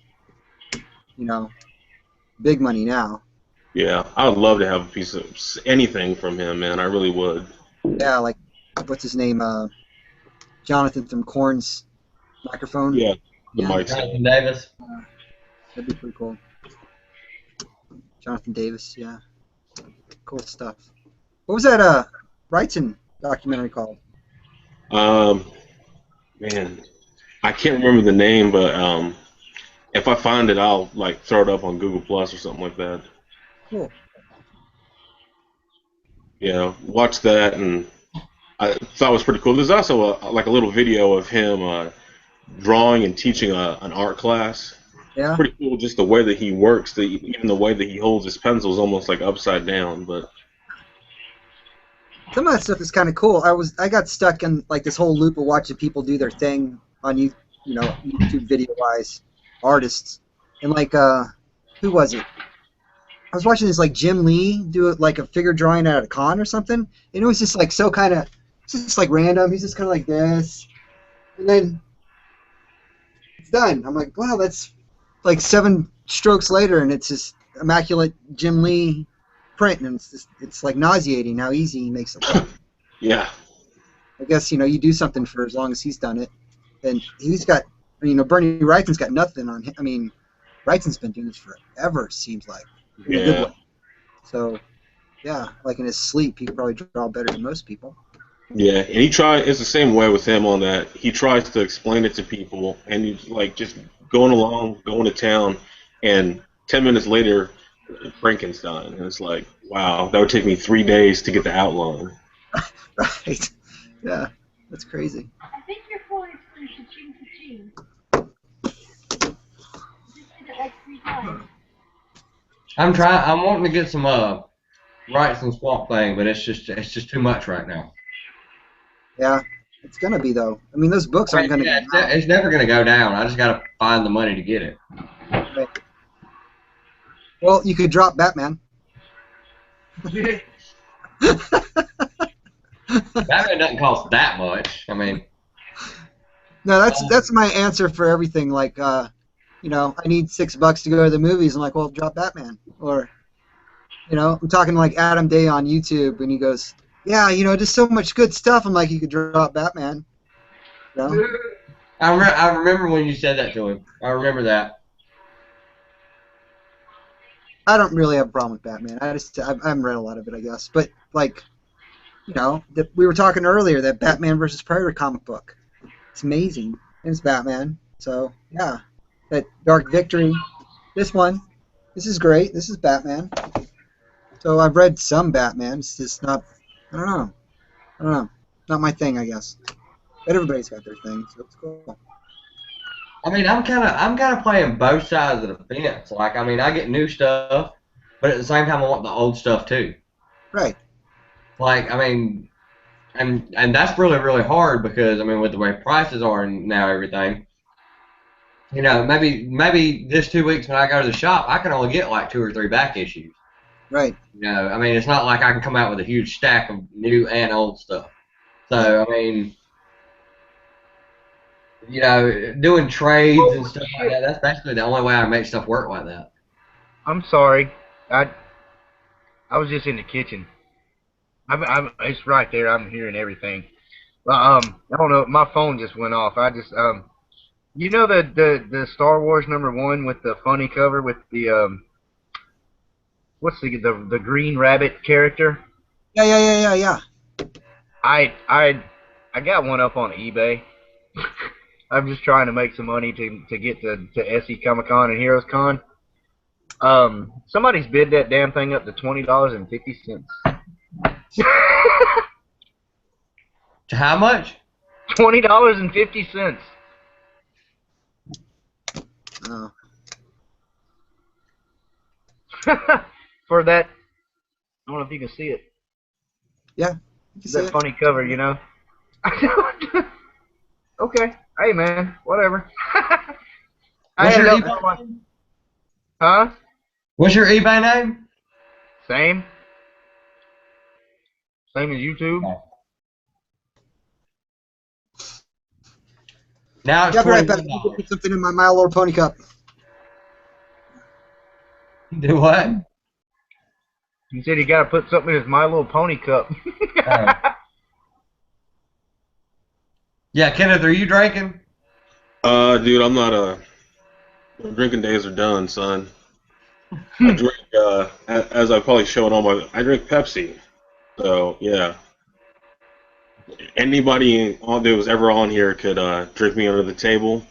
big money now. yeah, I would love to have a piece of anything from him, man. I really would. Yeah, like what's his name? Jonathan from Korn's microphone. Yeah, the Yeah. mic. Jonathan Davis. That'd be pretty cool. Jonathan Davis, yeah. Cool stuff. What was that Wrightson documentary called? Man, I can't remember the name, but if I find it, I'll like throw it up on Google Plus or something like that. Cool. Yeah, watch that, and I thought it was pretty cool. There's also like a little video of him drawing and teaching an art class. Yeah. Pretty cool, just the way that he works, even the way that he holds his pencils, almost like upside down. But Some of that stuff is kind of cool. I got stuck in like this whole loop of watching people do their thing on YouTube video wise, artists, and like who was it? I was watching this like Jim Lee do like a figure drawing at a con or something, and it was just like so kind of just like random. He's just kind of like this, and then it's done. I'm like, wow, that's like 7 strokes later, and it's just immaculate Jim Lee print, and it's like nauseating how easy he makes it look. yeah, I guess you do something for as long as he's done it, and he's got Bernie Wrightson's got nothing on him. I mean, Wrightson's been doing this forever, it seems like, in a good Yeah. way. So, yeah, like in his sleep, he could probably draw better than most people. Yeah, and it's the same way with him on that. He tries to explain it to people, and he's like just going along, going to town, and 10 minutes later, Frankenstein. And it's like, wow, that would take me 3 days to get the outline. Right. Yeah, that's crazy. I think your phone is through cha-ching, cha-ching. You just did it like 3 times. I'm wanting to get some Wrightson Swamp Thing, but it's just too much right now. Yeah, it's going to be, though. I mean, those books aren't going to Yeah, go down. it's never going to go down. I just got to find the money to get it. Right. Well, you could drop Batman. Batman doesn't cost that much. I mean, No, that's my answer for everything. Like, you know, I need $6 to go to the movies. I'm like, well, drop Batman. Or, you know, I'm talking to like Adam Day on YouTube, and he goes, yeah, you know, just so much good stuff. I'm like, you could drop Batman. You know? I remember when you said that to him. I remember that. I don't really have a problem with Batman. I haven't read a lot of it, I guess. But like, you know, we were talking earlier that Batman versus Predator comic book. It's amazing. And it's Batman. So yeah, that Dark Victory. This is great. This is Batman. So I've read some Batman. It's just not. I don't know. Not my thing, I guess. But everybody's got their thing, so it's cool. I mean, I'm kind of playing both sides of the fence. Like, I mean, I get new stuff, but at the same time, I want the old stuff too. Right. Like, I mean, and that's really really hard because I mean, with the way prices are and now everything, you know, maybe this 2 weeks when I go to the shop, I can only get like 2 or 3 back issues. Right. You know, I mean, it's not like I can come out with a huge stack of new and old stuff. So, I mean, you know, doing trades and stuff like that, that's basically the only way I make stuff work like that. I'm sorry. I was just in the kitchen. It's right there. I'm hearing everything. I don't know. My phone just went off. You know the Star Wars #1 with the funny cover with the what's the Green Rabbit character? Yeah. I got one up on eBay. I'm just trying to make some money to get to SE Comic Con and Heroes Con. Somebody's bid that damn thing up to $20.50. To how much? $20.50. Oh. For that, I don't know if you can see it. Yeah. You can see That it. funny cover, you know. Okay. Hey, man. Whatever. What's your ended eBay up, name? huh? What's your eBay name? Same. Same as YouTube. Now it's Yeah, I'll be right back. $21. I'm gonna put something in my Little Pony cup. Do what? He said he got to put something in his My Little Pony cup. Yeah, Kenneth, are you drinking? Dude, I'm not my drinking days are done, son. I drink as I probably showed on I drink Pepsi. So yeah. Anybody that was ever on here could drink me under the table,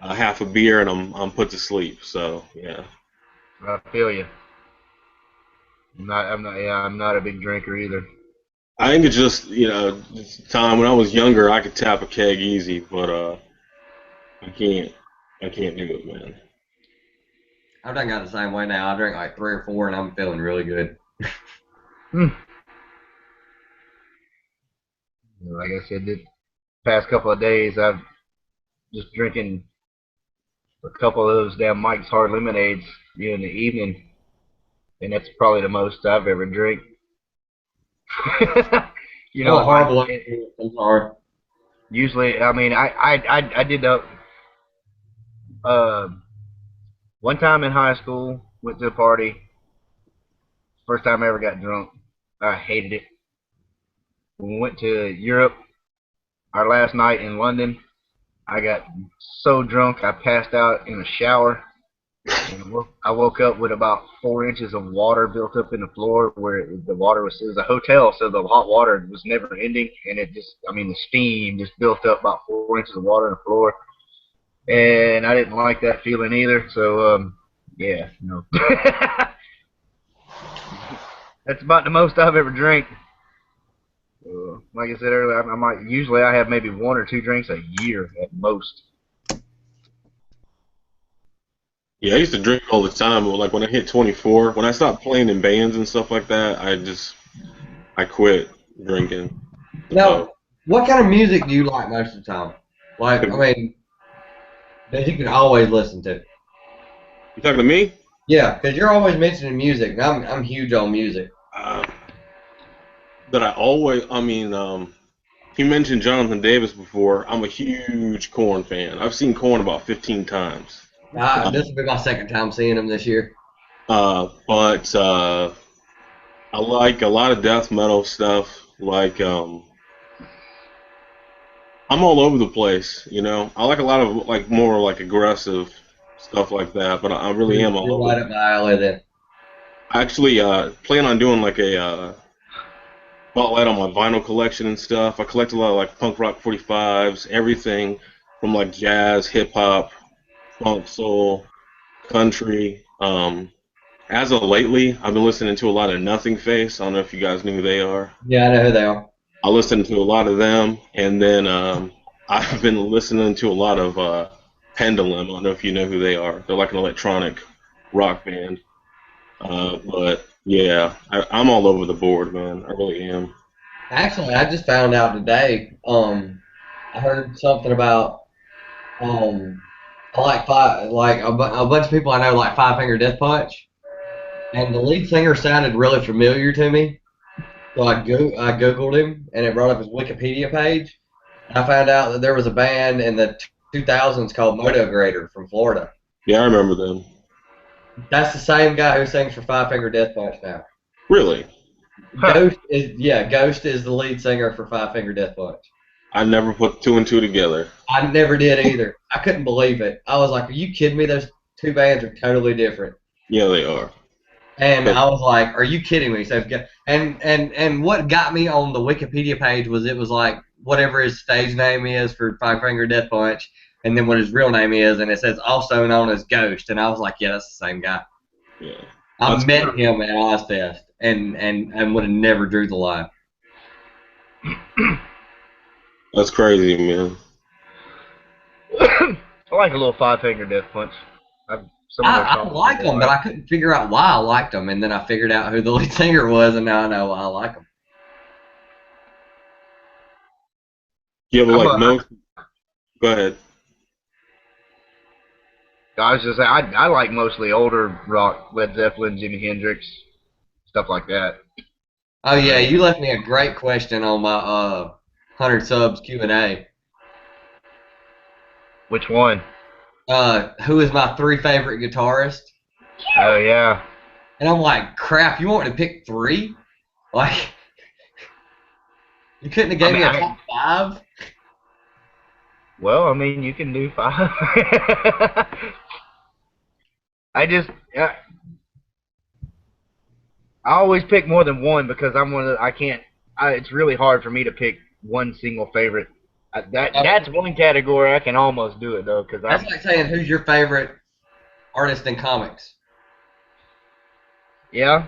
half a beer, and I'm put to sleep. So yeah. I feel you. I'm not a big drinker either. I think it's just it's time when I was younger I could tap a keg easy, but I can't do it, man. I've done got the same way now. I drink like 3 or 4 and I'm feeling really good. Like I said, the past couple of days I've just drinking a couple of those damn Mike's Hard Lemonades in the evening, and that's probably the most I've ever drank. You know, horrible. I'm sorry. Usually, I mean, I did one time in high school, went to a party. First time I ever got drunk. I hated it. When we went to Europe, our last night in London, I got so drunk I passed out in a shower. And I woke up with about 4 inches of water built up in the floor where the water was. It was a hotel, so the hot water was never ending, and it just, I mean, the steam just built up about 4 inches of water on the floor, and I didn't like that feeling either. So, yeah, no. That's about the most I've ever drank. Like I said earlier, I might usually I have maybe 1 or 2 drinks a year at most. Yeah, I used to drink all the time, but like when I hit 24, when I stopped playing in bands and stuff like that, I quit drinking. Now, So, what kind of music do you like most of the time? Like, I you mean, that you can always listen to. talking to me? Yeah, because you're always mentioning music, and I'm huge on music. Uh, that I always, you mentioned Jonathan Davis before. I'm a huge Korn fan. I've seen Korn about 15 times. This will be my second time seeing him this year. But I like a lot of death metal stuff. Like, I'm all over the place, you know. I like a lot of like more like aggressive stuff like that, but I really am all You're over. right up my alley then. I actually plan on doing like a spotlight on my vinyl collection and stuff. I collect a lot of like punk rock 45s, everything from like jazz, hip hop, funk, soul, country. As of lately, I've been listening to a lot of Nothing Face. I don't know if you guys knew who they are. Yeah, I know who they are. I listen to a lot of them, and then I've been listening to a lot of Pendulum. I don't know if you know who they are. They're like an electronic rock band. But yeah, I'm all over the board, man. I really am. Actually, I just found out today. I heard something about I like a bunch of people I know like Five Finger Death Punch, and the lead singer sounded really familiar to me. So I googled him, and it brought up his Wikipedia page. And I found out that there was a band in the 2000s called Moto Grader from Florida. Yeah, I remember them. That's the same guy who sings for Five Finger Death Punch now. Really, Ghost is the lead singer for Five Finger Death Punch. I never put two and two together. I never did either. I couldn't believe it. I was like, "Are you kidding me? Those two bands are totally different." Yeah, they are. And But I was like, "Are you kidding me?" So, and what got me on the Wikipedia page was it was like whatever his stage name is for Five Finger Death Punch, and then what his real name is, and it says also known as Ghost. And I was like, "Yeah, that's the same guy." yeah, I that's met him at Ozfest, and would have never drew the line. that's crazy, man. I like a little Five Finger Death Punch. Some of their I songs like them, but I couldn't figure out why I liked them, and then I figured out who the lead singer was, and now I know why I like them. You have I'm like a, most. Go ahead. I was just saying, I like mostly older rock, Led Zeppelin, Jimi Hendrix, stuff like that. Oh yeah, you left me a great question on my 100 subs Q&A. Which one? Who is my three favorite guitarists? Oh yeah. And I'm like, crap, you want me to pick three? Like, you couldn't have gave me a top five? Well, I mean, you can do five. I just, I always pick more than one because I'm one of the, I can't. It's really hard for me to pick one single favorite. That's one category I can almost do it though because That's like saying who's your favorite artist in comics? yeah.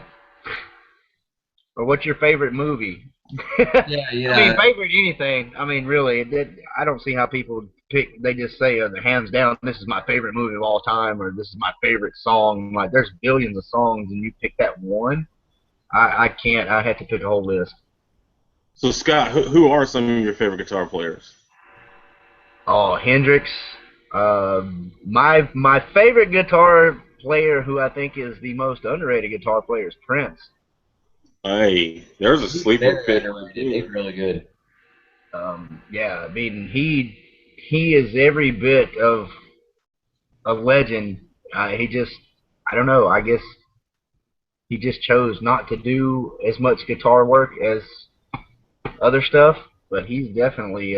Or what's your favorite movie? Yeah, you I mean, know. favorite anything. I mean, really, I don't see how people pick. They just say, hands down, this is my favorite movie of all time, or this is my favorite song. Like, there's billions of songs, and you pick that one. I can't. I have to pick a whole list. So Scott, who are some of your favorite guitar players? Oh, Hendrix. My favorite guitar player, who I think is the most underrated guitar player, is Prince. Hey, there's a He's sleeper very pick. underrated. He's really good. Yeah, I mean he is every bit of a legend. He just, I don't know. I guess he just chose not to do as much guitar work as other stuff, but he's definitely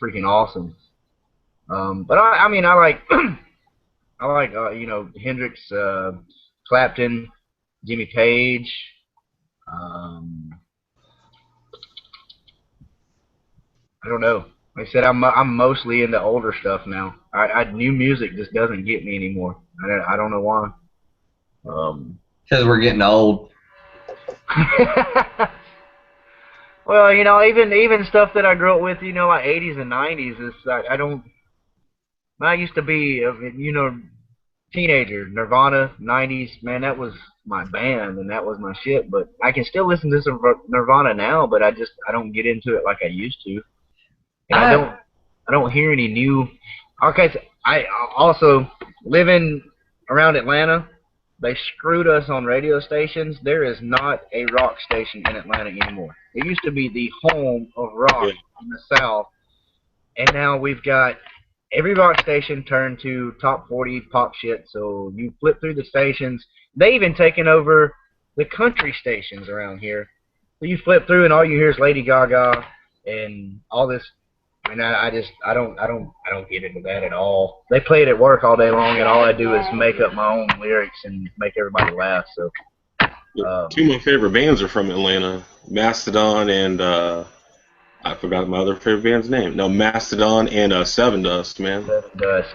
freaking awesome. But I mean, I like I like Hendrix, Clapton, Jimmy Page. Um, I don't know. Like I said, I'm mostly into older stuff now. New music just doesn't get me anymore. I don't know why. Because we're getting old. Well, even stuff that I grew up with, like 80s and 90s, is I don't. When I used to be, teenager, Nirvana, 90s, man, that was my band and that was my shit. But I can still listen to some Nirvana now, but I don't get into it like I used to, and I don't hear any new. Okay, so I also living around Atlanta. They screwed us on radio stations. There is not a rock station in Atlanta anymore. It used to be the home of rock Yeah. in the South, and now we've got every rock station turned to top 40 pop shit. So you flip through the stations. They even taken over the country stations around here. So you flip through and all you hear is Lady Gaga and all this. And I don't get into that at all. They play it at work all day long, and all I do is make up my own lyrics and make everybody laugh. So Two of my favorite bands are from Atlanta, Mastodon and I forgot my other favorite band's name. No, Mastodon and Seven Dust, man. Dust.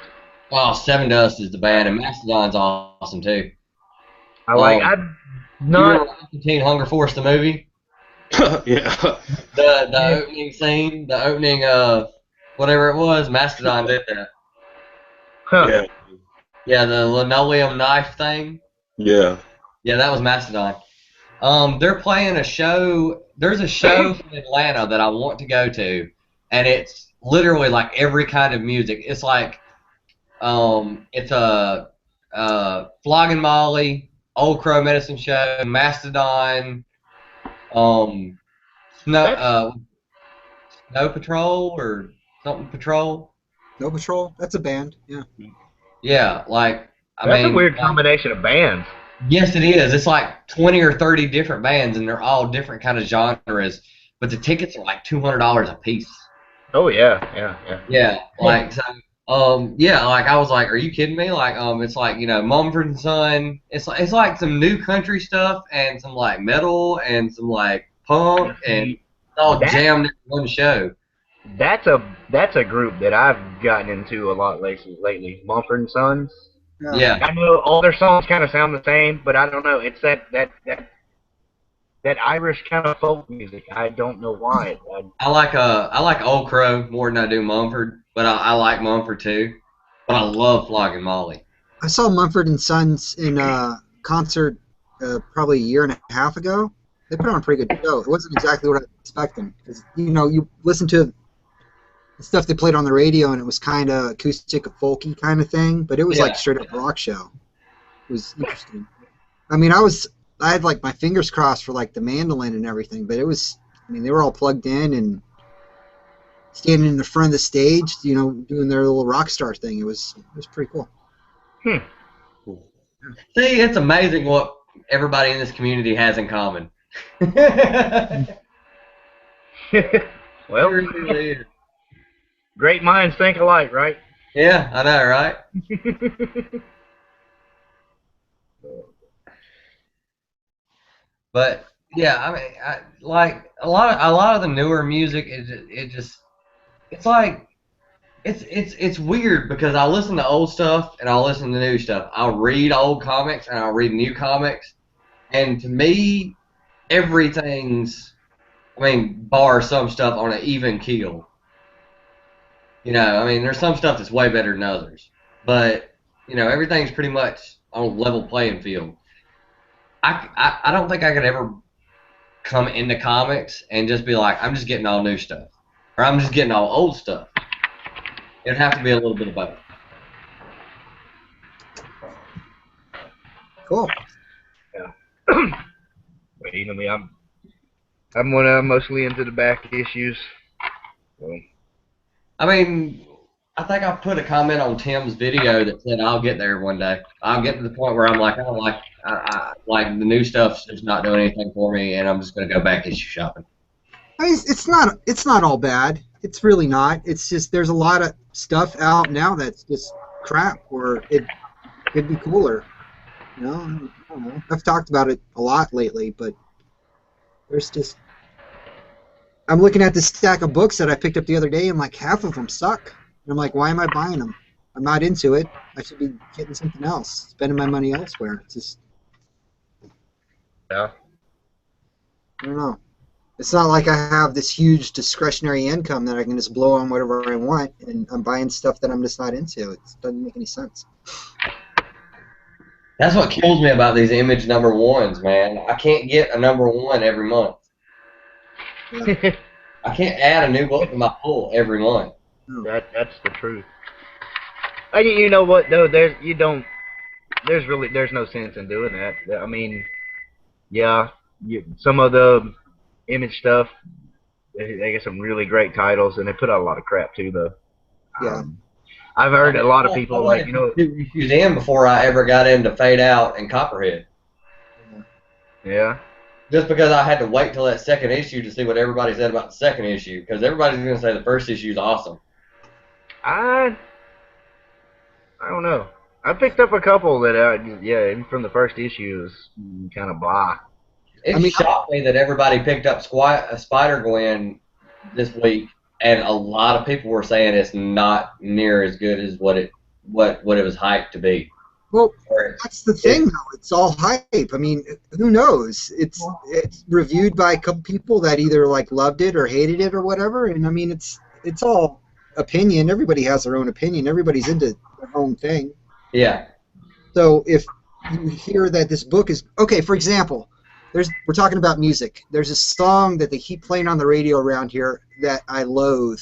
Oh, Seven Dust is the band, and Mastodon's awesome too. I'm You not. remember Teen Hunger Force the movie? Yeah. The opening scene, the opening whatever it was, Mastodon did that. Huh. Yeah. Yeah, the linoleum knife thing. Yeah. Yeah, that was Mastodon. They're playing a show. There's a show in Atlanta that I want to go to, and it's literally like every kind of music. It's like, it's a Flogging Molly, Old Crow Medicine Show, Mastodon, Snow Snow Patrol or something Patrol. No Patrol. That's a band. Yeah. Yeah, like That's a weird combination of bands. yes, it is. It's like 20 or 30 different bands, and they're all different kind of genres. But the tickets are like $200 a piece. Oh yeah. Yeah, like so. Yeah, like I was like, are you kidding me? Like, it's like Mumford and Son. It's like some new country stuff and some like metal and some like punk and it's all jammed in one show. That's a group that I've gotten into a lot lately. Mumford and Sons. Yeah. I know all their songs kind of sound the same, but I don't know. It's that Irish kind of folk music. I don't know why. I like Old Crow more than I do Mumford, but I like Mumford too. But I love Flogging Molly. I saw Mumford and Sons in a concert probably a year and a half ago. They put on a pretty good show. It wasn't exactly what I was expecting because you listen to the stuff they played on the radio and it was kind of acoustic, folky kind of thing, but it was like straight up rock show. It was interesting. I mean, I had like my fingers crossed for like the mandolin and everything, but they were all plugged in and standing in the front of the stage, doing their little rock star thing. It was pretty cool. See, it's amazing what everybody in this community has in common. Well, great minds think alike, right? Yeah, I know, right? But yeah, I mean, like a lot of the newer music it's weird because I listen to old stuff and I'll listen to new stuff. I'll read old comics and I'll read new comics, and to me, everything's, bar some stuff on an even keel. There's some stuff that's way better than others, but everything's pretty much on a level playing field. I don't think I could ever come into comics and just be like, I'm just getting all new stuff, or I'm just getting all old stuff. It'd have to be a little bit of both. Cool. Yeah. But I'm mostly into the back issues. So. I think I put a comment on Tim's video that said I'll get there one day. I'll get to the point where I'm like, I like the new stuff's just not doing anything for me, and I'm just gonna go back issue shopping. It's not all bad. It's really not. It's just there's a lot of stuff out now that's just crap, or could be cooler. You know, I don't know. I've talked about it a lot lately, but there's just. I'm looking at this stack of books that I picked up the other day, and like half of them suck. And I'm like, why am I buying them? I'm not into it. I should be getting something else, spending my money elsewhere. It's just, Yeah. I don't know. It's not like I have this huge discretionary income that I can just blow on whatever I want, and I'm buying stuff that I'm just not into. It doesn't make any sense. That's what kills me about these image number ones, man. I can't get a number one every month. I can't add a new book to my pull every month. That's the truth. And you know what though? There's no sense in doing that. I mean, yeah, some of the image stuff, they get some really great titles, and they put out a lot of crap too, though. Yeah. I've heard a lot of people like, you know, 2 issues in before I ever got into Fade Out and Copperhead. Yeah. Just because I had to wait till that second issue to see what everybody said about the second issue, because everybody's going to say the first issue is awesome. I don't know. I picked up a couple that, even from the first issue is kind of blah. It shocked me that everybody picked up Spider-Gwen this week, and a lot of people were saying it's not near as good as what it was hyped to be. Well, that's the thing, though. It's all hype. I mean, who knows? It's reviewed by a couple people that either like loved it or hated it or whatever. And I mean, it's all opinion. Everybody has their own opinion. Everybody's into their own thing. Yeah. So if you hear that this book is okay, for example, we're talking about music. There's a song that they keep playing on the radio around here that I loathe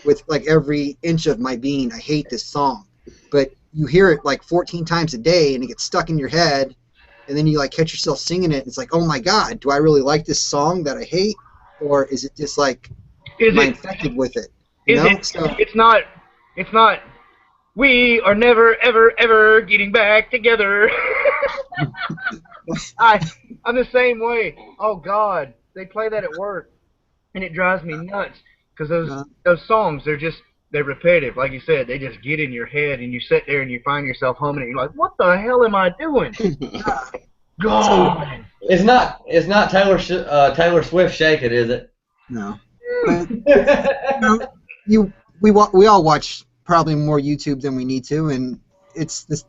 with like every inch of my being. I hate this song, but you hear it like 14 times a day and it gets stuck in your head, and then you like catch yourself singing it. And it's like, oh my God, do I really like this song that I hate, or is it just like am I infected with it? It's not. We are never ever ever getting back together. I'm the same way. Oh God, they play that at work, and it drives me nuts because those songs they're repetitive. Like you said, they just get in your head, and you sit there and you find yourself humming it. You're like, what the hell am I doing? God. It's not Taylor Swift Shake It, is it? No. But, we all watch probably more YouTube than we need to, and it's this,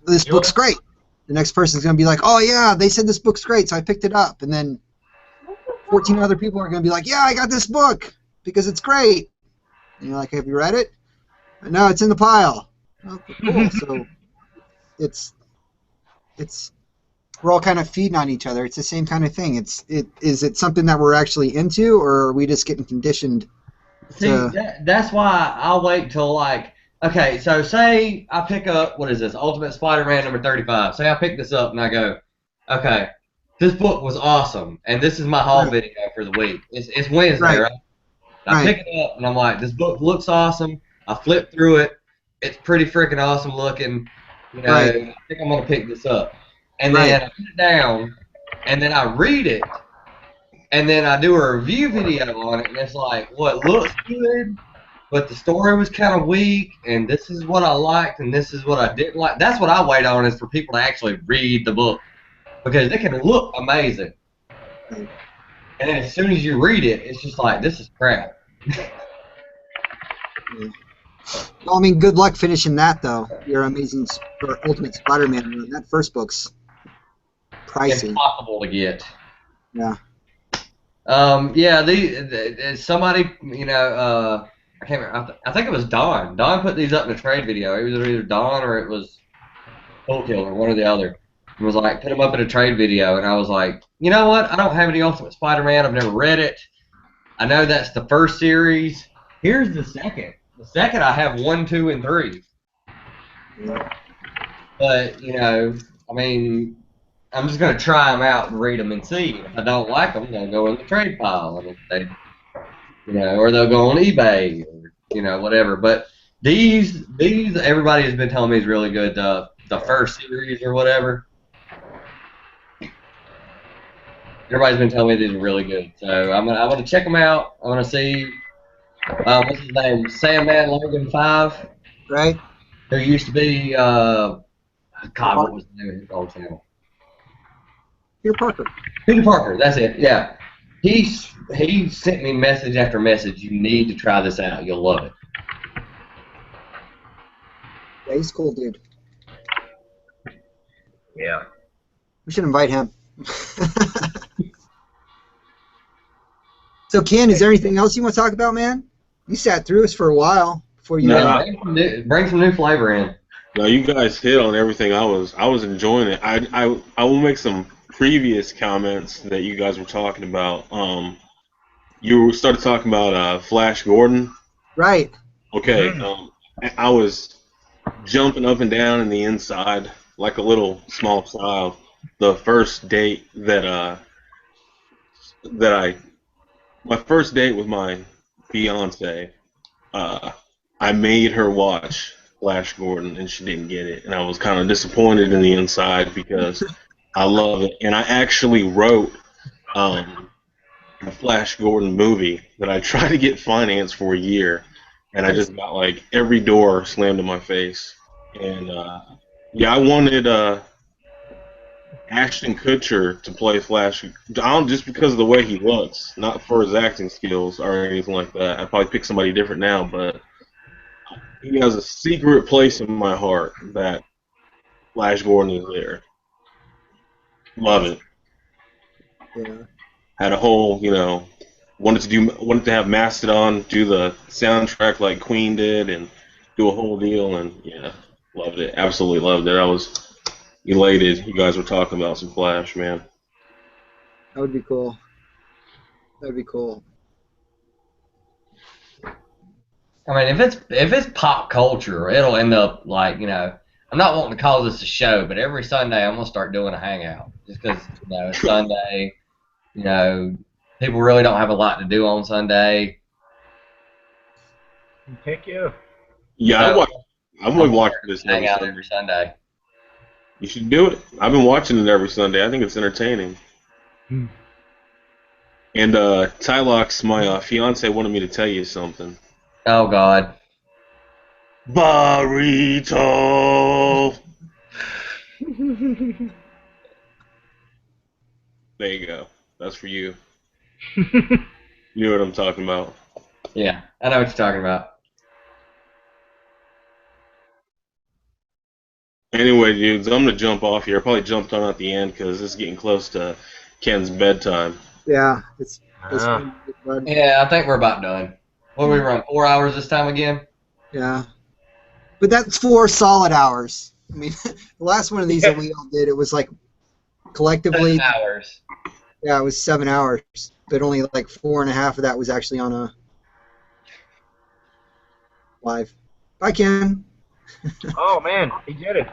this book's great. The next person's going to be like, oh yeah, they said this book's great, so I picked it up. And then 14 other people are going to be like, yeah, I got this book because it's great. And you're like, have you read it? No, it's in the pile. Okay, cool. So it's we're all kind of feeding on each other. It's the same kind of thing. Is it something that we're actually into, or are we just getting conditioned? See, that's why I'll wait till okay, so say I pick up, what is this, Ultimate Spider-Man number 35. Say I pick this up and I go, okay, this book was awesome, and this is my haul video for the week. It's Wednesday, right? I pick it up and I'm like, this book looks awesome. I flip through it. It's pretty freaking awesome looking. I think I'm going to pick this up. And then I put it down, and then I read it, and then I do a review video on it, and it's like, well, it looks good, but the story was kind of weak, and this is what I liked, and this is what I didn't like. That's what I wait on, is for people to actually read the book, because it can look amazing. And then as soon as you read it, it's just like, this is crap. Well, I mean, good luck finishing that, though. Your amazing or Ultimate Spider-Man run. That first book's pricey. Impossible to get. Yeah. Somebody, I can't remember. I think it was Don. Don put these up in a trade video. It was either Don or it was Soul Killer, one or the other. It was like, put them up in a trade video, and I was like, you know what? I don't have any Ultimate Spider-Man. I've never read it. I know that's the first series. Here's the second. The second, I have 1, 2, and 3. But, I mean, I'm just going to try them out and read them and see. If I don't like them, they'll go in the trade pile. And if they, or they'll go on eBay, or, whatever. But these, everybody has been telling me is really good. The first series or whatever. Everybody's been telling me these are really good. So I'm gonna check them out. I'm gonna see, what's his name? Sandman Logan 5. Right. who used to be, God, what was the name of his old channel? Peter Parker. Peter Parker, that's it, yeah. He sent me message after message, you need to try this out, you'll love it. Yeah, he's cool, dude. Yeah. We should invite him. So, Ken, is there anything else you want to talk about, man? You sat through us for a while before you. No. Bring some new flavor in. No, you guys hit on everything. I was enjoying it. I will make some previous comments that you guys were talking about. You started talking about Flash Gordon. Right. Okay. I was jumping up and down in the inside like a little small child. The first date my first date with my fiance, I made her watch Flash Gordon, and she didn't get it, and I was kind of disappointed in the inside because I love it, and I actually wrote a Flash Gordon movie that I tried to get financed for a year, and I just got like every door slammed in my face, and yeah, I wanted Ashton Kutcher to play Flash. Just because of the way he looks, not for his acting skills or anything like that. I'd probably pick somebody different now, but he has a secret place in my heart that Flash Gordon is there. Love it. Yeah. Had a whole, wanted to have Mastodon do the soundtrack like Queen did and do a whole deal, and yeah, loved it. Absolutely loved it. I was elated you guys were talking about some Flash, man. That would be cool. That would be cool. I mean, if it's pop culture, it'll end up like, I'm not wanting to call this a show, but every Sunday I'm gonna start doing a hangout just because it's Sunday. People really don't have a lot to do on Sunday. Heck yeah. Yeah, I'm going to watch this every Sunday. You should do it. I've been watching it every Sunday. I think it's entertaining. And Tylox, my fiance, wanted me to tell you something. Oh God. Burrito. There you go. That's for you. You know what I'm talking about. Yeah, I know what you're talking about. Anyway, dudes, I'm going to jump off here. I probably jumped on at the end because it's getting close to Ken's bedtime. Yeah, yeah, I think we're about done. What do we run? 4 hours this time again? Yeah. But that's 4 solid hours. I mean, the last one of these that we all did, it was like collectively. 7 hours. Yeah, it was 7 hours, but only like 4.5 of that was actually on a live. Bye, Ken. Oh man, he did it.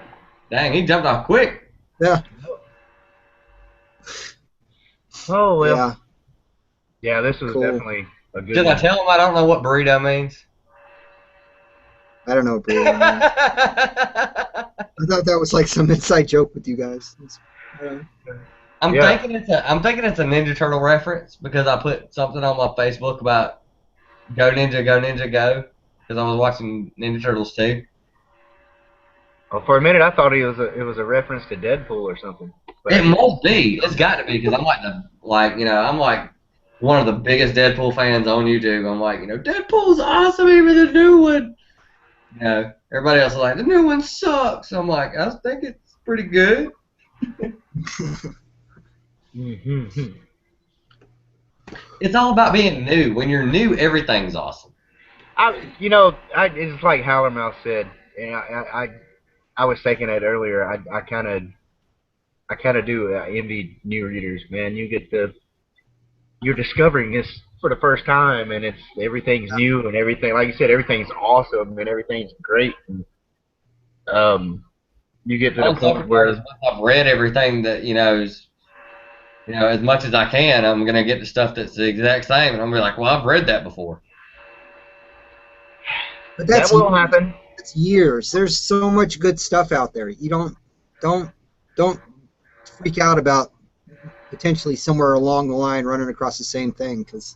Dang, he jumped off quick. Yeah. Oh well. Yeah. Yeah, this was definitely a good Did one. I tell him I don't know what burrito means? I don't know what burrito means. I thought that was like some inside joke with you guys. I'm thinking it's a Ninja Turtle reference because I put something on my Facebook about Go Ninja, Go Ninja, Go because I was watching Ninja Turtles 2. Oh, for a minute I thought it was a reference to Deadpool or something. But It must be. It's got to be because I'm I'm like one of the biggest Deadpool fans on YouTube. I'm like, Deadpool's awesome, even the new one. Everybody else is like, the new one sucks. I'm like, I think it's pretty good. It's all about being new. When you're new, everything's awesome. It's like Howlermouth said, and I was thinking that earlier. I kind of do envy new readers, man. You're discovering this for the first time, and everything's new and everything. Like you said, everything's awesome and everything's great. And, you get to the point where I've read everything that as much as I can. I'm gonna get the stuff that's the exact same, and I'm gonna be like, well, I've read that before. But that will happen. It's years. There's so much good stuff out there. You don't freak out about potentially somewhere along the line running across the same thing because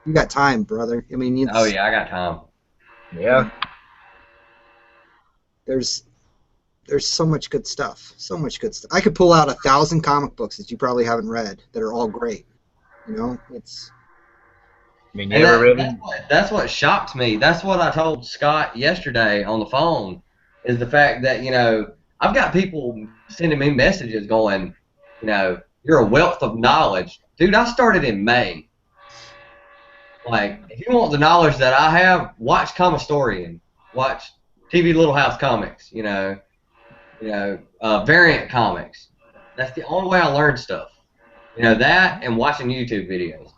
you got time, brother. I mean, oh yeah, I got time. Yeah. There's so much good stuff. So much good stuff. I could pull out 1,000 comic books that you probably haven't read that are all great. You know, it's. I mean, you And ever really? that's what shocked me. That's what I told Scott yesterday on the phone, is the fact that, you know, I've got people sending me messages going, you know, you're a wealth of knowledge. Dude, I started in May. Like, if you want the knowledge that I have, watch Comistorian. Watch TV Little House Comics, variant comics. That's the only way I learn stuff. You know, that and watching YouTube videos.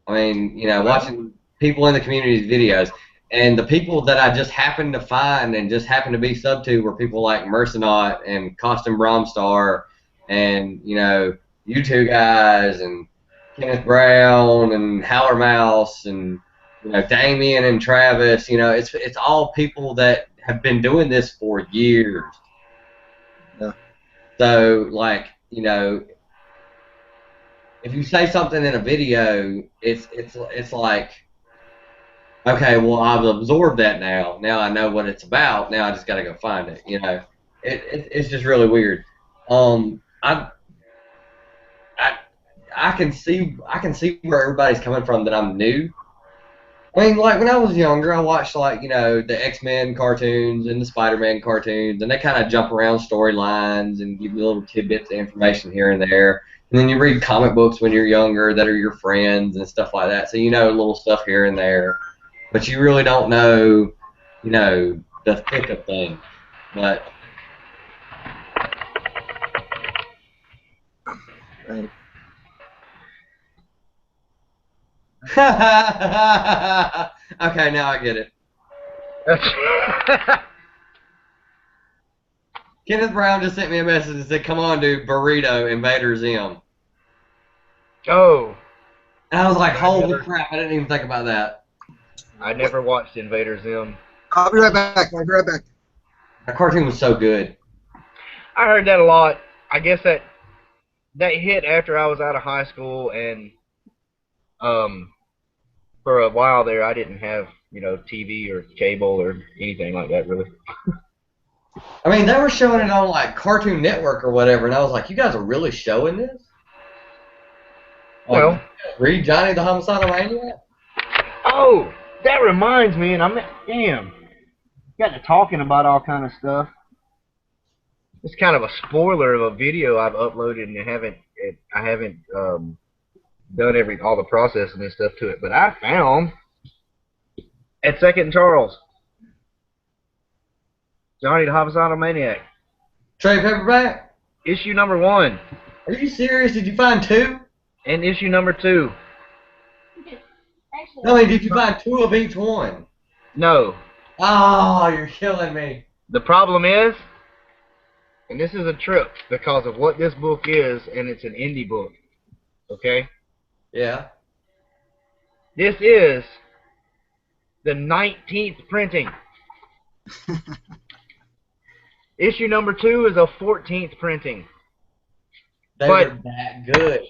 I mean, you know, watching people in the community's videos. And the people that I just happened to find and just happened to be sub to were people like Mercenaut and Costume Bromstar and, you know, you two guys and Kenneth Brown and Howler Mouse and, you know, Damien and Travis. You know, it's all people that have been doing this for years. Yeah. So, like, you know, if you say something in a video, it's like, okay, well, I've absorbed that now. Now I know what it's about. Now I just got to go find it. You know, it's just really weird. I can see where everybody's coming from that I'm new. I mean, like when I was younger, I watched like, you know, the X-Men cartoons and the Spider-Man cartoons, and they kind of jump around storylines and give you little tidbits of information here and there. And then you read comic books when you're younger that are your friends and stuff like that, so you know little stuff here and there, but you really don't know, you know, the thick of things. But Right. okay, now I get it. Kenneth Brown just sent me a message and said, "Come on, dude, Burrito, Invader Zim." Oh. And I was like, "Holy crap! I didn't even think about that." I never watched Invader Zim. I'll be right back. I'll be right back. That cartoon was so good. I heard that a lot. I guess that hit after I was out of high school, and for a while there I didn't have, you know, TV or cable or anything like that really. I mean, they were showing it on like Cartoon Network or whatever, and I was like, "You guys are really showing this?" Like, Well, read Johnny the Homicidal Maniac? oh, that reminds me, and damn, got to talking about all kind of stuff. It's kind of a spoiler of a video I've uploaded, and I haven't done all the processing and stuff to it. But I found at Second and Charles, Johnny the Homicidal Maniac, Trade paperback? issue number 1, Are you serious? Did you find 2? and issue number 2. Actually, I mean, did you find 2 of each one? No, Oh, you're killing me. the problem is, and this is a trip because of what this book is, and it's an indie book. Okay, Yeah. this is the 19th printing. Issue number 2 is a 14th printing. They But- were that good.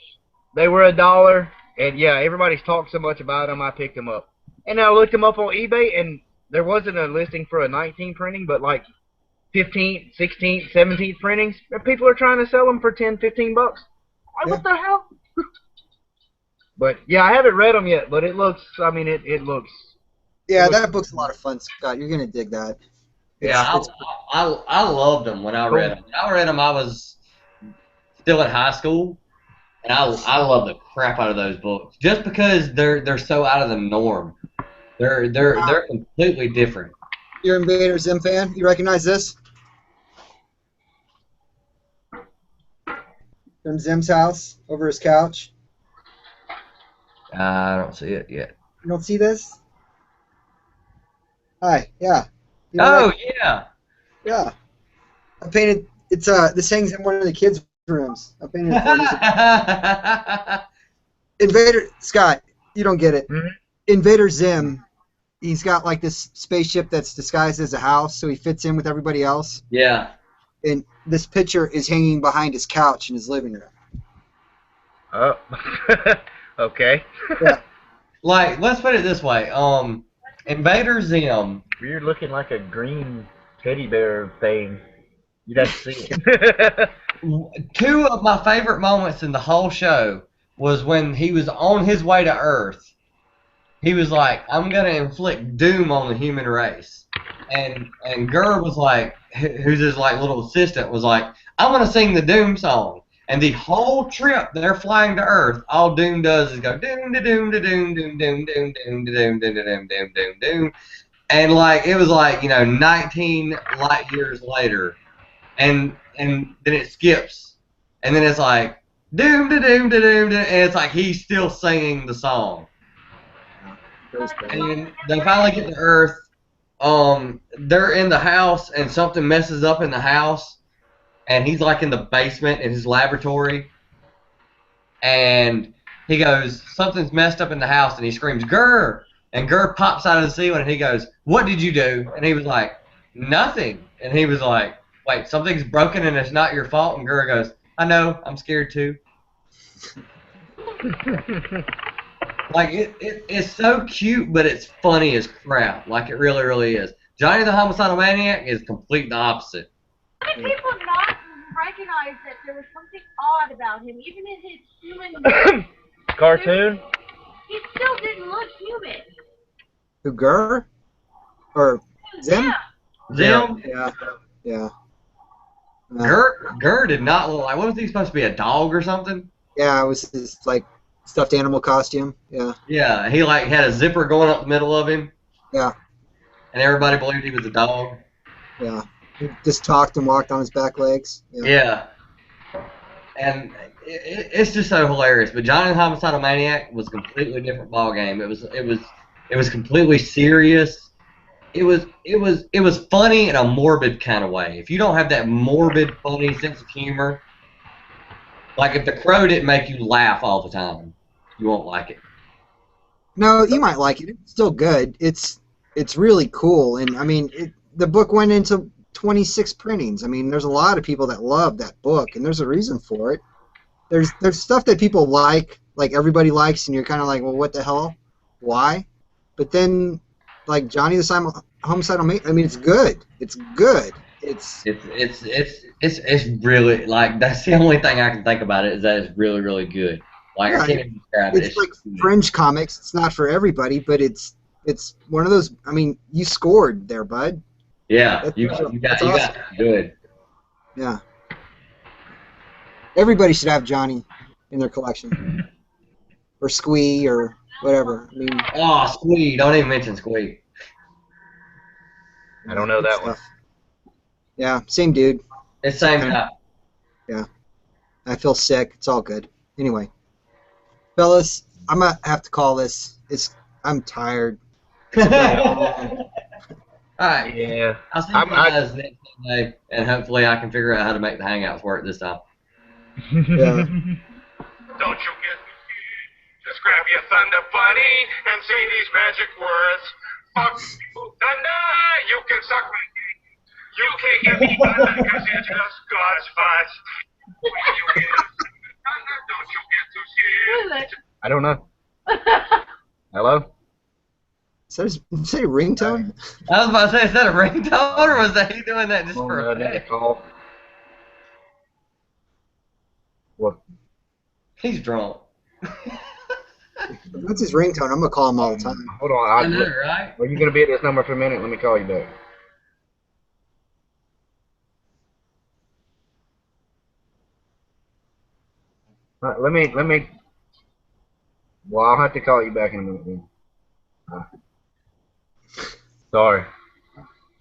They were $1, and yeah, everybody's talked so much about them, I picked them up. And I looked them up on eBay, and there wasn't a listing for a 19th printing, but like 15th, 16th, 17th printings, and people are trying to sell them for 10, 15 bucks. Like, what the hell? But yeah, I haven't read them yet, but it looks, I mean, it looks. Yeah, that book's a lot of fun, Scott. You're gonna dig that. Yeah, I loved them when I read them. When I read them, I was still in high school, and I love the crap out of those books just because they're so out of the norm. They're completely different. You're an Invader Zim fan? You recognize this? From Zim's house, over his couch. I don't see it yet. You don't see this? Hi, yeah. You know Oh that? yeah. Yeah. I painted. It's this hangs in one of the kids' rooms. I painted it for him. Invader Scott, you don't get it. Mhm. Invader Zim, he's got like this spaceship that's disguised as a house, so he fits in with everybody else. Yeah. And this picture is hanging behind his couch in his living room. Oh, okay. Yeah. Like, let's put it this way. Invader Zim. Weird looking like a green teddy bear thing. You'd have to see it. Two of my favorite moments in the whole show was when he was on his way to Earth. He was like, I'm going to inflict doom on the human race. And Gur was like, who's his like little assistant, was like, I'm going to sing the doom song. And the whole trip they're flying to Earth, all Doom does is go doom da doom da doom doom doom doom doom da doom doom doom doom doom doom. And like it was like, 19 light years later. And then it skips. And then it's like doom da doom da doom da, and it's like he's still singing the song. And they finally get to Earth. They're in the house, and something messes up in the house, and he's like in the basement in his laboratory, and he goes, something's messed up in the house, and he screams, Grr! And Grr pops out of the ceiling, and he goes, what did you do? And he was like, nothing. And he was like, wait, something's broken and it's not your fault? And Grr goes, I know, I'm scared too. Like, it's so cute, but it's funny as crap. Like, it really, really is. Johnny the Homicidal Maniac is complete the opposite. How did people not recognize that there was something odd about him? Even in his human Cartoon? he still didn't look human. Who, Gur? Or Zim? Yeah. Zim? Yeah. Gur did not look like, what was he supposed to be, a dog or something? Yeah, it was his, like, stuffed animal costume. Yeah. Yeah, he, like, had a zipper going up the middle of him. Yeah. And everybody believed he was a dog. Yeah. He just talked and walked on his back legs. Yeah. And it's just so hilarious. But Johnny the Homicidal Maniac was a completely different ball game. It was completely serious. It was funny in a morbid kind of way. If you don't have that morbid, funny sense of humor, like if The Crow didn't make you laugh all the time, you won't like it. No, you might like it. It's still good. It's really cool. And, I mean, the book went into 26 printings. I mean, there's a lot of people that love that book, and there's a reason for it. There's stuff that people like everybody likes, and you're kind of like, well, what the hell? Why? But then, like Johnny the Homicidal Maniac, I mean, it's good. It's good. It's really, like, that's the only thing I can think about it, is that it's really, really good. Like, yeah, I can't even describe it. It's like fringe comics. It's not for everybody, but it's one of those. I mean, you scored there, bud. Yeah, you got awesome. good. Yeah. Everybody should have Johnny in their collection, or Squee, or whatever. I mean. Oh, Squee! Don't even mention Squee. I don't know that one. Yeah, same dude. It's same guy. Yeah. I feel sick. It's all good. Anyway, fellas, I'm gonna have to call this. I'm tired. Alright. Yeah. I'll see you guys next Sunday, and hopefully I can figure out how to make the Hangouts work this time. Yeah. Don't you get just grab your thunder bunny and say these magic words. Fuck thunder, you can suck my dick. You can't get me thunder because you're just God's fudge. When you hear thunder, don't you get too scared. I don't know. Hello? Is that a ringtone? I was about to say, is that a ringtone, or was that he doing that just for I need a call. What? He's drunk. That's his ringtone. I'm gonna call him all the time. Hold on. I know, right? Are you gonna be at this number for a minute? Let me call you back. Let me. Well, I'll have to call you back in a minute. Then. Sorry.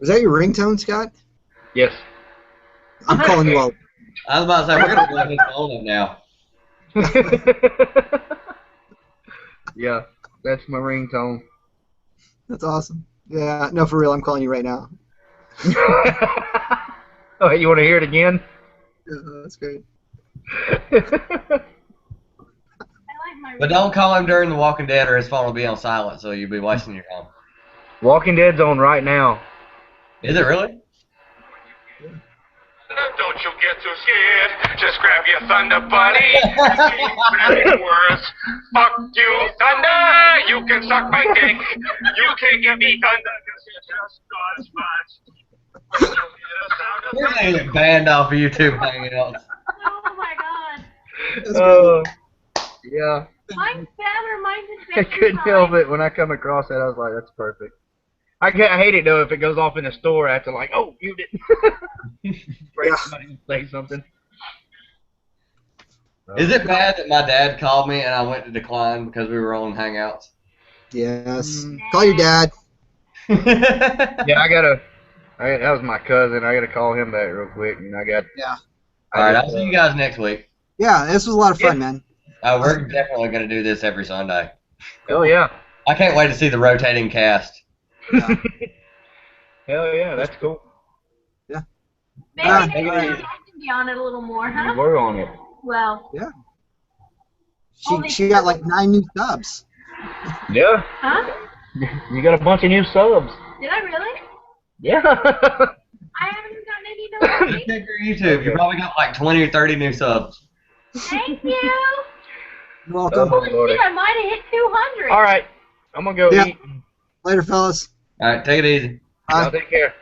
Was that your ringtone, Scott? Yes. I'm calling you all. I was about to say, we're going to go ahead and phone him now. Yeah, that's my ringtone. That's awesome. Yeah, no, for real, I'm calling you right now. Oh, you want to hear it again? Yeah, that's great. But don't call him during The Walking Dead, or his phone will be on silent, so you'll be wasting your time. Walking Dead's on right now. Is it really? Don't you get too scared. Just grab your Thunder Buddy and say these magic words. Fuck you, Thunder. You can suck my dick. You can't get me Thunder because you're just not as much. When you hear the sound of We're gonna get banned off of YouTube Hangouts. Oh my god. Yeah. Mine's better. Mine's I couldn't help it when I come across that. I was like, that's perfect. I hate it though if it goes off in the store after like, oh, you didn't. Somebody say something. Is it bad that my dad called me and I went to decline because we were on Hangouts? Yes. Call your dad. Yeah, that was my cousin. I gotta call him back real quick, and Yeah. All right, I'll see you guys next week. Yeah, this was a lot of fun, man. We're definitely gonna do this every Sunday. Oh yeah. I can't wait to see the rotating cast. Yeah. Hell yeah, that's cool. Yeah. Maybe next time I can be on it a little more, You huh? were on it. Well. Yeah. She got like 9 new subs. Yeah. Huh? You got a bunch of new subs. Did I really? Yeah. I haven't gotten any notifications. Check your YouTube. You probably got like 20 or 30 new subs. Thank you. You're welcome. Oh, Holy Lordy. shit, I might have hit 200. All right, I'm gonna go Yeah. eat. Later, fellas. All right, take it easy. Bye. Y'all take care.